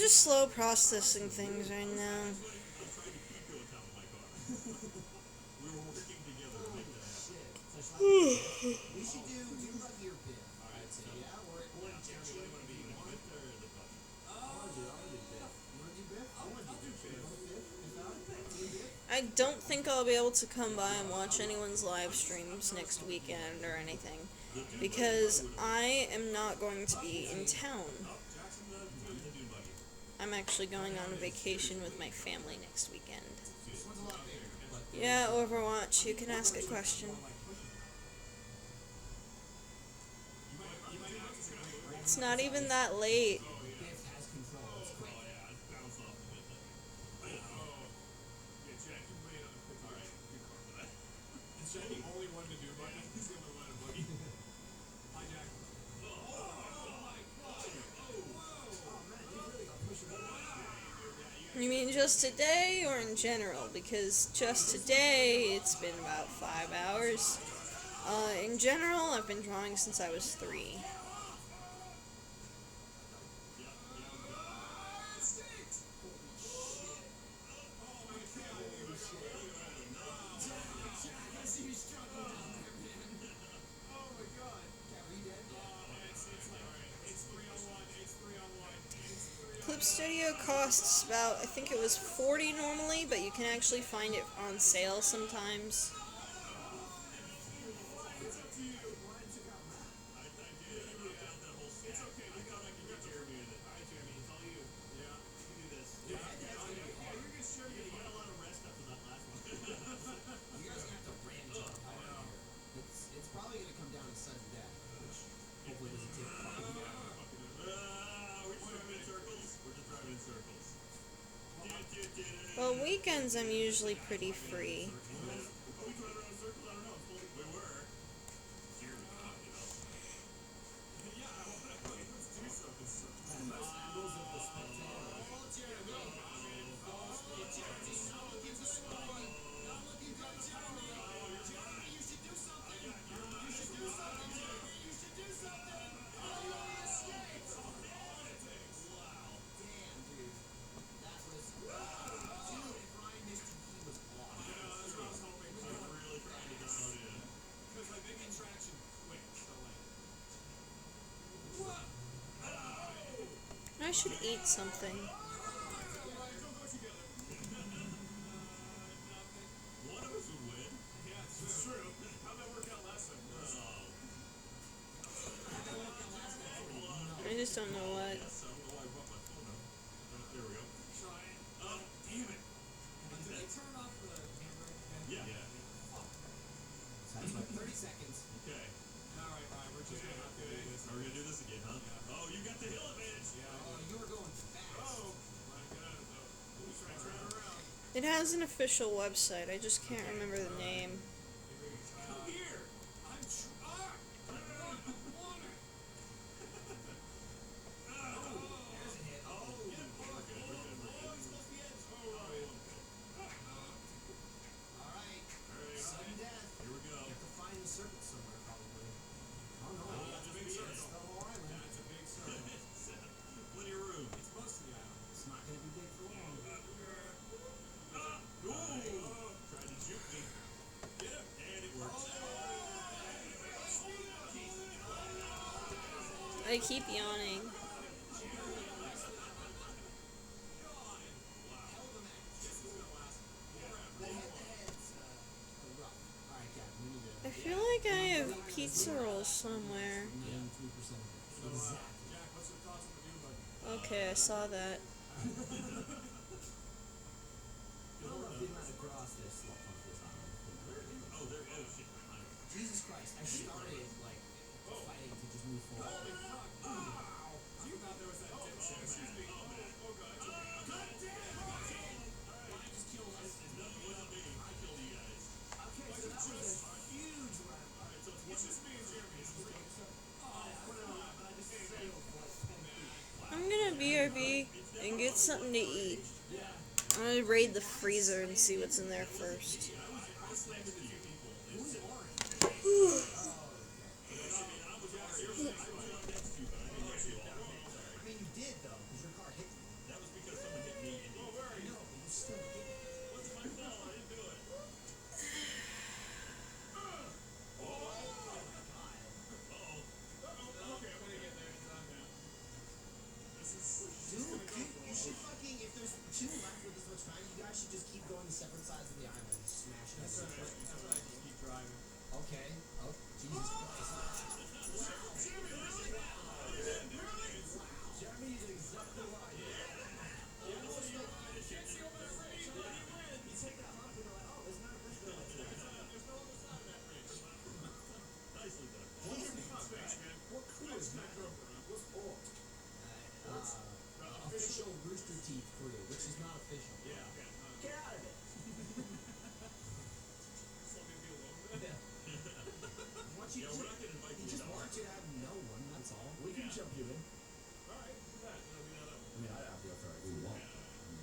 slow processing things right now. We should do Buggy or Biff. I'd say, yeah, or Jeremy. I wanna do Biff. You wanna do Biff? I wanna do Biff. Team Biff? I don't think I'll be able to come by and watch anyone's live streams next weekend or anything, because I am not going to be in town. I'm actually going on a vacation with my family next weekend. Yeah, Overwatch, you can ask a question. It's not even that late. Biff has control. It's quick. Is Jack the only one to do buggy? He's gonna let a buggy. Hi, Jack. You mean just today or in general? Because just today it's been about 5 hours. In general, I've been drawing since I was 3. Clip Studio costs about, I think it was $40 normally, but you can actually find it on sale sometimes. It's probably gonna come down to sudden death, which hopefully doesn't take fucking Well, weekends I'm usually pretty free. I should eat something. I just don't know what. It has an official website. I just can't remember the name. Come here. I'm trying. There's a hit. Oh, get him, Park. Oh, he's supposed to be edge. All right. Sudden death. Here we go. You have to find the circle somewhere, probably. Oh no, That's a big it's circle. the whole island. That's a big circle. Plenty of room. It's most of the island. It's not gonna be big for long. Ooh. Tried to juke me. Get him. And it works. I keep yawning. The head's rough. All right, Cap, we need to I feel like I have pizza rolls somewhere. 93% of it. Exactly. Jack, what's your thoughts on the new button? Okay, I saw that. I don't know if you've run across this slump on this island. Oh, there. Oh, shit. Jesus Christ, I started like fighting to just move forward. Holy fuck. You thought there was that dipshit. Excuse me. Oh, God. God damn. I just killed us. Nothing wasn't me. I killed you guys. Okay, so that was a huge round. Alright, so It's just me and Jeremy. It's just I just sailed for like 10 feet. I'm gonna BRB and get something to eat. I'm gonna raid the freezer and see what's in there first. I mean, you did though, because your car hit me. that was because someone hit me and No, but you still did. What's my fault? I didn't do it. Dude, you should fucking, if there's two left with this much time, you guys should just keep going to separate sides of the island and just smash it. That's what I just keep driving. Okay. Oh, Jesus Christ. Jeremy is exactly right. You take that hump and you're like, oh, there's not this girl. Nicely done. What crew is that? What's old? Official Rooster Teeth crew, which is not official. Yeah. Get out of it. Once you Yeah, we're not gonna invite he you just down. wants you to have no one, that's all. We can jump you in. Alright, do that. I mean, I'd have to go for it. We won't.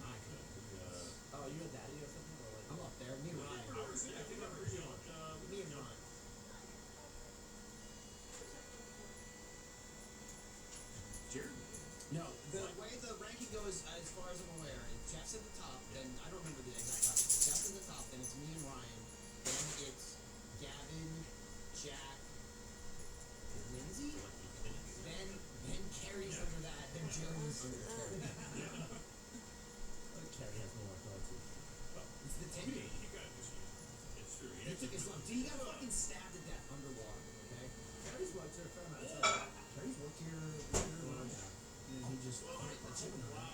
I could. Oh, you had daddy or something? Or like, I'm up there. Me and Ryan. Me and Ryan. Jeremy. No, the way the ranking goes, as far as I'm aware, is Jeff's at the top, then I don't remember the exact top. Jeff's at the top, then it's me and Ryan, then it's Gavin, Jack, Lindsay, then Carrie's under that, then Jeremy's under Carrie. Carrie has no authority. It's the tenure. It's true. He took his lump. Dude, he got fucking stabbed to death underwater, okay? Carrie's worked here a fair amount of time. Carrie's worked here and he just quit the chicken run.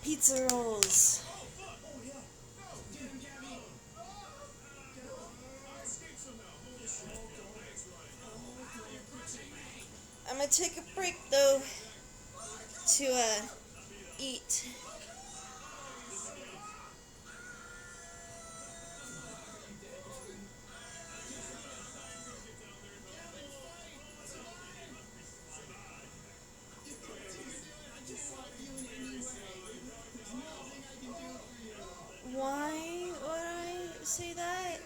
Pizza rolls. I'm gonna take a break though to eat. Why would I say that?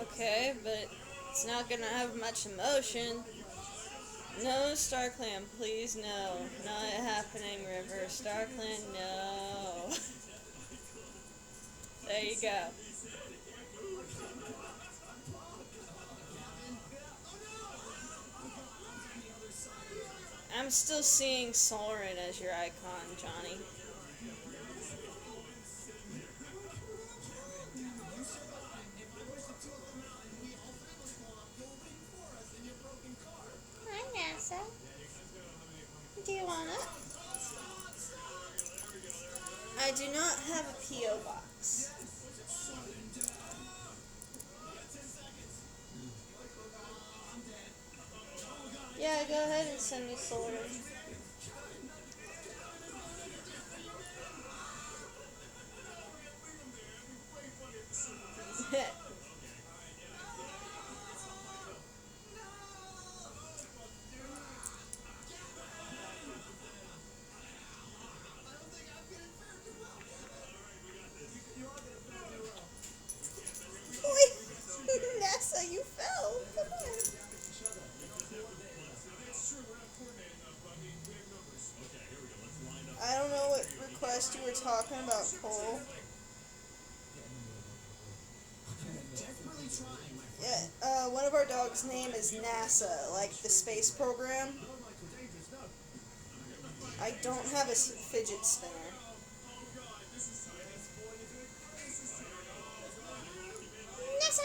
Okay, but it's not gonna have much emotion. No, StarClan, please, no. Not happening, River. StarClan, no. There you go. I'm still seeing Soren as your icon, Johnny. Hi, NASA. Do you want it? I do not have a P.O. box. Yeah, go ahead and send me Soren. NASA, you fell. Come on. I don't know what request you were talking about, Cole. Yeah, one of our dogs' name is NASA, like the space program. I don't have a fidget spinner. NASA!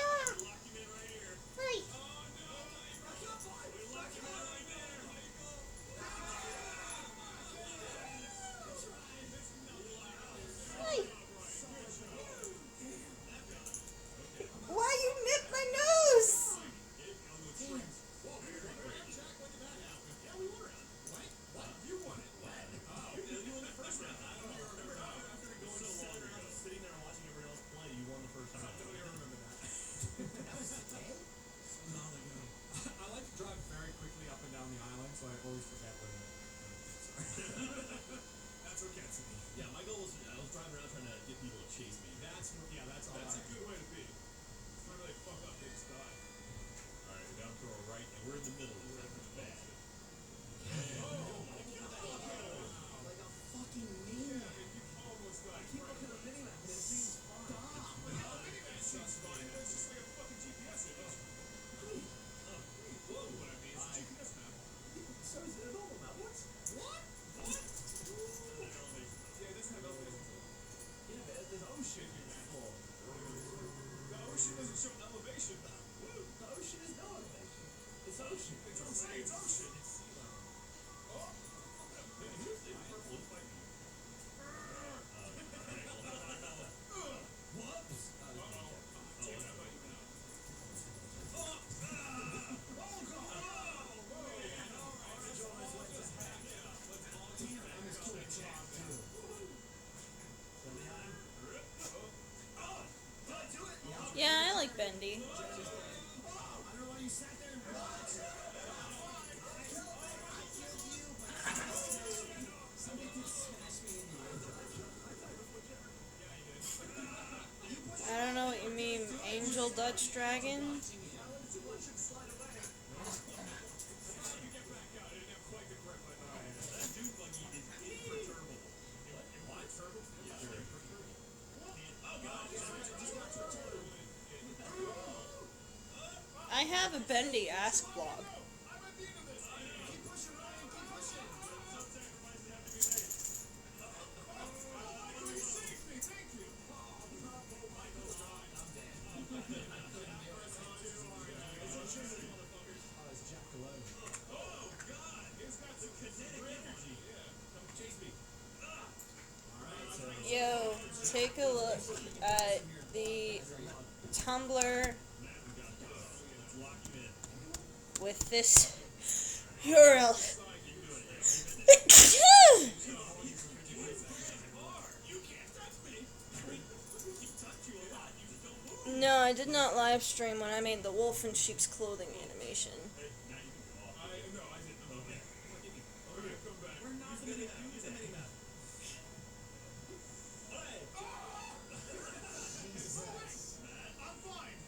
Hi! Hi! Why you nip my nose? I like to drive very quickly up and down the island, so I always forget when. That's okay, it's me. Yeah, my goal was I was driving around trying to get people to chase me. That's all. That's a good way to be. It's not really fuck up, they just die. Alright, we're down to our right, and we're in the middle. This time it's bad. Like a fucking maniac. Almost died. Keep looking at the minimap and it seems stop. It's just fine. It's just like a fucking GPS image. Whoa, what I mean is a GPS map. So is it a normal map? What? Yeah, it doesn't have elevation. Yeah, but there's ocean. Oh. The ocean doesn't show elevation. The ocean is no elevation. It's ocean. It's ocean. It's ocean. Yeah, I like Bendy. I don't know why you sat there and watched. Somebody did smash me in the I don't know what you mean, Angel Dutch Dragon? have a bendy ask blog. I'm at the end of this. Keep pushing, Ryan. Keep pushing. Some sacrifices have to be made. You saved me. Thank you. It's Jack alone. Oh, God. He's got some kinetic energy. Yeah. Come chase me. Yo, take a look at the Tumblr with this URL. No, I did not live stream when I made the wolf in sheep's clothing animation. I'm fine.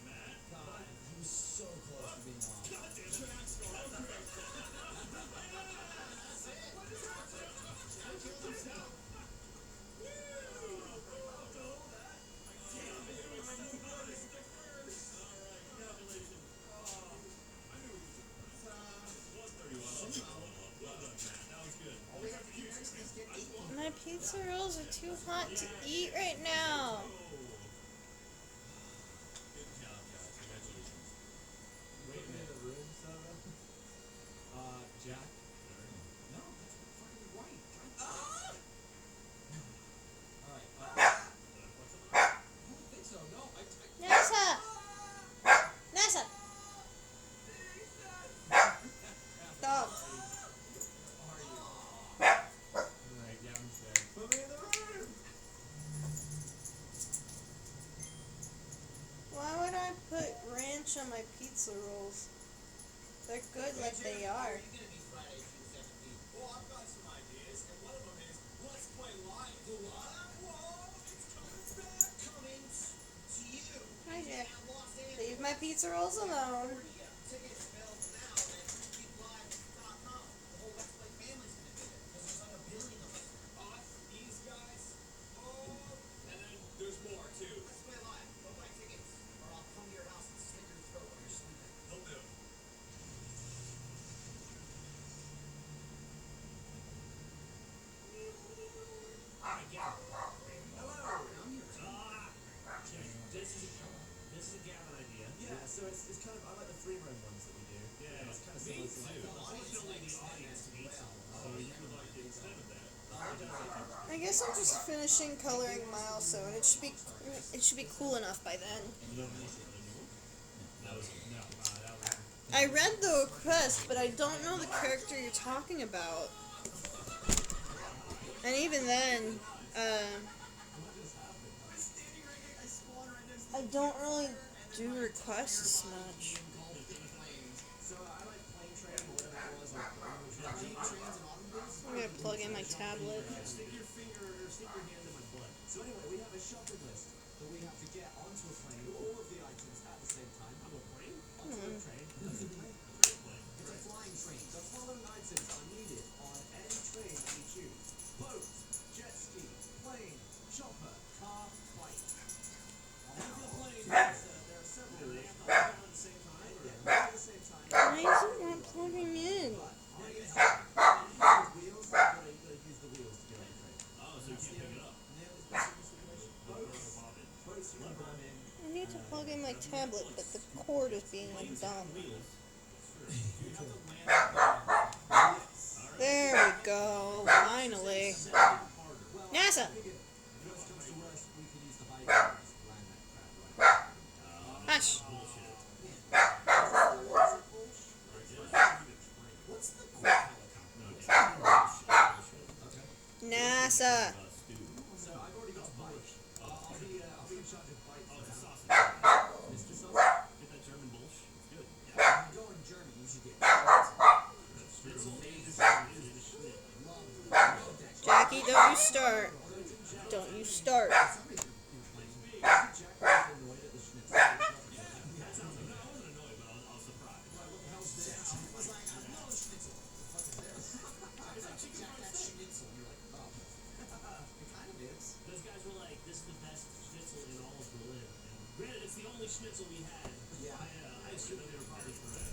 God, he was so close to being off. My pizza rolls are too hot to eat right now. Wait a minute, the room, Sarah? Jack? No, that's fucking right. Alright, I don't think so. No, NASA! NASA! Stop. are you? Alright, downstairs. Put me in the room! Why would I put ranch on my pizza rolls? They're good like they are. You're gonna be Friday, June 17th. Well, I've got some ideas, and one of them is let's play live. Whoa, it's coming back. Coming to you. Hi, Jack. At Los Angeles. Leave my pizza rolls alone. Tickets available now at freakylive.com. The whole Let's Play family's gonna be there. Because there's like a billion of us. Us, these guys, and then there's more too. Let's Play Live. Go buy tickets. Or I'll come to your house and slit your throat while you're sleeping. They'll do. This is a Gavin idea. Yeah, so it's kind of, I like the free roam ones that we do. Yeah, it's kind of me similar to too. like, Unfortunately, the audience needs it. So you could like instead of that. I guess I'm just finishing coloring Milestone. It should be cool enough by then. I read the request, but I don't know the character you're talking about. And even then, I don't really do requests much. So I like plane train or whatever it was. Like jeep trains and automobiles. I'm gonna plug in my tablet. stick your finger or stick your hand in my butt. So anyway, we have a shopping list that we have to get onto a plane, all of the items at the same time. On a plane? Onto a train. It's a plane. It's a flying train. The following items are needed on any train that you choose. Boat, jet ski, plane, chopper, car, bike. On the plane, there are several. They have to all go at the same time. Yeah, all at the same time. Why is it not plugging in? Wheels, you gotta use the wheels to get on the train. Oh, so you can't pick it up. Boats, you can run in. I need to plug in my tablet, but the cord is being like dumb. There we go. Finally. NASA! Worst comes to worst, we could use the bike and just land that crap right. Hush. What's the quick helicopter? NASA! So I've already got a bike. I'll be in charge of bike. Oh, it's a sausage. Mr. Sausage. Get that German bullshit. It's good. When you go in German, you should get Jackie, don't you start. Don't you start. Those guys were like, this is the best schnitzel in all of Berlin. And granted, it's the only schnitzel we had. Yeah. I assume that they were probably correct.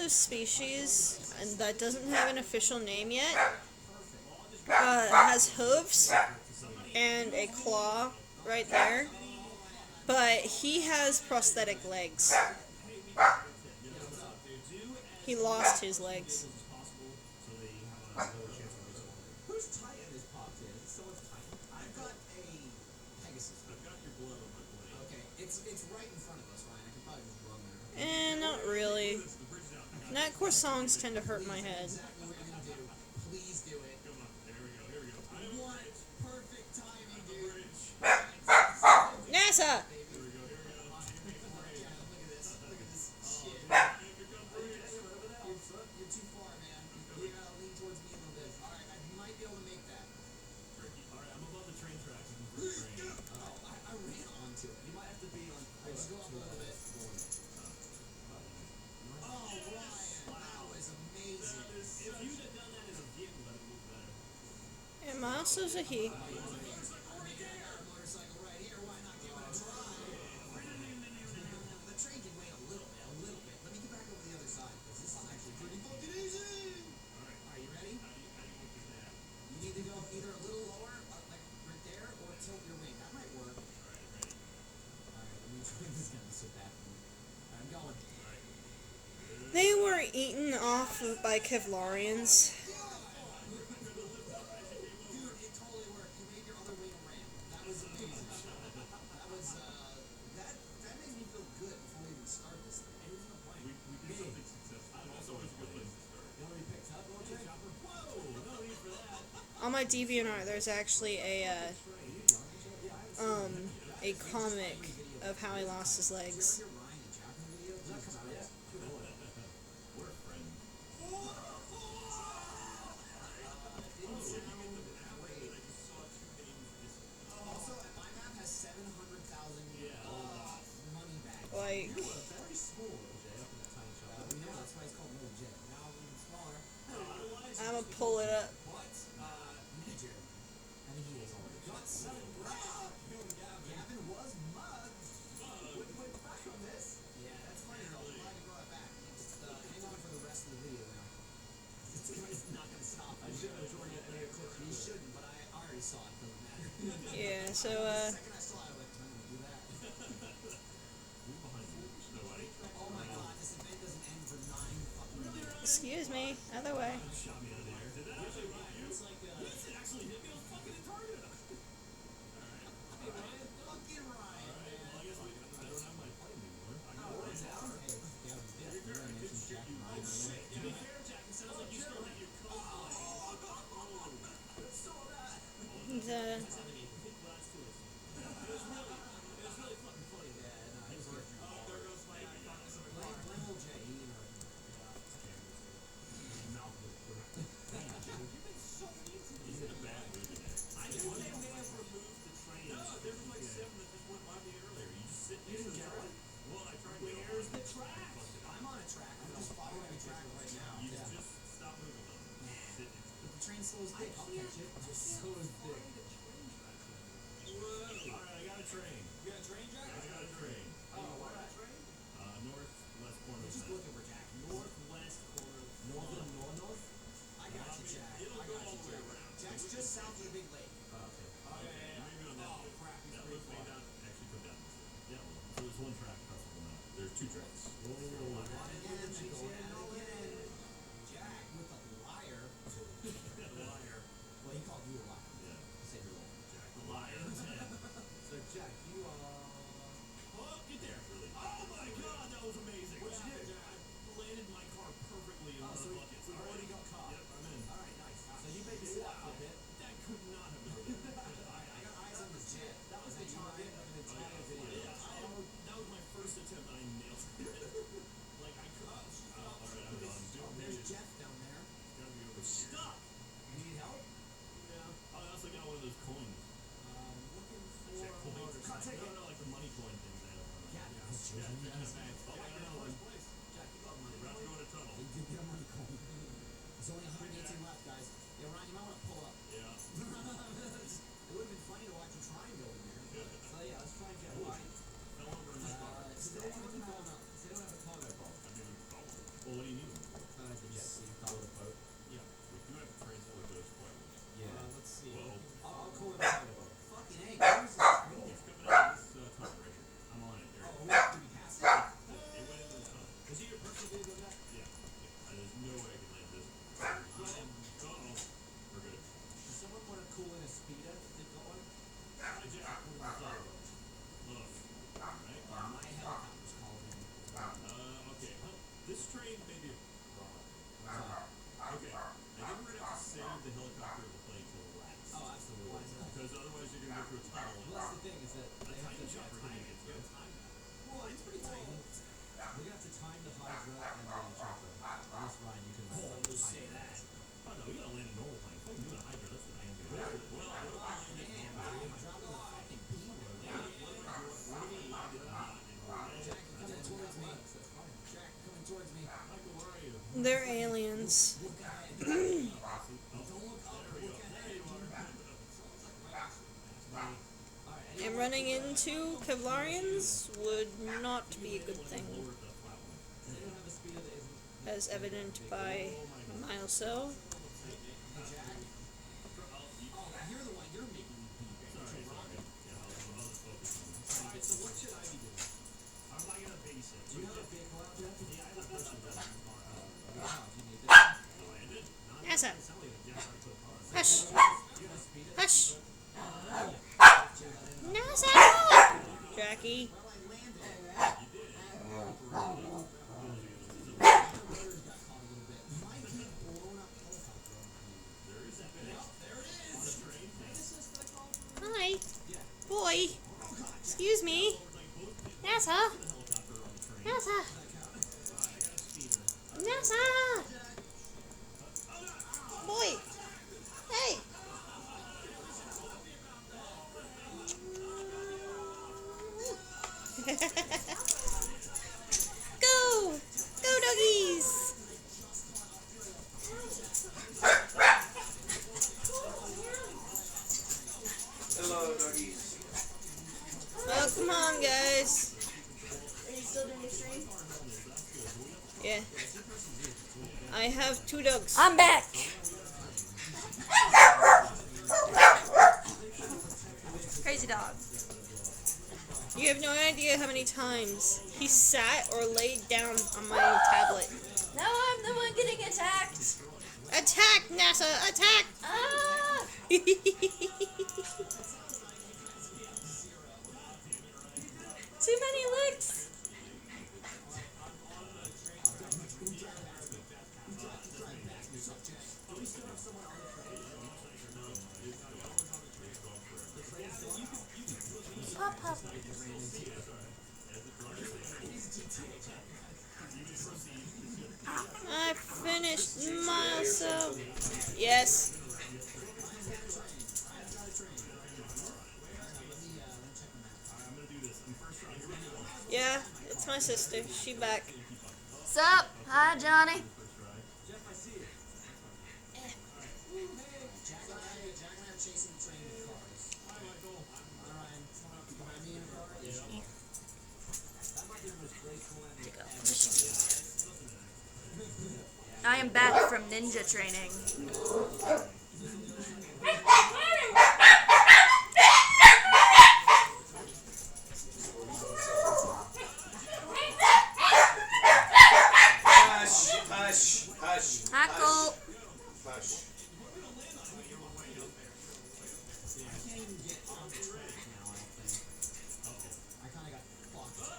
of species, and that doesn't have an official name yet, has hooves and a claw right there, but he has prosthetic legs. He lost his legs. Whose Titan is popped in? Is it someone's Titan? I've got a Pegasus. I've got your blood on my plate. Okay, it's right in front of us, Ryan. I can probably just run there. Not really. The bridge is out. Nightcore songs tend to hurt my head. Exactly what you're gonna do. Please do it. Come on. There we go. Here we go. What perfect timing, dude. NASA! Baby. Here we go. Here we go. Yeah, look at this. Look at this shit. You're too far, man. You gotta lean towards me a little bit. Alright, I might be able to make that. All right, I'm above the train tracks. Looking for the train. Oh, I ran onto it. You might have to be on. Alright, just go up a little bit. Oh, Ryan, that was amazing. If you'd have done that in a vehicle, that would look better. And Miles says a he. I got a motorcycle right here. Why not give it a try? The train can wait a little bit. Let me get back over the other side, because this is actually pretty fucking easy. Alright, you ready? How do you want this to happen? You need to go either a little lower, like right there, or tilt your wing. That might work. Alright, ready. Alright, let me try. This is gonna be so bad for me. Alright, I'm going. They were eaten off by Kevlarians. Dude, it totally worked. You made your other wing ramp. That was amazing. That was, that makes me feel good before we even start this thing. We did something successful. That's always a good place to start. You want to be picked up, OJ? Whoa! No need for that. On my DeviantArt, there's actually a comic of how he lost his legs. Your Ryan and Jackman video? Did that come out yet? We're friends. Also, my map has 700,000 money bags. Like, Very small, OJ, up in that tiny shop. We know, that's why it's called Little J. Now even smaller. I'm gonna pull it up. What? Major. I think he is already. Gavin was mugged. Wait, back on this. Yeah, that's funny though. I'm glad you brought it back. Just hang on for the rest of the video now. It's not gonna stop. I should have joined it later. You shouldn't, but I already saw it. Doesn't matter. Yeah, so, The second I saw it, I went, I'm gonna do that. Move behind you. Nobody. Oh my god, this event doesn't end for 9 fucking minutes. excuse me, other way. Shot me out of there. Did that actually hit you? It's like, yes, it actually hit me. I was fucking retarded. Hey, Ryan. Fucking Ryan. Well, I guess I don't have my plane anymore. I got Oh, it. it's out. Hey, Gavin, yeah, you really mentioned Jack and Ryan earlier. To be fair, Jack, it sounds like you still have your coat on. The, I'm on a track. I'm just following the track right now. You just stop moving on. Sit. If the train slows dick, I'll catch it. Just slows dick. Whoa! Alright, I got a train. You got a train, Jack? I got a train. Oh, what that train? Northwest corner. You're just looking for Jack. Northwest corner. North? I got you, Jack. It'll I go got all you, the way Jack. around. Jack's just south of the big lake. Oh, okay. Maybe on that way. crap, he's That pretty looks way far. down. Actually, put down this way. Yeah, well, so there's one track across the whole map. There's two tracks. Again, going again. Jack with a liar. Liar. Well, he called you a liar. Yeah. He said you're a liar. Jack the liar. So, Jack, you, Oh, get there, really. Oh my god, that was amazing. What'd you do, Jack? I landed my car perfectly in one of the buckets. we've already got caught. Yep, I'm in. Alright, nice. So you made me sit up for a bit. That could not have been good. I got eyes on the jet. That was the target of an entire video. That was my first attempt and I nailed it. Like, I could. Alright, I'm done. There's Jeff down there. Gotta be over here. Stuck. You need help? Yeah. Oh, I also got one of those coins. Looking for Check a coins. motorcycle. No, like the money coin things they have. Yeah, Oh, I got another one. place. Jack, you got money. We're about to go in a tunnel. You did get a money coin. There's only 118 left, guys. Yeah, Ryan, you might want to pull up. Yeah. It would have been funny to watch you try and go in there. So yeah, let's try and get Ryan. Fell over in this car. Still want to keep going up. They don't have a cargo boat. I mean, well, what do you need? Because otherwise you're gonna go through a tunnel. Well, that's the thing is that they have to time it. Well, it's pretty tight. We're gonna have to time the Hydra and the chopper. At least Ryan, you can land. We'll say that. Oh no, you gotta land a normal plane. Fucking doing a Hydra, that's what I am doing. I'm dropping the fucking P word. Jack, coming towards me. Jack, coming towards me. Michael, where are you? They're aliens. Look ahead. Don't look up. Look ahead. Alright, And running into Kevlarians would not be a good thing, does anyone have a speed that isn't... as evident by Milesel. Hey, Jack? Oh, you're the one. You're making me beat. Alright, so what should I be doing? I'm not gonna babysit. Do you have a vehicle out, Jeff? Yeah, I have a person that does. Wow, do you need this? Landed? NASA. Sound like a Jack I put a car. Hush. You have speed it? Hush. NASA. Jackie. Well, I landed. Might be a blown up helicopter on the Hi. Boy. Excuse me. NASA. NASA. NASA. Boy. Hey. Go. Go, doggies. Hello, doggies. Oh, come on, guys. Are you still doing the stream? Yeah. I have 2 dogs. I'm back. Crazy dog. You have no idea how many times he sat or laid down on my tablet. Now I'm the one getting attacked. Attack, NASA! Attack! Ah! Too many licks. Pop, pop. I finished myself. Yes. Yeah, it's my sister. She back. Sup? Hi, Johnny. Jack and I are chasing the train with cars. Hi, Michael. Hi, Ryan. You mind me in a car? Yeah. That might be the most graceful and I am back from ninja training. Hush, hush, hush. Hackle. Hush. I can't even get on the track now, I don't think. I kind of got fucked.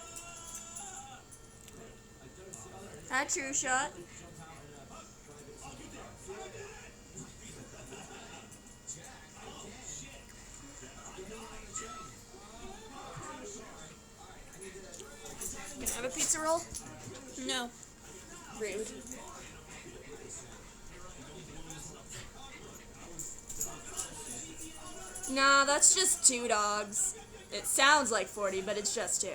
Hi, True Shot. Can I have a pizza roll? No. Rude. Nah, that's just 2 dogs. It sounds like 40, but it's just 2.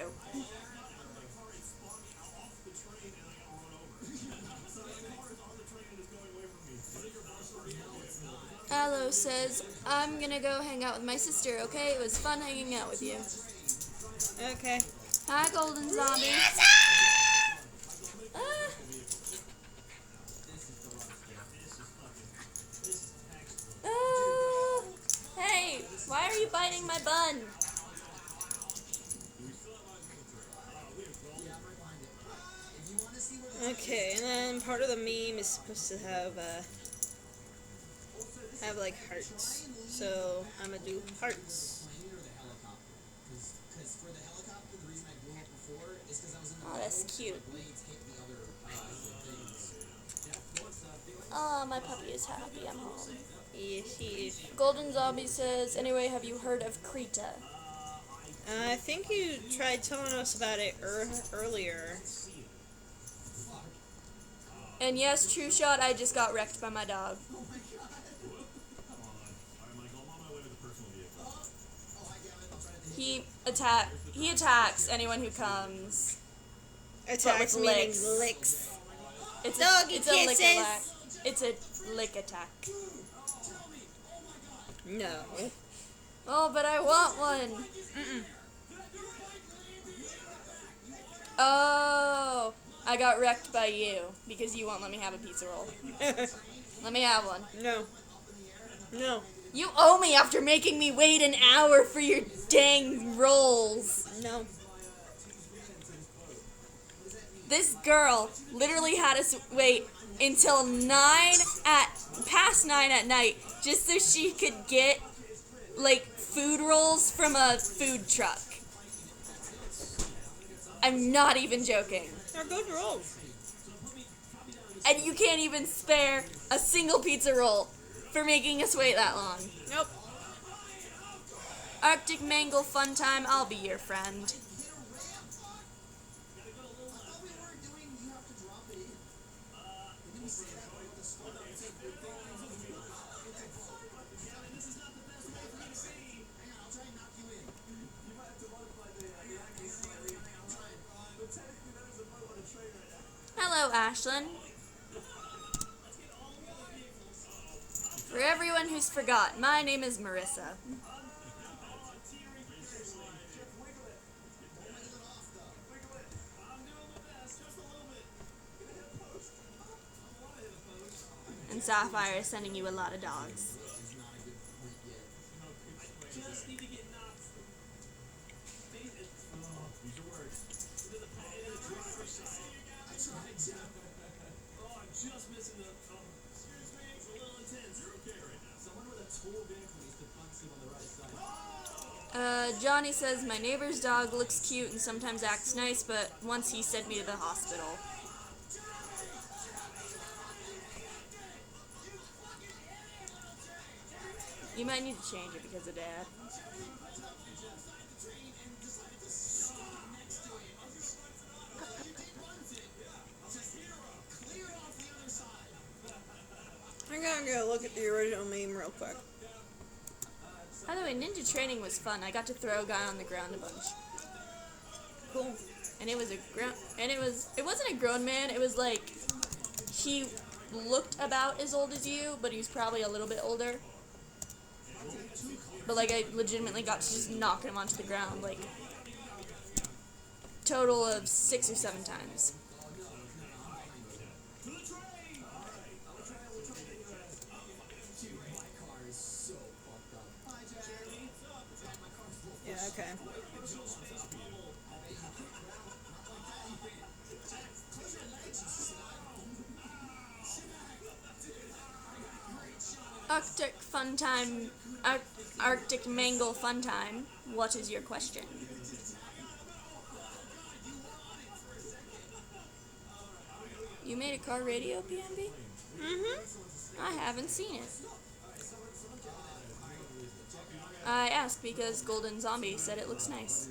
Aloe says, I'm gonna go hang out with my sister, okay? It was fun hanging out with you. Okay. Hi, Golden Zombie. Ah. Ah. Hey, why are you biting my bun? Okay, and then part of the meme is supposed to have like hearts. So I'm gonna do hearts. Plane or the helicopter? Because for the helicopter, the reason I blew up before is because I was in the Oh, that's road, cute. my blades hit the other things. Oh, my puppy is happy I'm home. Yes. Golden Zombie says, anyway, have you heard of Krita? I think you tried telling us about it earlier. And yes, true shot, I just got wrecked by my dog. Come on. Alright, Michael, I'm on my way with the personal vehicle. Oh, I get it. I'll try to He attacks anyone who comes. Attacks with meaning licks. licks. It's Doggy it's a lick kisses. attack. It's a lick attack. No. Oh, but I want one. Oh, I got wrecked by you because you won't let me have a pizza roll. Let me have one. No. No. You owe me after making me wait an hour for your dang rolls. No. This girl literally had us wait until past 9 at night just so she could get like food rolls from a food truck. I'm not even joking. They're good rolls. And you can't even spare a single pizza roll for making us wait that long. Nope. Arctic Mangle Fun Time, I'll be your friend. Hello, Ashlyn. For everyone who's forgot, my name is Marissa. And Sapphire is sending you a lot of dogs. Johnny says, my neighbor's dog looks cute and sometimes acts nice, but once he sent me to the hospital. You might need to change it because of Dad. I'm gonna go look at the original meme real quick. By the way, ninja training was fun. I got to throw a guy on the ground a bunch. Cool. And it was it wasn't a grown man, it was like, he looked about as old as you, but he was probably a little bit older. But like, I legitimately got to just knock him onto the ground, like, total of 6 or 7 times. Yeah, okay. Arctic Fun Time, Arctic Mangle Fun Time, what is your question? You made a car radio, PNB? Mm-hmm. I haven't seen it. I asked because Golden Zombie said it looks nice.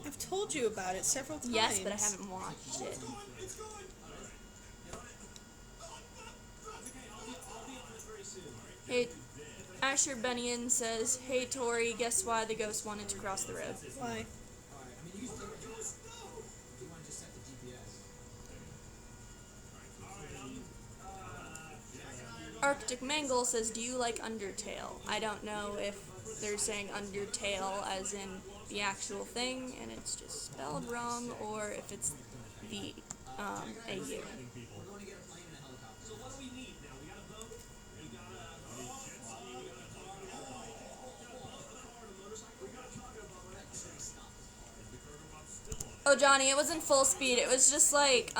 I've told you about it several times. Yes, but I haven't watched it. Hey, Asher Bennion says, hey Tori, guess why the ghost wanted to cross the road? Why? Arctic Mangle says, do you like Undertale? I don't know if they're saying Undertale as in the actual thing and it's just spelled wrong, or if it's the AU. Oh, Johnny, it wasn't full speed. It was just like,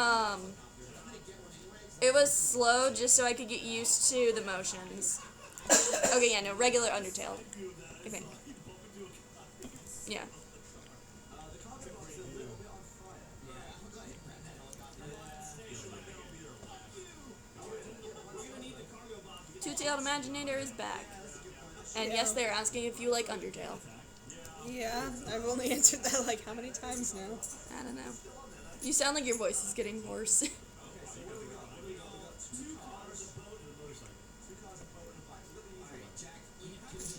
it was slow just so I could get used to the motions. Okay, yeah, no, regular Undertale, I think. Yeah. Two-Tailed Imaginator is back. And yes, they're asking if you like Undertale. Yeah, I've only answered that like how many times now? I don't know. You sound like your voice is getting hoarse.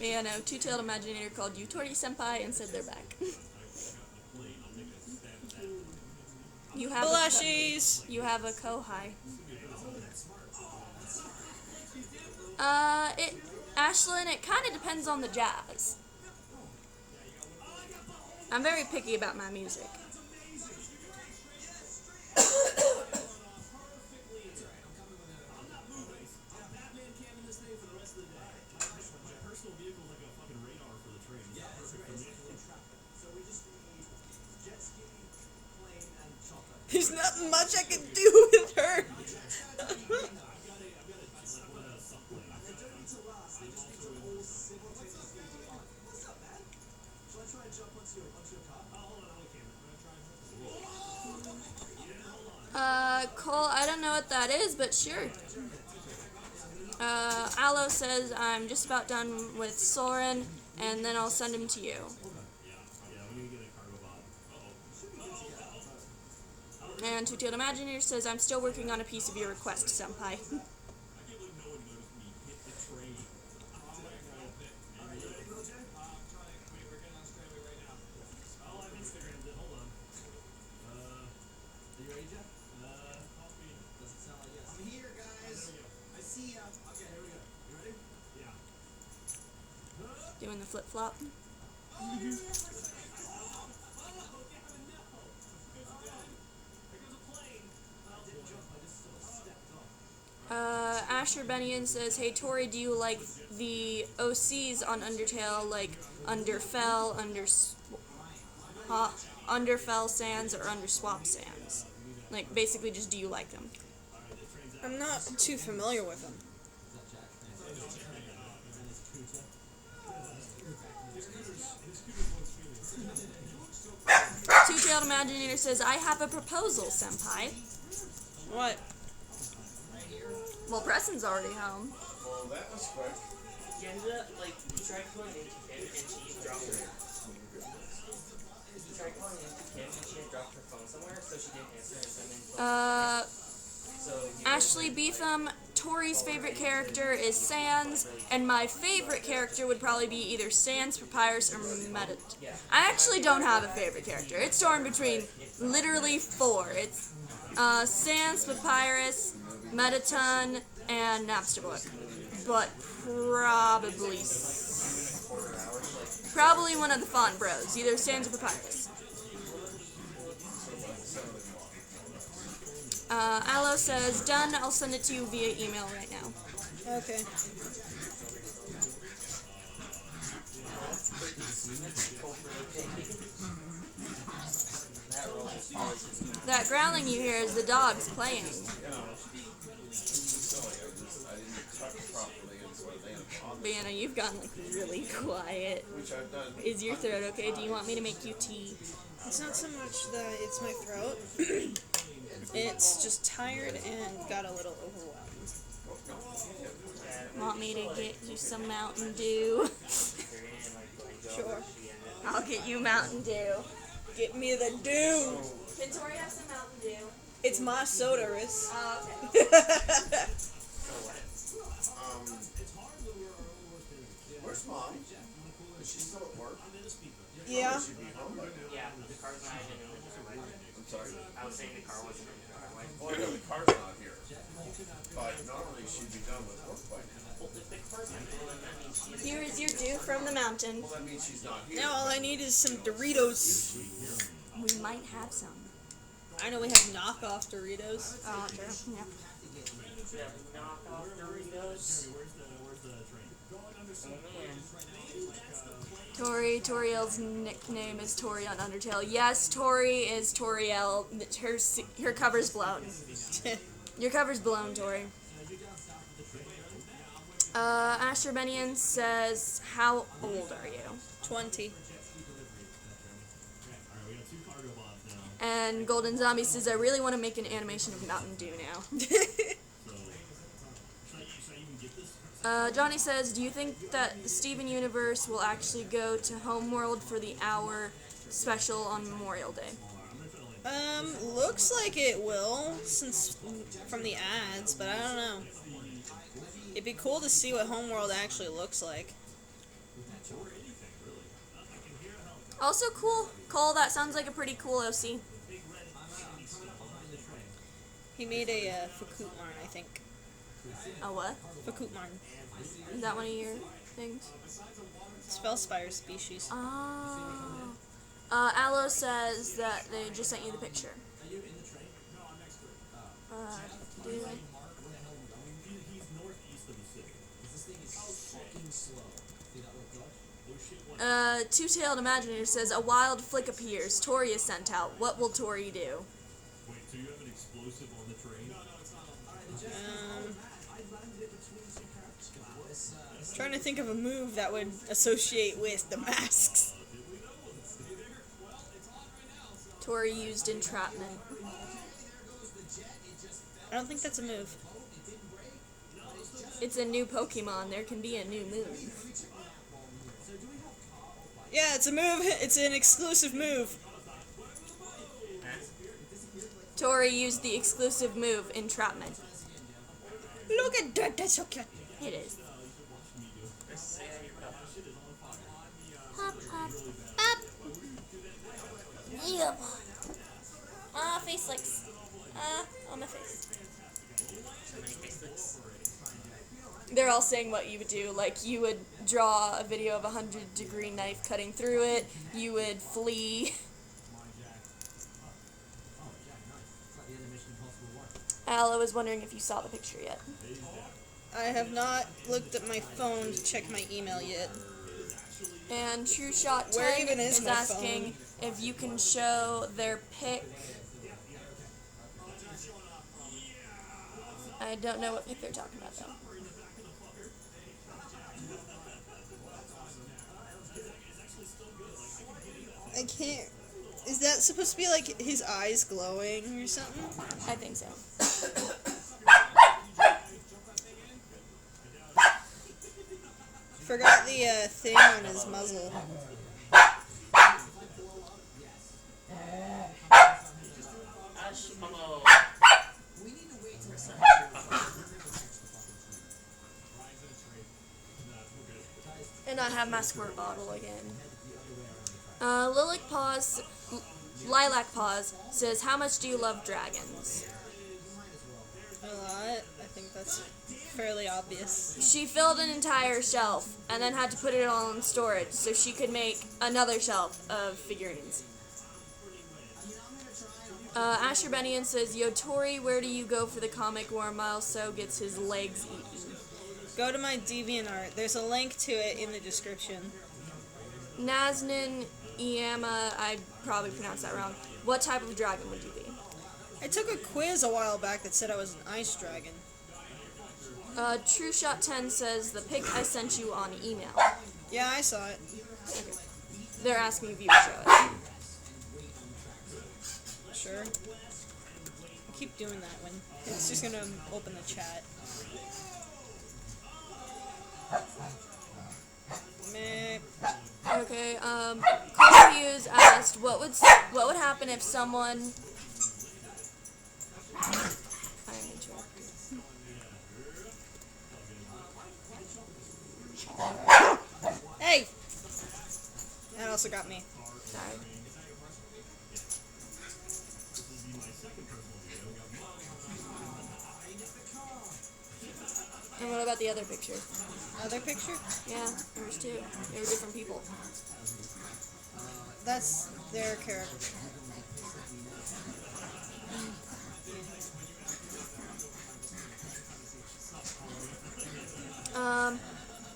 Yeah, no, Two-Tailed Imaginator called you Tori Senpai and said they're back. You have Blushies! a kohai. Ashlyn, it kind of depends on the jazz. I'm very picky about my music. There's nothing much I can do with her. Cole, I don't know what that is, but sure. Aloe says, I'm just about done with Soren, and then I'll send him to you. And Two-Tailed Imaginator says, I'm still working on a piece of your request, Senpai. I'm here, guys. I see ya. Okay, here we go. You ready? Doing the flip-flop. Asher Benian says, hey Tori, do you like the OCs on Undertale, like Underfell, Underfell Sands, or Underswap Sands? Like, basically just do you like them? I'm not too familiar with them. Two-Tailed Imaginator says, I have a proposal, Senpai. What? Well, Preston's already home. Well, that was quick. She ended up, like, he tried calling into Kim and she dropped her. He tried calling into Kim and she had dropped her phone somewhere, so she didn't answer and send in. So Ashley Beetham, Tori's favorite character is Sans, and my favorite character would probably be either Sans, Papyrus, or Metat. I actually don't have a favorite character. It's torn between literally 4. It's Sans, Papyrus, Metaton, and Napsterbook. But probably one of the Font Bros, either Sans or Papyrus. Aloe says, done, I'll send it to you via email right now. Okay. That growling you hear is the dogs playing. Banna, you've gotten like really quiet. Which I've done. Is your throat okay? Do you want me to make you tea? It's not so much that it's my throat. It's just tired and got a little overwhelmed. Want me to get you some Mountain Dew? Sure. I'll get you Mountain Dew. Get me the dew. Can Tori have some Mountain Dew? It's my soda, Riz. Oh, okay. Where's Mom? Is she still at work? Yeah. Should be home by now. Yeah, the car's not even in the driveway. I'm sorry. I was saying the car wasn't in the driveway. Well, I know the car's not here. But normally she'd be done with work by now. Well, if the car's not here, then that means she's Here is your dew from the mountain. Well, that means she's not here. Now all I need is some Doritos. We might have some. I know we have knockoff Doritos. Oh, true. Yeah. knockoff Doritos. Oh man. Toriel's nickname is Tori on Undertale. Yes, Tori is Toriel. Her cover's blown. Your cover's blown, Tori. Asher Benian says, how old are you? 20. And Golden Zombie says, I really want to make an animation of Mountain Dew now. Johnny says, do you think that the Steven Universe will actually go to Homeworld for the hour special on Memorial Day? Looks like it will, since from the ads, but I don't know. It'd be cool to see what Homeworld actually looks like. Also cool. Cole, that sounds like a pretty cool OC. He made a Fakutmarn, I think. A what? Fakutmarn. Is that one of your things? Spellspire species. Oh. Aloe says that they just sent you the picture. Do they? Two-tailed Imaginator says, a wild flick appears. Tori is sent out. What will Tori do? Wait, so you have an explosive on the train? Trying to think of a move that would associate with the masks. Tori used entrapment. I don't think that's a move. It's a new Pokemon. There can be a new move. Yeah, it's a move. It's an exclusive move. Tori used the exclusive move, entrapment. Look at that. That's so cute. It is. Hop, hop, hop. Yep. Face licks. On my face. They're all saying what you would do. Like, you would draw a video of a 100-degree knife cutting through it. You would flee. Aloe was wondering if you saw the picture yet. I have not looked at my phone to check my email yet. And True Shot 10 Where even is my asking if you can show their pic. I don't know what pic they're talking about, though. I can't. Is that supposed to be like his eyes glowing or something? I think so. Forgot the thing on his muzzle. And I have my squirt bottle again. Lilac Paws says, how much do you love dragons? A lot. I think that's fairly obvious. She filled an entire shelf and then had to put it all in storage so she could make another shelf of figurines. Asher Benian says, yo, Tori, where do you go for the comic where Miles So gets his legs eaten? Go to my DeviantArt. There's a link to it in the description. Naznin Iama, I probably pronounced that wrong. What type of dragon would you be? I took a quiz a while back that said I was an ice dragon. True Shot 10 says, the pic I sent you on email. Yeah, I saw it. Okay. They're asking if you would show it. Sure. I keep doing that when it's just gonna open the chat. Meh. Okay, Cole Hughes asked, what would happen if someone... I'm interrupted. Hey! That also got me. Sorry. And what about the other picture? Other picture? Yeah, there was two. They were different people. That's their character.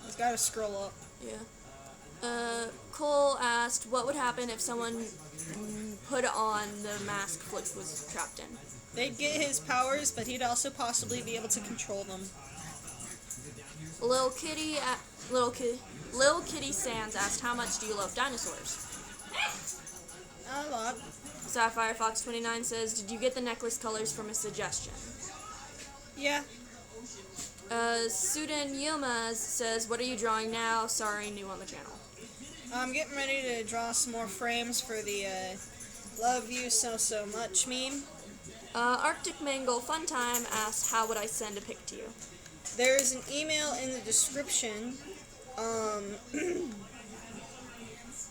It's gotta scroll up. Yeah. Cole asked, what would happen if someone put on the mask Flick was trapped in? They'd get his powers, but he'd also possibly be able to control them. Lil Kitty Sands asked, how much do you love dinosaurs? A lot. Sapphire Fox 29 says, did you get the necklace colors from a suggestion? Yeah. Sudan Yilmaz says, what are you drawing now? Sorry, new on the channel. I'm getting ready to draw some more frames for the Love You So Much meme. Arctic Mangle Fun Time asks, how would I send a pic to you? There's an email in the description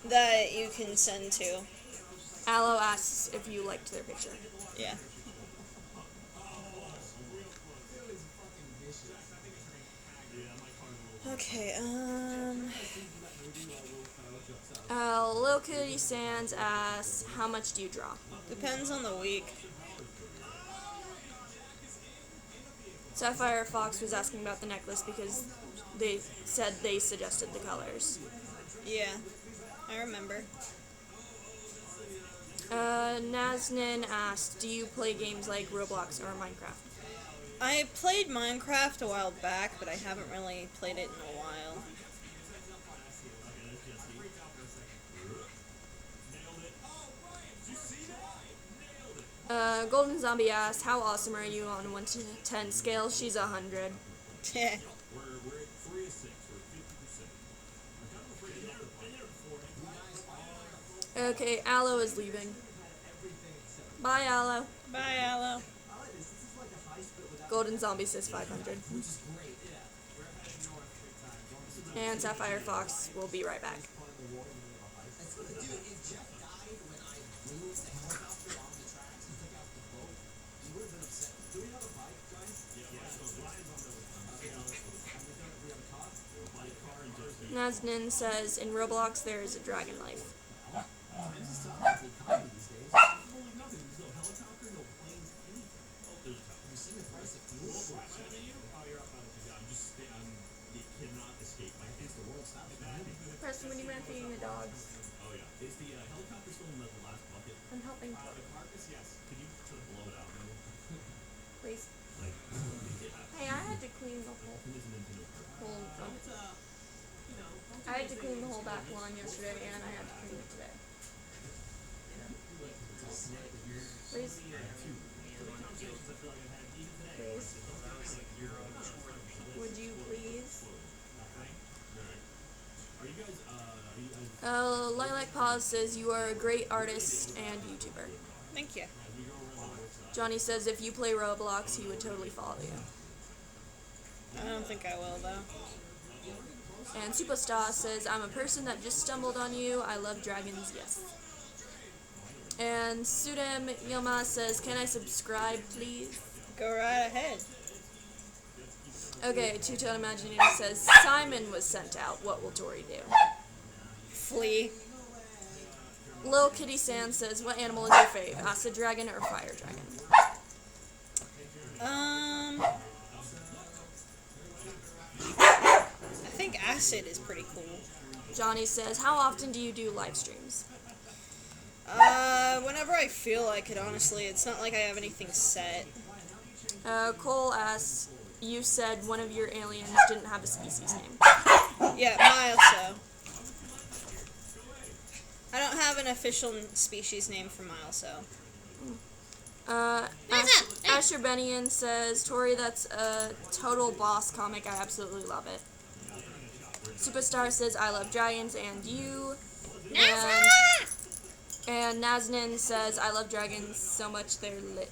that you can send to. Aloe asks if you liked their picture. Yeah. Okay, Lil Kitty Sands asks, how much do you draw? depends on the week. Sapphire Fox was asking about the necklace because they said they suggested the colors. Yeah, I remember. Nazanin asked, do you play games like Roblox or Minecraft? I played Minecraft a while back, but I haven't really played it in a while. Golden Zombie asked, how awesome are you on 1 to 10 scale? She's 100. Yeah. We're at 3 to 6. We're 50%. Okay, Aloe is leaving. Bye, Aloe. Bye, Aloe. Golden Zombie says 500. And Sapphire Fox will be right back. Dude, if Jeff died when I moved the helicopter off the tracks and took out the boat, he would have been upset. Do we have a bike, guys? Nazanin says, in Roblox there is a dragon life. Preston, would you mind feeding the dogs? Oh yeah. Is the helicopter still in the last bucket? I'm helping. The carcass, yes. Could you sort of blow it out, maybe? Please. Like, Hey, I had to clean the whole I had to clean the whole back lawn yesterday, and I had to clean it today. Please. Please. Would you please? Lilac Paws says you are a great artist and YouTuber. Thank you. Johnny says if you play Roblox, he would totally follow you. I don't think I will, though. And Superstar says, I'm a person that just stumbled on you. I love dragons, yes. And Sudam Yilmaz says, can I subscribe, please? Go right ahead. Okay, Two-Tone Imagineer says, Simon was sent out. What will Tori do? Flee. Lil Kitty Sand says, what animal is your fave? Acid dragon or fire dragon? I think acid is pretty cool. Johnny says, how often do you do live streams? Whenever I feel like it, honestly. It's not like I have anything set. Cole asks, you said one of your aliens didn't have a species name. Yeah, Mileso. I don't have an official species name for Mileso. Asher Benian says, Tori, that's a total boss comic. I absolutely love it. Superstar says, I love dragons and you. And Nazanin says, I love dragons so much they're lit.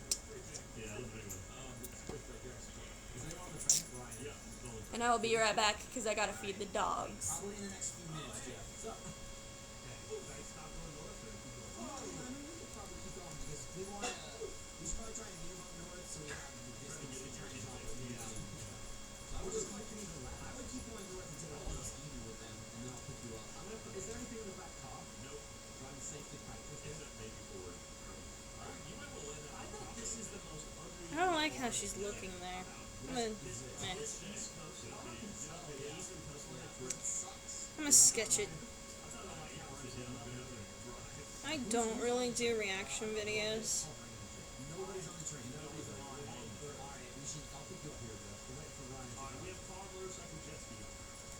And I will be right back because I gotta feed the dogs. Probably in the next few minutes, Jeff. We should probably try and move up north so we have the distance to turn off the movie. So I would just like to I would keep going north until we're almost even with them, and then I'll pick you up. Is there anything in the back car? Nope. Run safe to practice. Except maybe forward. You might well land I think this is the most ugly. I don't like how she's looking there. I'm gonna sketch it. I don't really do reaction videos. Nobody's on the train. Nobody's on. Alright, I'll pick you up here, Jeff. We're waiting for Ryan. We have car, motorcycle, jet ski.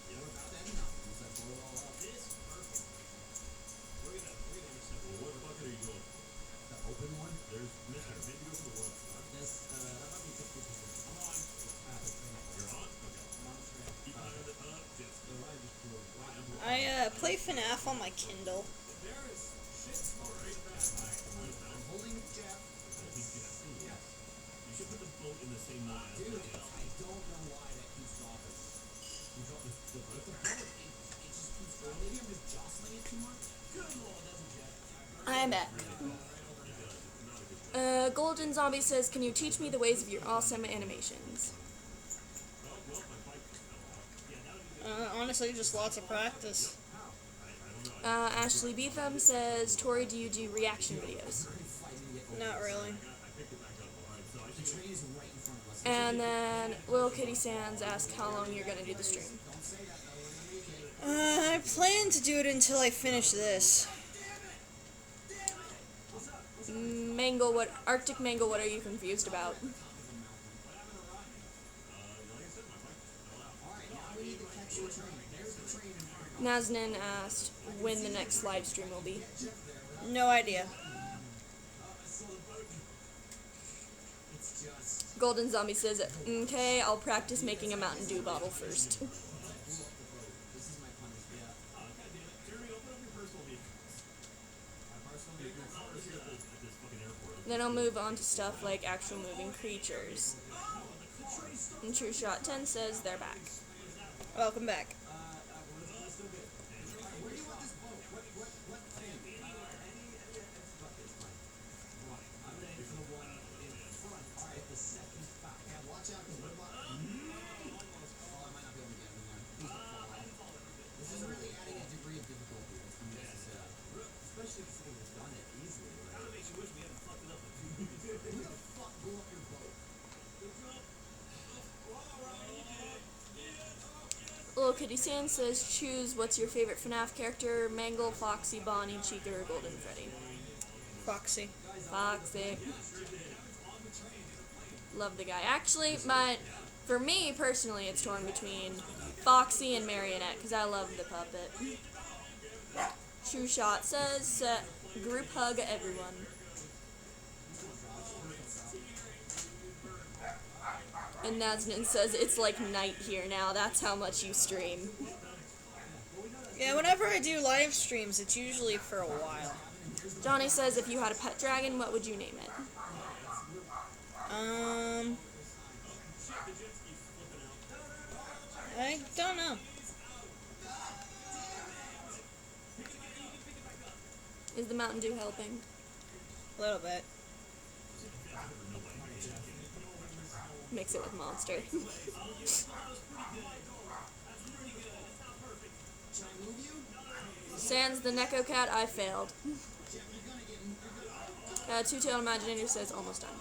Yeah, we're about to head out. Does that blow it all up? This perfect. We're gonna simple. What bucket are you going? The open one? There's Mister. Maybe go for the one. That might be 50%. Come on. You're on? play FNAF on my Kindle. I'm holding Jeff. You should put the boat in the same line. Dude, I don't know why that keeps dropping. You drop the boat? The boat, it just keeps dropping. Maybe I'm just jostling it too much? Good lord, doesn't Jeff? I bet. Golden Zombie says, can you teach me the ways of your awesome animations? Honestly, just lots of practice. Ashley Beetham says, Tori, do you do reaction videos? Not really. The train is right in front of us. And then Lil Kitty Sands asks how long you're gonna do the stream. Don't say that though, remember you can't. I plan to do it until I finish this. Mangle, Arctic Mangle, what are you confused about? Alright, now we need to catch the train. There's the train in front of us. Nazanin asked when the next live stream will be. No idea. It's just. Golden Zombie says, okay, I'll practice making a Mountain Dew bottle first. Blew up the boat. This is my punishment. Jeremy, open up your personal vehicles. My personal vehicle. At this fucking airport. Then I'll move on to stuff like actual moving creatures. And True Shot 10 says they're back. Welcome back. Where do you want this boat? What thing? I'm ready for the one in front. Alright, the second back. Yeah, watch out, because we're blocked. Oh, I might not be able to get in there. Please don't fall off. This is really adding a degree of difficulty that's unnecessary. Especially considering we've done it easily, right? Kind of makes you wish we hadn't fucked it up with two movies. Who the fuck blew up your boat? Little Kitty Sand says, choose what's your favorite FNAF character, Mangle, Foxy, Bonnie, Chica, or Golden Freddy. Foxy. Foxy. Love the guy. Actually, for me personally, it's torn between Foxy and Marionette, because I love the puppet. True Shot says, group hug everyone. And Nazanin says, it's like night here now, that's how much you stream. Yeah, whenever I do live streams, it's usually for a while. Johnny says, if you had a pet dragon, what would you name it? I don't know. Is the Mountain Dew helping? A little bit. Mix it with Monster. Sans the Neko Cat, I failed. Two-Tailed Imaginator says, almost done.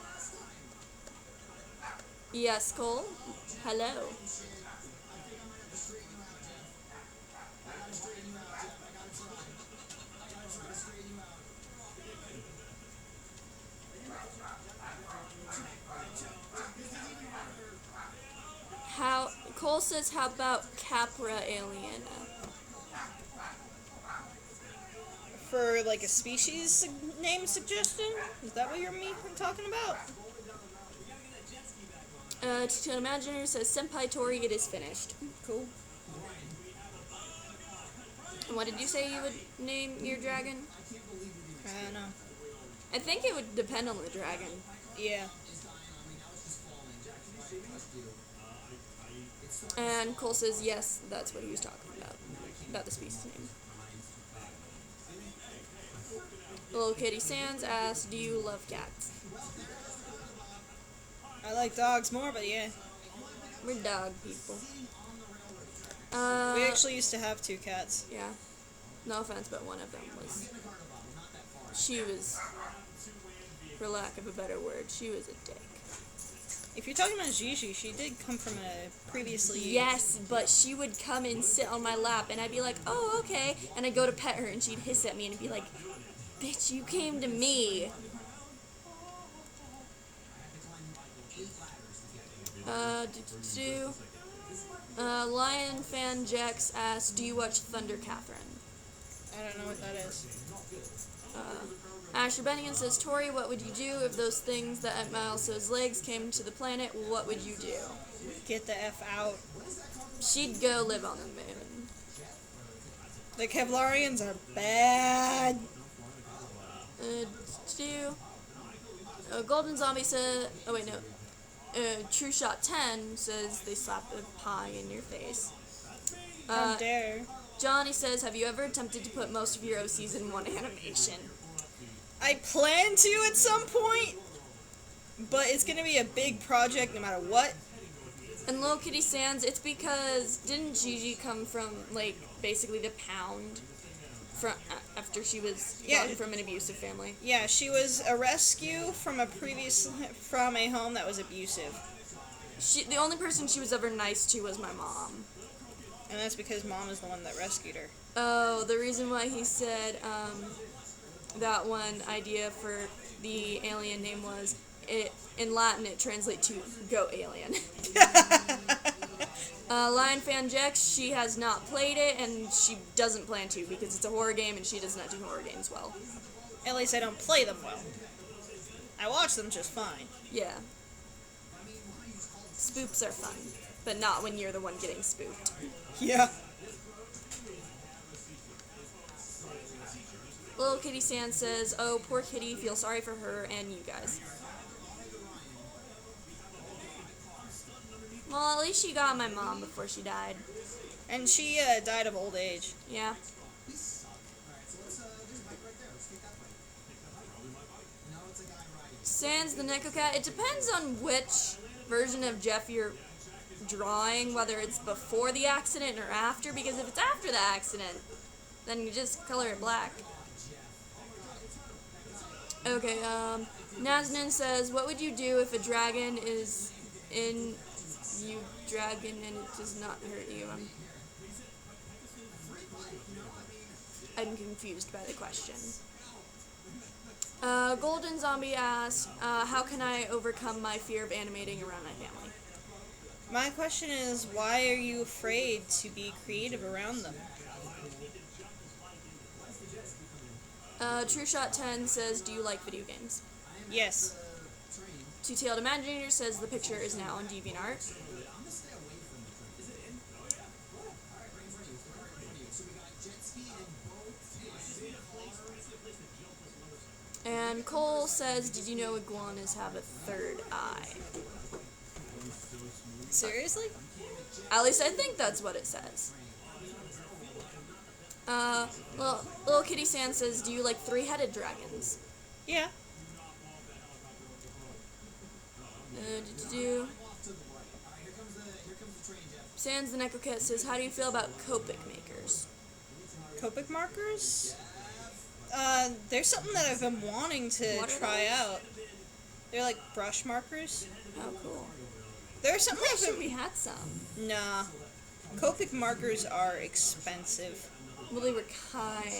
Yes, Cole? Hello. Cole says, how about Capra Alien? For like a species name suggestion? Is that what you're talking about? To an Imaginer says, Senpai Tori, it is finished. Cool. And what did you say you would name your dragon? I don't know. I think it would depend on the dragon. Yeah. And Cole says, yes, that's what he was talking about the species name. Little Kitty Sands asks, do you love cats? I like dogs more, but yeah. We're dog people. We actually used to have 2 cats. Yeah. No offense, but one of them was... She was, for lack of a better word, she was a dick. If you're talking about Gigi, she did come from a previously... Yes, but she would come and sit on my lap, and I'd be like, oh, okay. And I'd go to pet her, and she'd hiss at me and be like, bitch, you came to me. Lion Fan Jax asks, do you watch Thunder Catherine? I don't know what that is. Asher Bennigan says, Tori, what would you do if those things that at Milesto's legs came to the planet? What would you do? Get the F out. She'd go live on the moon. The Kevlarians are bad. Golden Zombie says, oh wait, no. True Shot 10 says they slap a pie in your face. How dare. Johnny says, have you ever attempted to put most of your OCs in one animation? I plan to at some point, but it's gonna be a big project no matter what. And Little Kitty Sands, it's because, didn't Gigi come from, like, basically the pound from after she was gotten from an abusive family? Yeah, she was a rescue from a home that was abusive. The only person she was ever nice to was my mom. And that's because Mom is the one that rescued her. Oh, the reason why he said that one idea for the alien name was, in Latin it translates to "Go Alien." Lion Fan Jex, she has not played it, and she doesn't plan to because it's a horror game and she does not do horror games well. At least I don't play them well. I watch them just fine. Yeah. Spoops are fun, but not when you're the one getting spooked. Yeah. Little Kitty Sand says, oh, poor Kitty, feel sorry for her and you guys. Well, at least she got my mom before she died. And she died of old age. Yeah. Sans the Neko Cat, it depends on which version of Jeff you're drawing, whether it's before the accident or after, because if it's after the accident, then you just color it black. Okay, Nazanin says, what would you do if a dragon is in you, dragon, and it does not hurt you? I'm confused by the question. Golden Zombie asks, how can I overcome my fear of animating around my family? My question is, why are you afraid to be creative around them? True Shot 10 says, do you like video games? Yes. Two-Tailed Imaginator says the picture is now on DeviantArt. And Cole says, did you know iguanas have a third eye? Seriously? At least I think that's what it says. Little Kitty Sand says, do you like three-headed dragons? Yeah. Sans the Neko Cat says, how do you feel about Copic makers? Copic markers? There's something that I've been wanting to try out. They're like brush markers. Oh, cool. There's something I'm sure we had some. Nah. Copic markers are expensive. Well, they were kind of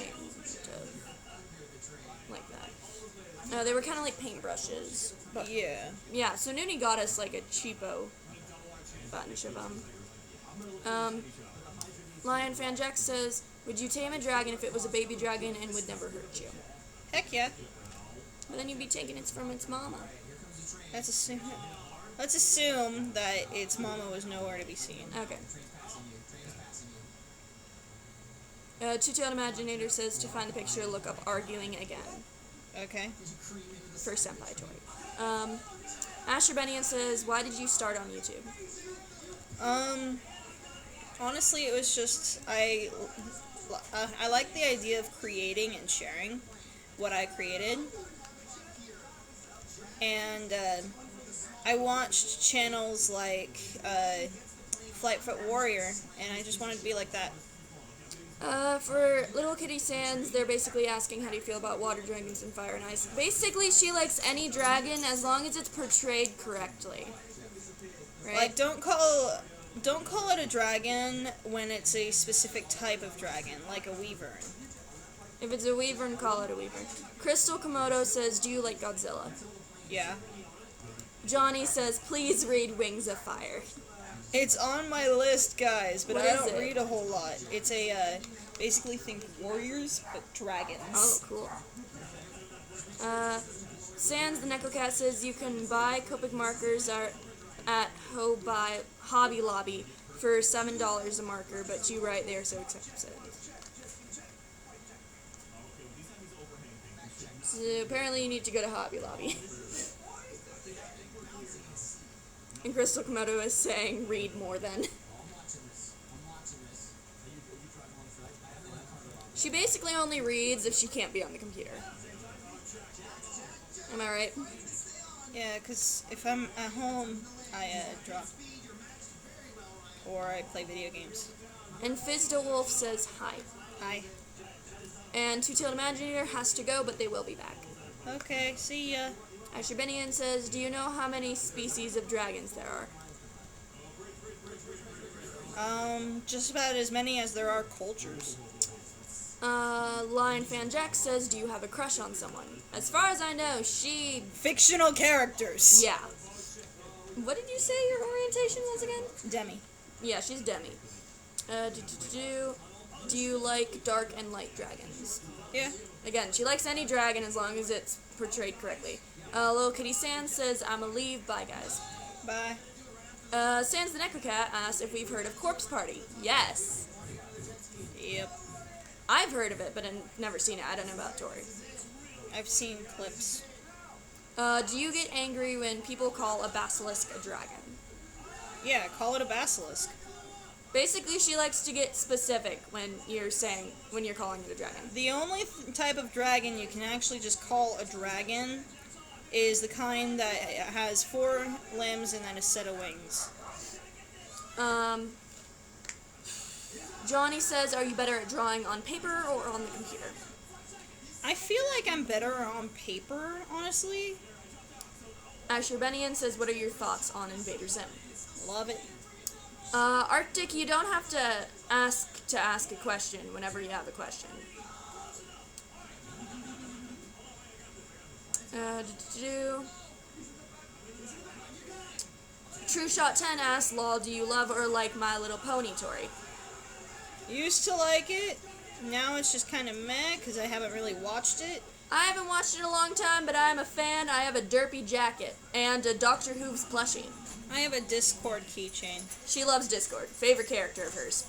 like that. They were kind of like paintbrushes. But yeah. Yeah, so Noonie got us like a cheapo bunch of them. Lion Fan Jack says, would you tame a dragon if it was a baby dragon and would never hurt you? Heck yeah. But then you'd be taking it from its mama. Let's assume that its mama was nowhere to be seen. Okay. Two-Tailed Imaginator says to find the picture, look up Arguing Again. Okay. For Senpai Toy. Asher Benian says, why did you start on YouTube? Honestly, it was just, I like the idea of creating and sharing what I created. And, I watched channels like, Flightfoot Warrior, and I just wanted to be like that. For Little Kitty Sands, they're basically asking, how do you feel about water dragons and fire and ice? Basically, she likes any dragon as long as it's portrayed correctly. Right? Like, don't call it a dragon when it's a specific type of dragon, like a wyvern. If it's a wyvern, call it a wyvern. Crystal Komodo says, do you like Godzilla? Yeah. Johnny says, please read Wings of Fire. It's on my list, guys, but What I is don't it? read a whole lot. It's a, basically think warriors, but dragons. Oh, cool. Sans the Neko Cat says you can buy Copic markers at Hobby Lobby for $7 a marker, but you right, they are so expensive. So apparently you need to go to Hobby Lobby. And Crystal Komodo is saying read more than. I'm watching this. Are you driving on foot? I have my car on. She basically only reads if she can't be on the computer. Am I right? Yeah, because if I'm at home, I draw. Or I play video games. And Fizdewolf says hi. Hi. And Two-Tailed Imaginator has to go, but they will be back. Okay, see ya. Ashrbenian says, do you know how many species of dragons there are? Just about as many as there are cultures. Lion Fan Jack says, do you have a crush on someone? As far as I know, she... Fictional characters. Yeah. What did you say your orientation was again? Demi. Yeah, she's Demi. Do you like dark and light dragons? Yeah. Again, she likes any dragon as long as it's portrayed correctly. Little Kitty Sans says, I'ma leave. Bye, guys. Bye. Sans the Neko Cat asks if we've heard of Corpse Party. Yes. Yep. I've heard of it, but I've never seen it. I don't know about Tori. I've seen clips. Do you get angry when people call a basilisk a dragon? Yeah, call it a basilisk. Basically, she likes to get specific when you're calling it a dragon. The only type of dragon you can actually just call a dragon is the kind that has 4 limbs and then a set of wings. Johnny says, are you better at drawing on paper or on the computer? I feel like I'm better on paper, honestly. Ashrbenian says, what are your thoughts on Invader Zim? Love it. Arctic, you don't have to ask a question whenever you have a question. True Shot 10 asks, lol, do you love or like My Little Pony, Tori? Used to like it. Now it's just kind of meh because I haven't really watched it. I haven't watched it in a long time, but I'm a fan. I have a derpy jacket and a Dr. Hooves plushie. I have a Discord keychain. She loves Discord. Favorite character of hers.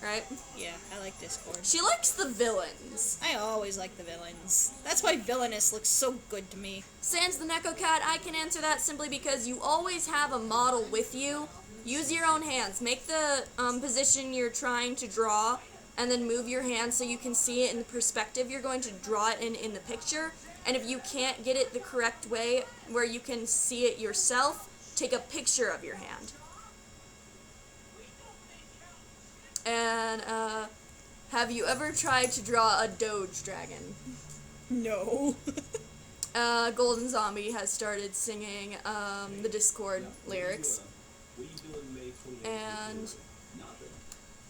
Right? Yeah, I like Discord. She likes the villains. I always like the villains. That's why Villainous looks so good to me. Sans the Neko Cat, I can answer that simply because you always have a model with you. Use your own hands. Make the position you're trying to draw, and then move your hand so you can see it in the perspective you're going to draw it in the picture. And if you can't get it the correct way where you can see it yourself, take a picture of your hand. And, have you ever tried to draw a Doge dragon? No. Golden Zombie has started singing, the Discord lyrics. And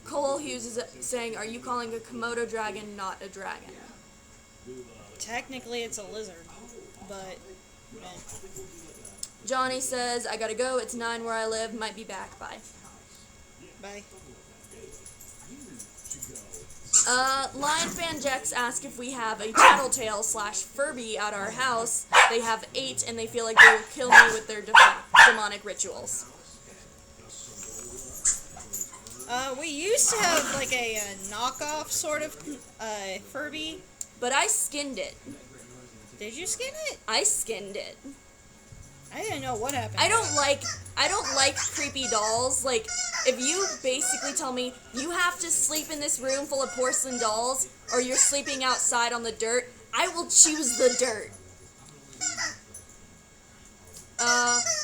Cole Hughes is saying, are you calling a Komodo dragon not a dragon? Technically it's a lizard, but meh. Johnny says, I gotta go, it's 9 where I live, might be back, bye. Bye. Lion Fan Jex asked if we have a Tattletale / Furby at our house. They have 8 and they feel like they will kill me with their demonic rituals. We used to have like a knockoff sort of Furby. But I skinned it. Did you skin it? I skinned it. I didn't know what happened. I don't like creepy dolls. Like, if you basically tell me you have to sleep in this room full of porcelain dolls or you're sleeping outside on the dirt, I will choose the dirt.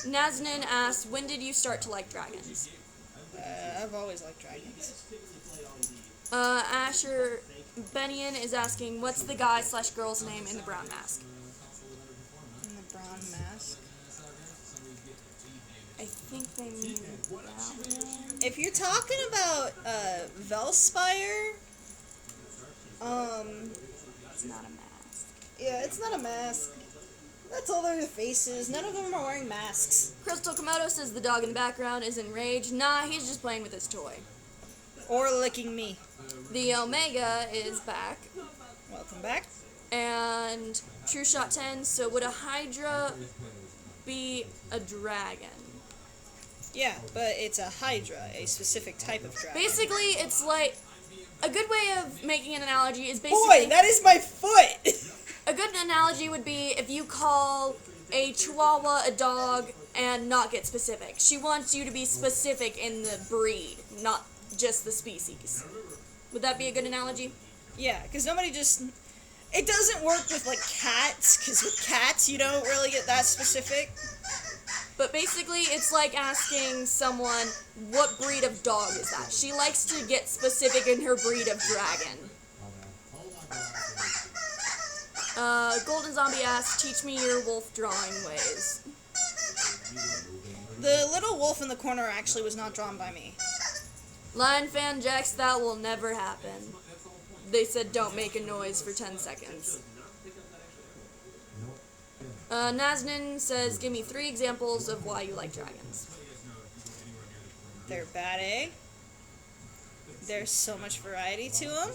Nazanin asks, when did you start to like dragons? I've always liked dragons. Asher Benian is asking, what's the guy / girl's name in the brown mask? In the brown mask? I think they mean that one. If you're talking about Velspire, It's not a mask. yeah, it's not a mask. That's all their faces. None of them are wearing masks. Crystal Komodo says the dog in the background is enraged. Nah, he's just playing with his toy. Or licking me. The Omega is back. Welcome back. And True Shot 10, so would a Hydra be a dragon? Yeah, but it's a Hydra, a specific type of dragon. Basically, it's like, a good way of making an analogy is basically... Boy, that is my foot! A good analogy would be if you call a chihuahua a dog and not get specific. She wants you to be specific in the breed, not just the species. Would that be a good analogy? Yeah, because nobody just... It doesn't work with, like, cats, because with cats, you don't really get that specific. But basically, it's like asking someone, what breed of dog is that? She likes to get specific in her breed of dragon. Golden Zombie asks, teach me your wolf drawing ways. The little wolf in the corner actually was not drawn by me. Lion Fan Jax, that will never happen. They said don't make a noise for 10 seconds. Naznin says, give me 3 examples of why you like dragons. They're bad, eh? There's so much variety to them.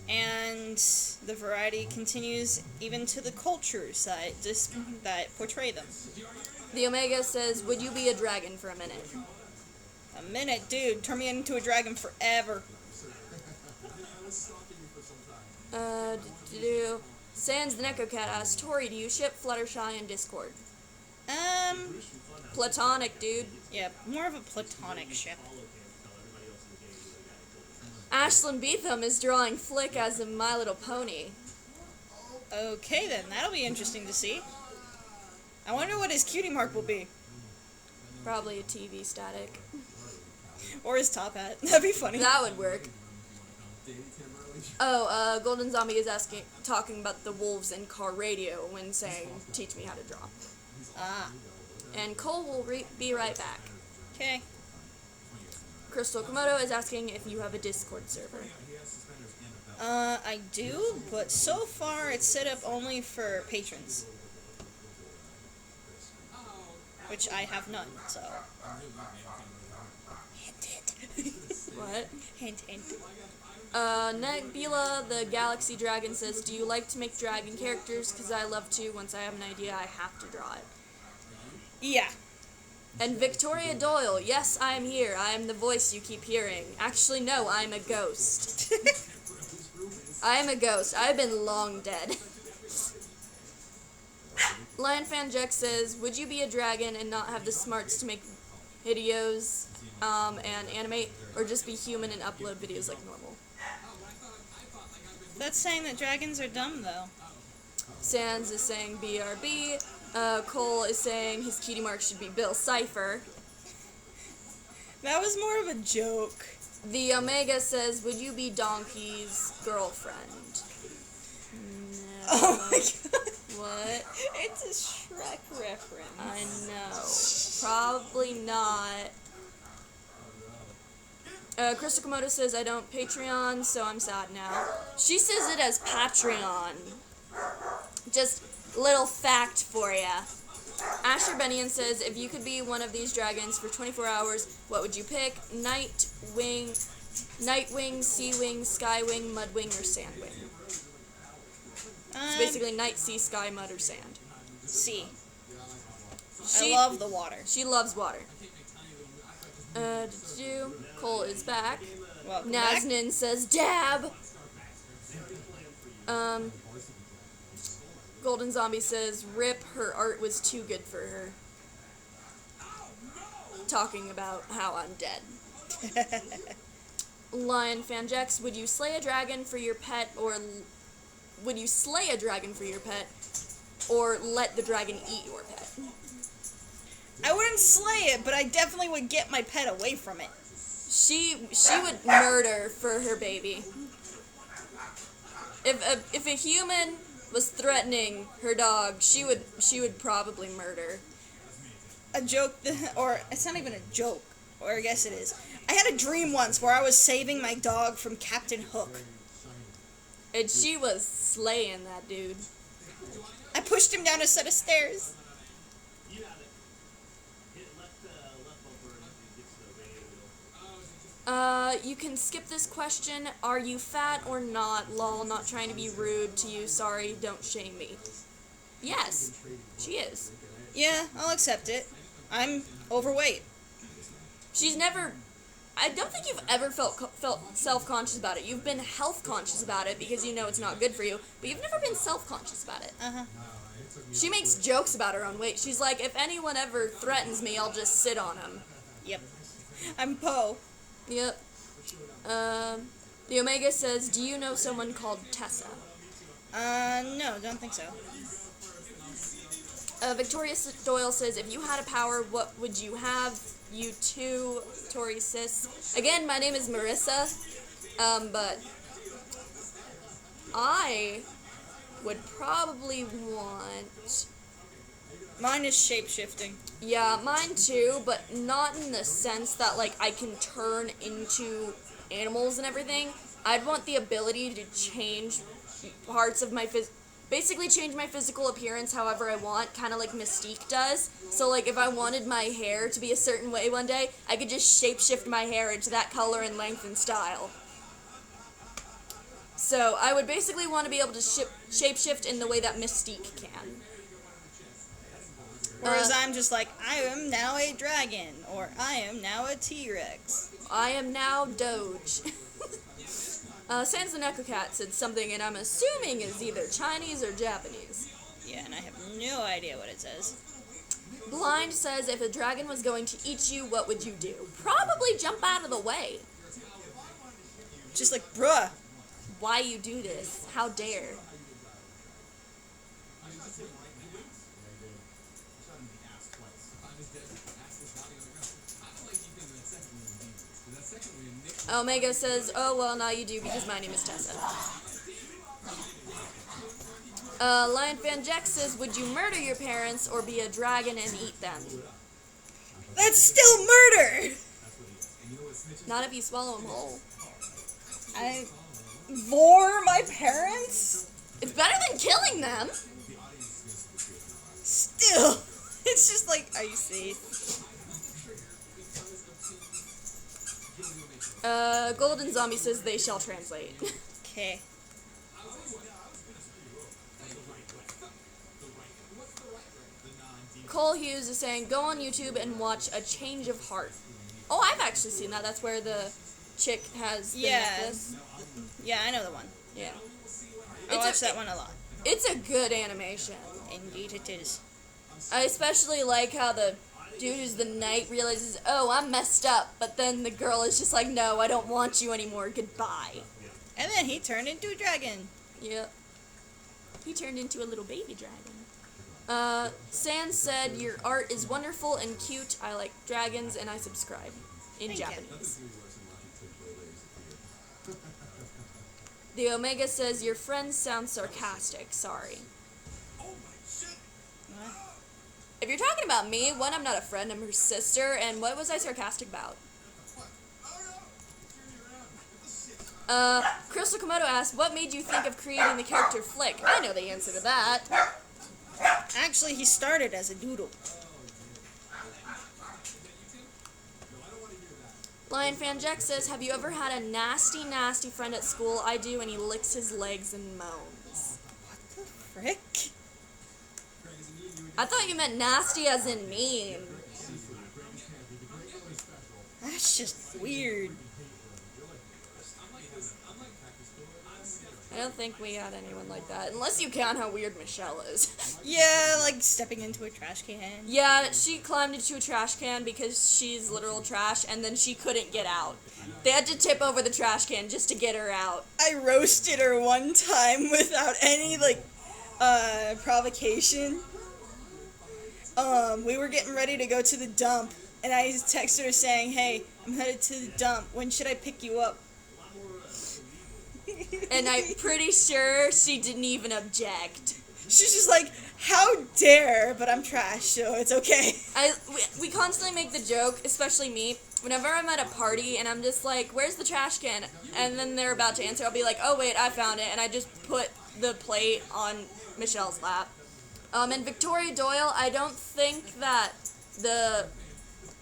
And the variety continues even to the cultures that portray them. The Omega says, would you be a dragon for a minute? A minute, dude. Turn me into a dragon forever. Sans the Neko Cat asks, Tori, do you ship Fluttershy and Discord? Platonic, dude. Yeah, more of a platonic ship. Ashlyn Beetham is drawing Flick as a My Little Pony. Okay then, that'll be interesting to see. I wonder what his cutie mark will be. Probably a TV static. Or his top hat. That'd be funny. That would work. Oh, Golden Zombie is talking about the wolves in car radio when saying, teach me how to draw. Ah. And Cole will be right back. Okay. Crystal Komodo is asking if you have a Discord server. I do, but so far it's set up only for patrons. Which I have none, so... Hint, hint. What? Hint, hint. Nebula, the Galaxy Dragon, says, do you like to make dragon characters? Because I love to. Once I have an idea, I have to draw it. Yeah. And Victoria Doyle, yes, I am here. I am the voice you keep hearing. Actually, no, I am a ghost. I am a ghost. I have been long dead. Lion Fan Jack says, would you be a dragon and not have the smarts to make videos and animate, or just be human and upload videos like normal? That's saying that dragons are dumb, though. Sans is saying BRB. Cole is saying his cutie mark should be Bill Cipher. That was more of a joke. The Omega says, would you be Donkey's girlfriend? No. Oh my god. What? It's a Shrek reference. I know. Probably not. Krista Komodo says, I don't Patreon, so I'm sad now. She says it as Patreon. Just little fact for ya. Asher Benian says, if you could be one of these dragons for 24 hours, what would you pick? Nightwing, Sea-Wing, Skywing, Mudwing, or Sandwing? It's basically night, sea, sky, mud, or sand. Sea. I love the water. She loves water. Cole is back. Welcome Naznin says, dab! Golden Zombie says, rip, her art was too good for her. Talking about how I'm dead. Lion Fanjex, would you slay a dragon for your pet, or would you slay a dragon for your pet, or let the dragon eat your pet? I wouldn't slay it, but I definitely would get my pet away from it. She would murder for her baby. If a human was threatening her dog, she would probably murder. A joke, or it's not even a joke, or I guess it is. I had a dream once where I was saving my dog from Captain Hook. And she was slaying that dude. I pushed him down a set of stairs. You got it. Hit left bumper and it gets the radio wheel. You can skip this question. Are you fat or not? Lol, not trying to be rude to you. Sorry, don't shame me. Yes, she is. Yeah, I'll accept it. I'm overweight. She's never I don't think you've ever felt self-conscious about it. You've been health-conscious about it because you know it's not good for you, but you've never been self-conscious about it. Uh-huh. She makes jokes about her own weight. She's like, if anyone ever threatens me, I'll just sit on them. Yep. I'm Poe. Yep. The Omega says, do you know someone called Tessa? No, don't think so. Victoria Doyle says, if you had a power, what would you have? You too, Tori Sis. Again, my name is Marissa, but I would probably want... Mine is shape-shifting. Yeah, mine too, but not in the sense that, like, I can turn into animals and everything. I'd want the ability to change parts of my basically change my physical appearance however I want, kind of like Mystique does. So, like, if I wanted my hair to be a certain way one day, I could just shapeshift my hair into that color and length and style. So, I would basically want to be able to shapeshift in the way that Mystique can. Whereas I'm just like, I am now a dragon, or I am now a T-Rex. I am now Doge. Sans the Necocat said something, and I'm assuming is either Chinese or Japanese. Yeah, and I have no idea what it says. Blind says, if a dragon was going to eat you, what would you do? Probably jump out of the way. Just like, bruh. Why you do this? How dare? Omega says, oh, well, now you do because my name is Tessa. Lion Fan Jack says, would you murder your parents or be a dragon and eat them? That's still murder! Not if you swallow them whole. I vor my parents? It's better than killing them. Still. It's just like, are you safe? Golden Zombie says they shall translate. Okay. Cole Hughes is saying, go on YouTube and watch A Change of Heart. Oh, I've actually seen that. That's where the chick has the necklace. Yeah, I know the one. Yeah. I watch that one a lot. It's a good animation. Indeed it is. I especially like how the dude who's the knight realizes, oh, I'm messed up, but then the girl is just like, no, I don't want you anymore, goodbye. And then he turned into a dragon. Yep. He turned into a little baby dragon. Sans said, your art is wonderful and cute, I like dragons, and I subscribe. In Thank you. Japanese. The Omega says, your friends sound sarcastic, sorry. What? If you're talking about me, one, I'm not a friend, I'm her sister, and what was I sarcastic about? Crystal Komodo asked, what made you think of creating the character Flick? I know the answer to that. Actually, he started as a doodle. Lion Fan Jack says, have you ever had a nasty, nasty friend at school? I do, and he licks his legs and moans. What the frick? I thought you meant nasty as in mean. That's just weird. I don't think we had anyone like that, unless you count how weird Michelle is. Yeah, like stepping into a trash can. Yeah, she climbed into a trash can because she's literal trash, and then she couldn't get out. They had to tip over the trash can just to get her out. I roasted her one time without any, provocation. We were getting ready to go to the dump, and I texted her saying, hey, I'm headed to the dump. When should I pick you up? And I'm pretty sure she didn't even object. She's just like, how dare, but I'm trash, so it's okay. We constantly make the joke, especially me, whenever I'm at a party and I'm just like, where's the trash can? And then they're about to answer, I'll be like, oh wait, I found it, and I just put the plate on Michelle's lap. And Victoria Doyle, I don't think that the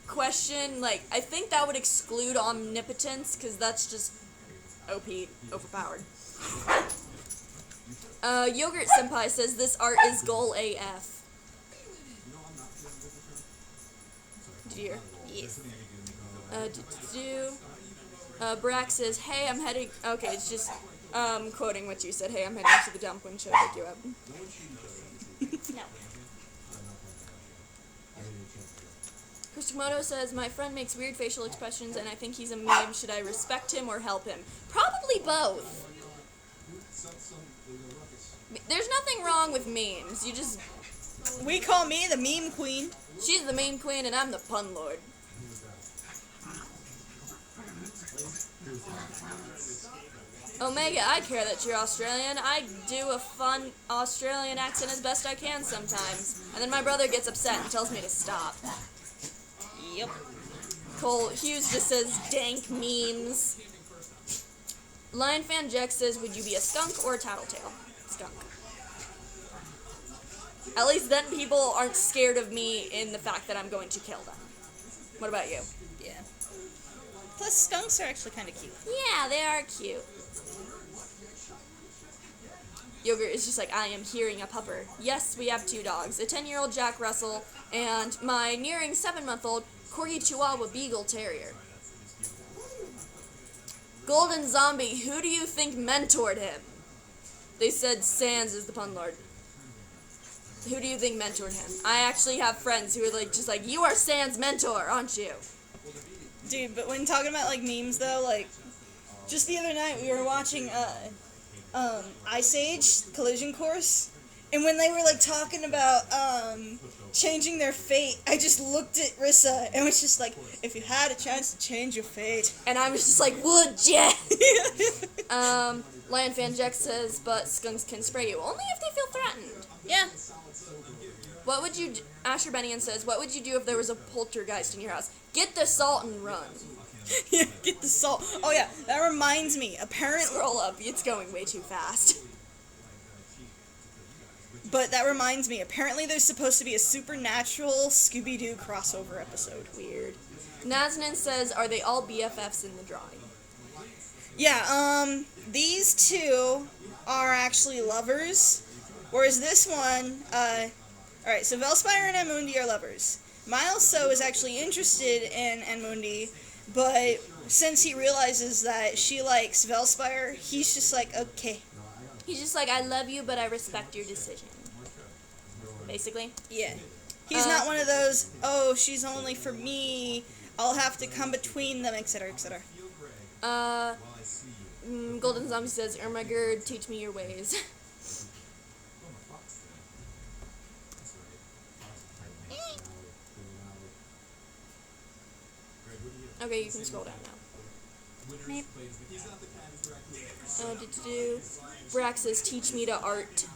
question, I think that would exclude omnipotence, because that's just OP, overpowered. Yogurt Senpai says this art is goal AF. Did you hear? Yes. Brack says, hey, I'm heading... Okay, it's just quoting what you said. Hey, I'm heading to the dump when should I pick you up? No. Christomoto says, my friend makes weird facial expressions and I think he's a meme. Should I respect him or help him? Probably both. There's nothing wrong with memes. You just... We call me the meme queen. She's the meme queen and I'm the pun lord. Omega, I care that you're Australian. I do a fun Australian accent as best I can sometimes. And then my brother gets upset and tells me to stop. Yep. Cole Hughes just says, dank memes. Lion Fan Jack says, would you be a skunk or a tattletale? Skunk. At least then people aren't scared of me in the fact that I'm going to kill them. What about you? Yeah. Plus, skunks are actually kind of cute. Yeah, they are cute. Yogurt is just like, I am hearing a pupper. Yes, we have 2 dogs. A 10-year-old Jack Russell and my nearing 7-month-old Corgi Chihuahua Beagle Terrier. Golden Zombie, who do you think mentored him? They said Sans is the pun lord. Who do you think mentored him? I actually have friends who are like, just like, you are Sans' mentor, aren't you? Dude, but when talking about, like, memes, though, like, just the other night we were watching, Ice Age Collision Course, and when they were, like, talking about, changing their fate, I just looked at Rissa and was just like, if you had a chance to change your fate. And I was just like, would ya? Lion Fan Jack says, but skunks can spray you. Only if they feel threatened. Yeah. What would you... Asher Benian says, what would you do if there was a poltergeist in your house? Get the salt and run. Yeah, get the salt. Oh, yeah, that reminds me. Apparently... Scroll up. It's going way too fast. But that reminds me. Apparently there's supposed to be a Supernatural Scooby-Doo crossover episode. Weird. Nazanin says, are they all BFFs in the drawing? Yeah, these 2 are actually lovers, whereas this one, alright, so Velspire and Amundi are lovers. Miles So is actually interested in Amundi, but since he realizes that she likes Velspire, he's just like, okay. He's just like, I love you, but I respect your decision. Basically. Yeah. He's not one of those, oh, she's only for me, I'll have to come between them, etc., etc. Golden Zombie says, Ermagerd, teach me your ways. Okay, you can scroll down now. Meep. Brax says, teach me to art.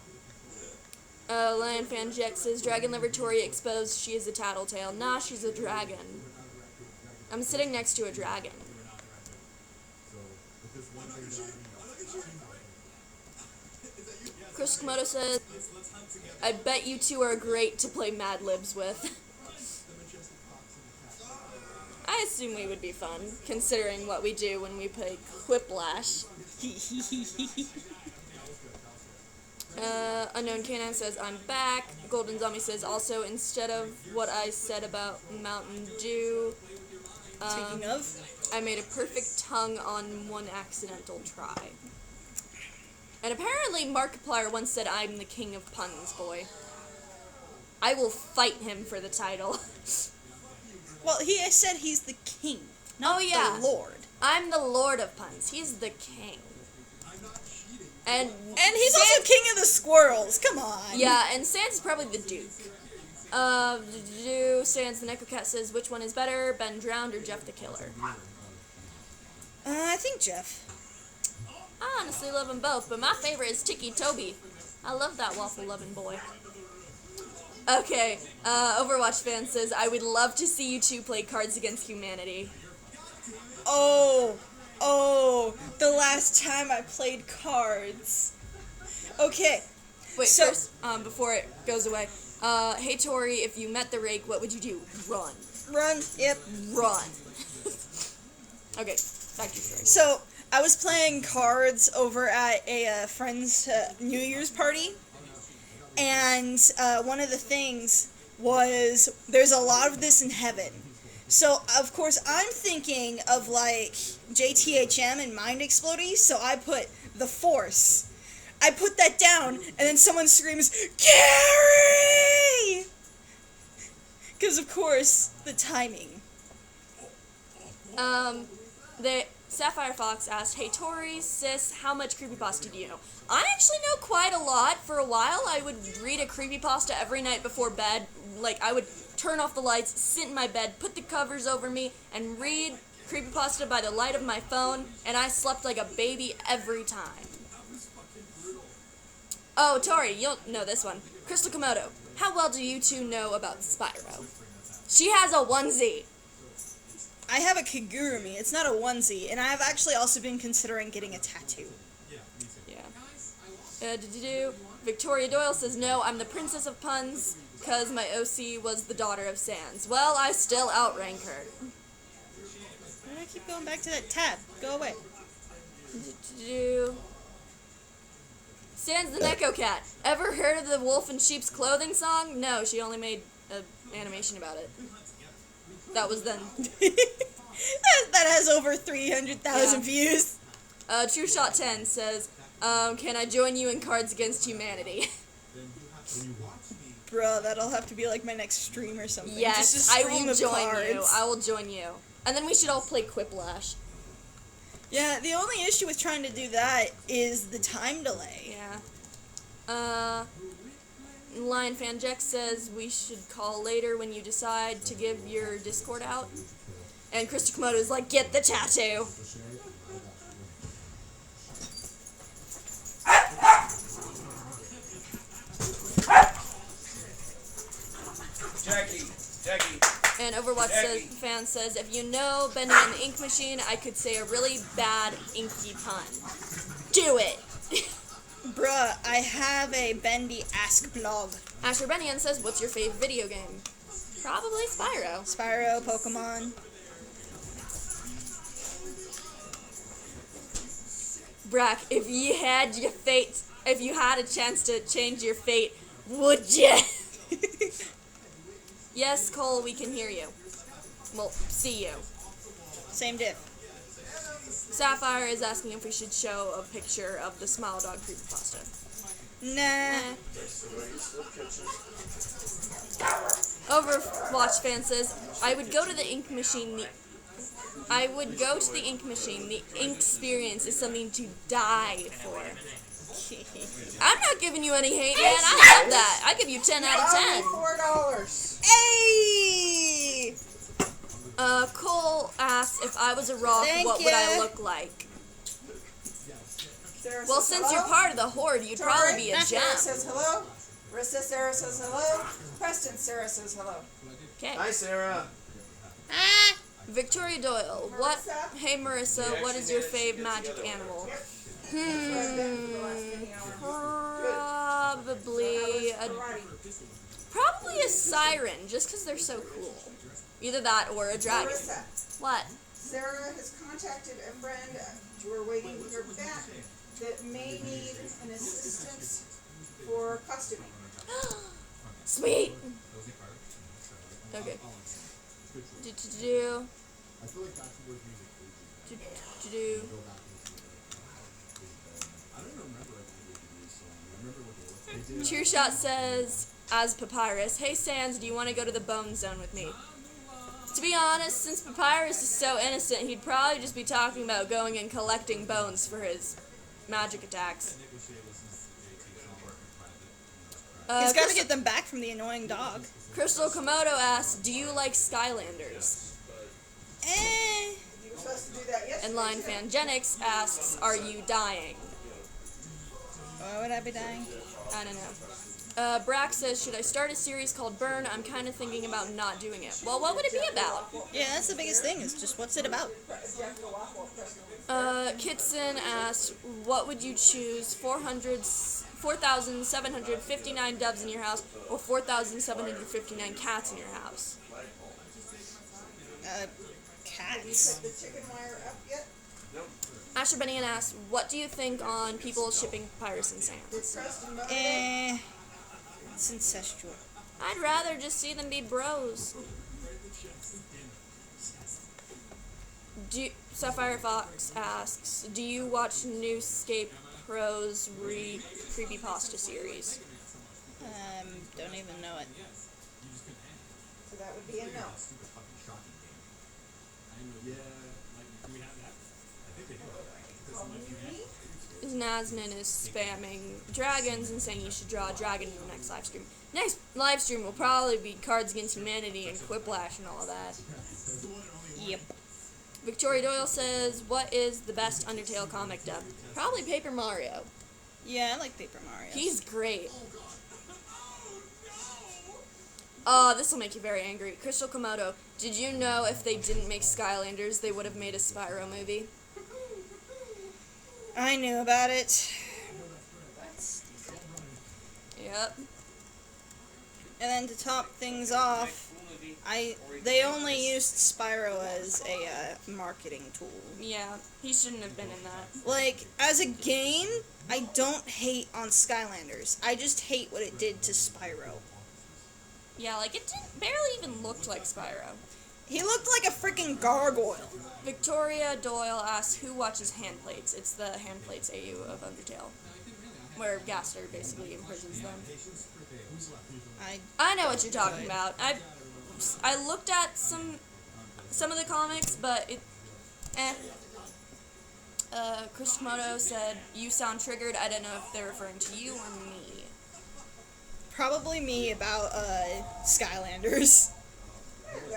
Lion Fan Jack says, Dragon Liver Tori exposed, she is a tattletale. Nah, she's a dragon. I'm sitting next to a dragon. Chris Komodo says, I bet you 2 are great to play Mad Libs with. I assume we would be fun, considering what we do when we play Quiplash. Unknown Canine says, I'm back. Golden Zombie says, also, instead of what I said about Mountain Dew, Speaking of, I made a perfect tongue on one accidental try. And apparently Markiplier once said, I'm the king of puns, boy. I will fight him for the title. well, he said he's the king, not the lord. I'm the lord of puns. He's the king. And he's also king of the squirrels. Come on. Yeah, and Sans is probably the duke. Sans the Necrocat says, which one is better, Ben Drowned or Jeff the Killer? I think Jeff. I honestly love them both, but my favorite is Tiki Toby. I love that waffle-loving boy. Okay, Overwatch fan says, I would love to see you 2 play Cards Against Humanity. Oh, the last time I played cards. Okay. Wait, so, first, before it goes away, hey Tori, if you met the rake, what would you do? Run. Run, yep. Run. Okay, back to your story. So, I was playing cards over at a friend's New Year's party, and one of the things was, there's a lot of this in heaven. So, of course, I'm thinking of, like, JTHM and Mind Exploding, so I put The Force. I put that down, and then someone screams, Gary! Because, of course, the timing. The Sapphire Fox asked, "Hey Tori, sis, how much creepypasta do you know?" I actually know quite a lot. For a while, I would read a creepypasta every night before bed. Like, I would turn off the lights, sit in my bed, put the covers over me, and read creepypasta by the light of my phone, and I slept like a baby every time. Oh, Tori, you'll know this one. Crystal Komodo, how well do you two know about Spyro? She has a onesie. I have a kigurumi. It's not a onesie, and I have actually also been considering getting a tattoo. Yeah. Victoria Doyle says, "No, I'm the princess of puns, because my OC was the daughter of Sans." Well, I still outrank her. Why do I keep going back to that tab? Go away. Sans the Neko Cat. Ever heard of the Wolf in Sheep's Clothing song? No, she only made an animation about it. That was then. that has over 300,000 views. True Shot 10 says, "Can I join you in Cards Against Humanity?" Bruh, that'll have to be like my next stream or something. Yes, Just a I stream will of join cards. you. I will join you. And then we should all play Quiplash. Yeah, the only issue with trying to do that is the time delay. Yeah. Lion Fan Jex says we should call later when you decide to give your Discord out. And Krista Komodo is like, "Get the tattoo." Jackie. And Overwatch fan says, "If you know Bendy and the Ink Machine, I could say a really bad inky pun. Do it." Bruh, I have a Bendy Ask blog. Asher Bennian says, "What's your favorite video game?" Probably Spyro. Spyro, Pokemon. Brack, if you had a chance to change your fate, would ya? Yes, Cole, we can hear you. Well, see you. Same diff. Sapphire is asking if we should show a picture of the Smile Dog creepypasta. Nah. Overwatch fan says, I would go to the ink machine. The ink experience is something to die for. I'm not giving you any hate, man. I love that. I give you 10 out of 10. $4. Hey! Cole asks, if I was a rock, what would I look like? Sarah Well, says since you're hello. part of the Horde, you'd probably be a Sarah gem. says hello. Marissa Sarah says hello. Preston Sarah says hello. Okay. Hi, Sarah. Victoria Doyle, what? Hey Marissa, what is your fave magic animal? Probably a siren, just because they're so cool. Either that or a dragon. Marissa, What? Sarah has contacted a friend. We're waiting to hear back that may need an assistance for custody. Sweet. Okay. Do. True Shot says, as Papyrus, hey Sans, do you want to go to the Bone Zone with me? To be honest, since Papyrus is so innocent, he'd probably just be talking about going and collecting bones for his magic attacks. He's got to get them back from the annoying dog. Crystal Komodo asks, do you like Skylanders? You were supposed to do that yesterday. And Line Fangenics asks, are you dying? Why would I be dying? I don't know. Brack says, should I start a series called Burn? I'm kind of thinking about not doing it. Well, what would it be about? Yeah, that's the biggest thing, is just what's it about? Kitson asks, what would you choose, 4,759 doves in your house or 4,759 cats in your house? Cats. The chicken wire up yet? Asher Bennian asks, what do you think on people shipping Papyrus and Sans? Preston It's incestual. I'd rather just see them be bros. Sapphire Fox asks, do you watch Newscape Pro's creepypasta series? Don't even know it. So that would be a no. Naznin is spamming dragons and saying you should draw a dragon in the next live stream. Next live stream will probably be Cards Against Humanity and Quiplash and all of that. Yep. Victoria Doyle says, what is the best Undertale comic dub? Probably Paper Mario. Yeah, I like Paper Mario. He's great. This will make you very angry. Crystal Komodo, did you know if they didn't make Skylanders, they would have made a Spyro movie? I knew about it. Yep. And then to top things off, they only used Spyro as a marketing tool. Yeah, he shouldn't have been in that. Like, as a game, I don't hate on Skylanders. I just hate what it did to Spyro. Yeah, like, it barely even looked like Spyro. He looked like a freaking gargoyle. Victoria Doyle asks, who watches Handplates? It's the Handplates AU of Undertale, where Gaster basically imprisons them. I know what you're talking about. I looked at some of the comics, but Chris Komodo said, you sound triggered. I don't know if they're referring to you or me. Probably me about Skylanders.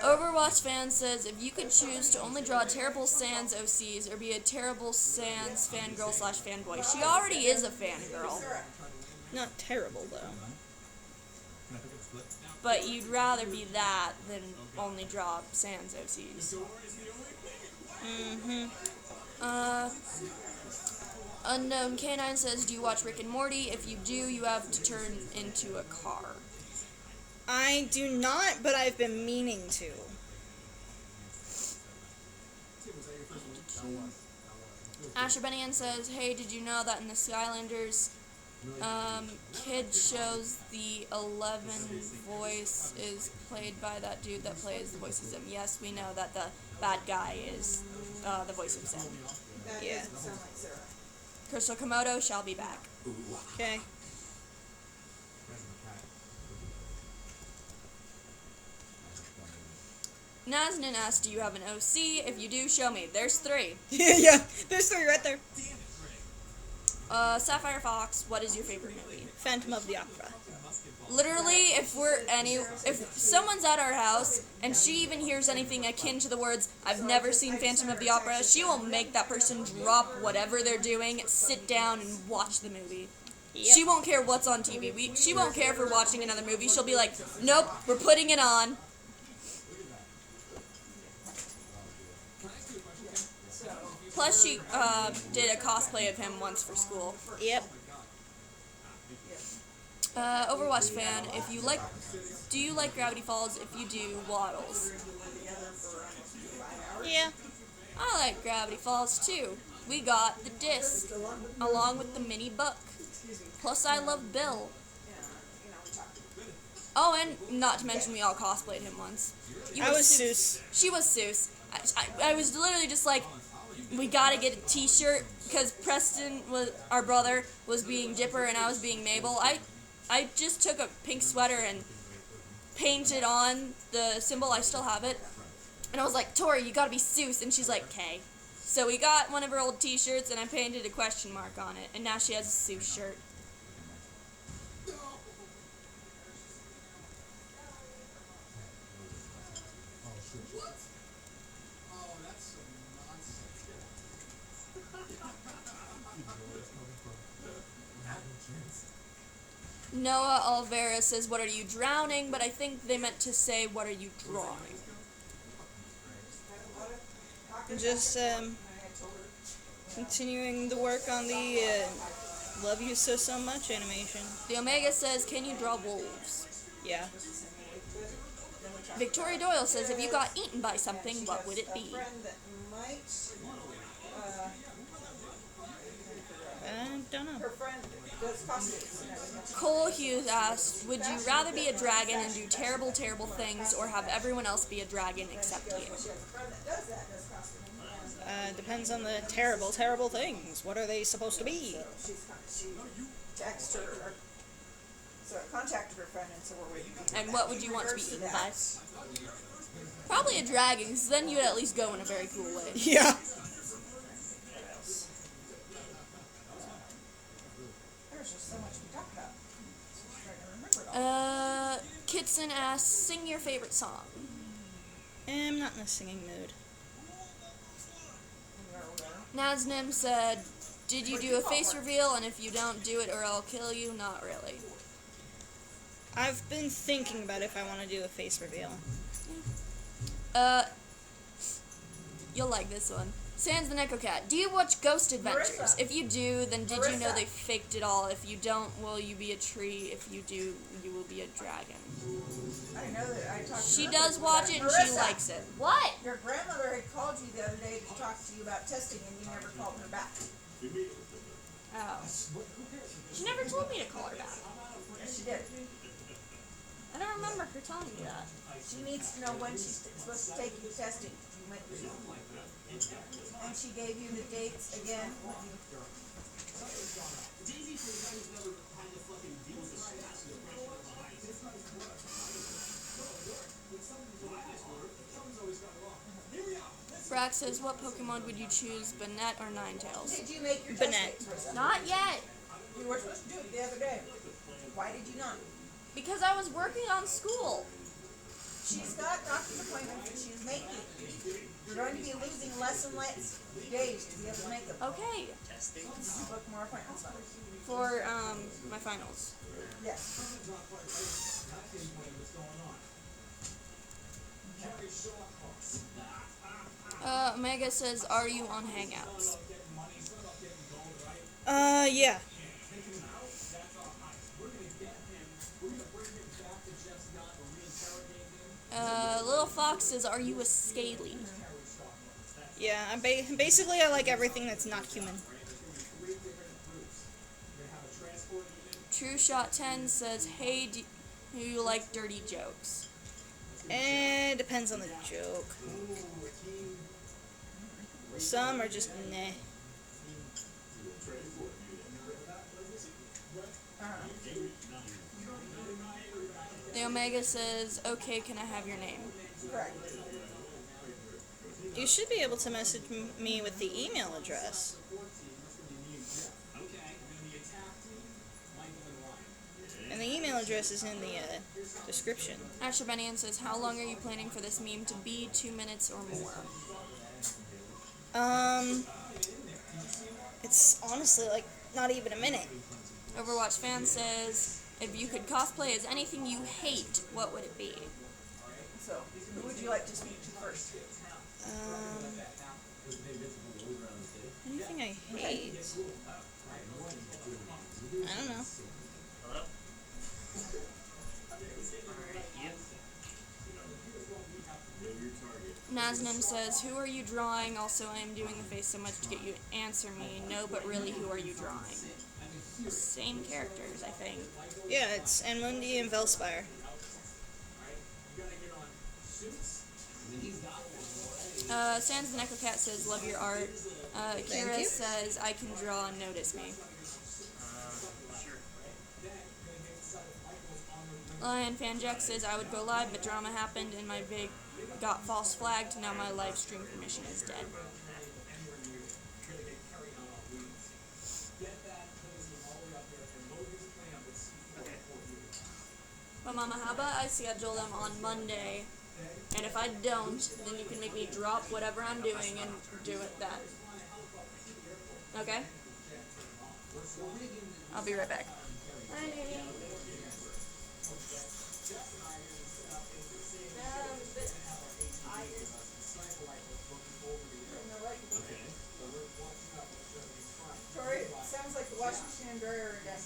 Overwatch fan says, if you could choose to only draw terrible Sans OCs or be a terrible Sans fangirl / fanboy, she already is a fangirl. Not terrible, though. But you'd rather be that than only draw Sans OCs. Unknown Canine says, do you watch Rick and Morty? If you do, you have to turn into a car. I do not, but I've been meaning to. Asher Benian says, hey, did you know that in the Skylanders kid shows the 11 voice is played by that dude that plays the voice of Zim? Yes, we know that the bad guy is the voice of Zim. That Yeah. doesn't sound like Sarah. Crystal Komodo shall be back. Okay. Naznin asks, do you have an OC? If you do, show me. There's 3. Yeah, there's 3 right there. Sapphire Fox, what is your favorite movie? Phantom of the Opera. Literally, if someone's at our house and she even hears anything akin to the words, I've never seen Phantom of the Opera, she will make that person drop whatever they're doing, sit down and watch the movie. Yep. She won't care what's on TV. She won't care if we're watching another movie. She'll be like, nope, we're putting it on. Plus, she did a cosplay of him once for school. Yep. Overwatch fan, do you like Gravity Falls? If you do, waddles. Yeah. I like Gravity Falls too. We got the disc, along with the mini book. Plus, I love Bill. Oh, and not to mention, we all cosplayed him once. You I were was Seuss. She was Seuss. I was literally just like, we gotta get a t-shirt, because Preston, our brother, was being Dipper and I was being Mabel. I just took a pink sweater and painted on the symbol. I still have it. And I was like, Tori, you gotta be Seuss. And she's like, okay. So we got one of her old t-shirts and I painted a question mark on it. And now she has a Seuss shirt. Oh, that's some nonsense. Noah Alvera says, what are you drowning? But I think they meant to say, what are you drawing? Just continuing the work on the Love You So Much animation. The Omega says, can you draw wolves? Yeah. Victoria Doyle says, if you got eaten by something, what would it be? Friend that might, I don't know. her friend does costumes and everything. Cole Hughes asked, would you rather be a dragon and do terrible, terrible things, or have everyone else be a dragon except you? She has a friend that does that, does costumes. Depends on the terrible, terrible things. What are they supposed to be? So she texted her, or, so I contacted her friend, and so we're waiting. And what would you want to be Reverse eaten that. by? Probably a dragon, because then you'd at least go in a very cool way. Yeah. What else? There's just so much to talk about. I'm trying to remember it all. Kitson asks, sing your favorite song. I'm not in a singing mood. Naznim said, did you do a face reveal? And if you don't, do it or I'll kill you. Not really. I've been thinking about if I want to do a face reveal. You'll like this one. Sans the Neko Cat. Do you watch Ghost Adventures? Marissa. If you do, then did you know Marissa. they faked it all? If you don't, will you be a tree? If you do, you will be a dragon. I know that I talked to She her does about watch it it. and she Marissa, likes it. What? Your grandmother had called you the other day to talk to you about testing, and you never called her back. Oh. She never told me to call her back. Yes, she did. I don't remember her telling me that. She needs to know when she's supposed to take you testing. You went to. And she gave you the dates again. Brack says, what Pokemon would you choose, Banette or Ninetales? Did you make your Banette. testing? Marissa? Not yet, You were supposed to do it the other day. Why did you not? because I was working on school. She's got doctor's appointments that she's making. You're going to be losing less and less days to be able to make them. Okay, Book more appointments on. for my finals. Yes. Omega says, are you on Hangouts? Yeah. Little Fox says, are you a Scaly? Yeah, basically I like everything that's not human. True Shot 10 says, hey, do you like dirty jokes? It depends on the joke. Some are just meh. The Omega says, okay, can I have your name? Correct. You should be able to message me with the email address. And the email address is in the description. Asher Benian says, how long are you planning for this meme to be? 2 minutes or more? It's honestly like not even a minute. Overwatch fan says, if you could cosplay as anything you hate, what would it be? So, who would you like to speak to first? Anything I hate? I don't know. Hello? Alright, you? Naznim says, who are you drawing? Also, I am doing the face so much to get you to answer me. No, but really, who are you drawing? Same characters, I think. Yeah, it's Enmundi and Velspire. Sans the Neko Cat says, love your art. Kira you. says, I can draw, notice me. Sure. Lion Fanjack says, I would go live, but drama happened and my vid got false flagged. Now my live stream permission is dead. But Mama, how about I schedule them on Monday, and if I don't, then you can make me drop whatever I'm doing and do it then. Okay? I'll be right back. Tori, it sounds like the washing machine and dryer are done.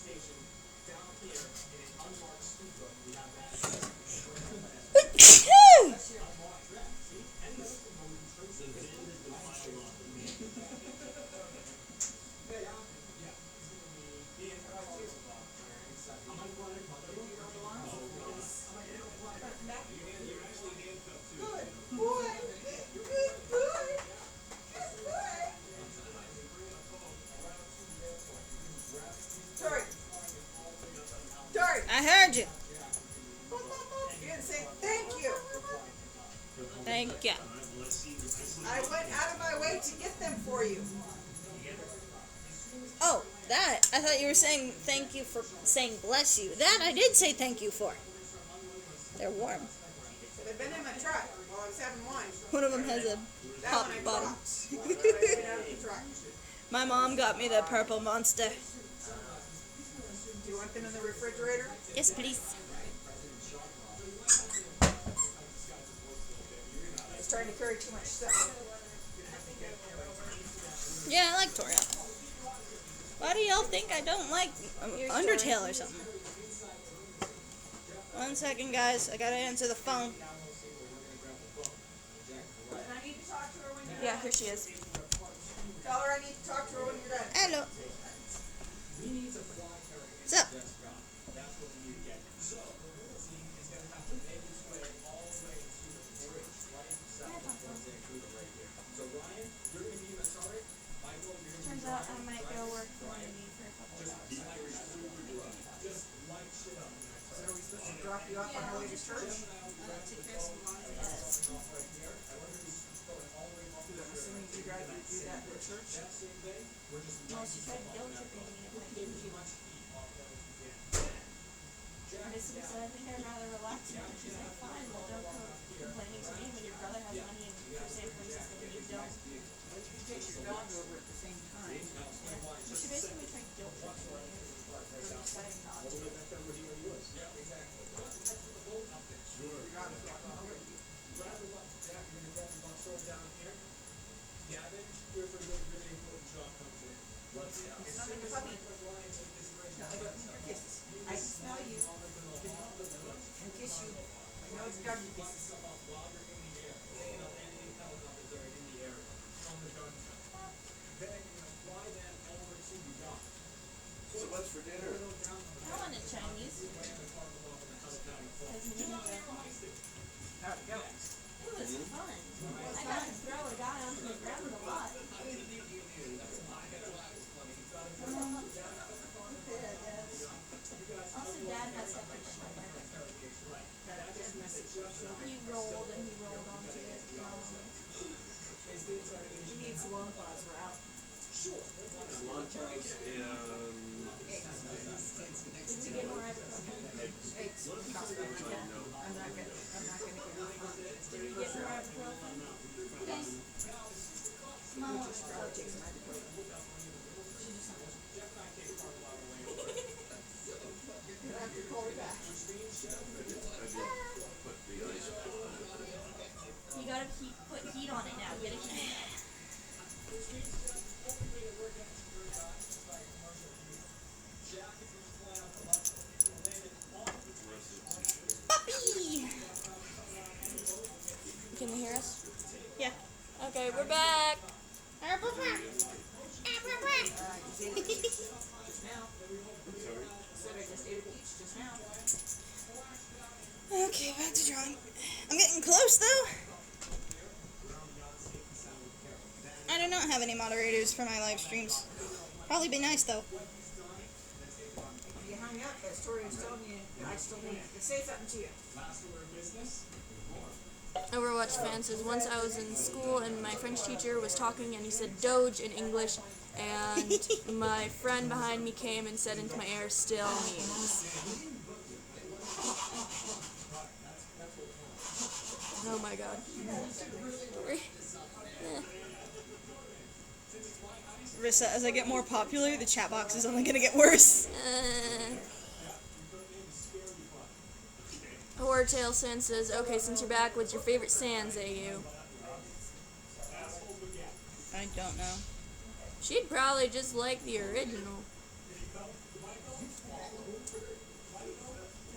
Good boy. Good boy. Good boy. Yeah. I went out of my way to get them for you. Oh, that. I thought you were saying thank you for saying bless you. That I did say thank you for. They're warm. They've been in my truck while I was having wine. One of them has a That pop one I bottom. dropped. When I got out of the truck. My mom got me the purple monster. Do you want them in the refrigerator? Yes, please. I was trying to carry too much stuff. Yeah, I like Toria. Why do y'all think I don't like Undertale or something? 1 second, guys. I gotta answer the phone. I need to talk to her when you're Yeah, here she is. Tell her I need to talk to her when you're done. Hello. What's up? Turns out I might go work for me for a couple of hours. So are we supposed to drop you off on our way to church? I'm assuming you guys would do that for church? Well, she tried guilt tripping me if I didn't. I basically said, I think I'd rather relax now. She's like, fine, well, don't come complaining to me when your brother has money and for San Francisco and you don't. You take your dog over at the same time. She basically tried guilt tripping me for deciding not to. It's not like a puppy. No, I don't need your kisses. I can smell you and kiss you. I know it's doggy kisses. So what's for dinner? I wanted Chinese. Because me and How'd it go? it was fun. I got to throw a guy onto the ground a lot. Also, Dad has such a he rolled and he rolled onto it. She needs long paws. We're out. Lunch and Did you get more ibuprofen? Eggs. I'm not gonna get it. Did you get more ibuprofen? Yes. Mom just probably take some ibuprofen. You're gonna have to call her back. put the ice on. You gotta put heat on it now. Get a heat. Puppy! Can they hear us? Yeah. Okay, we're back. Just now. Said I just ate a peach just now. Okay, back to drawing. I'm getting close, though. I do not have any moderators for my live streams. Probably be nice, though. You hung up, but Tori was telling you I still need to say something to you. Overwatch fan says, once I was in school and my French teacher was talking and he said Doge in English and my friend behind me came and said into my ear, still means. Oh my god. Rissa, as I get more popular, the chat box is only gonna get worse. Horrortail San says, okay, since you're back, what's your favorite Sans, AU? I don't know. She'd probably just like the original.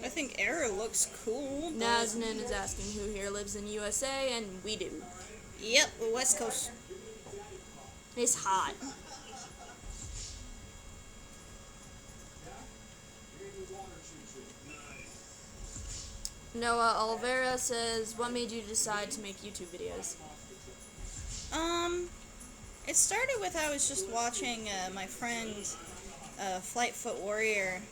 I think Error looks cool. but- Naznin is asking who here lives in USA, and we do. Yep, West Coast. It's hot. Noah Olvera says, what made you decide to make YouTube videos? It started with I was just watching my friend Flightfoot Warrior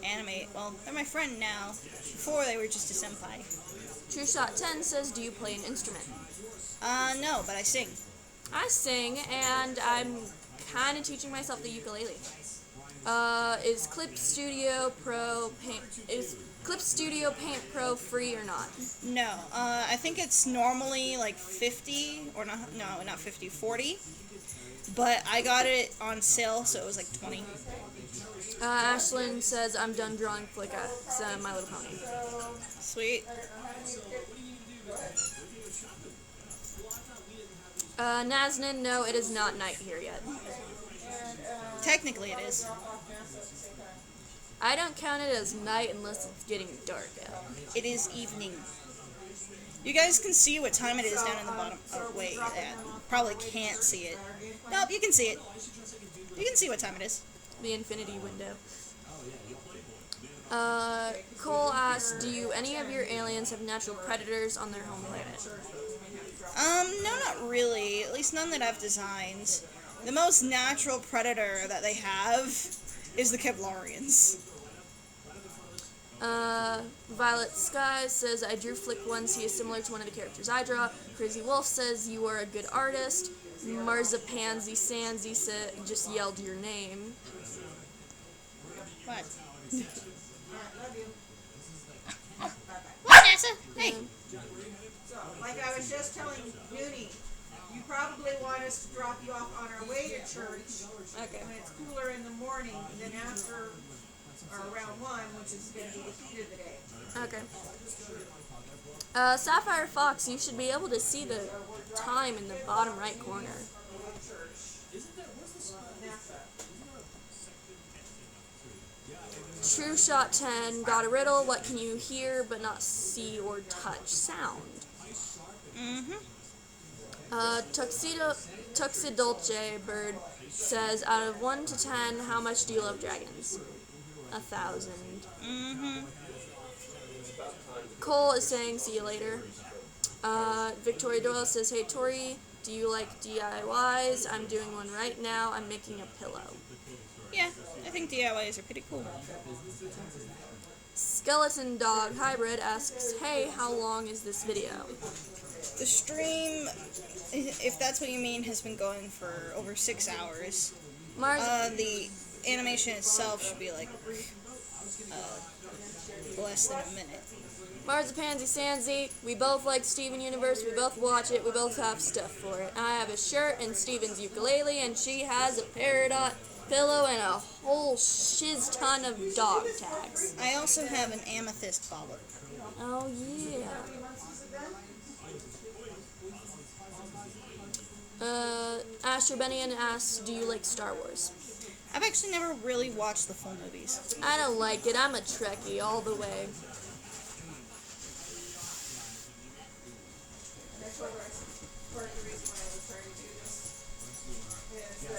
animate. Well, they're my friend now. Before they were just a senpai. TrueShot10 says, do you play an instrument? No, but I sing. I sing, and I'm kind of teaching myself the ukulele. Is Clip Studio Paint Pro free or not? No, I think it's normally like 50, or not 50, 40. But I got it on sale, so it was like 20. Ashlyn says, I'm done drawing Flicka. It's My Little Pony. Sweet. Nazanin, no, it is not night here yet. Technically it is. I don't count it as night unless it's getting dark out. It is evening. You guys can see what time it is down in the bottom. Oh, wait, yeah. Probably can't see it. Nope, you can see it. You can see what time it is. The infinity window. Cole asks, do any of your aliens have natural predators on their home planet? No, not really. At least none that I've designed. The most natural predator that they have is the Kevlarians. Violet Sky says, I drew Flick once. He is similar to one of the characters I draw. Crazy Wolf says, you are a good artist. Marzipansy Sandsy just yelled your name. What? Love you. What, Nessa? Hey. So, like I was just telling Noonie, you probably want us to drop you off on our way to church Okay. when it's cooler in the morning, and then after, or around 1, which is going to be the heat of the day. Okay. Sapphire Fox, you should be able to see the time in the bottom right corner. True Shot 10, got a riddle. What can you hear but not see or touch? Sound. Tuxidolce Bird says, out of 1 to 10, how much do you love dragons? 1,000. Cole is saying, see you later. Victoria Doyle says, hey Tori, do you like DIYs? I'm doing one right now. I'm making a pillow. Yeah, I think DIYs are pretty cool. Skeleton Dog Hybrid asks, hey, how long is this video? The stream, if that's what you mean, has been going for over 6 hours. The animation itself should be like less than a minute. Marzipansy Sandsy, we both like Steven Universe, we both watch it, we both have stuff for it. I have a shirt and Steven's ukulele, and she has a Peridot pillow and a whole shiz ton of dog tags. I also have an amethyst bobber. Oh yeah. Asher Benian asks, do you like Star Wars? I've actually never really watched the full movies. I don't like it. I'm a Trekkie all the way. That's part of the reason why I was trying to do this. Is that,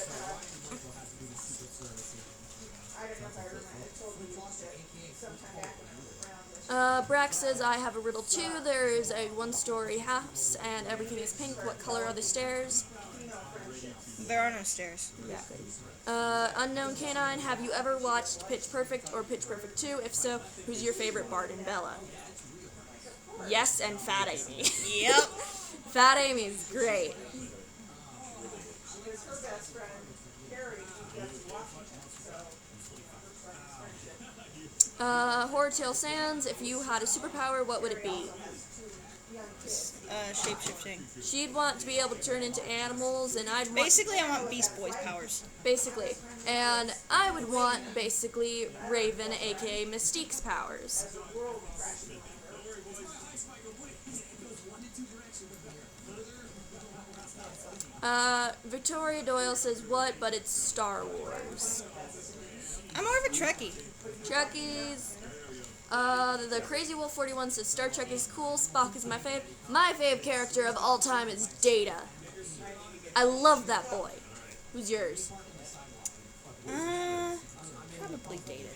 I don't know if I remember. I totally lost it sometime back around this. Brack says, I have a riddle too. There is a 1-story house and everything is pink. What color are the stairs? There are no stairs. Unknown Canine, have you ever watched Pitch Perfect or Pitch Perfect 2? If so, who's your favorite Bart and Bella? Yes, and Fat Amy. Yep. Fat Amy's great. Because her best friend, Carrie, doesn't watch it, so. Horrortail Sands, if you had a superpower, what would it be? Shape-shifting. She'd want to be able to turn into animals, and I'd want... Basically, I want Beast Boy's powers. Basically. And I would want, basically, Raven, aka Mystique's powers. Victoria Doyle says, what? But it's Star Wars. I'm more of a Trekkie. Trekkies. The Crazy Wolf 41 says, Star Trek is cool, Spock is my fave. My fave character of all time is Data. I love that boy. Who's yours? Probably Data.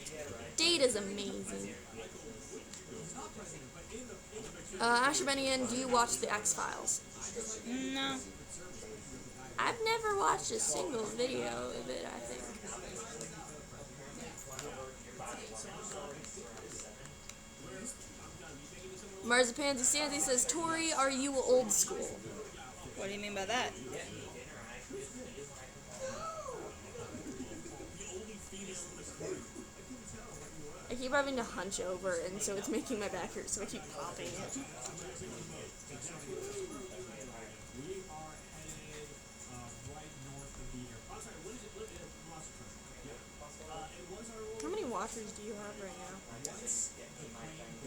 Data's amazing. Asher Benian, do you watch the X-Files? No. I've never watched a single video of it, I think. Marzipansy Sandy says, Tori, are you old school? What do you mean by that? I keep having to hunch over, and so it's making my back hurt, so I keep popping it. We are headed right north of the airport. I'm sorry, what is it? Lost track. It was our How many watchers do you have right now?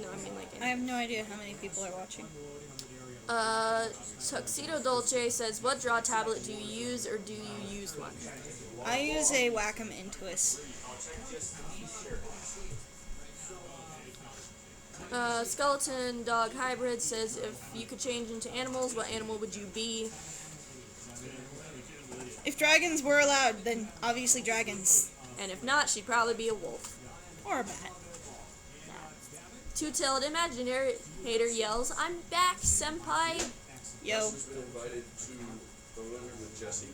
No, I mean like. I have no idea how many people are watching. Tuxedo Dolce says, "What draw tablet do you use, or do you use one?" I use a Wacom Intuos. Skeleton Dog Hybrid says, "If you could change into animals, what animal would you be?" If dragons were allowed, then obviously dragons. And if not, she'd probably be a wolf. Or a bat. Two-tailed imaginary hater yells, "I'm back, senpai!" Yo. Invited to the living with Jesse.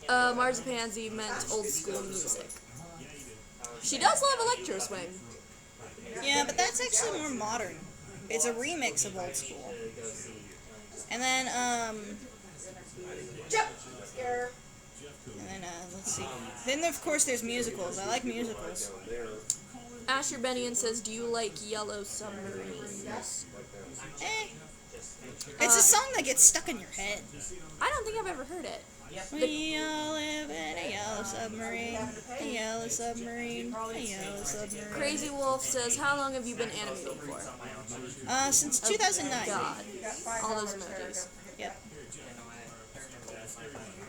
Marzipansy meant old school music. She does love Electro Swing. Yeah, but that's actually more modern. It's a remix of old school. And then, Jump scare. let's see. Then, of course, there's musicals. I like musicals. Asher Benian says, "Do you like Yellow Submarines?" Eh. It's a song that gets stuck in your head. I don't think I've ever heard it. We all live in a yellow submarine. A yellow submarine. A yellow submarine. Crazy Wolf says, "How long have you been animating for?" Since 2009. God. All those emojis. Yep.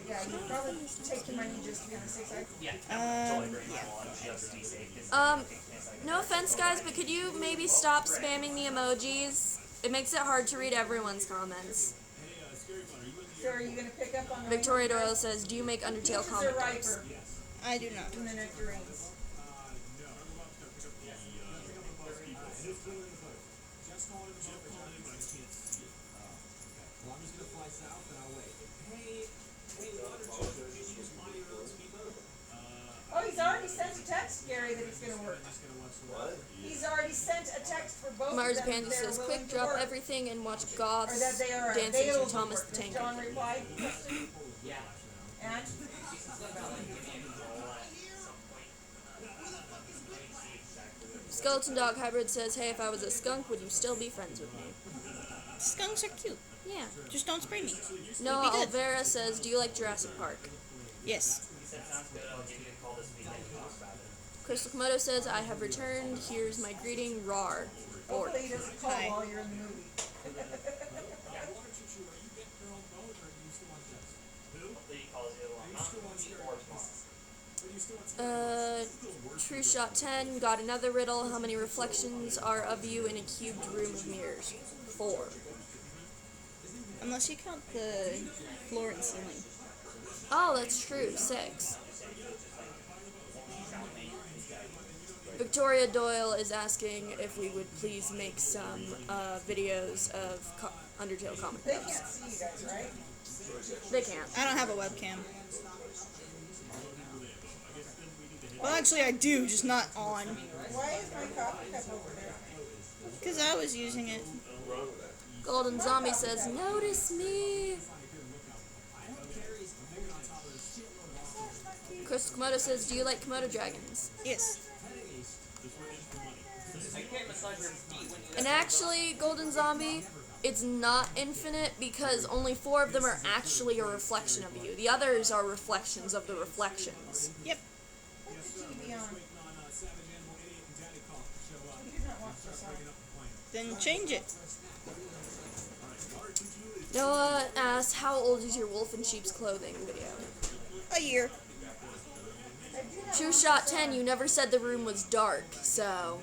Yeah, you probably take your money just to be on the safe side. No offense, guys, but could you maybe stop spamming the emojis? It makes it hard to read everyone's comments. So are you going to pick up on the Victoria Doyle says, "Do you make Undertale Peaches comic are books?" riper I do not. in the nectarines. Just calling him but I can't see it. Well, I'm just gonna fly south and I'll wait. Hey, Water, can you use my speedboat? Oh, he's already sent a text, Gary, that it's going to work. What? He's already sent a text for both Mars of them. Panda that they're says, willing "Quick, to drop work. everything and watch Or Goths that they are dancing available to to Thomas work. the Does Tank John Engine." reply? And? Skeleton Dog Hybrid says, "Hey, if I was a skunk, would you still be friends with me?" Skunks are cute. Yeah. Just don't spray me. Noah good. Alvera says, "Do you like Jurassic Park?" Yes. Crystal Komodo says, "I have returned. Here's my greeting. Rar." Or Hopefully he doesn't call Hi. while you're in the movie. True Shot 10 got another riddle. How many reflections are of you in a cubed room of mirrors? 4. Unless you count the floor and ceiling. Oh, that's true. 6. Victoria Doyle is asking if we would please make some videos of Undertale comic They books. can't see you guys, right? They can't. I don't have a webcam. Well, actually, I do, just not on. Why is my coffee cup over there? Because I was using it. Golden Zombie says, "Notice me." Chris Komodo says, "Do you like Komodo dragons?" Yes. And actually, Golden Zombie, it's not infinite because only 4 of them are actually a reflection of you. The others are reflections of the reflections. Yep. What's the TV on? You do not watch this on. Then change it. Noah asks, "How old is your wolf in sheep's clothing video?" A year. True Shot 10, you never said the room was dark, so...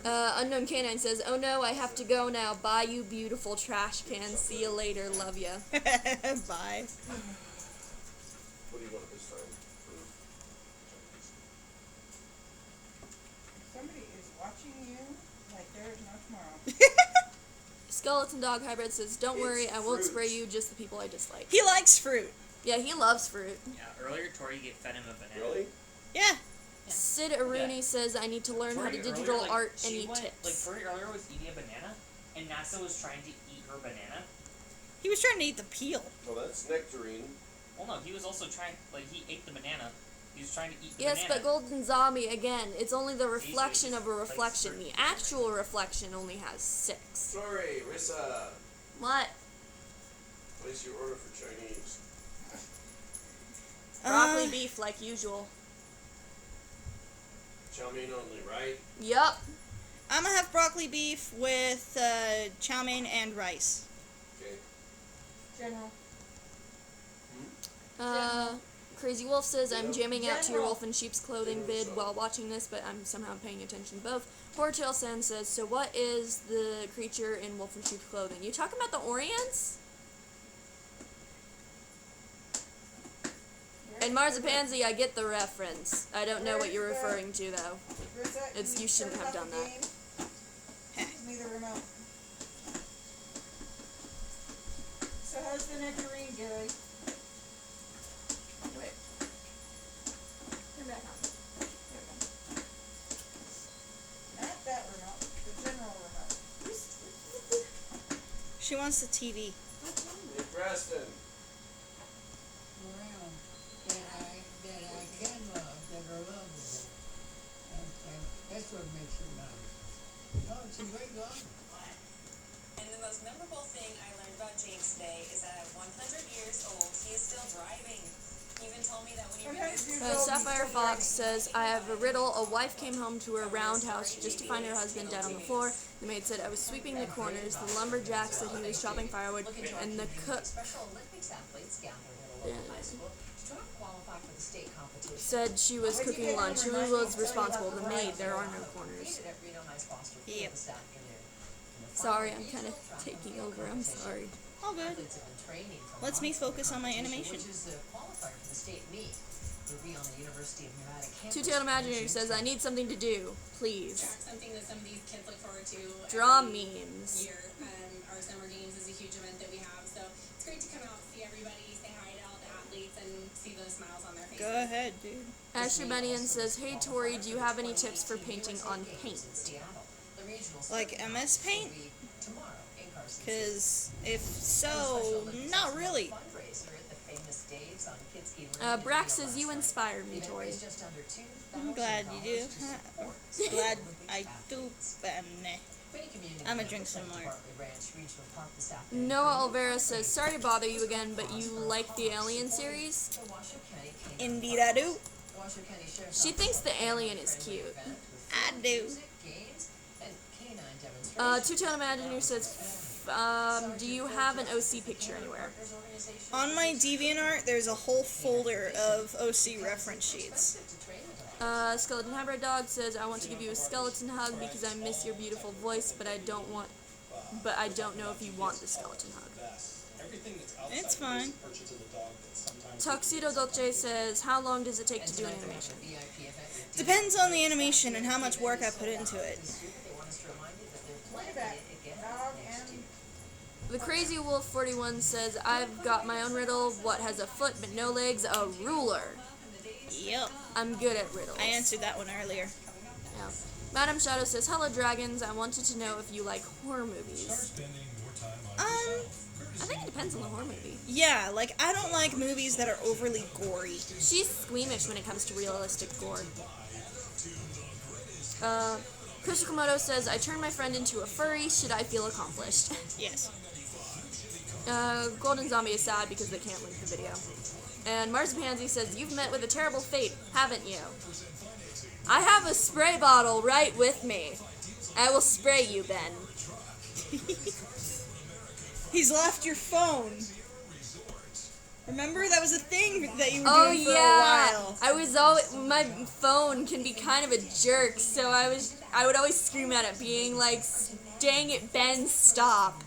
Unknown Canine says, "Oh no, I have to go now. Bye, you beautiful trash can. See you later. Love ya." Bye. What do you want this time? Somebody is watching you like there is no tomorrow. Skeleton Dog Hybrid says, "Don't worry, I won't spray you, just the people I dislike." He likes fruit. Yeah, he loves fruit. Yeah, earlier Tori fed him a banana. Really? Yeah. Sid Aruni says, "I need to learn how to Tori digital earlier, art. she Any went, tips?" Tori earlier was eating a banana, and NASA was trying to eat her banana. He was trying to eat the peel. Well, that's nectarine. Well, no, he was also trying, he ate the banana. He was trying to eat the Yes, banana. but Golden Zombie, again, it's only the reflection of a reflection. The actual reflection only has 6. Sorry, Rissa. What? Place your order for Chinese. Broccoli beef, like usual. Chow mein only, right? Yup. I'm gonna have broccoli beef with chow mein and rice. Okay. General. Crazy Wolf says, I'm jamming out to your General. wolf in sheep's clothing vid while watching this, but I'm somehow paying attention to both. Hortail Sen says, so what is the creature in wolf in sheep's clothing? You talking about the Orients? And Marzipansy, I get the reference. I don't know what you're referring to, though. Rissa, It's- can you shouldn't turn have off done the that. game? Give me the remote. So how's the nectarine, Gary? Wait. Turn back on. There we go. Not that remote, the general remote. She wants the TV. Hey, Preston. around that I can love, that are lovable. And that's what makes her nice. Oh, it's a great garden. And the most memorable thing I learned about James today is that at 100 years old, he is still driving. He even told me that when he removed Sapphire Fox says, I have a riddle. A wife came home to her roundhouse just to find her husband dead on the floor. The maid said, I was sweeping the corners. The lumberjack said he was chopping firewood. And the cook said she was cooking lunch. Who was responsible? The maid. There are no corners. Yep. Sorry, I'm kind of taking over. I'm sorry. All good. Lets me focus on my animation. Two-Tailed Imaginary says, I need something to do. Please. something that some of these kids look forward to. Draw every memes. Year. Our summer games is a huge event that we have, so it's great to come out, see everybody, say hi to all the athletes, and see those smiles on their faces. Go ahead, dude. Asher Bunyan says, hey Tori, do you have any tips for painting on paint? Like MS Paint? Because if so, not really. Brax says, you inspire me, Tori. I'm glad you do. Glad I do. I'm gonna drink some more. Noah Olvera says, sorry to bother you again, but you like the Alien series? Indeed I do. She thinks the alien is cute. I do. Two-Tailed Imaginary says, do you have an OC picture anywhere? On my DeviantArt, there's a whole folder of OC reference sheets. Skeleton Hybrid Dog says, I want to give you a skeleton hug because I miss your beautiful voice, but I don't know if you want the skeleton hug. It's fine. Tuxedo Dolce says, how long does it take to do an animation? Depends on the animation and how much work I put into it. Look at that. Dog and The Crazy Wolf 41 says, I've got my own riddle. What has a foot but no legs? A ruler. Yep. I'm good at riddles. I answered that one earlier. Yeah. Madam Shadow says, hello dragons. I wanted to know if you like horror movies. I think it depends on the horror movie. Yeah, like, I don't like movies that are overly gory. She's squeamish when it comes to realistic gore. Chris Komodo says, I turned my friend into a furry. Should I feel accomplished? Yes. Golden Zombie is sad because they can't link the video. And Marzipansy says, you've met with a terrible fate, haven't you? I have a spray bottle right with me. I will spray you, Ben. He's left your phone. Remember, that was a thing that you were Oh doing for yeah, a while. I was always, my phone can be kind of a jerk, so I would always scream at it, being like, dang it, Ben, stop.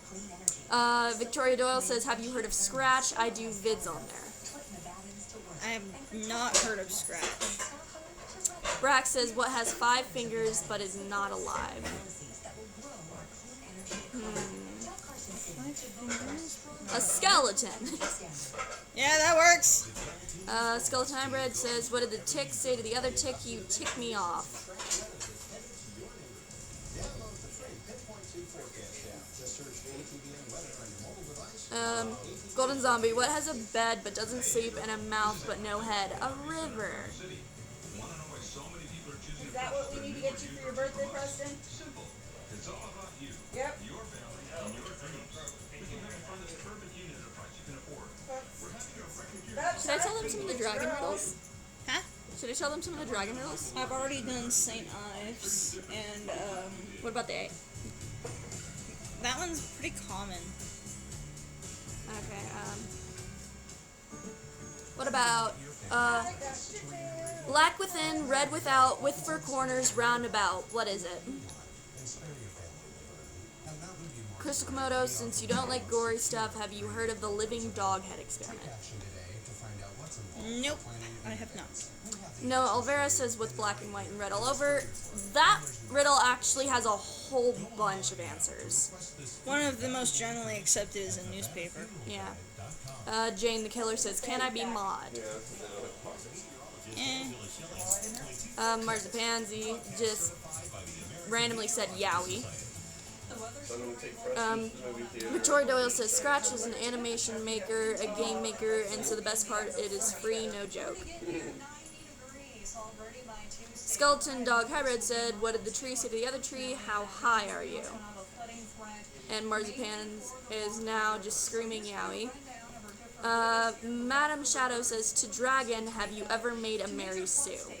Victoria Doyle says, have you heard of Scratch? I do vids on there. I have not heard of Scratch. Brax says, what has 5 fingers but is not alive? A skeleton. Yeah, that works. Skeleton Hybrid says, what did the tick say to the other tick? You tick me off. Golden Zombie, what has a bed but doesn't sleep and a mouth but no head? A river. Is that what we need to get you for your birthday, Preston? It's all about you, Yep. your family, and your dreams. We can have fun at the urban unit at a price you can afford. We're having a record year. Should I tell them some of the dragon riddles? Huh? Should I tell them some of the dragon riddles? I've already done St. Ives, and What about the 8? that one's pretty common. Okay, what about, black within, red without, with fur corners, round about. What is it? Crystal Komodo, since you don't like gory stuff, have you heard of the living dog head experiment? Nope, I have not. No, Olvera says with black and white and red all over. That riddle actually has a whole bunch of answers. One of the most generally accepted is a newspaper. Yeah. Jane the Killer says, can I be mod? Marzipansy just randomly said yowie. Victoria Doyle says, Scratch is an animation maker, a game maker, and so the best part, it is free, no joke. Skeleton Dog Hybrid said, what did the tree say to the other tree? How high are you? And Marzipan is now just screaming yowie. Madam Shadow says, to Dragon, have you ever made a Mary Sue?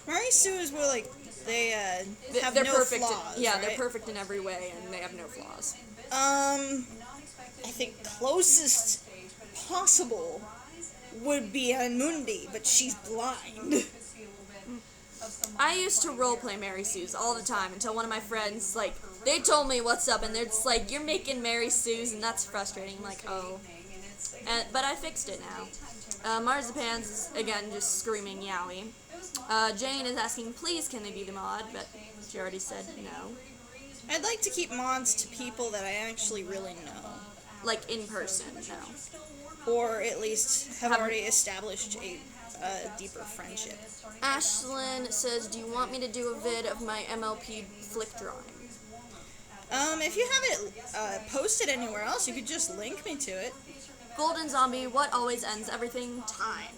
Mary Sue is where, like, they have they're no perfect. flaws, Yeah, right? they're perfect in every way, and they have no flaws. I think closest possible would be Mundi, but she's blind. I used to roleplay Mary Sue's all the time until one of my friends, like, they told me what's up, and they're just like, you're making Mary Sue's, and that's frustrating. I'm like, oh. But I fixed it now. Marzipan's, again, just screaming yowie. Jane is asking, please, can they be the mod? But she already said no. I'd like to keep mods to people that I actually really know. Like, in person, no. Or at least have already established a deeper friendship. Ashlyn says, do you want me to do a vid of my MLP flick drawing? If you have it posted anywhere else, you could just link me to it. Golden Zombie, what always ends everything? Time.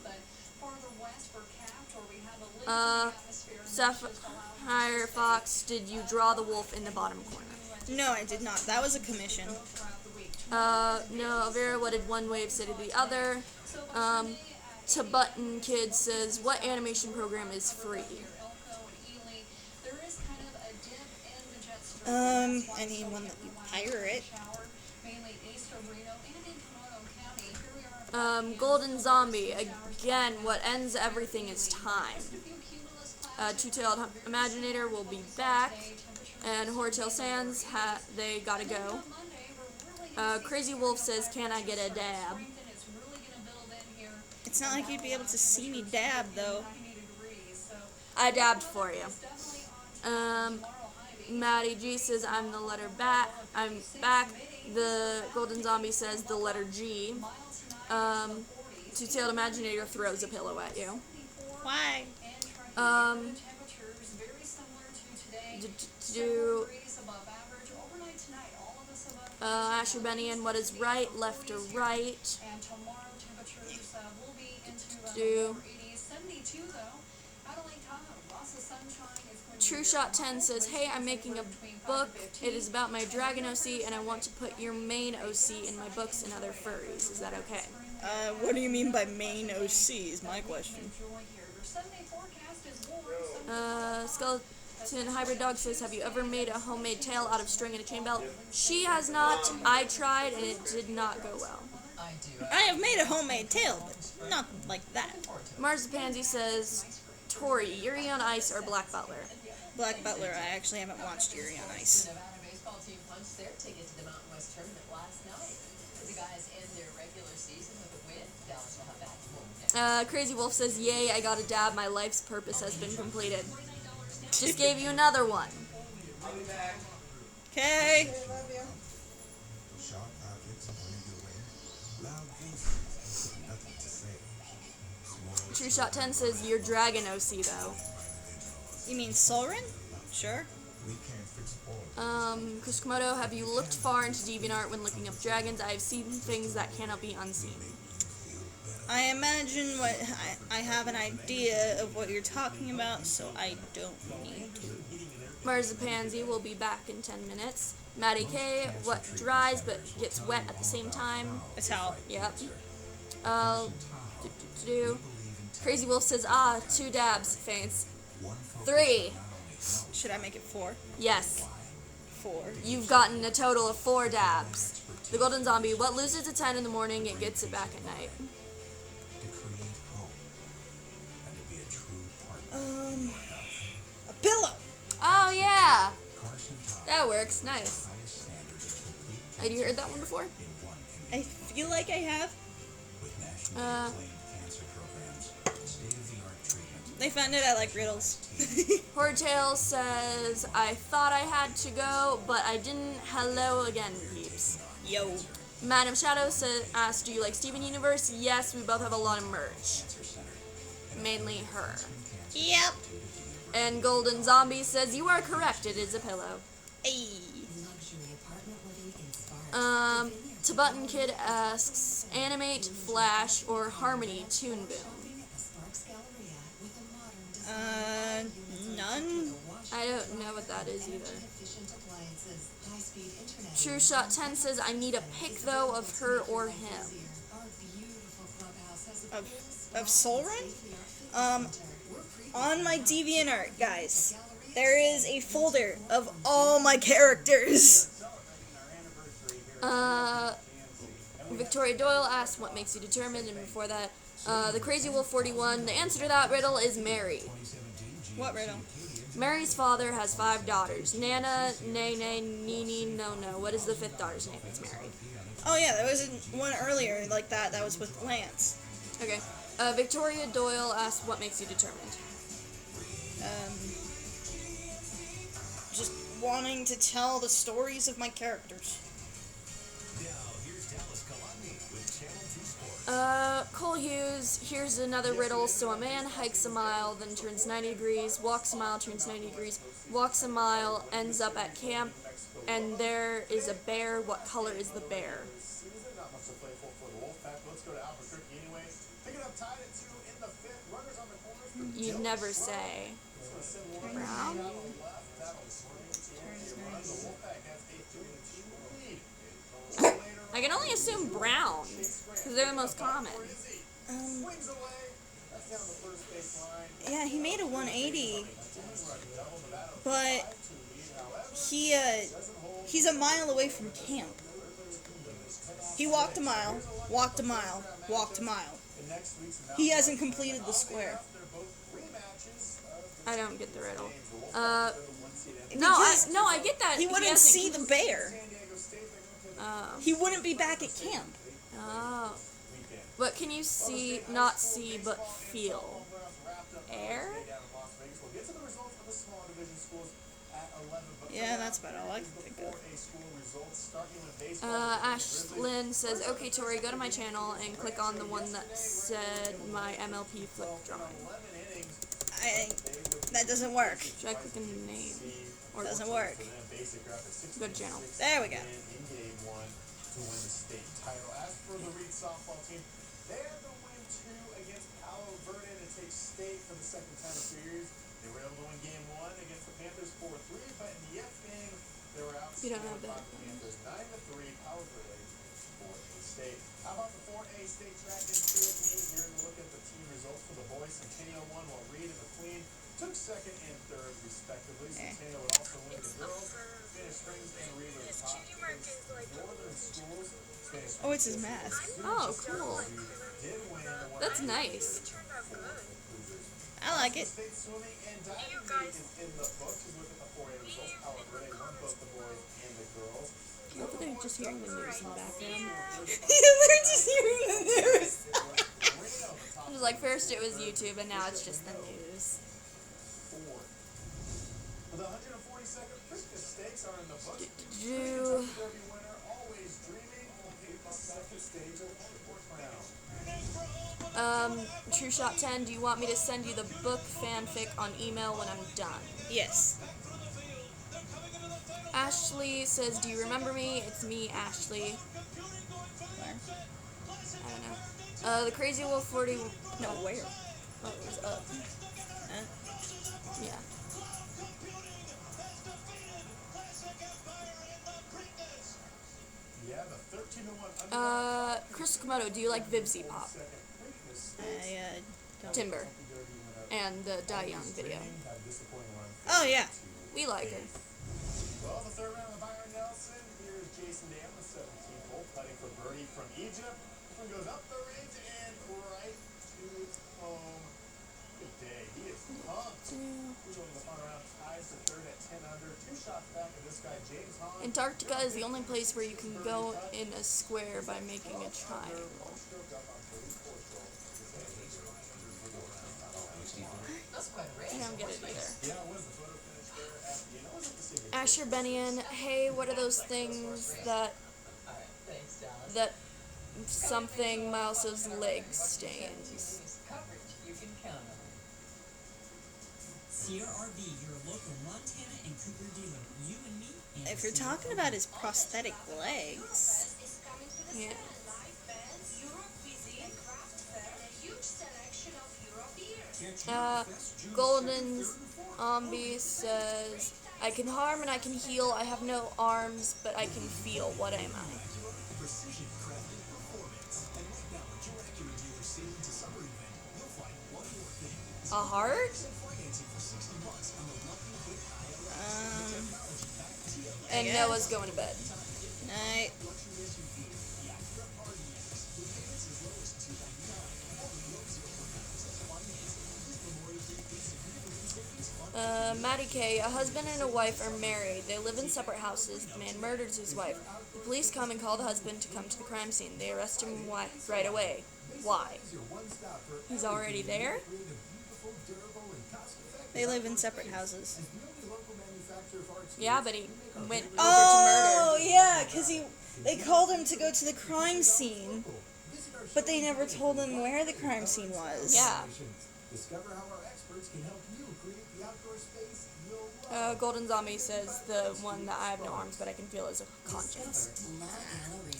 Sapphire Fox, did you draw the wolf in the bottom corner? No, I did not. That was a commission. No, Vera, what did one wave say to the other? Button Kid says, what animation program is free? Anyone that you pirate. Golden Zombie, again, what ends everything is time. Two-Tailed Imaginator will be back, and Hortail Sands, they gotta go. Crazy Wolf says, can I get a dab? It's not like you'd be able to see me dab, though. I dabbed for you. Maddie G says, I'm the letter bat. I'm back. The Golden Zombie says the letter G. Two-Tailed Imaginator throws a pillow at you. Why? Asher Bennian, what is right, left or right? True Shot 10 says, hey, I'm making a book. It is about my dragon OC, and I want to put your main OC in my books and other furries. Is that okay? What do you mean by main OC is my question. Skeleton Hybrid Dog says, have you ever made a homemade tail out of string and a chain belt? She has not. I tried, and it did not go well. I have made a homemade tail, but not like that. Marzipansy says, Tori, Yuri on Ice or Black Butler? Black Butler, I actually haven't watched Yuri on Ice. Nevada baseball team punched their ticket to the Mountain West tournament last night. The guys end their regular season with a win. Dallas will have that full. Crazy Wolf says, yay, I got a dab. My life's purpose has been completed. Just gave you another one. Okay. True Shot 10 says, your dragon OC, though. You mean Solrin? Sure. Chris Komodo, have you looked far into DeviantArt when looking up dragons? I have seen things that cannot be unseen. I imagine I have an idea of what you're talking about, so I don't need to. Marzipansy will be back in 10 minutes. Maddie K, what dries but gets wet at the same time? A towel. Yep. Crazy Wolf says, 2 dabs, faints. 3. Should I make it 4? Yes. 4. You've gotten a total of 4 dabs. The Golden Zombie, what loses at 10 in the morning, it gets it back at night. A pillow. Oh, yeah. That works. Nice. Had you heard that one before? I feel like I have. They found it, I like riddles. Hortail says, I thought I had to go, but I didn't. Hello again, peeps. Yo. Madam Shadow asked, do you like Steven Universe? Yes, we both have a lot of merch. Mainly her. Yep. And Golden Zombie says, you are correct, it is a pillow. Hey. Tibetan Kid asks, animate, flash, or harmony tune boom? None. I don't know what that is either. True Shot 10 says, I need a pic though of her or him. Of Soul Run? On my DeviantArt, guys, there is a folder of all my characters. Victoria Doyle asked, what makes you determined? And before that, the Crazy Wolf 41, the answer to that riddle is Mary. What riddle? Mary's father has 5 daughters. Nana, Nene, Nini, no. What is the 5th daughter's name? It's Mary. Oh yeah, there was one earlier like that. That was with Lance. Okay. Victoria Doyle asked, what makes you determined? Just wanting to tell the stories of my characters. Cole Hughes, here's another riddle. So a man hikes a mile, then turns 90 degrees, walks a mile, turns 90 degrees, walks a mile, ends up at camp, and there is a bear. What color is the bear? You'd never say. Brown? I can only assume brown, because they're the most common. Yeah, he made a 180, but he's a mile away from camp. He walked a mile, walked a mile, walked a mile. He hasn't completed the square. I don't get the riddle. No, I get that. He wouldn't see the bear. Oh. He wouldn't be back at camp. Oh. What can you see, not see, but feel? Air? Yeah, that's about all I can think of. Ashlyn says, okay, Tori, go to my channel and click on the one that said my MLP flip drawing. That doesn't work. Should I click a name? Or doesn't work. Go to channel. There we go. To win the state title. As for the Reed softball team, they had to win 2 against Palo Verde to take state for the second time series. They were able to win game 1 against the Panthers 4-3, but in the F game, they were out. You don't have that. Panthers 9-3. Palo Verde for a state. How about the 4A state track and field meet? Here to look at the team results for the boys. Centennial won while Reed and the Queen took 2nd and 3rd respectively. Centennial would also win the girls. Spanish Springs and Reed were the top. Northern schools. Oh, it's his mask. Oh, cool. That's nice. I like it. I hope they're just hearing the news in the background. They're just hearing the news. It was like, first it was YouTube, and now it's just the news. For the 142nd, Christmas stakes are in the books. True Shot 10, do you want me to send you the book fanfic on email when I'm done? Yes. Ashley says, "Do you remember me? It's me, Ashley." Where? I don't know. The Crazy Wolf 40. No, where? Oh, it was up. Yeah. Yeah, the 13-1 Crystal Komodo, do you like Vibsy Pop? I don't. Timber. And the Die Young video. Oh yeah. We like her. Well, the third round of Byron Nelson. Here's Jason Dam, the 17th hole, putting for birdie from Egypt. This one goes up the range and right to home. Good day. He is pumped. He's going the fun round. Ties the third at 10 under. 2 shots back of this guy, James Hahn. Antarctica is the only place where you can go in a square by making a triangle. That's quite a race. I don't get it either. Yeah, it was the photo finish there at the end. It wasn't the same. Asher Benian, hey, what are those things that Alright, thanks, Dallas. that something Miles's leg stains? Coverage you can count on. Sierra RV, your local Montana and Cooper dealer. You and me. And If you're talking about his prosthetic legs, Yeah. Golden Zombie says, "I can harm and I can heal. I have no arms, but I can feel. What am I?" precision crafted performance. And right now at your Acura dealer saving to summer event, you'll find one more thing. A heart? Financing for $60 on the Lucky Hit ILS technology pack TLS. And Noah's going to bed. night. Luxury SUV, the Acura RDX, with payments as low as $299. Only low 0% financing. This Memorial Day big significant savings fund. Maddie K, a husband and a wife are married. They live in separate houses. The man murders his wife. The police come and call the husband to come to the crime scene. They arrest him right away. Why? He's already there? They live in separate houses. Yeah, but he went over Oh to murder. yeah, because they called him to go to the crime scene, but they never told him where the crime scene was. Yeah. Discover how our experts can help you create the outdoor space you'll love. Golden Zombie says the one that I have no arms, but I can feel is a conscience.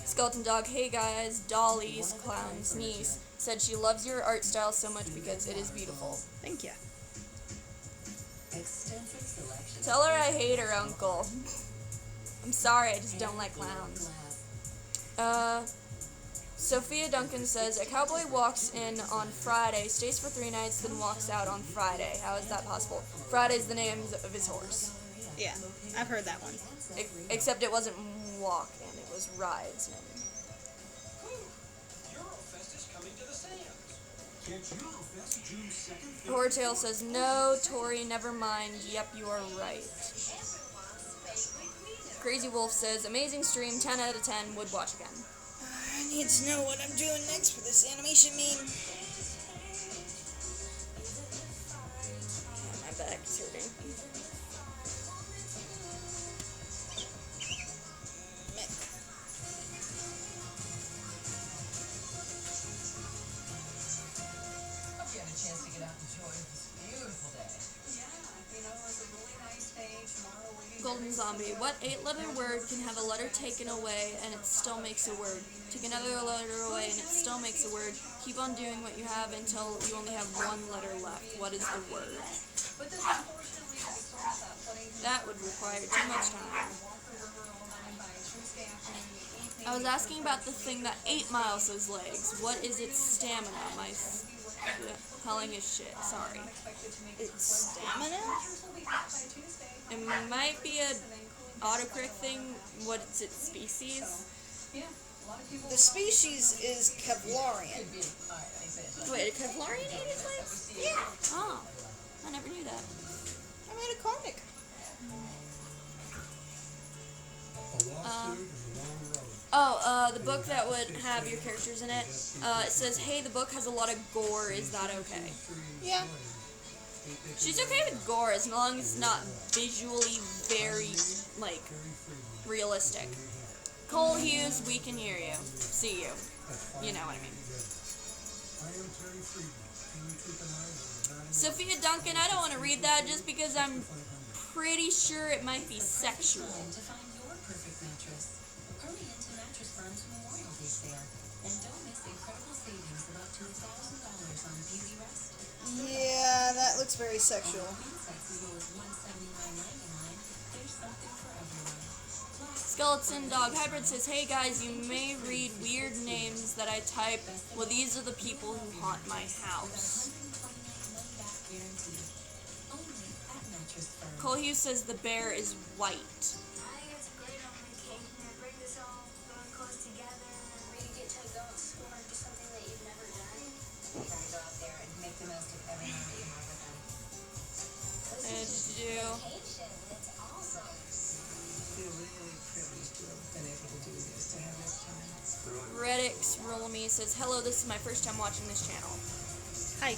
Skeleton Dog, hey guys, Dolly's clown's niece said she loves your art style so much because it is beautiful. Thank you. Extensive selection. Tell her I hate her, Uncle. I'm sorry, I just don't like clowns. Sophia Duncan says, a cowboy walks in on Friday, stays for 3 nights, then walks out on Friday. How is that possible? Friday's the name of his horse. Yeah, I've heard that one. Except it wasn't walk, and it was ride's name. Eurofest is coming to the sands. Catch Eurofest June 2nd. Hortail says, no, Tori, never mind. Yep, you are right. Crazy Wolf says, amazing stream, 10 out of 10, would watch again. I need to know what I'm doing next for this animation meme. My back is hurting. Hope you had a chance to get out and enjoy this beautiful day. Golden Zombie, what 8-letter word can have a letter taken away and it still makes a word? Take another letter away and it still makes a word. Keep on doing what you have until you only have 1 letter left. What is the word? That would require too much time. I was asking about the thing that ate Miles' legs. What is its stamina? My spelling is shit. Sorry. It's stamina? It might be a autocorrect thing. What's its species? The species is Kevlarian. Wait, a Kevlarian ate his legs? Yeah. Oh, I never knew that. I made a comic. The book that would have your characters in it, it says, hey, the book has a lot of gore, is that okay? Yeah. She's okay with gore as long as it's not visually very, like, realistic. Cole Hughes, we can hear you. See you. You know what I mean. Sophia Duncan, I don't want to read that just because I'm pretty sure it might be sexual. To find your perfect mattress. Hurry into Mattress Firm's Memorial Day sale and don't miss incredible savings of up to $1,000 on Beauty Rest. Yeah, that looks very sexual. Queen sets as low as $179.99. There's something for everyone. Skeleton Dog Hybrid says, hey guys, you may read weird names that I type. Well, these are the people who haunt my house. Only at Mattress Firm. Cole Hughes says the bear is white. I get to great on vacation and bring us all really close together and really get to go explore and do something that you've never done. You gotta go out there and make the most of every moment you have with them. And Vacation, it's awesome. Feel really privileged to have been able to do this, to have this time. Redix Roll Me says, hello, this is my first time watching this channel. Hi.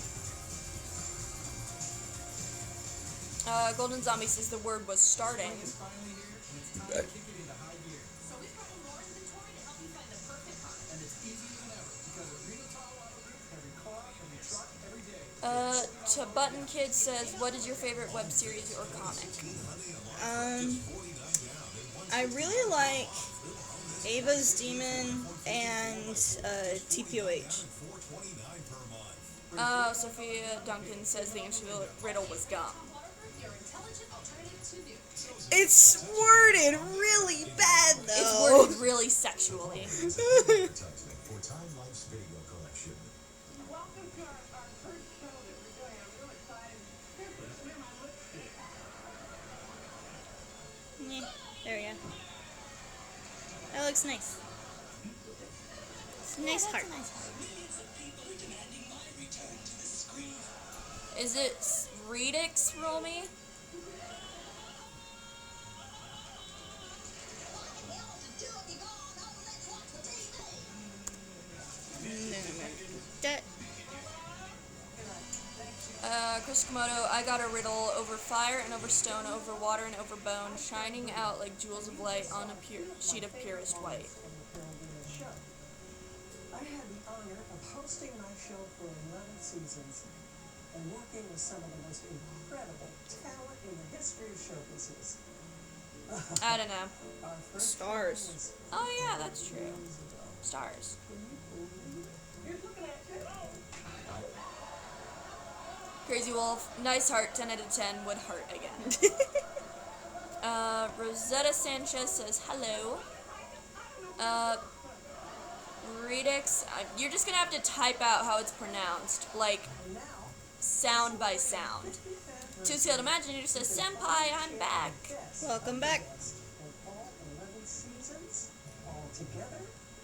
Golden Zombie says the word was starting. It's finally here, and it's time to kick it into high gear. So we've got more inventory to help you find the perfect car. And it's easier than ever because of o3o Auto Group, every car, every truck, every day. To Button Kid says, what is your favorite web series or comic? I really like Ava's Demon and TPOH. Sophia Duncan says the answer to the riddle was gum. Your intelligent alternative to new. It's worded really bad though. It's worded really sexually. For Time Life's video collection. Welcome to our first show that we're doing. I'm real excited. Here, smear my lipstick. There we go. That looks nice. It's a nice heart. Is it Redix Roll Me? Chris Komodo, I got a riddle over fire and over stone, over water and over bone, shining out like jewels of light on a sheet of purest white. I had the honor of hosting my show for 11 seasons and working with some of the most incredible talent in the history of show business. I don't know. Our first Stars. show was Oh yeah, that's true. years ago. Stars. Can you believe it? Here's looking at you. Crazy Wolf, nice heart, 10 out of 10, would heart again. Rosetta Sanchez says hello. Redix, you're just gonna have to type out how it's pronounced, like Now, sound by sound. Two-Tailed Imaginator says, Senpai, I'm back. best Welcome back. and all 11 seasons all together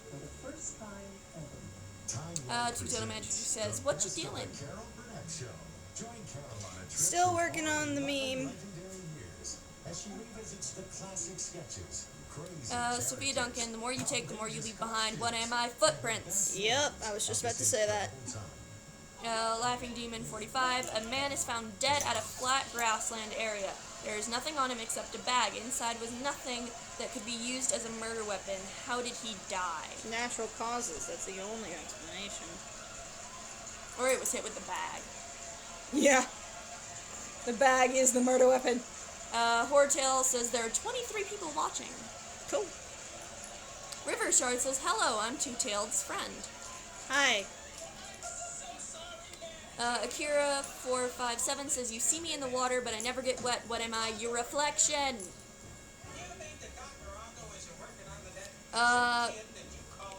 for the first time ever. Two-Tailed Imaginator says, what you dealing? Carol Burnett Show. Join Carol on a trip Still through working all on the of meme. legendary years as she revisits the classic sketches. Crazy Sophia characters, Duncan, the more you take, the more you leave behind. What am I? Footprints. Yep, I was just about to say that. Laughing Demon 45, a man is found dead at a flat grassland area. There is nothing on him except a bag. Inside was nothing that could be used as a murder weapon. How did he die? Natural causes, that's the only explanation. Or it was hit with the bag. Yeah. The bag is the murder weapon. Hortail says there are 23 people watching. Cool. River Shard says, hello, I'm Two-Tailed's friend. Hi. Akira457 says, you see me in the water, but I never get wet. What am I? Your reflection.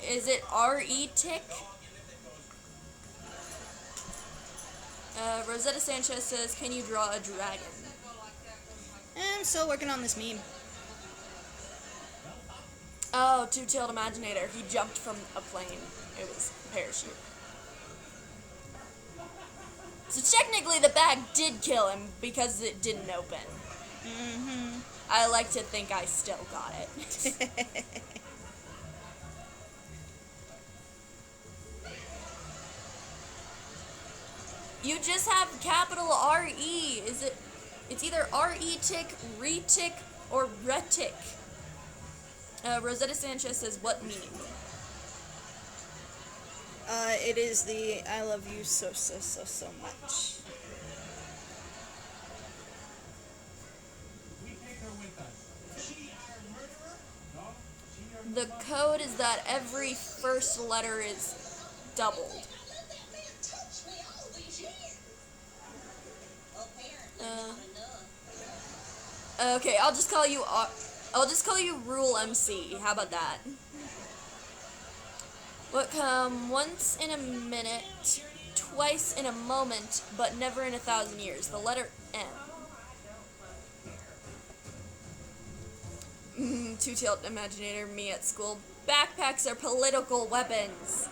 Is it R.E. Tick? Rosetta Sanchez says, can you draw a dragon? I'm still working on this meme. Oh, Two-Tailed Imaginator. He jumped from a plane. It was a parachute. So technically the bag did kill him because it didn't open. Mm-hmm. I like to think I still got it. You just have capital R-E. It's either R-E-Tick, Re-Tick, or Retic. Rosetta Sanchez says, what meme? It is the I love you so much. code is that every first letter is doubled. Okay, I'll just call you Rule MC. How about that? What come once in a minute, twice in a moment, but never in 1,000 years? The letter M. Two-tailed imaginator, me at school. Backpacks are political weapons.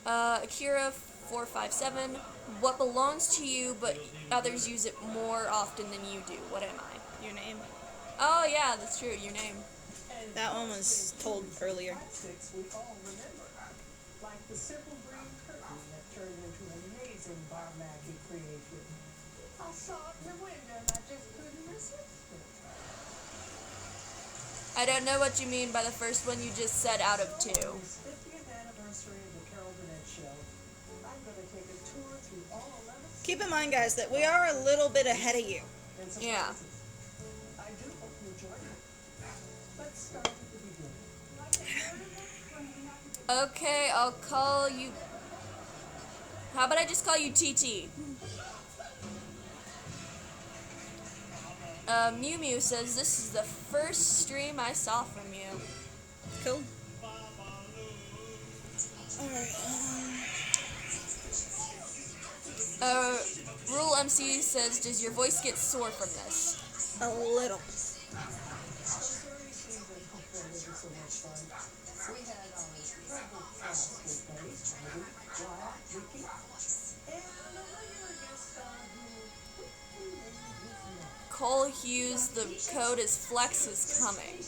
Akira 457. What belongs to you, but others use it more often than you do? What am I? Your name. Oh yeah, that's true. Your name. That one was told earlier. Plastics we all remember, like the simple green curtain that turned into an amazing bar-magic creation. I saw it in the window and I just couldn't resist it. I don't know what you mean by the first one you just said out of 2. On this 50th anniversary of the Carol Burnett Show, I'm going to take a tour through all 11 Keep in mind, guys, that we are a little bit ahead of you. and Yeah. surprises. I do hope you enjoy it. Let's start at the beginning. Okay, I'll call you. How about I just call you TT? Mew Mew says this is the first stream I saw from you. Cool. Alright, Rule MC says, does your voice get sore from this? a little. Cole Hughes, the code is Flex is coming. In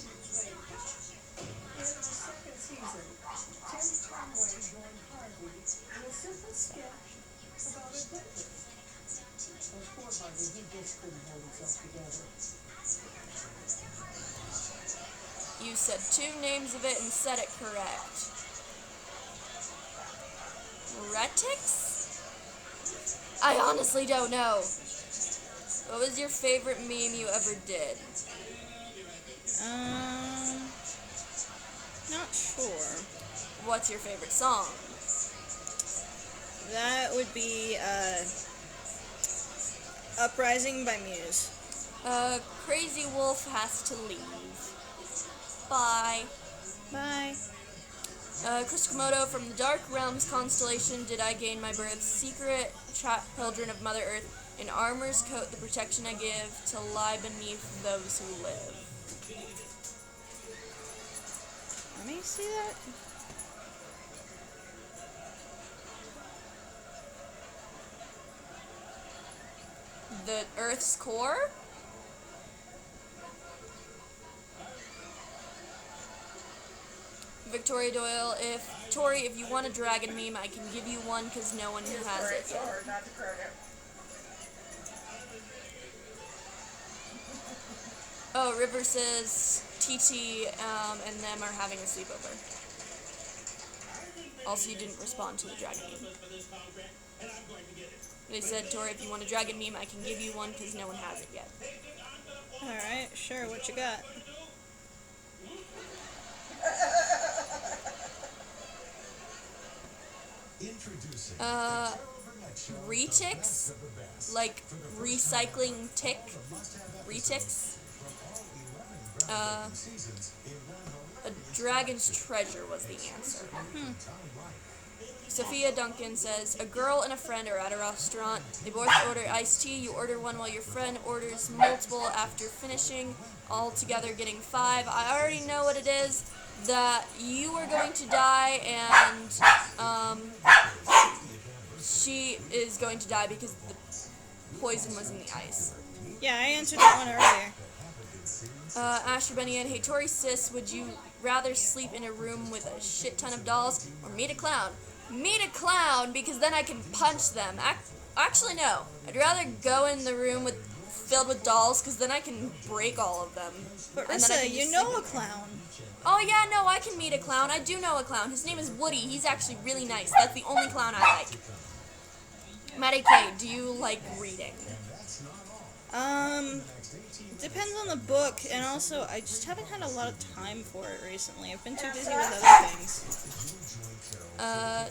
the second season, Tim Conway joined Harvey in a simple sketch about a dentist. Of course, Harvey, he just couldn't hold himself together. You said 2 names of it and said it correct. Retix? I honestly don't know. What was your favorite meme you ever did? Not sure. What's your favorite song? That would be, Uprising by Muse. Crazy Wolf has to leave. Bye. Bye. Chris Komodo from the Dark Realms constellation, did I gain my birth? Secret children of Mother Earth, in armor's coat, the protection I give to lie beneath those who live. Let me see that. The Earth's core? Victoria Doyle, if you want a dragon meme, I can give you one because no one has it yet. Oh, River says TT and them are having a sleepover. Also, you didn't respond to the dragon meme. They said, Tori, if you want a dragon meme, I can give you one because no one has it yet. Alright, sure, what you got? Retix? Like recycling tick? Retix? A dragon's treasure was the answer. Sophia Duncan says, a girl and a friend are at a restaurant. They both order iced tea. You order one while your friend orders multiple after finishing, all together getting 5. I already know what it is. That you are going to die and she is going to die because the poison was in the ice. Yeah, I answered that one earlier. Asher Benny and hey Tori sis, would you rather sleep in a room with a shit ton of dolls or meet a clown? Meet a clown because then I can punch them. Actually no, I'd rather go in the room filled with dolls because then I can break all of them. But And then I Rissa, can you just know sleep a clown. Oh yeah, no, I can meet a clown. I do know a clown. His name is Woody. He's actually really nice. That's the only clown I like. Maddie K, do you like reading? It depends on the book, and also I just haven't had a lot of time for it recently. I've been too busy with other things.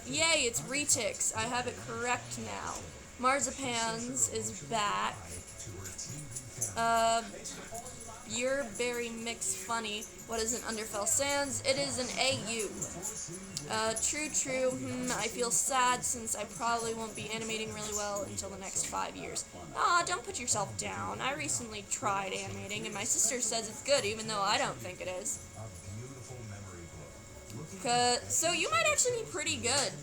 Yay, it's Retix. I have it correct now. Marzipans is back. You're very mixed funny. What is an Underfell Sands? It is an AU. True. I feel sad since I probably won't be animating really well until the next 5 years. Aw, don't put yourself down. I recently tried animating, and my sister says it's good, even though I don't think it is. So you might actually be pretty good.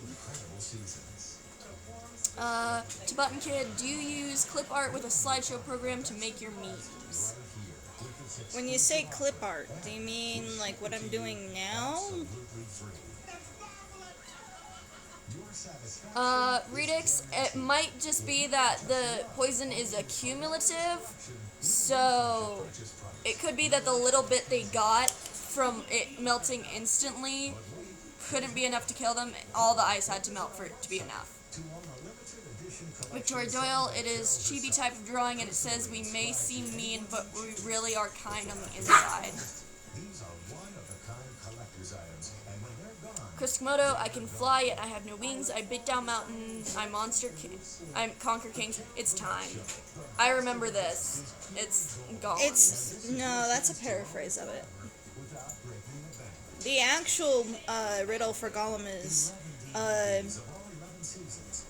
Tibetan Kid, do you use clip art with a slideshow program to make your memes? When you say clip art, do you mean like what I'm doing now? Redix, it might just be that the poison is accumulative, so it could be that the little bit they got from it melting instantly couldn't be enough to kill them. All the ice had to melt for it to be enough. Victoria Doyle, it is chibi type of drawing, and it says we may seem mean, but we really are kind on the inside. Chris Komodo, I can fly, yet I have no wings. I bit down mountains. I conquer kings. It's time. I remember this. It's gone. No, that's a paraphrase of it. The actual riddle for Gollum is,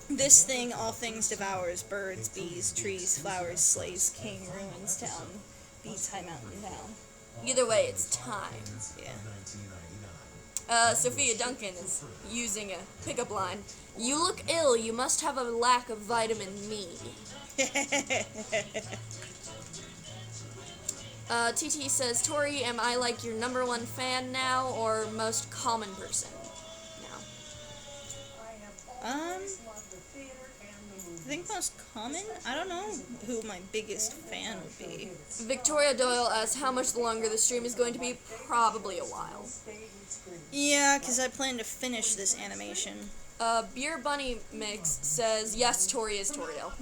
this thing all things devours, birds, bees, trees, flowers, slays, king, ruins, town, beats high mountain down. Either way, it's time. Yeah. Sophia Duncan is using a pickup line. You look ill, you must have a lack of vitamin me. TT says, Tori, am I like your #1 fan now, or most common person now? I think most common? I don't know who my biggest fan would be. Victoria Doyle asks how much longer the stream is going to be. Probably a while. Yeah, because I plan to finish this animation. Beer Bunny Mix says, yes, Tori is Toriel.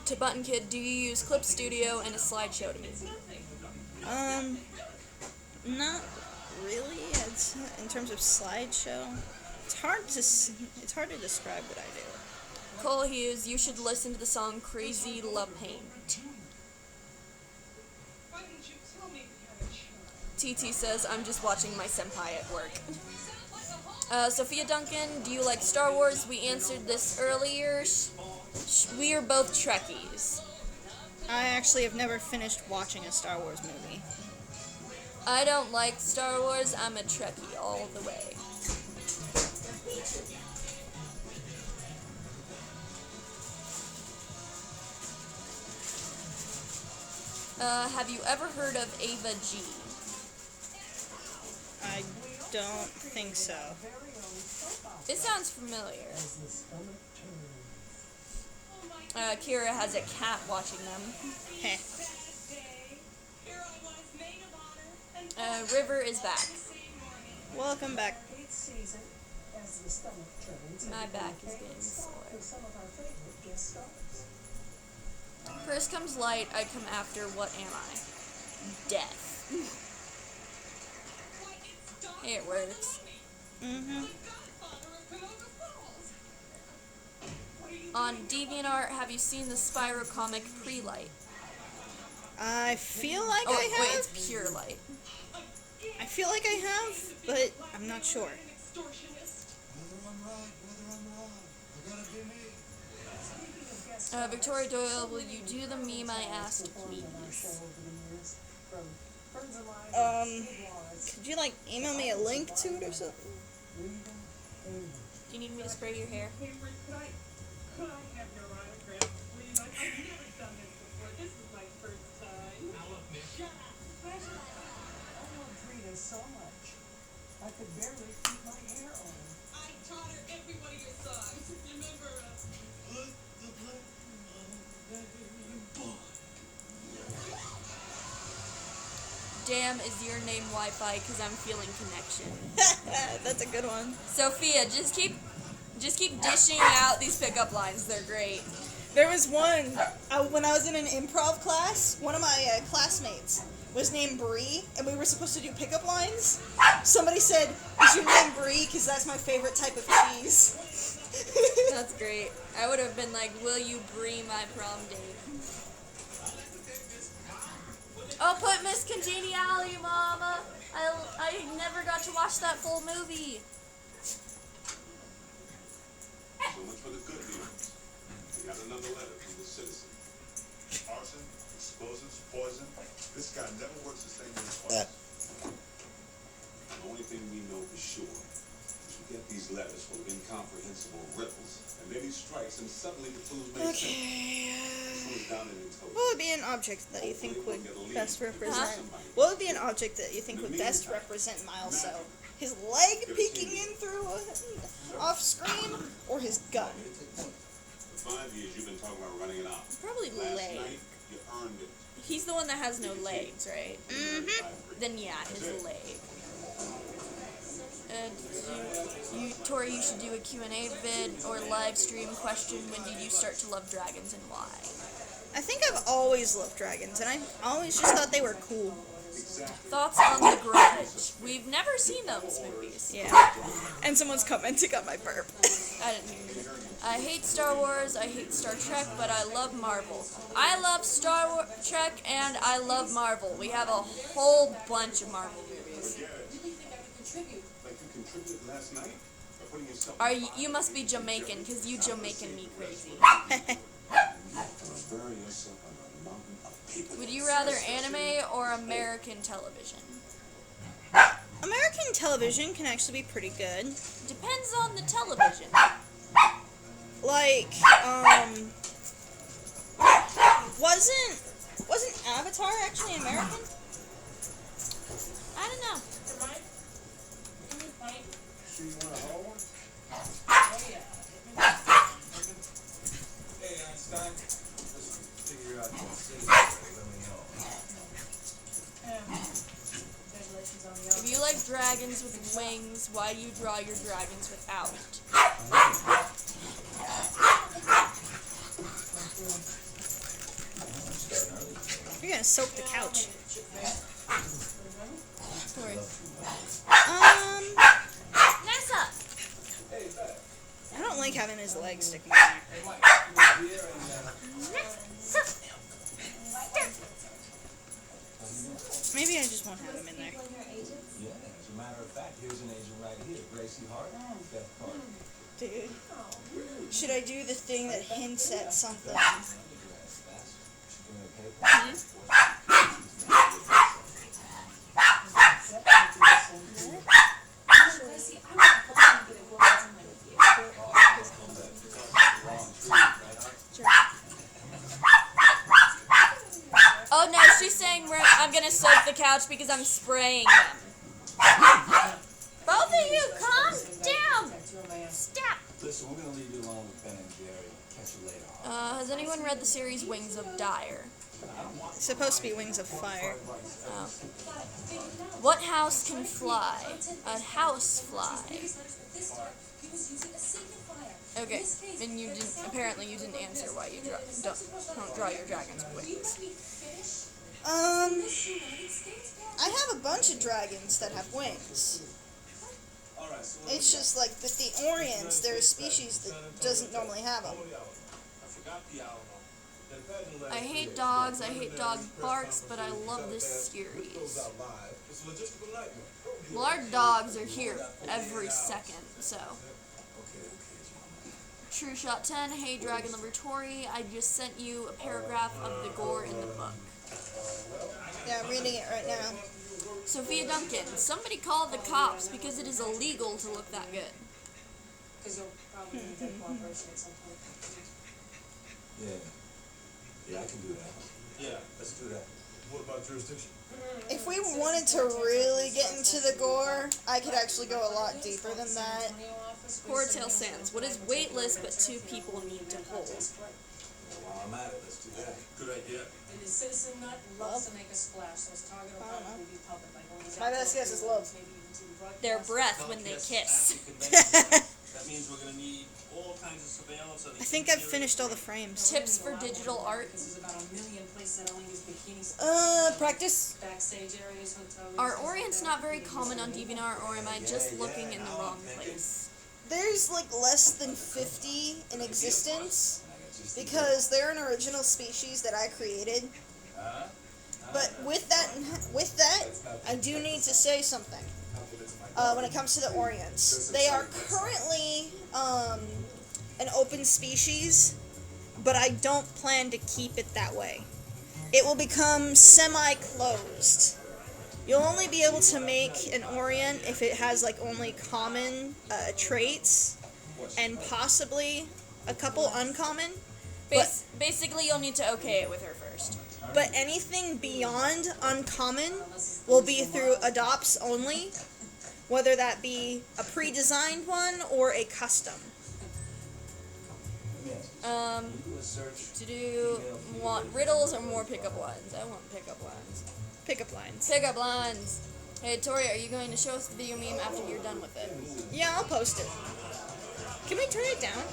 Tibetan Kid, do you use Clip Studio and a slideshow to make? Not really. It's, in terms of slideshow, it's hard to describe what I do. Cole Hughes, you should listen to the song Crazy La Paint. Why didn't you tell me we had a show? TT says, I'm just watching my senpai at work. Sophia Duncan, do you like Star Wars? We answered this earlier. We are both Trekkies. I actually have never finished watching a Star Wars movie. I don't like Star Wars. I'm a Trekkie all the way. Have you ever heard of Ava G? I don't think so. It sounds familiar. Kira has a cat watching them. Heh. River is back. Welcome back. My back is getting sore. First comes light, I come after, what am I? Death. It works. On DeviantArt, have you seen the Spyro comic Pre-Light? I feel like I have. Wait, it's Pure Light. I feel like I have, but I'm not sure. Victoria Doyle, will you do the meme I asked, please? Could you, like, email me a link to it or something? Do you need me to spray your hair? Could I have your autograph, please? I've never done this before. This is my first time. Shut up. I love Rita so much. I could barely keep my hair on. I taught her every one of your songs. Remember, put the blame on the baby. damn is your name Wi-Fi because I'm feeling connection. That's a good one. Sophia, just keep dishing out these pickup lines. They're great. There was one, when I was in an improv class, one of my classmates was named Bree, and we were supposed to do pickup lines. Somebody said, "Is your name Bree? Because that's my favorite type of cheese." That's great. I would have been like, will you brie my prom date? Oh, put Miss Congeniality, Mama. I never got to watch that full movie. So much for the good news. We got another letter from the citizen. Arson, explosives, poison. This guy never works the same way twice. The only thing we know for sure is we get these letters full of incomprehensible riddles, and then he strikes, and suddenly the clues make sense. This one's down in intelligence. What would be an object that you think would best represent? What would be an object that you think would best represent Miles? So, his leg peeking in through off screen, or his gun? For 5 years you've been talking about running it out. Probably Last leg. night you earned it. He's the one that has no legs, right? Mm-hmm. Then yeah, his leg. Tori, you should do a Q&A vid or live stream question. When did you start to love dragons and why? I think I've always loved dragons, and I always just thought they were cool. Thoughts on The Grudge? We've never seen those movies. Yeah. And someone's commenting on my burp. I hate Star Wars, I hate Star Trek, but I love Marvel. I love Star Trek and I love Marvel. We have a whole bunch of Marvel movies. Like you contributed last night? By putting yourself You must be Jamaican, because you Jamaican me crazy. Would you rather anime or American television? American television can actually be pretty good. Depends on the television. Like, wasn't Avatar actually American? I don't know. Sure you want a whole one? Hey, Einstein. Let's figure out the city. Let me know. Congratulations on the If you like dragons with wings, why do you draw your dragons without? You're gonna soak the couch. Tori. Nessa! I don't like having his legs sticking in there. Maybe I just won't have him in there. Yeah, as a matter of fact, here's an agent right here, Gracie Hart, Beth Carter. Dude. Should I do the thing that hints at something? Oh no, she's saying I'm gonna soak the couch because I'm spraying them. Both of you, calm down! Stop! Listen, we're gonna leave you alone with Ben and Jerry. Catch you later. Has anyone read the series Wings of Dire? It's supposed to be Wings of Fire. Oh. What house can fly? A house fly. Okay, and you didn't. Apparently, you didn't answer why you don't draw your dragons with wings. I have a bunch of dragons that have wings. It's just like the Orients, they're a species that doesn't normally have them. I hate dogs, I hate dog barks, but I love this series. Well, our dogs are here every second, so. True Shot 10, hey Dragon Lover Tori, I just sent you a paragraph of the gore in the book. Yeah, I'm reading it right now. Sophia Duncan, somebody called the cops because it is illegal to look that good. Because you'll probably need their cooperation at some point. Yeah, I can do that. Yeah, let's do that. What about jurisdiction? If we wanted to really get into the gore, I could actually go a lot deeper than that. Horrortail Sands, what is weightless but two people need to hold? I'm at it. Let's do that. Good idea. And the citizen nut loves to make a splash, so his target will probably be public, like holding his My best guess is love. maybe even TV broadcast. Their breath when they kiss. That means we're gonna need all kinds of surveillance. I think I've finished all the frames. Tips for digital art. Because there's about 1 million places that only use bikinis. Practice. Backstage areas, hotels. Are Orients not very common on DeviantArt, or am I just looking in the wrong place? There's like less than 50 in existence because they're an original species that I created. But with that, I do need to say something. When it comes to the Orients, they are currently an open species, but I don't plan to keep it that way. It will become semi-closed. You'll only be able to make an Orient if it has like only common traits and possibly a couple uncommon. Basically, you'll need to okay it with her first. But anything beyond uncommon will be through adopts only, whether that be a pre-designed one or a custom. Want riddles or more pickup lines? I want pickup lines. Pickup lines. Pickup lines. Hey, Tori, are you going to show us the video meme after you're done with it? Yeah, I'll post it. Can we turn it down?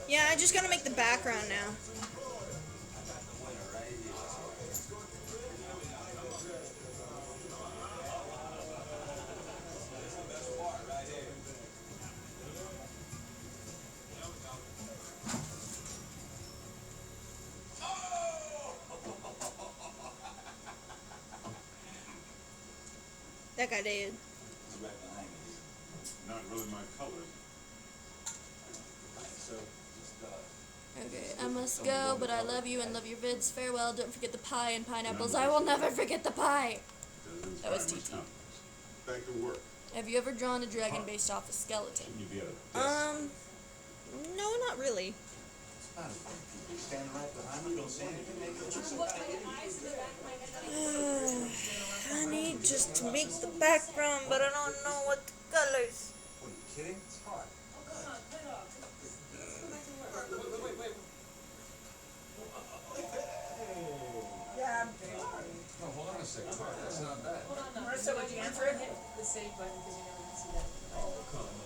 Yeah, I just gotta make the background now. That guy did. He's right behind me. Not really my color. So, Okay, I must go, but I love you and love your vids. Farewell, don't forget the pie and pineapples. I will never forget the pie. That was TT. Back to work. Have you ever drawn a dragon based off a skeleton? No, not really. Stand right behind me, don't say anything, make it look so I need just to make the background, but I don't know what the colors. What, are you kidding? It's hard. Yeah. No, hold on a second. That's not bad. Marissa, would you answer it? Hit the save button because you never can see that.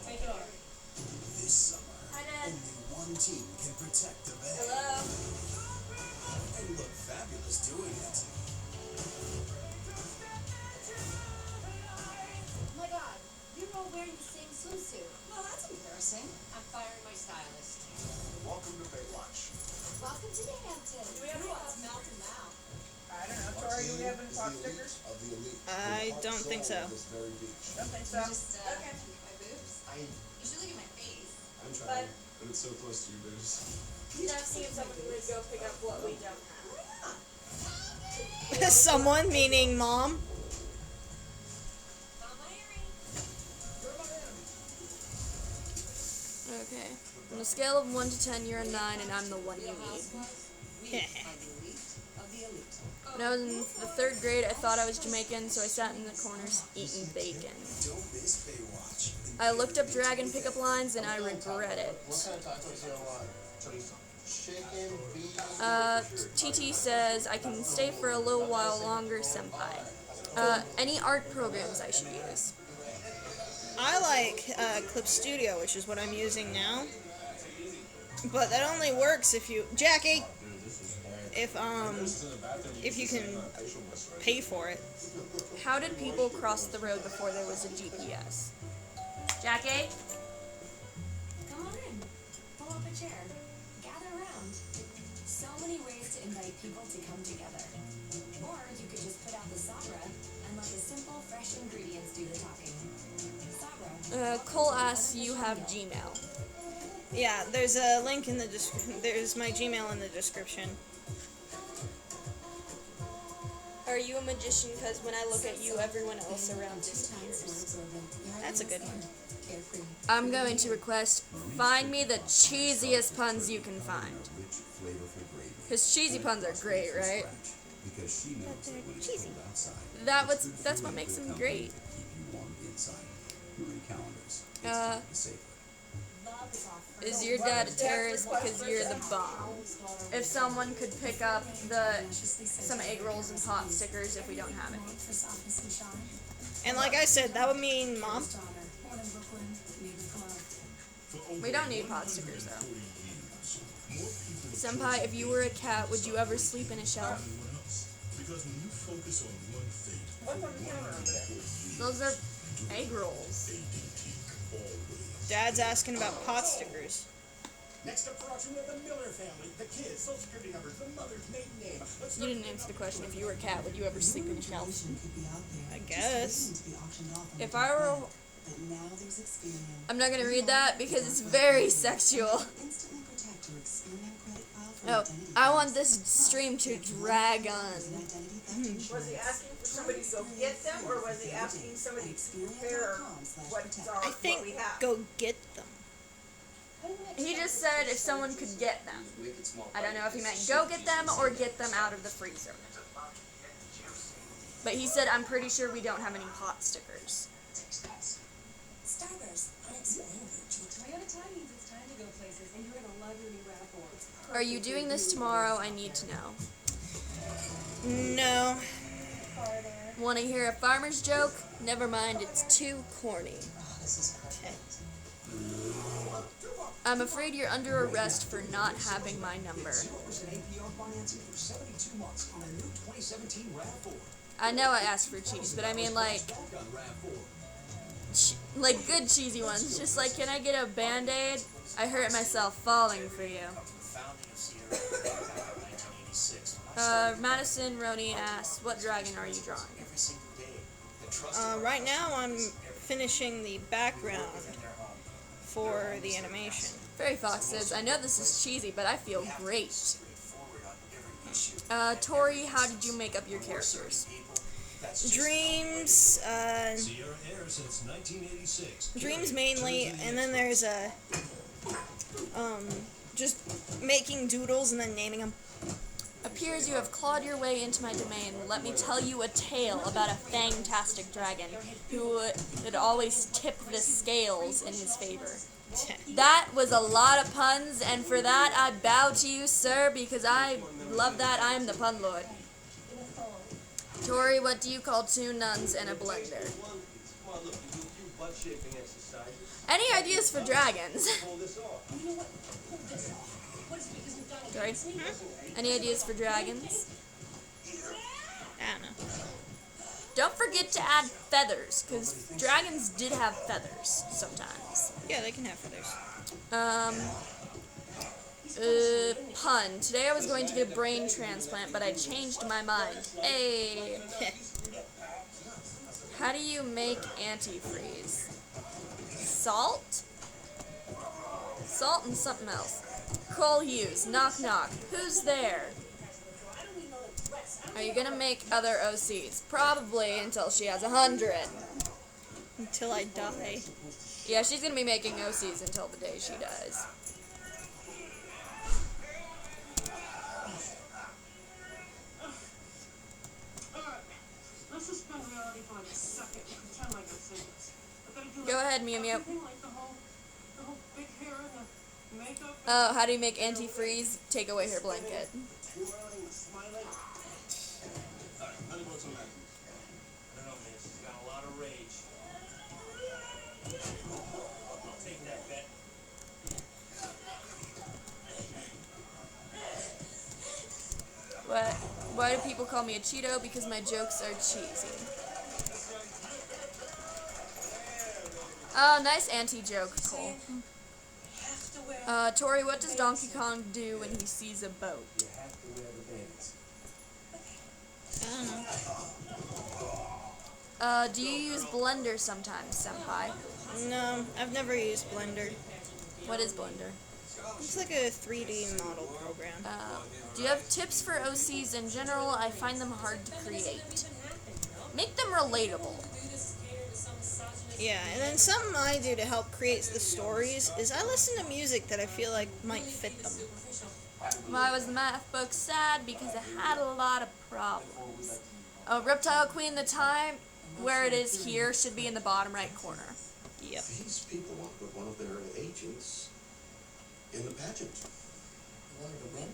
Take it off. This summer, only one team can protect the bag. Hello? And look fabulous doing it. Oh my god, you're all wearing the same swimsuit. Well, that's embarrassing. I'm firing my stylist. Welcome to Baywatch. Welcome to the Hamptons. Do we have what's mouth to mouth? I don't know. Tori, do we have any pop stickers? I don't think so. Don't think so. Just, Okay. my boobs. You should look at my face. I'm trying, but it's so close to your boobs. Now see if someone would go pick up what we don't have. Someone, meaning mom. Okay. On a scale of 1 to 10, you're a 9, and I'm the one you need. When I was in the 3rd grade, I thought I was Jamaican, so I sat in the corners eating bacon. Don't miss Baywatch. I looked up dragon pickup lines, and I regret it. What kind of tacos do you want? Chicken, beef? TT says, I can stay for a little while longer, senpai. Any art programs I should use? I like Clip Studio, which is what I'm using now. But that only works if you... Jackie! If you can pay for it. How did people cross the road before there was a GPS? Jackie? Come on in. Pull up a chair. Gather around. So many ways to invite people to come together. Or you could just put out the sabra and let the simple, fresh ingredients do the talking. Sabra. Cole asks, you have Gmail. Yeah, there's a link in the there's my Gmail in the description. Are you a magician? Because when I look at you, everyone else around disappears. That's a good one. I'm going to request, find me the cheesiest puns you can find. Because cheesy puns are great, right? But they're cheesy. That's what makes them great. Is your dad a terrorist because you're the bomb? If someone could pick up some egg rolls and pot stickers if we don't have any. And like I said, that would mean Mom. We don't need pot stickers though. Senpai, if you were a cat, would you ever sleep in a shell? Those are egg rolls. Dad's asking about pot stickers. Next up for auction, we have the Miller family, the kids, social security numbers, the mother's maiden name. You didn't answer the question. If you were a cat, would you ever sleep in a shell? I guess. If I were... I'm not going to read that because it's very sexual. Oh, I want this stream to drag on. Was he asking for somebody to go get them, or was he asking somebody to prepare I think what we have? go get them. He just said if someone could get them. I don't know if he meant go get them or get them out of the freezer. But he said, I'm pretty sure we don't have any pot stickers. Starburst, unexplained. Toyota Time means it's time to go places, and you're gonna love your new RAV4. Are you doing this tomorrow? I need to know. No. Want to hear a farmer's joke? Never mind, it's too corny. I'm afraid you're under arrest for not having my number. I know I asked for cheese, but I mean like good cheesy ones. Just like, can I get a Band-Aid? I hurt myself falling for you. Madison Roney asks, what dragon are you drawing? Right now I'm finishing the background for the animation. Fairy Fox says, I know this is cheesy, but I feel great. Tori, how did you make up your characters? Dreams, dreams mainly, and then there's just making doodles and then naming them. Appears you have clawed your way into my domain. Let me tell you a tale about a fantastic dragon who would always tip the scales in his favor. That was a lot of puns, and for that I bow to you, sir, because I love that. I am the pun lord. Tori, what do you call two nuns and a blender? Any ideas for dragons? Tori? Any ideas for dragons? I don't know. Don't forget to add feathers, because dragons did have feathers sometimes. Yeah, they can have feathers. Pun. Today I was going to get a brain transplant, but I changed my mind. Hey! How do you make antifreeze? Salt? Salt and something else. Cole Hughes, knock knock. Who's there? Are you gonna make other OCs? Probably until she has 100. Until I die. Yeah, she's gonna be making OCs until the day she dies. Let's suspend reality for like a second and pretend like it's serious. Go ahead, Mew Mew. Like the whole big hair and the makeup. Oh, how do you make antifreeze? Take away her blanket. I don't know, man. She's got a lot of rage. I'll take that bet. What? Why do people call me a Cheeto? Because my jokes are cheesy. Oh, nice anti-joke, Cole. Tori, what does Donkey Kong do when he sees a boat? I don't know. Do you use Blender sometimes, Senpai? No, I've never used Blender. What is Blender? It's like a 3D model program. Do you have tips for OCs in general? I find them hard to create. Make them relatable. Yeah, and then something I do to help create the stories is I listen to music that I feel like might fit them. Why was the math book sad? Because it had a lot of problems. Reptile Queen, the time where it is here should be in the bottom right corner. Yep. These people want to put one of their agents in the pageant. You wanted to win?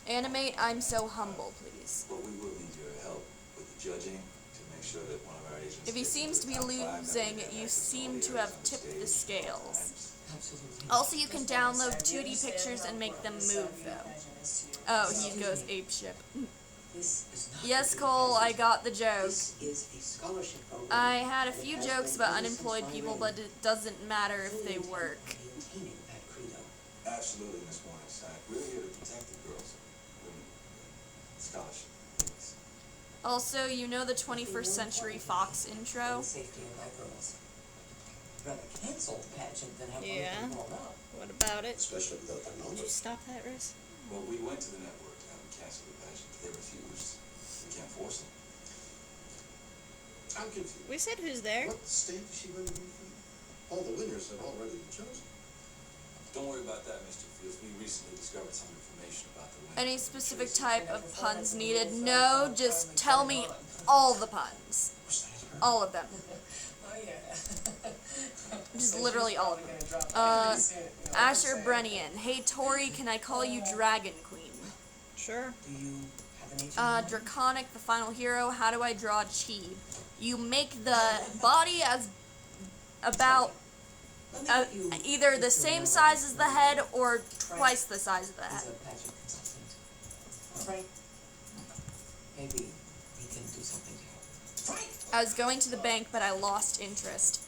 Animate I'm So Humble, please. Well, we will need your help with the judging to make sure that one of our agents... If he seems to be losing, you seem to have tipped the scales. Absolutely. Also, you can download 2D pictures and make them move, though. Oh, he goes apeshit. Yes, Cole, I got the joke. This is a scholarship program. I had a few jokes about unemployed people, but it doesn't matter if they work. Maintaining that credo. Absolutely, Miss Morningside. We're here to protect the girls. Women. Scholarship. Please. Also, you know the 21st Century Fox intro? The safety of our girls. Rather cancel the pageant than have Yeah. one blown up. What about it? Especially without their Would you knowledge. stop that, Riz? Well, we went to the network to have them cancel the pageant, but they refused. We can't force them. I'm confused. We said who's there. What state is she going to be from? All the winners have already been chosen. Don't worry about that, Mr. Fields. We recently discovered some information about the winner. Any specific type of puns needed? No, just tell me all the puns. All of them. Oh, yeah. Just literally all of them. Asher Brennian. Hey, Tori, can I call you Dragon Queen? Sure. Do you have an agent? Draconic, the final hero. How do I draw chi? You make the body as about either the same size as the head or twice the size of the He's head. a pageant consultant. Frank, maybe he can do something to help. Frank! I was going to the bank, but I lost interest.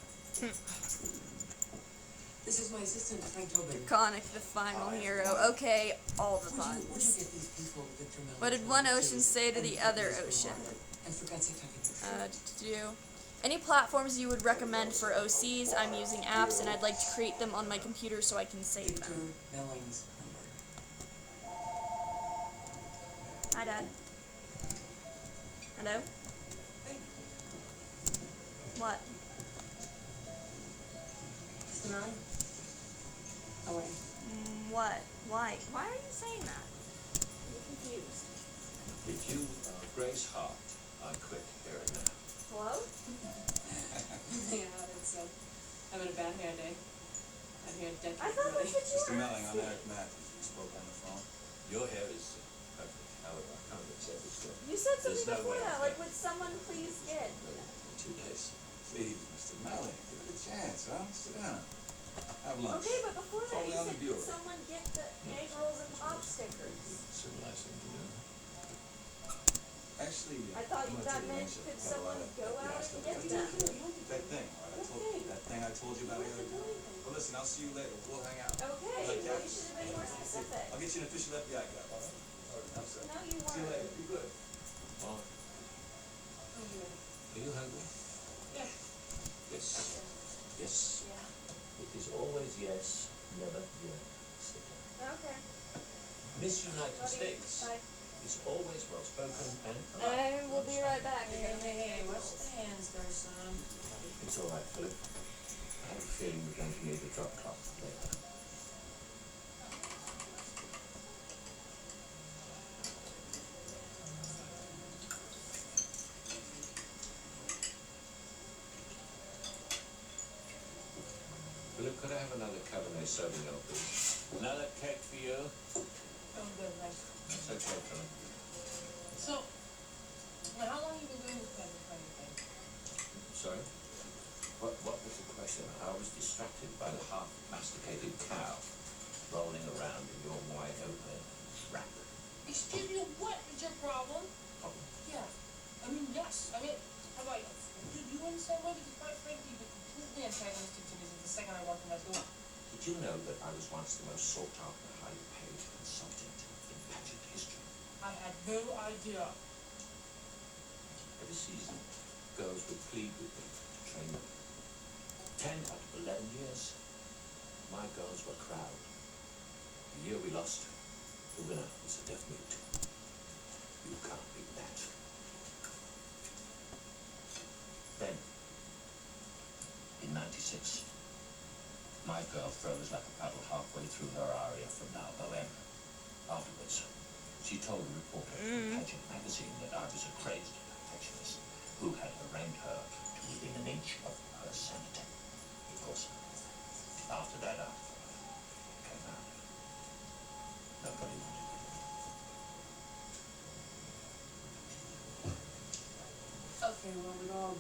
This is my assistant, Frank Tobin. Draconic, the final hero. Okay, all the Would you puns. get these people, Victor Miller, What did one ocean say to the other ocean? And for God's sake, I can Do any platforms you would recommend for OCs? I'm using apps and I'd like to create them on my computer so I can save Victor them. Melling's number. Hi, Dad. Hello? What? Mr. Melling? How are you? What? Why? Why are you saying that? I'm confused. Did you, Grace Hart, on quick here and now? Hello? Yeah, it's having a bad hair day. Bad hair decade. I thought that's what you Mr. were. Melling, I'm Eric Matthews. We spoke on the phone. Your hair is perfect. However, I can't accept this stuff. You said There's something no before way that, I like, can- would someone please get? In 2 days. Please, Mr. Melling, give it a chance, huh? Sit down. Have lunch. Okay, but before that, It's you only on said the bureau. could someone get the egg rolls and pop stickers? Civilized thing to do. Actually, I thought I'm gonna that take meant advantage of could quite a someone lot of go out stuff and get that we them? do. That thing, right? That thing I told you about the other day. Well, listen, I'll see you later. We'll hang out. Okay, Like well, that? you should have been more specific. I'll get you an official FBI guy. All right? I'm sorry. No, you See you weren't. later. Be good. Well, are you hungry? Yeah. Yes. Yes. Yeah. It is always yes, never yes. Sit down. Okay. Miss United Love you. States Bye. is always well spoken and I will be right back. Hey, watch the hands there, son. It's all right, Philip. I have a feeling we're going to need a drop cloth later. Philip, could I have another Cabernet Sauvignon, please? Another cake for you? I'm good, thanks. That's okay, Philip. So, now how long have you been doing this pageant thing? Sorry? What was the question? I was distracted by the half-masticated cow rolling around in your wide open wrap. Excuse me, what is your problem? Problem? Yeah. I mean, yes. I mean, how about you? Did you understand why? Because quite frankly, you've been completely antagonistic to me since the second I walked in that door. Did you know that I was once the most sought-after, highly paid consultant in pageant history? I had no idea. Every season, girls would plead with me to train them. 10 out of 11 years, my girls were crowned. The year we lost, the winner was a deaf mute. You can't beat that. Then, in 96, my girl froze like a puddle halfway through her aria from Now Bohème. Afterwards, she told a reporter from Pageant magazine that I was a crazed perfectionist who had harangued her to within an inch of her sanity. Of course, after that article came out, nobody wanted it. Okay, well, with all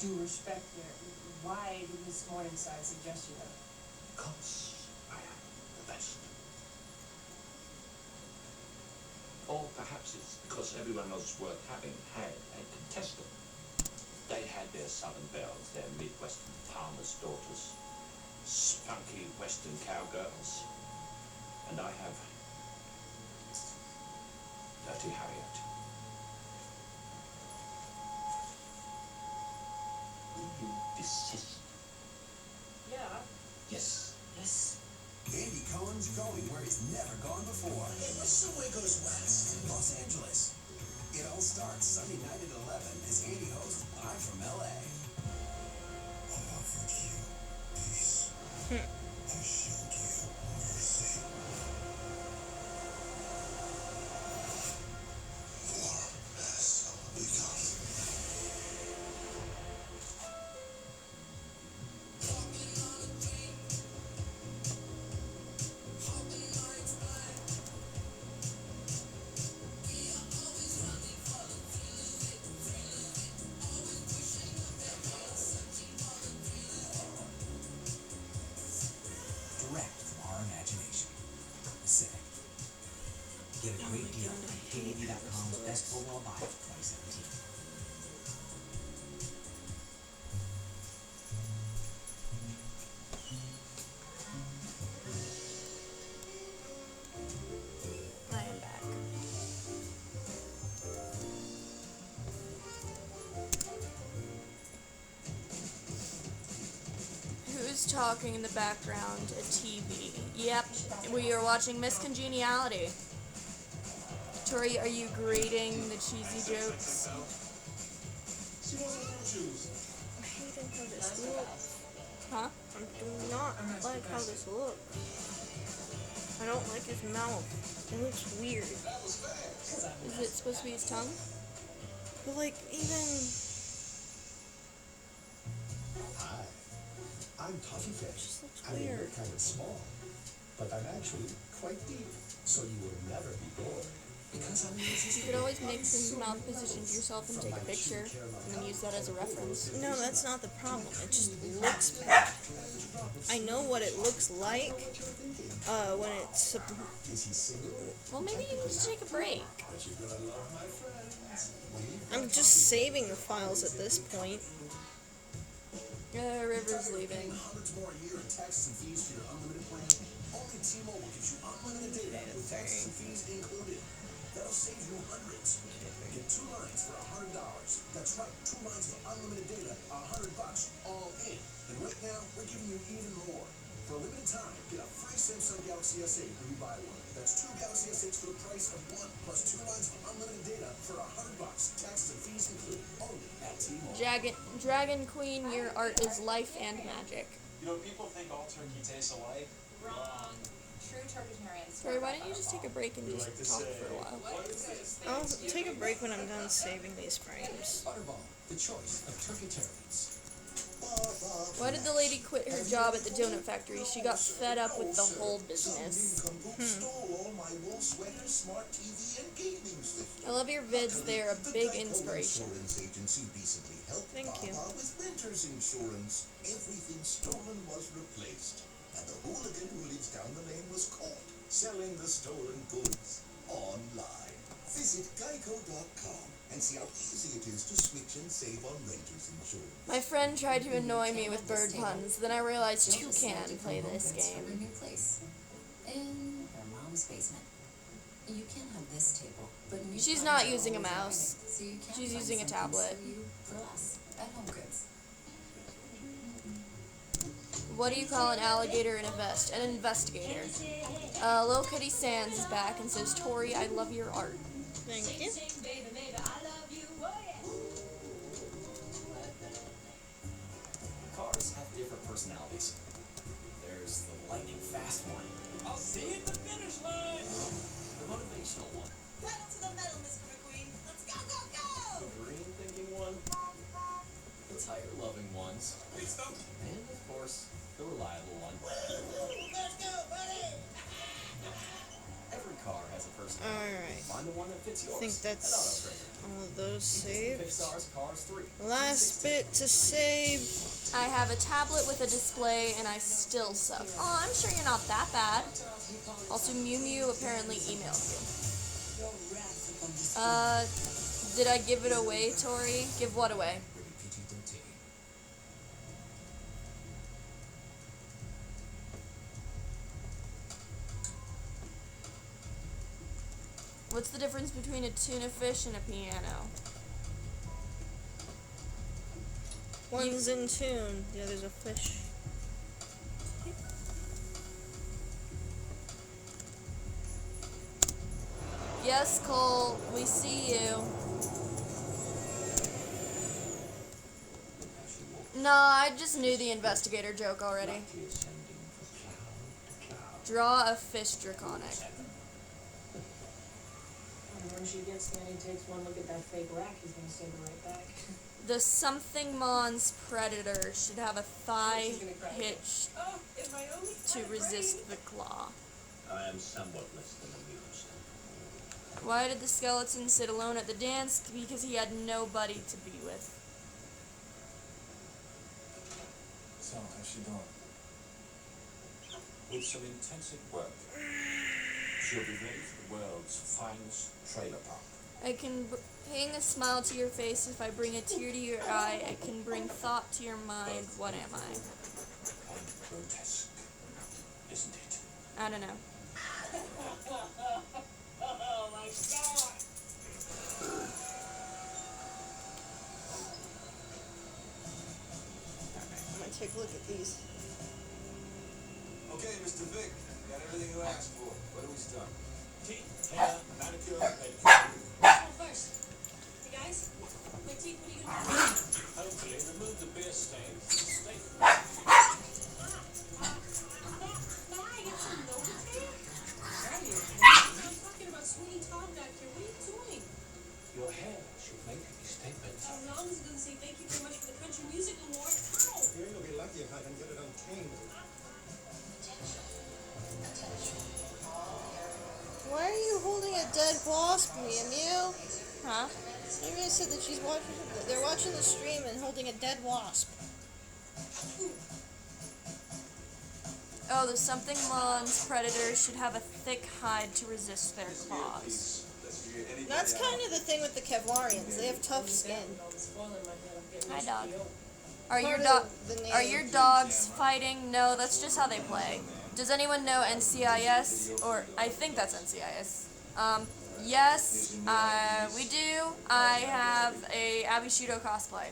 due respect there, why did Miss Morningside suggest you that? Because I am the best. Or perhaps it's because everyone else worth having had a contestant. They had their Southern belles, their Midwestern Palmer's daughters, spunky Western cowgirls, and I have Dirty Harriet. Will you desist? Yeah. Yes. Yes. Andy Cohen's going where he's never gone before. The subway goes west, Los Angeles. It all starts Sunday night at 11 as Andy hosts Live from LA. I offered you peace. I showed you mercy. War has begun. Direct from our imagination. Pacific. Get a great deal on KD.com's Best Overall Buy for 2017. I am back. Who's talking in the background? A TV. Yep, we are watching Miss Congeniality. Tori, are you grading the cheesy jokes? She wasn't blue shoes. I'm hating how this looks. Huh? I do not like how this looks. I don't like his mouth. It looks weird. Is it supposed to be his tongue? But like, even... Hi, I'm Puffy Fish. Just looks I mean, you're weird. kind of small, but I'm actually quite deep, so you will never be bored. Because I'm You could always make the mouth position to yourself and take a picture, and then use that as a reference. No, that's not the problem. It just looks bad. I know what it looks like when it's... Is he single? Well, maybe you need to take a break. But you're gonna love my friends. I'm just saving the files at this point. River's leaving. Hundreds more a year in taxes and fees for your unlimited plan. Only T-Mobile gives you unlimited data with taxes and fees included. That'll save you hundreds. Get 2 lines for $100. That's right, 2 lines of unlimited data, $100 all in. And right now, we're giving you even more. For a limited time, get a free Samsung Galaxy S8 when you buy one. That's 2 Galaxy S8s for the price of 1, plus 2 lines of unlimited data for $100. Taxes and fees included. Only at T-Mobile. Dragon Queen, your art is life and magic. You know, people think all turkey tastes alike. Wrong. True turkeytarians. Tori, why don't you just take a break and We just like to talk say, for a while? what is this? I'll take a break when I'm done saving these frames. Butterball, the choice of turkeytarians. Why did the lady quit her job at the donut factory? She got fed up with the whole business. I love your vids, they're a big inspiration. Thank you. With renter's insurance, everything stolen was replaced, and the hooligan who lives down the lane was caught selling the stolen goods online. Visit Geico.com and see how easy it is to switch and save on renter's insurance. My friend tried to annoy me with bird puns, then I realized two can play this game. Her new place in her mom's basement. You can have this table, but new She's clients not are using a always mouse. arriving, so you can't She's find using a something tablet. for you for less at Home Goods. What do you call an alligator in a vest? An investigator. Lil Kitty Sands is back and says, Tori, I love your art. Thank you. Cars have different personalities. There's the lightning fast one. I'll see you at the finish line. The motivational one. Pedal to the metal, Mr. McQueen. Let's go, go, go! The green thinking one. The tire loving ones. And of course, the reliable one. Let's go, buddy! Every car has a personality. Alright. Find the one that fits yours. I think that's all of those saved. Pixar's Cars 3. Last bit to save. I have a tablet with a display and I still suck. Oh, I'm sure you're not that bad. Also, Mew Mew apparently emailed you. Did I give it away, Tori? Give what away? What's the difference between a tuna fish and a piano? One's in tune, the other's a fish. Yes, Cole, we see you. No, I just knew the investigator joke already. Draw a fish draconic. When she gets there, he takes one look at that fake rack, he's gonna send her right back. The something Mons predator should have a thigh hitch to resist the claw. I am somewhat less than amused. Why did the skeleton sit alone at the dance? Because he had nobody to be with. So, how's she doing? With some intensive work, she'll be ready for the world's finest trailer park. I can bring a smile to your face if I bring a tear to your eye. I can bring thought to your mind. What am I? And grotesque, isn't it? I don't know. Oh my god! I'm gonna take a look at these. Okay, Mr. Vic, got everything you asked for. What are we done? Teeth, hair, manicure, pedicure. First, hey guys, my teeth, what are you gonna do? Hopefully, remove the beer stains and stay. Now I get some Novocaine? I'm talking about Sweetie Todd back here. What are you doing? Your hair should make a statement. Oh, no, I was gonna say thank you very much for the Country Music Award. Ow! You're gonna be lucky if I can get it untamed. Why are you holding a dead wasp, Mew Mew? Huh? Mew Mew said that they're watching the stream and holding a dead wasp. Oh, the something Mons predator should have a thick hide to resist their claws. That's kind of the thing with the Kevlarians. They have tough skin. Hi, dog. Are Part your of the name. Are your dogs fighting? No, that's just how they play. Does anyone know NCIS? Or I think that's NCIS. Yes, we do. I have a Abby Shudo cosplay.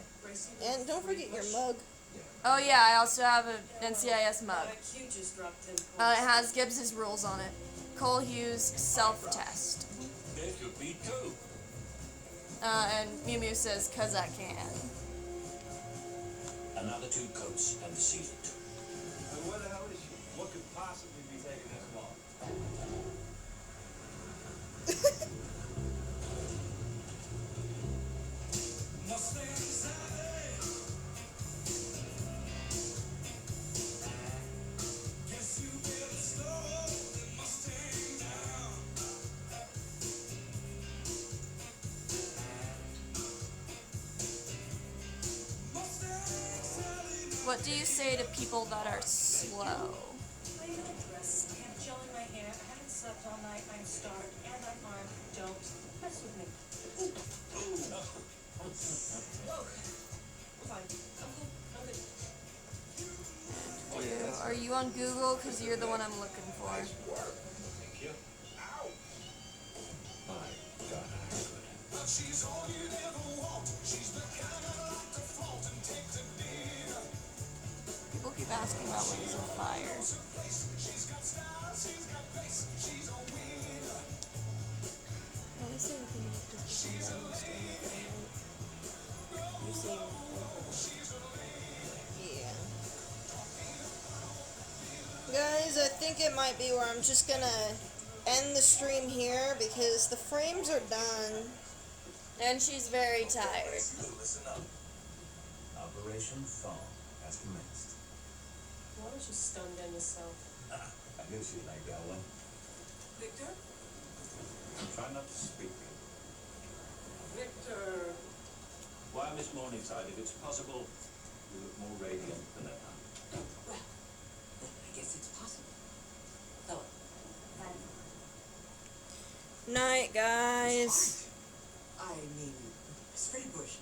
And don't forget your mug. Oh yeah, I also have an NCIS mug. It has Gibbs's rules on it. Cole Hughes self-test. There could be two. And Mew Mew says, 'cause I can. Another 2 coats and seal it. And where the hell is she? What could possibly be taking this long? What do you say to people that are slow? I have gel in my hair. I haven't slept all night. I'm starved and I'm armed. Don't mess with me. Whoa. Fine. I'm good. Are you on Google? Because you're the one I'm looking for. Thank you. Ow! My God, I could. But she's all you'd ever want. She's the kind of like to flaunt and take the beer. People keep asking about what fire. Yeah. Guys, I think it might be where I'm just gonna end the stream here because the frames are done. And she's very tired. Listen up. Operation Fall has commenced. Why don't you stun them yourself? I knew she'd like that one. Victor? Try not to speak. Victor. Why, Miss Morningside, if it's possible, you look more radiant than ever. Well, I guess it's possible. Philip. Night, guys. I mean, Miss Pretty Bush,